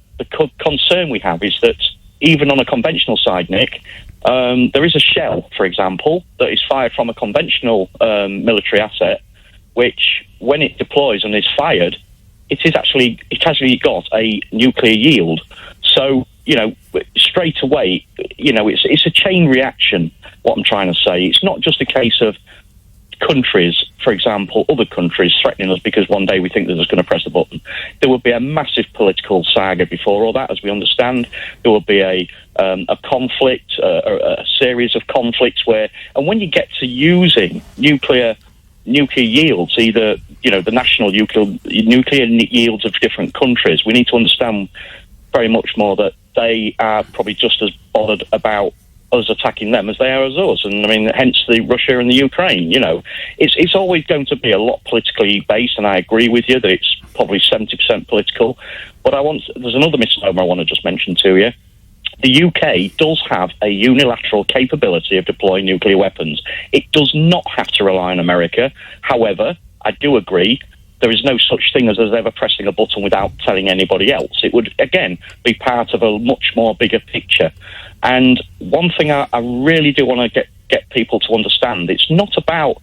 concern we have is that even on a conventional side, Nick, there is a shell, for example, that is fired from a conventional military asset, which, when it deploys and is fired, it actually got a nuclear yield. So, straight away, it's a chain reaction, what I'm trying to say. It's not just a case of countries, for example, other countries threatening us because one day we think they're just going to press a button. There would be a massive political saga before all that, as we understand. There would be a conflict, a series of conflicts and when you get to using nuclear yields, either the national nuclear yields of different countries, we need to understand very much more that they are probably just as bothered about us attacking them as they are as us, and I mean, hence the Russia and the Ukraine. It's always going to be a lot politically based, and I agree with you that it's probably 70% political. But there's another misnomer I want to just mention to you. The UK does have a unilateral capability of deploying nuclear weapons. It does not have to rely on America. However, I do agree there is no such thing as us ever pressing a button without telling anybody else. It would, again, be part of a much more bigger picture. And one thing I really do want to get people to understand, it's not about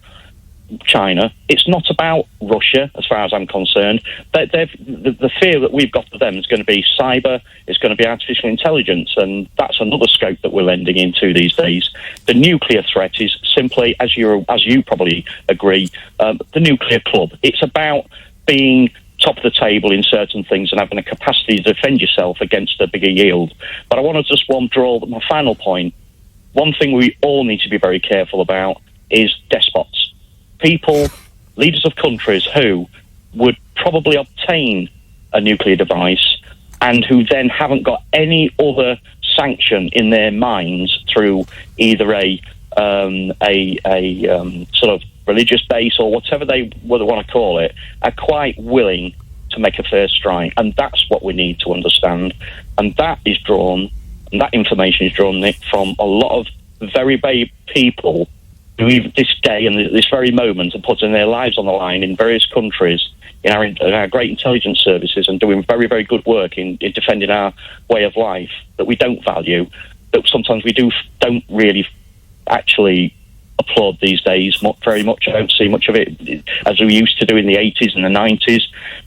China, it's not about Russia, as far as I'm concerned. The fear that we've got for them is going to be cyber, it's going to be artificial intelligence, and that's another scope that we're lending into these days. The nuclear threat is simply, as you probably agree, the nuclear club. It's about being top of the table in certain things and having a capacity to defend yourself against a bigger yield. But I want to just draw my final point. One thing we all need to be very careful about is despots. People, leaders of countries who would probably obtain a nuclear device and who then haven't got any other sanction in their minds through either a sort of religious base or whatever they would want to call it, are quite willing to make a first strike. And that's what we need to understand. And that information is drawn, Nick, from a lot of very brave people who even this day and this very moment are putting their lives on the line in various countries, in our great intelligence services, and doing very, very good work in defending our way of life that we don't value, that sometimes we don't really actually applaud these days very much. I don't see much of it as we used to do in the 80s and the 90s.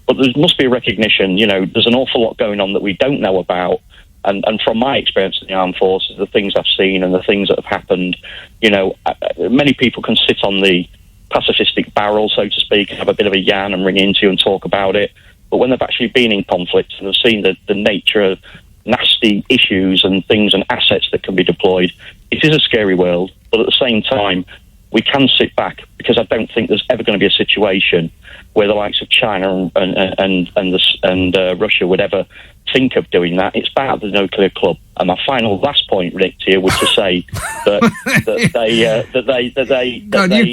But there must be a recognition, there's an awful lot going on that we don't know about. And from my experience in the armed forces, the things I've seen and the things that have happened, many people can sit on the pacifistic barrel, so to speak, and have a bit of a yarn and ring into you and talk about it. But when they've actually been in conflict and have seen the nature of nasty issues and things and assets that can be deployed, it is a scary world. But at the same time, we can sit back, because I don't think there's ever going to be a situation where the likes of China and Russia would ever think of doing that. It's part of the nuclear club. And my last point, Rick, to you was to say that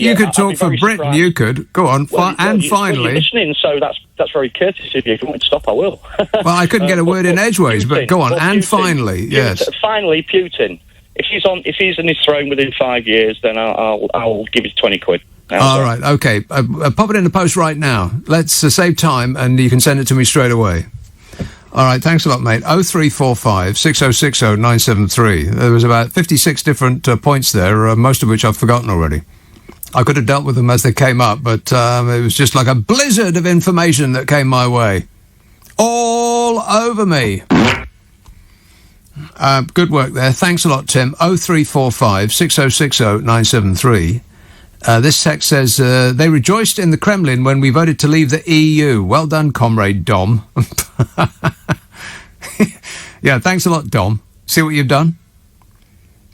you could talk for Britain. Surprised. You could go on. Finally, you're listening, so that's very courteous of you. If you want me to stop, I will. Well, I couldn't get a word in edgeways, but go on. And finally, yes. Finally, Putin. If he's in his throne within 5 years, then I'll give you 20 quid. All right, okay. Pop it in the post right now. Let's save time, and you can send it to me straight away. All right, thanks a lot, mate. 0345 6060 973. There was about 56 different points there, most of which I've forgotten already. I could have dealt with them as they came up, but it was just like a blizzard of information that came my way. All over me. Good work there. Thanks a lot, Tim. 0345 6060 973. This text says, they rejoiced in the Kremlin when we voted to leave the EU. Well done, Comrade Dom. Yeah, thanks a lot, Dom. See what you've done?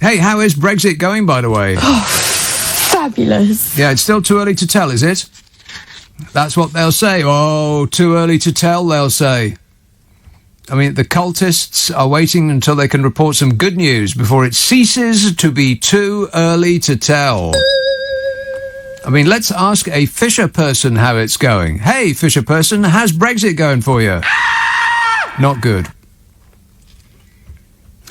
Hey, how is Brexit going, by the way? Oh, fabulous. Yeah, it's still too early to tell, is it? That's what they'll say. Oh, too early to tell, they'll say. I mean, the cultists are waiting until they can report some good news before it ceases to be too early to tell. I mean, let's ask a Fisher person how it's going. Hey, Fisher person, how's Brexit going for you? Not good.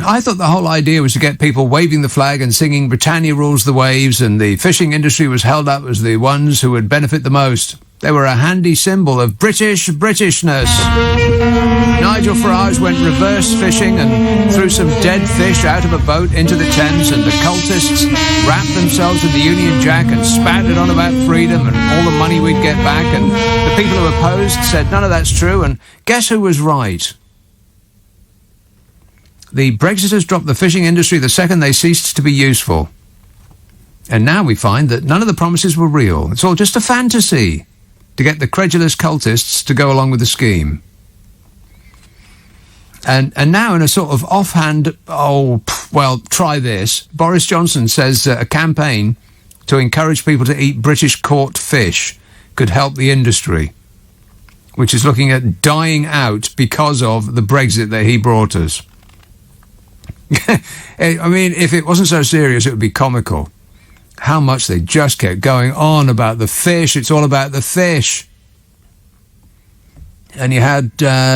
I thought the whole idea was to get people waving the flag and singing Britannia rules the waves, and the fishing industry was held up as the ones who would benefit the most. They were a handy symbol of Britishness. Nigel Farage went reverse fishing and threw some dead fish out of a boat into the Thames, and the cultists wrapped themselves in the Union Jack and spouted on about freedom and all the money we'd get back, and the people who opposed said none of that's true, and guess who was right? The Brexiters dropped the fishing industry the second they ceased to be useful. And now we find that none of the promises were real. It's all just a fantasy to get the credulous cultists to go along with the scheme. And now in a sort of offhand, try this, Boris Johnson says a campaign to encourage people to eat British caught fish could help the industry, which is looking at dying out because of the Brexit that he brought us. I mean, if it wasn't so serious, it would be comical. How much they just kept going on about the fish. It's all about the fish. And you had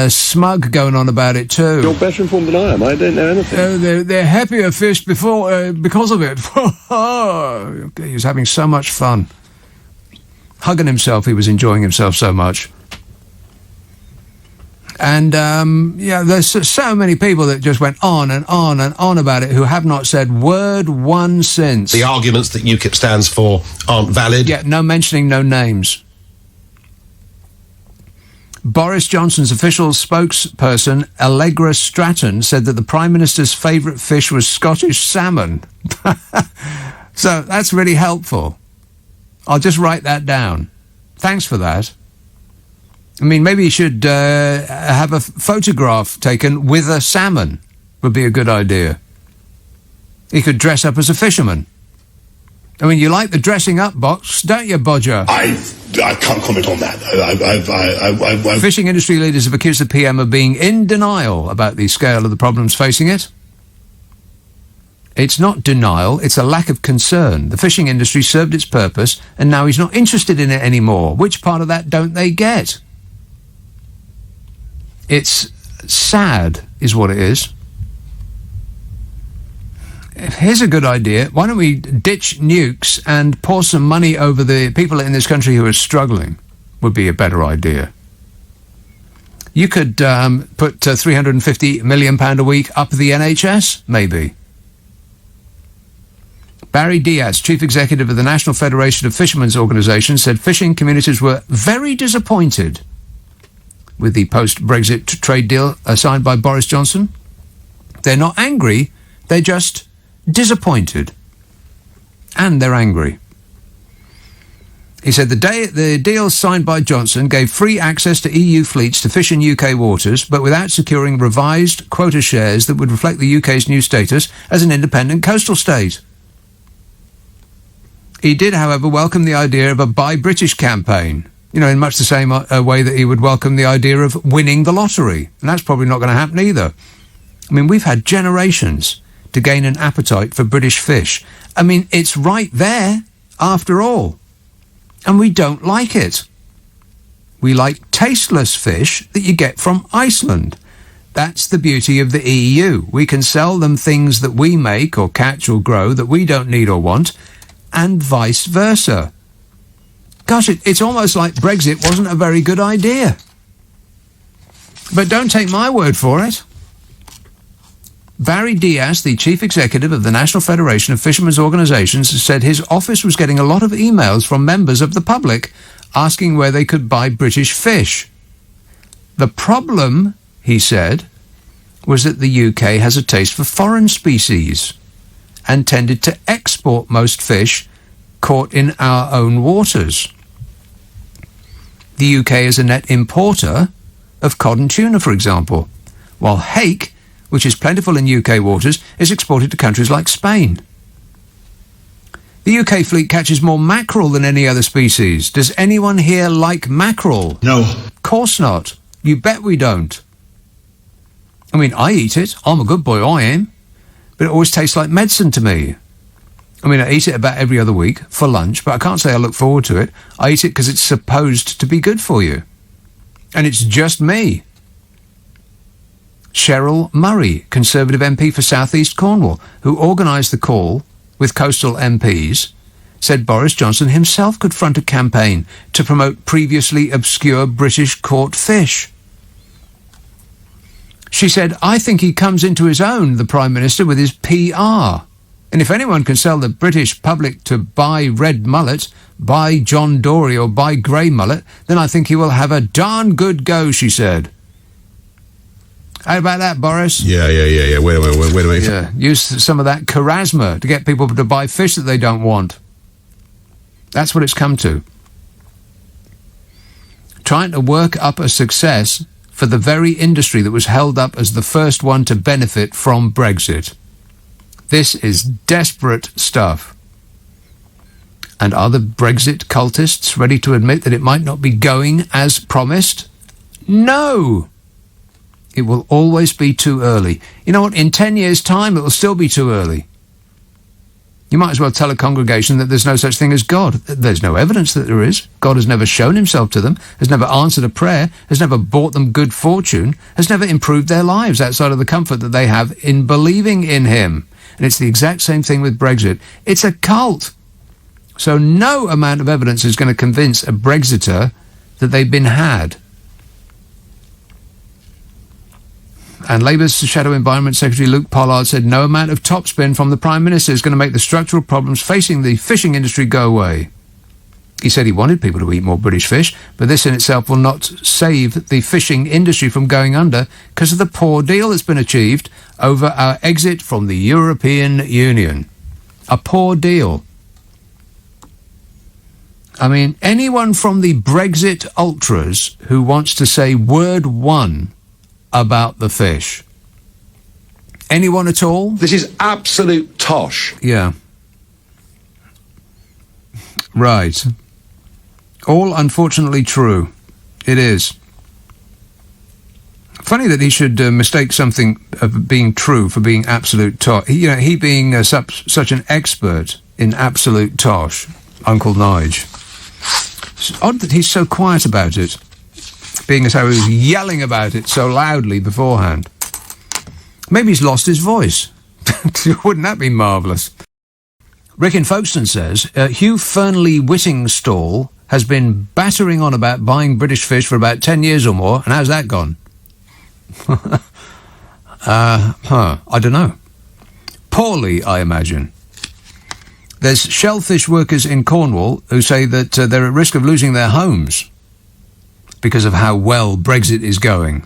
Smug going on about it too. You're better informed than I am. I don't know anything. They're happier fish because of it. He was having so much fun. hugging himself. He was enjoying himself so much. And, there's so many people that just went on and on and on about it who have not said word one since. The arguments that UKIP stands for aren't valid. Yeah, no mentioning, no names. Boris Johnson's official spokesperson, Allegra Stratton, said that the Prime Minister's favourite fish was Scottish salmon. So that's really helpful. I'll just write that down. Thanks for that. I mean, maybe you should have a photograph taken with a salmon. Would be a good idea. He could dress up as a fisherman. I mean, you like the dressing up box, don't you, Bodger? I can't comment on that. Fishing industry leaders have accused the PM of being in denial about the scale of the problems facing it. It's not denial, it's a lack of concern. The fishing industry served its purpose, and now he's not interested in it anymore. Which part of that don't they get? It's sad, is what it is. Here's a good idea. Why don't we ditch nukes and pour some money over the people in this country who are struggling? Would be a better idea. You could put £350 million a week up the NHS, maybe. Barry Diaz, chief executive of the National Federation of Fishermen's Organisations, said fishing communities were very disappointed with the post-Brexit trade deal signed by Boris Johnson. They're not angry, they're just disappointed. And they're angry. He said the deal signed by Johnson gave free access to EU fleets to fish in UK waters, but without securing revised quota shares that would reflect the UK's new status as an independent coastal state. He did, however, welcome the idea of a Buy British campaign, in much the same way that he would welcome the idea of winning the lottery. And that's probably not going to happen either. I mean, we've had generations to gain an appetite for British fish. I mean, it's right there, after all. And we don't like it. We like tasteless fish that you get from Iceland. That's the beauty of the EU. We can sell them things that we make or catch or grow that we don't need or want, and vice versa. Gosh, it's almost like Brexit wasn't a very good idea. But don't take my word for it. Barry Diaz, the chief executive of the National Federation of Fishermen's Organisations, said his office was getting a lot of emails from members of the public asking where they could buy British fish. The problem, he said, was that the UK has a taste for foreign species and tended to export most fish caught in our own waters. The UK is a net importer of cod and tuna, for example, while hake, which is plentiful in UK waters, is exported to countries like Spain. The UK fleet catches more mackerel than any other species. Does anyone here like mackerel? No. Of course not. You bet we don't. I mean, I eat it. I'm a good boy, I am. But it always tastes like medicine to me. I mean, I eat it about every other week for lunch, but I can't say I look forward to it. I eat it because it's supposed to be good for you. And it's just me. Cheryl Murray, Conservative MP for South East Cornwall, who organised the call with coastal MPs, said Boris Johnson himself could front a campaign to promote previously obscure British caught fish. She said, I think he comes into his own, the Prime Minister, with his PR. And if anyone can sell the British public to buy red mullet, buy John Dory or buy grey mullet, then I think he will have a darn good go, she said. How about that, Boris? Yeah. Wait a minute. Yeah, use some of that charisma to get people to buy fish that they don't want. That's what it's come to. Trying to work up a success for the very industry that was held up as the first one to benefit from Brexit. This is desperate stuff. And are the Brexit cultists ready to admit that it might not be going as promised? No! It will always be too early. You know what? In 10 years' time, it will still be too early. You might as well tell a congregation that there's no such thing as God. There's no evidence that there is. God has never shown himself to them, has never answered a prayer, has never brought them good fortune, has never improved their lives outside of the comfort that they have in believing in him. And it's the exact same thing with Brexit. It's a cult. So no amount of evidence is going to convince a Brexiter that they've been had. And Labour's Shadow Environment Secretary Luke Pollard said no amount of topspin from the Prime Minister is going to make the structural problems facing the fishing industry go away. He said he wanted people to eat more British fish, but this in itself will not save the fishing industry from going under because of the poor deal that's been achieved over our exit from the European Union. A poor deal. I mean, anyone from the Brexit ultras who wants to say word one about the fish? Anyone at all? This is absolute tosh. Yeah. Right. All unfortunately true. It is. Funny that he should mistake something of being true for being absolute tosh. He being such an expert in absolute tosh, Uncle Nige. It's odd that he's so quiet about it, being as how he was yelling about it so loudly beforehand. Maybe he's lost his voice. Wouldn't that be marvellous? Rick in Folkestone says, Hugh Fernley-Whittingstall has been battering on about buying British fish for about 10 years or more, and how's that gone? I don't know. Poorly, I imagine. There's shellfish workers in Cornwall who say that they're at risk of losing their homes because of how well Brexit is going.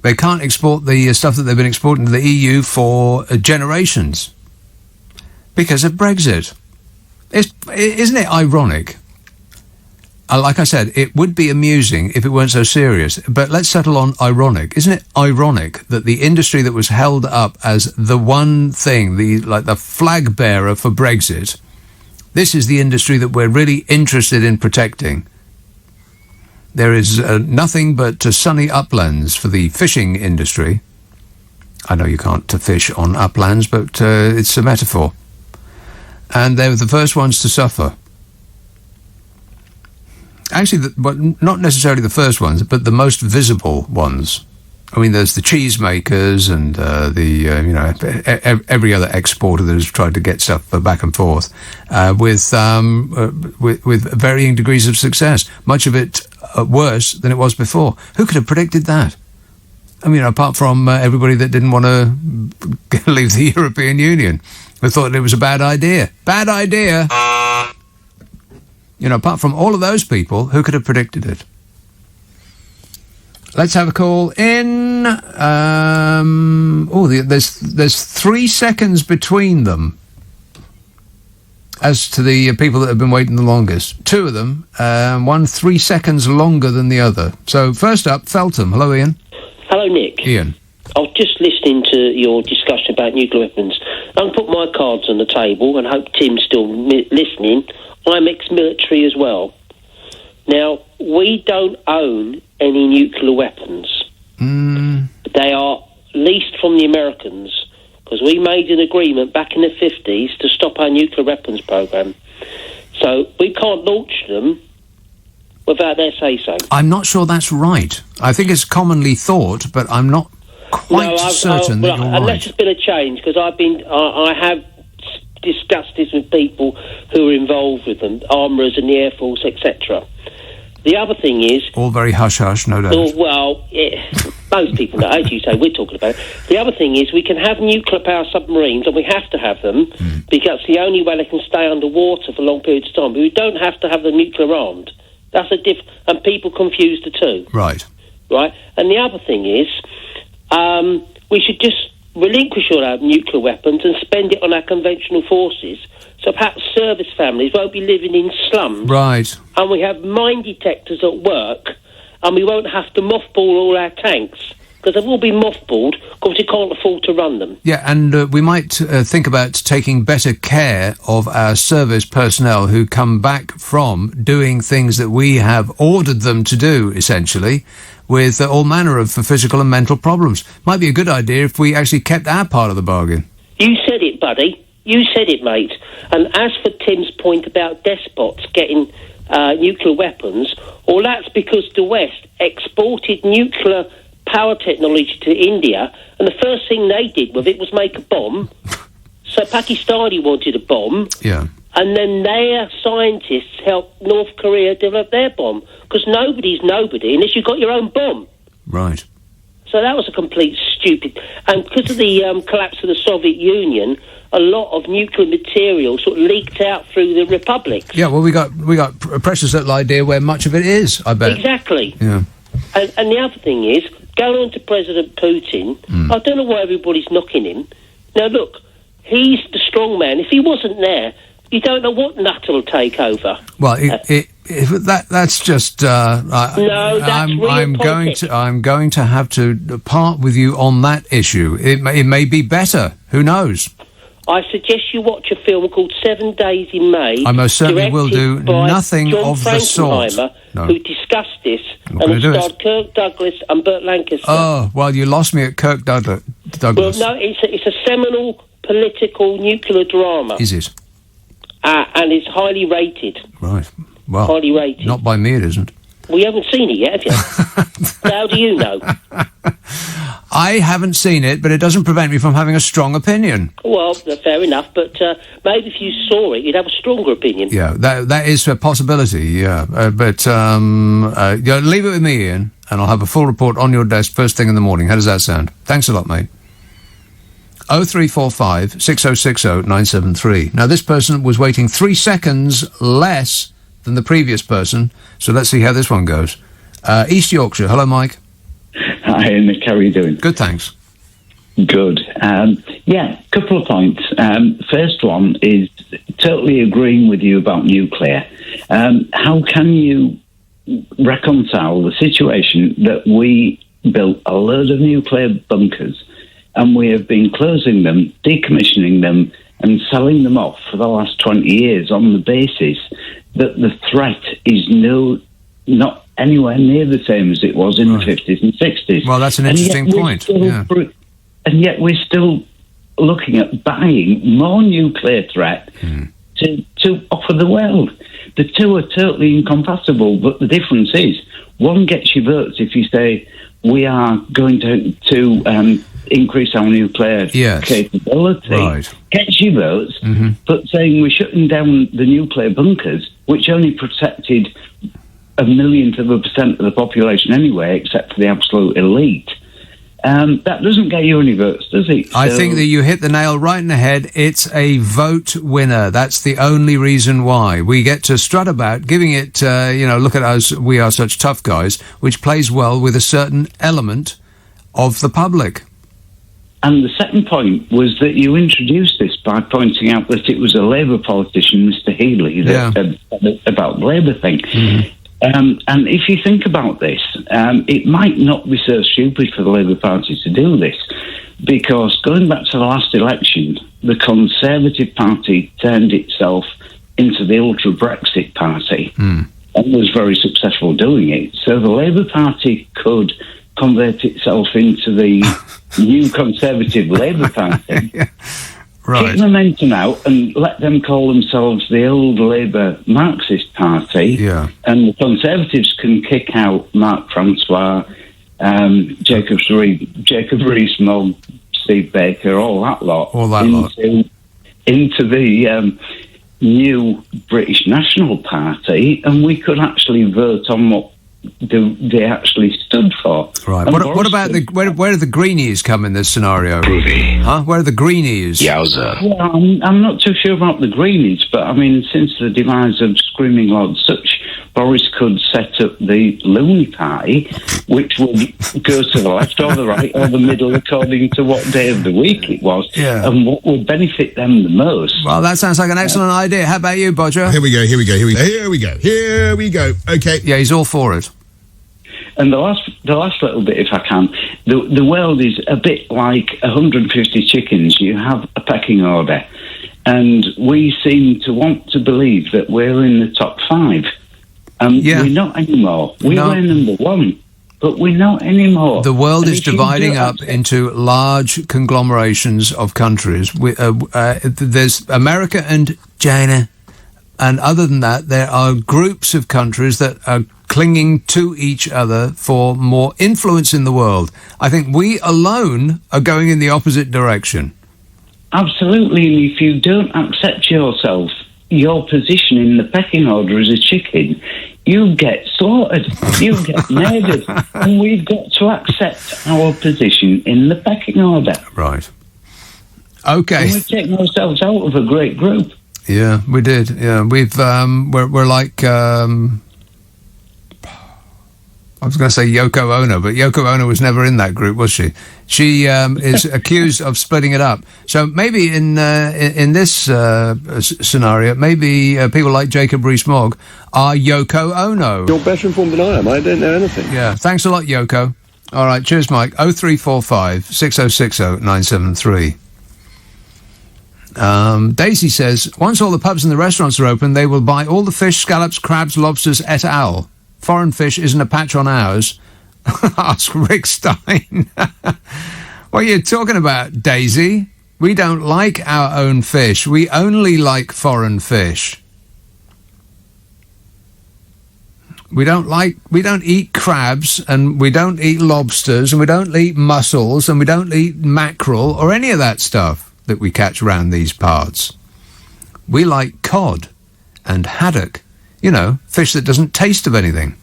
They can't export the stuff that they've been exporting to the EU for generations because of Brexit. Isn't it ironic? Like I said, it would be amusing if it weren't so serious, but let's settle on ironic. Isn't it ironic that the industry that was held up as the one thing, the flag bearer for Brexit, this is the industry that we're really interested in protecting? There is nothing but sunny uplands for the fishing industry. I know you can't fish on uplands, but it's a metaphor. And they were the first ones to suffer. Actually, but not necessarily the first ones, but the most visible ones. I mean, there's the cheese makers and every other exporter that has tried to get stuff back and forth with varying degrees of success. Much of it worse than it was before. Who could have predicted that? I mean, apart from everybody that didn't want to leave the European Union, who thought it was a bad idea. Bad idea! Apart from all of those people, who could have predicted it? Let's have a call in. There's 3 seconds between them as to the people that have been waiting the longest. 2 of them, one 3 seconds longer than the other. So first up, Feltham. Hello, Ian. Hello, Nick. Ian. I was just listening to your discussion about nuclear weapons. I'm put my cards on the table and hope Tim's still listening. I'm ex-military as well. Now, we don't own any nuclear weapons. They are leased from the Americans because we made an agreement back in the 50s to stop our nuclear weapons program. So we can't launch them without their say-so. I'm not sure that's right. I think it's commonly thought, but I'm not quite certain that you're right. Unless there's been a change, because I have discussed this with people who are involved with them, armourers in the Air Force, etc. The other thing is... all very hush-hush, no doubt. Most people know, as you say, we're talking about it. The other thing is we can have nuclear-powered submarines, and we have to have them, because it's the only way they can stay underwater for long periods of time. But we don't have to have them nuclear-armed. That's and people confuse the two. Right. Right? And the other thing is we should just relinquish all our nuclear weapons and spend it on our conventional forces. So perhaps service families won't be living in slums. Right. And we have mine detectors at work, and we won't have to mothball all our tanks, because they will be mothballed because we can't afford to run them. Yeah, and we might think about taking better care of our service personnel who come back from doing things that we have ordered them to do, essentially, with all manner of physical and mental problems. Might be a good idea if we actually kept our part of the bargain. You said it, buddy. You said it, mate. And as for Tim's point about despots getting nuclear weapons, well, that's because the West exported nuclear power technology to India, and the first thing they did with it was make a bomb. So Pakistani wanted a bomb, Yeah. and then their scientists helped North Korea develop their bomb, because nobody's nobody unless you've got your own bomb. Right. So that was a complete stupid... And because of the collapse of the Soviet Union, a lot of nuclear material sort of leaked out through the republics. Yeah, well, we got a precious little idea where much of it is, I bet. Exactly. Yeah. And the other thing is, going on to President Putin, I don't know why everybody's knocking him. Now, look, he's the strong man. If he wasn't there, you don't know what nut will take over. Well, that's just. No, that's I'm going to have to part with you on that issue. It may be better. Who knows? I suggest you watch a film called 7 Days in May. I most certainly will do by nothing John of the sort. Frankenheimer, who discussed this, not and gonna it do starred Kirk Douglas and Burt Lancaster. Oh, well, you lost me at Kirk Douglas. Well, no, it's a seminal political nuclear drama. Is it? And it's highly rated. Right. Well, highly rated. Not by me, it isn't. We haven't seen it yet, have you? How do you know? I haven't seen it, but it doesn't prevent me from having a strong opinion. Well, fair enough, but maybe if you saw it, you'd have a stronger opinion. Yeah, that is a possibility, yeah. Leave it with me, Ian, and I'll have a full report on your desk first thing in the morning. How does that sound? Thanks a lot, mate. 0345 6060 973. Now, this person was waiting 3 seconds less than the previous person, so let's see how this one goes. East Yorkshire. Hello, Mike. Hi, Nick. How are you doing? Good, thanks. Good. Couple of points. First one is totally agreeing with you about nuclear. How can you reconcile the situation that we built a load of nuclear bunkers and we have been closing them, decommissioning them, and selling them off for the last 20 years on the basis that the threat is not anywhere near the same as it was in the 50s and 60s. Well, that's an interesting point. And yet we're still looking at buying more nuclear threat to offer the world. The two are totally incompatible, but the difference is one gets your votes if you say we are going to increase our nuclear capability, gets your votes, but saying we're shutting down the nuclear bunkers, which only protected 0.1% of the population anyway, except for the absolute elite. That doesn't get you any votes, does it? I think that you hit the nail right in the head. It's a vote winner. That's the only reason why. We get to strut about, giving it, look at us, we are such tough guys, which plays well with a certain element of the public. And the second point was that you introduced this by pointing out that it was a Labour politician, Mr. Healy, that said about the Labour thing. And if you think about this, it might not be so stupid for the Labour Party to do this, because going back to the last election, the Conservative Party turned itself into the ultra-Brexit party and was very successful doing it. So the Labour Party could convert itself into the new Conservative Labour Party. Keep momentum out and let them call themselves the old Labour Marxist Party. And the Conservatives can kick out Mark Francois, Jacob Rees-Mogg, Steve Baker, all that lot. Into the new British National Party, and we could actually vote on what they actually stood for. Right. What about where do the Greenies come in this scenario? Huh? Where are the Greenies? Yowza. Well, I'm not too sure about the Greenies, but I mean, since the demise of Screaming Lord Sutch, Boris could set up the Looney Party, which would go to the left or the right or the middle according to what day of the week it was, and what would benefit them the most. Well, that sounds like an excellent idea. How about you, Bodger? Here we go. Okay. Yeah, he's all for it. And the last little bit, if I can, the world is a bit like 150 chickens. You have a pecking order, and we seem to want to believe that we're in the top 5. We're not anymore. We were number 1, but we're not anymore. The world is dividing up into large conglomerations of countries. There's America and China, and other than that, there are groups of countries that are clinging to each other for more influence in the world. I think we alone are going in the opposite direction. Absolutely. And if you don't accept yourself, your position in the pecking order as a chicken, you get slaughtered, you get murdered, and we've got to accept our position in the pecking order. Right. Okay. And we've taken ourselves out of a great group. Yeah, we did. Yeah, we're like I was going to say Yoko Ono, but Yoko Ono was never in that group, was she? She is accused of splitting it up. So maybe in this scenario, maybe people like Jacob Rees-Mogg are Yoko Ono. You're better informed than I am. I don't know anything. Yeah, thanks a lot, Yoko. All right, cheers, Mike. 0345 6060 973. Daisy says, once all the pubs and the restaurants are open, they will buy all the fish, scallops, crabs, lobsters, et al. Foreign fish isn't a patch on ours. Ask Rick Stein. What are you talking about, Daisy? We don't like our own fish. We only like foreign fish. We don't eat crabs, and we don't eat lobsters, and we don't eat mussels, and we don't eat mackerel, or any of that stuff that we catch around these parts. We like cod and haddock. You know, fish that doesn't taste of anything.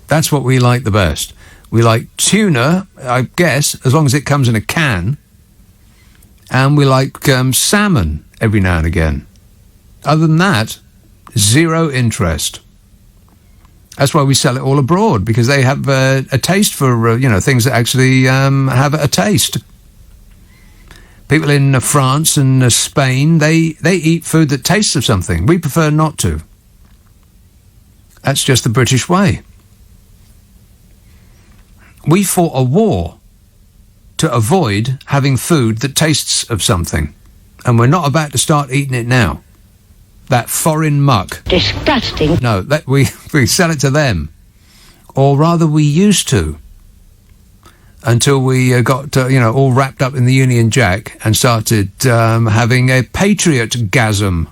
That's what we like the best. We like tuna, I guess, as long as it comes in a can. And we like salmon every now and again. Other than that, zero interest. That's why we sell it all abroad, because they have a taste for, things that actually have a taste. People in France and Spain, they eat food that tastes of something. We prefer not to. That's just the British way. We fought a war to avoid having food that tastes of something. And we're not about to start eating it now. That foreign muck. Disgusting. No, we sell it to them. Or rather, we used to. Until we got, all wrapped up in the Union Jack and started having a patriot-gasm.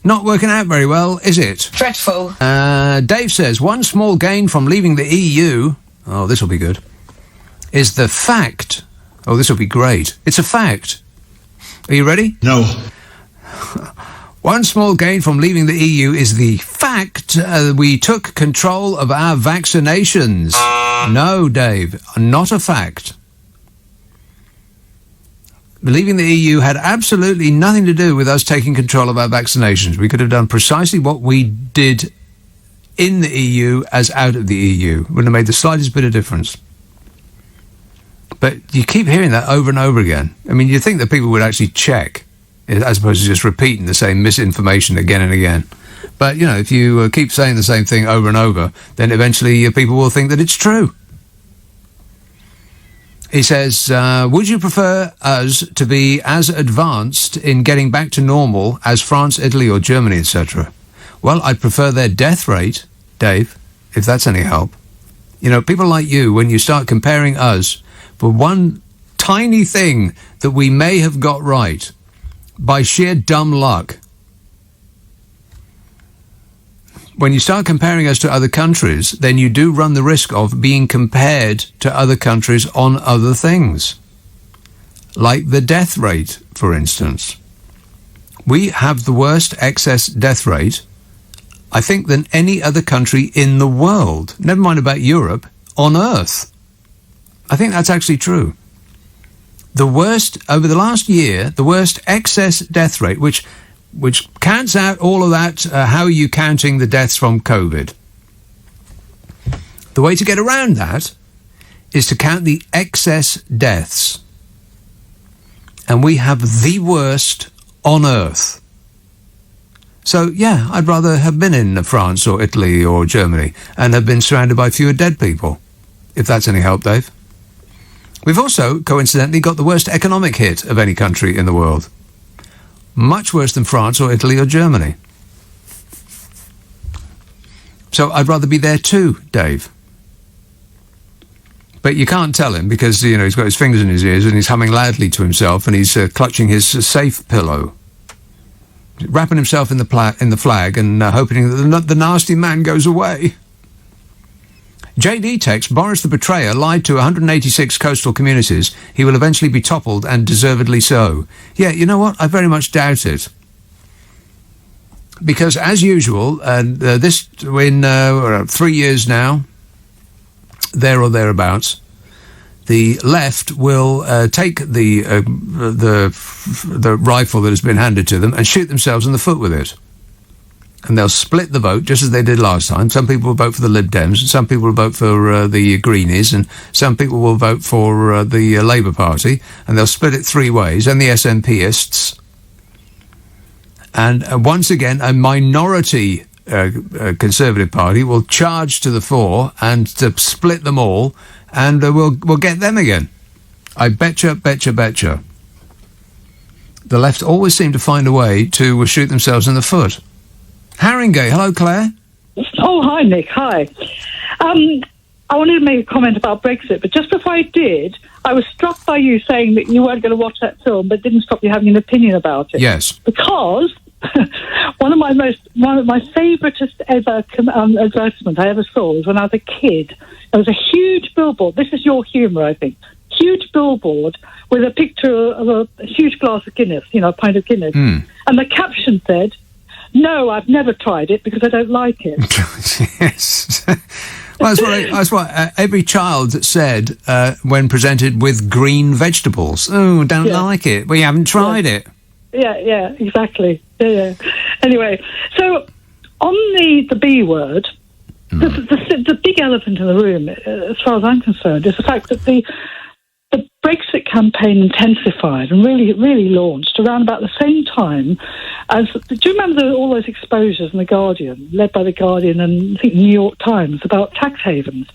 Not working out very well, is it? Dreadful. Dave says, one small gain from leaving the EU, oh, this will be good, is the fact, oh, this will be great, it's a fact. Are you ready? No. One small gain from leaving the EU is the fact we took control of our vaccinations. No, Dave, not a fact. Leaving the EU had absolutely nothing to do with us taking control of our vaccinations. We could have done precisely what we did in the EU as out of the EU. Wouldn't have made the slightest bit of difference. But you keep hearing that over and over again. I mean, you'd think that people would actually check, as opposed to just repeating the same misinformation again and again. But, if you keep saying the same thing over and over, then eventually people will think that it's true. He says, would you prefer us to be as advanced in getting back to normal as France, Italy or Germany, etc.? Well, I'd prefer their death rate, Dave, if that's any help. People like you, when you start comparing us for one tiny thing that we may have got right by sheer dumb luck, when you start comparing us to other countries, then you do run the risk of being compared to other countries on other things. Like the death rate, for instance. We have the worst excess death rate, I think, than any other country in the world. Never mind about Europe, on Earth. I think that's actually true. The worst, over the last year, the worst excess death rate, which counts out all of that, how are you counting the deaths from COVID? The way to get around that is to count the excess deaths. And we have the worst on Earth. So, yeah, I'd rather have been in France or Italy or Germany and have been surrounded by fewer dead people, if that's any help, Dave. We've also, coincidentally, got the worst economic hit of any country in the world. Much worse than France or Italy or Germany. So I'd rather be there too, Dave. But you can't tell him because, he's got his fingers in his ears and he's humming loudly to himself and he's clutching his safe pillow. Wrapping himself in the flag and hoping that the nasty man goes away. JD texts, Boris the betrayer lied to 186 coastal communities. He will eventually be toppled, and deservedly so. Yeah, you know what? I very much doubt it. Because, as usual, in 3 years now, there or thereabouts, the left will take the rifle that has been handed to them and shoot themselves in the foot with it. And they'll split the vote, just as they did last time. Some people will vote for the Lib Dems, and some people will vote for the Greenies, and some people will vote for the Labour Party, and they'll split it three ways, and the SNPists. And once again, a minority Conservative Party will charge to the fore and to split them all, and we'll get them again. I betcha. The left always seem to find a way to shoot themselves in the foot. Haringey, hello, Claire. Oh, hi, Nick. Hi. I wanted to make a comment about Brexit, but just before I did, I was struck by you saying that you weren't going to watch that film, but didn't stop you having an opinion about it. Yes. Because one of my favouriteest ever advertisement I ever saw was when I was a kid. There was a huge billboard. This is your humour, I think. Huge billboard with a picture of a huge glass of Guinness, a pint of Guinness. And the caption said, "No, I've never tried it because I don't like it." Yes. Well, that's what every child said when presented with green vegetables. Oh, don't like it. We haven't tried it. Yeah, exactly. Yeah. Anyway, so on the B word, the big elephant in the room, as far as I'm concerned, is the fact that the Brexit campaign intensified and really launched around about the same time as... Do you remember all those exposures in The Guardian, led by The Guardian and I think New York Times, about tax havens?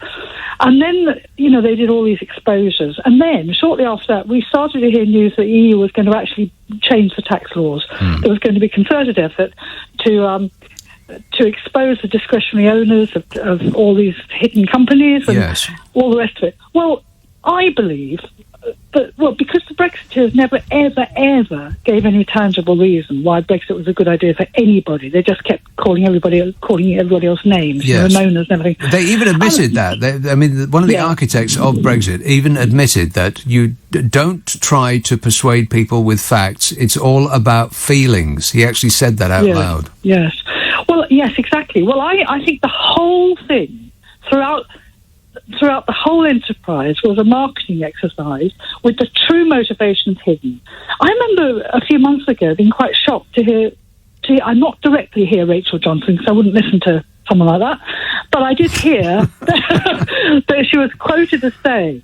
And then, they did all these exposures. And then, shortly after that, we started to hear news that the EU was going to actually change the tax laws. There was going to be a concerted effort to expose the discretionary owners of all these hidden companies and all the rest of it. Well, I believe that, because the Brexiteers never, ever, ever gave any tangible reason why Brexit was a good idea for anybody. They just kept calling everybody else names, Ramonas and everything. They even admitted that. One of the architects of Brexit even admitted that you don't try to persuade people with facts. It's all about feelings. He actually said that out loud. Yes. Well, yes, exactly. Well, I think the whole thing throughout the whole enterprise was a marketing exercise with the true motivations hidden. I remember a few months ago being quite shocked to hear I not directly hear Rachel Johnson, because I wouldn't listen to someone like that, but I did hear that she was quoted as saying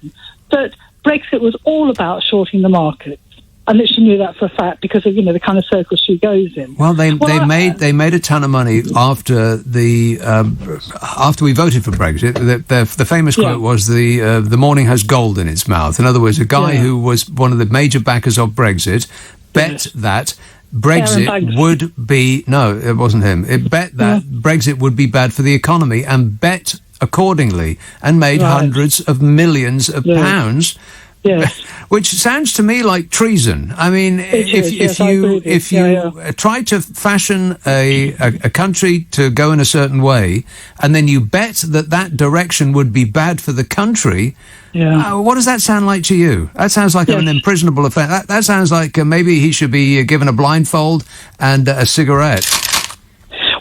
that Brexit was all about shorting the market. And that she knew that for a fact because of the kind of circles she goes in. Well, they made a ton of money after we voted for Brexit. The famous quote was the morning has gold in its mouth. In other words, a guy who was one of the major backers of Brexit bet that Brexit would be... No, it wasn't him. It bet that Brexit would be bad for the economy and bet accordingly and made hundreds of millions of pounds... Yes. Which sounds to me like treason. I mean, if you try to fashion a country to go in a certain way, and then you bet that direction would be bad for the country, what does that sound like to you? That sounds like an imprisonable offence. That sounds like maybe he should be given a blindfold and a cigarette.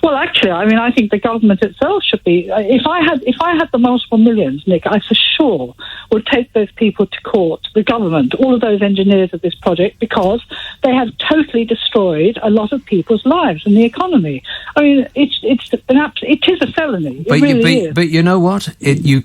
Well, actually, I think the government itself should be. If I had the multiple millions, Nick, I for sure would take those people to court. The government, all of those engineers of this project, because they have totally destroyed a lot of people's lives and the economy. It is a felony. It really is. But you know what? You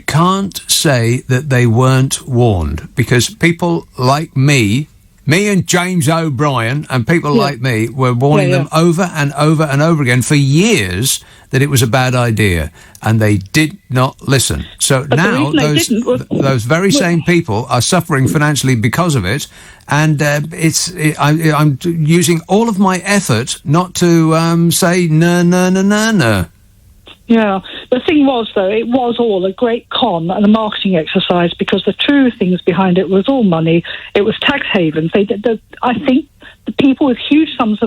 can't say that they weren't warned, because people like me and James O'Brien and people like me were warning them over and over and over again for years that it was a bad idea, and they did not listen. So now those very same people are suffering financially because of it, and I'm using all of my effort not to say no. Yeah, the thing was, though, it was all a great con and a marketing exercise, because the true things behind it was all money. It was tax havens. I think the people with huge amounts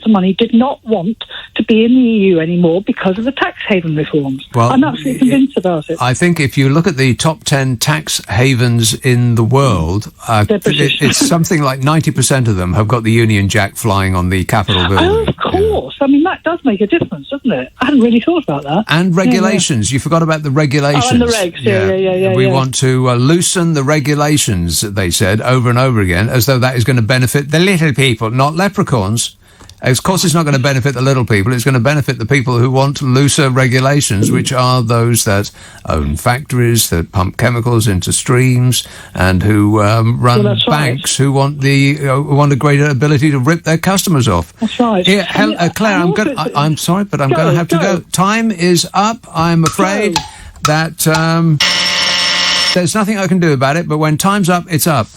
of money did not want to be in the EU anymore because of the tax haven reforms. Well, I'm absolutely convinced about it. I think if you look at the top 10 tax havens in the world, it's something like 90% of them have got the Union Jack flying on the Capitol building. Oh, of course. I mean, that does make a difference, doesn't it? I hadn't really thought about that. And regulations. You forgot about the regulations. Oh, and the regs. Yeah. We want to loosen the regulations, they said, over and over again, as though that is going to benefit the little people, not leprechauns. Of course, it's not going to benefit the little people. It's going to benefit the people who want looser regulations, which are those that own factories, that pump chemicals into streams, and who run banks, who want a greater ability to rip their customers off. That's right. Here, Claire, I'm sorry, but I'm going to have to go. Time is up. I'm afraid that there's nothing I can do about it. But when time's up, it's up.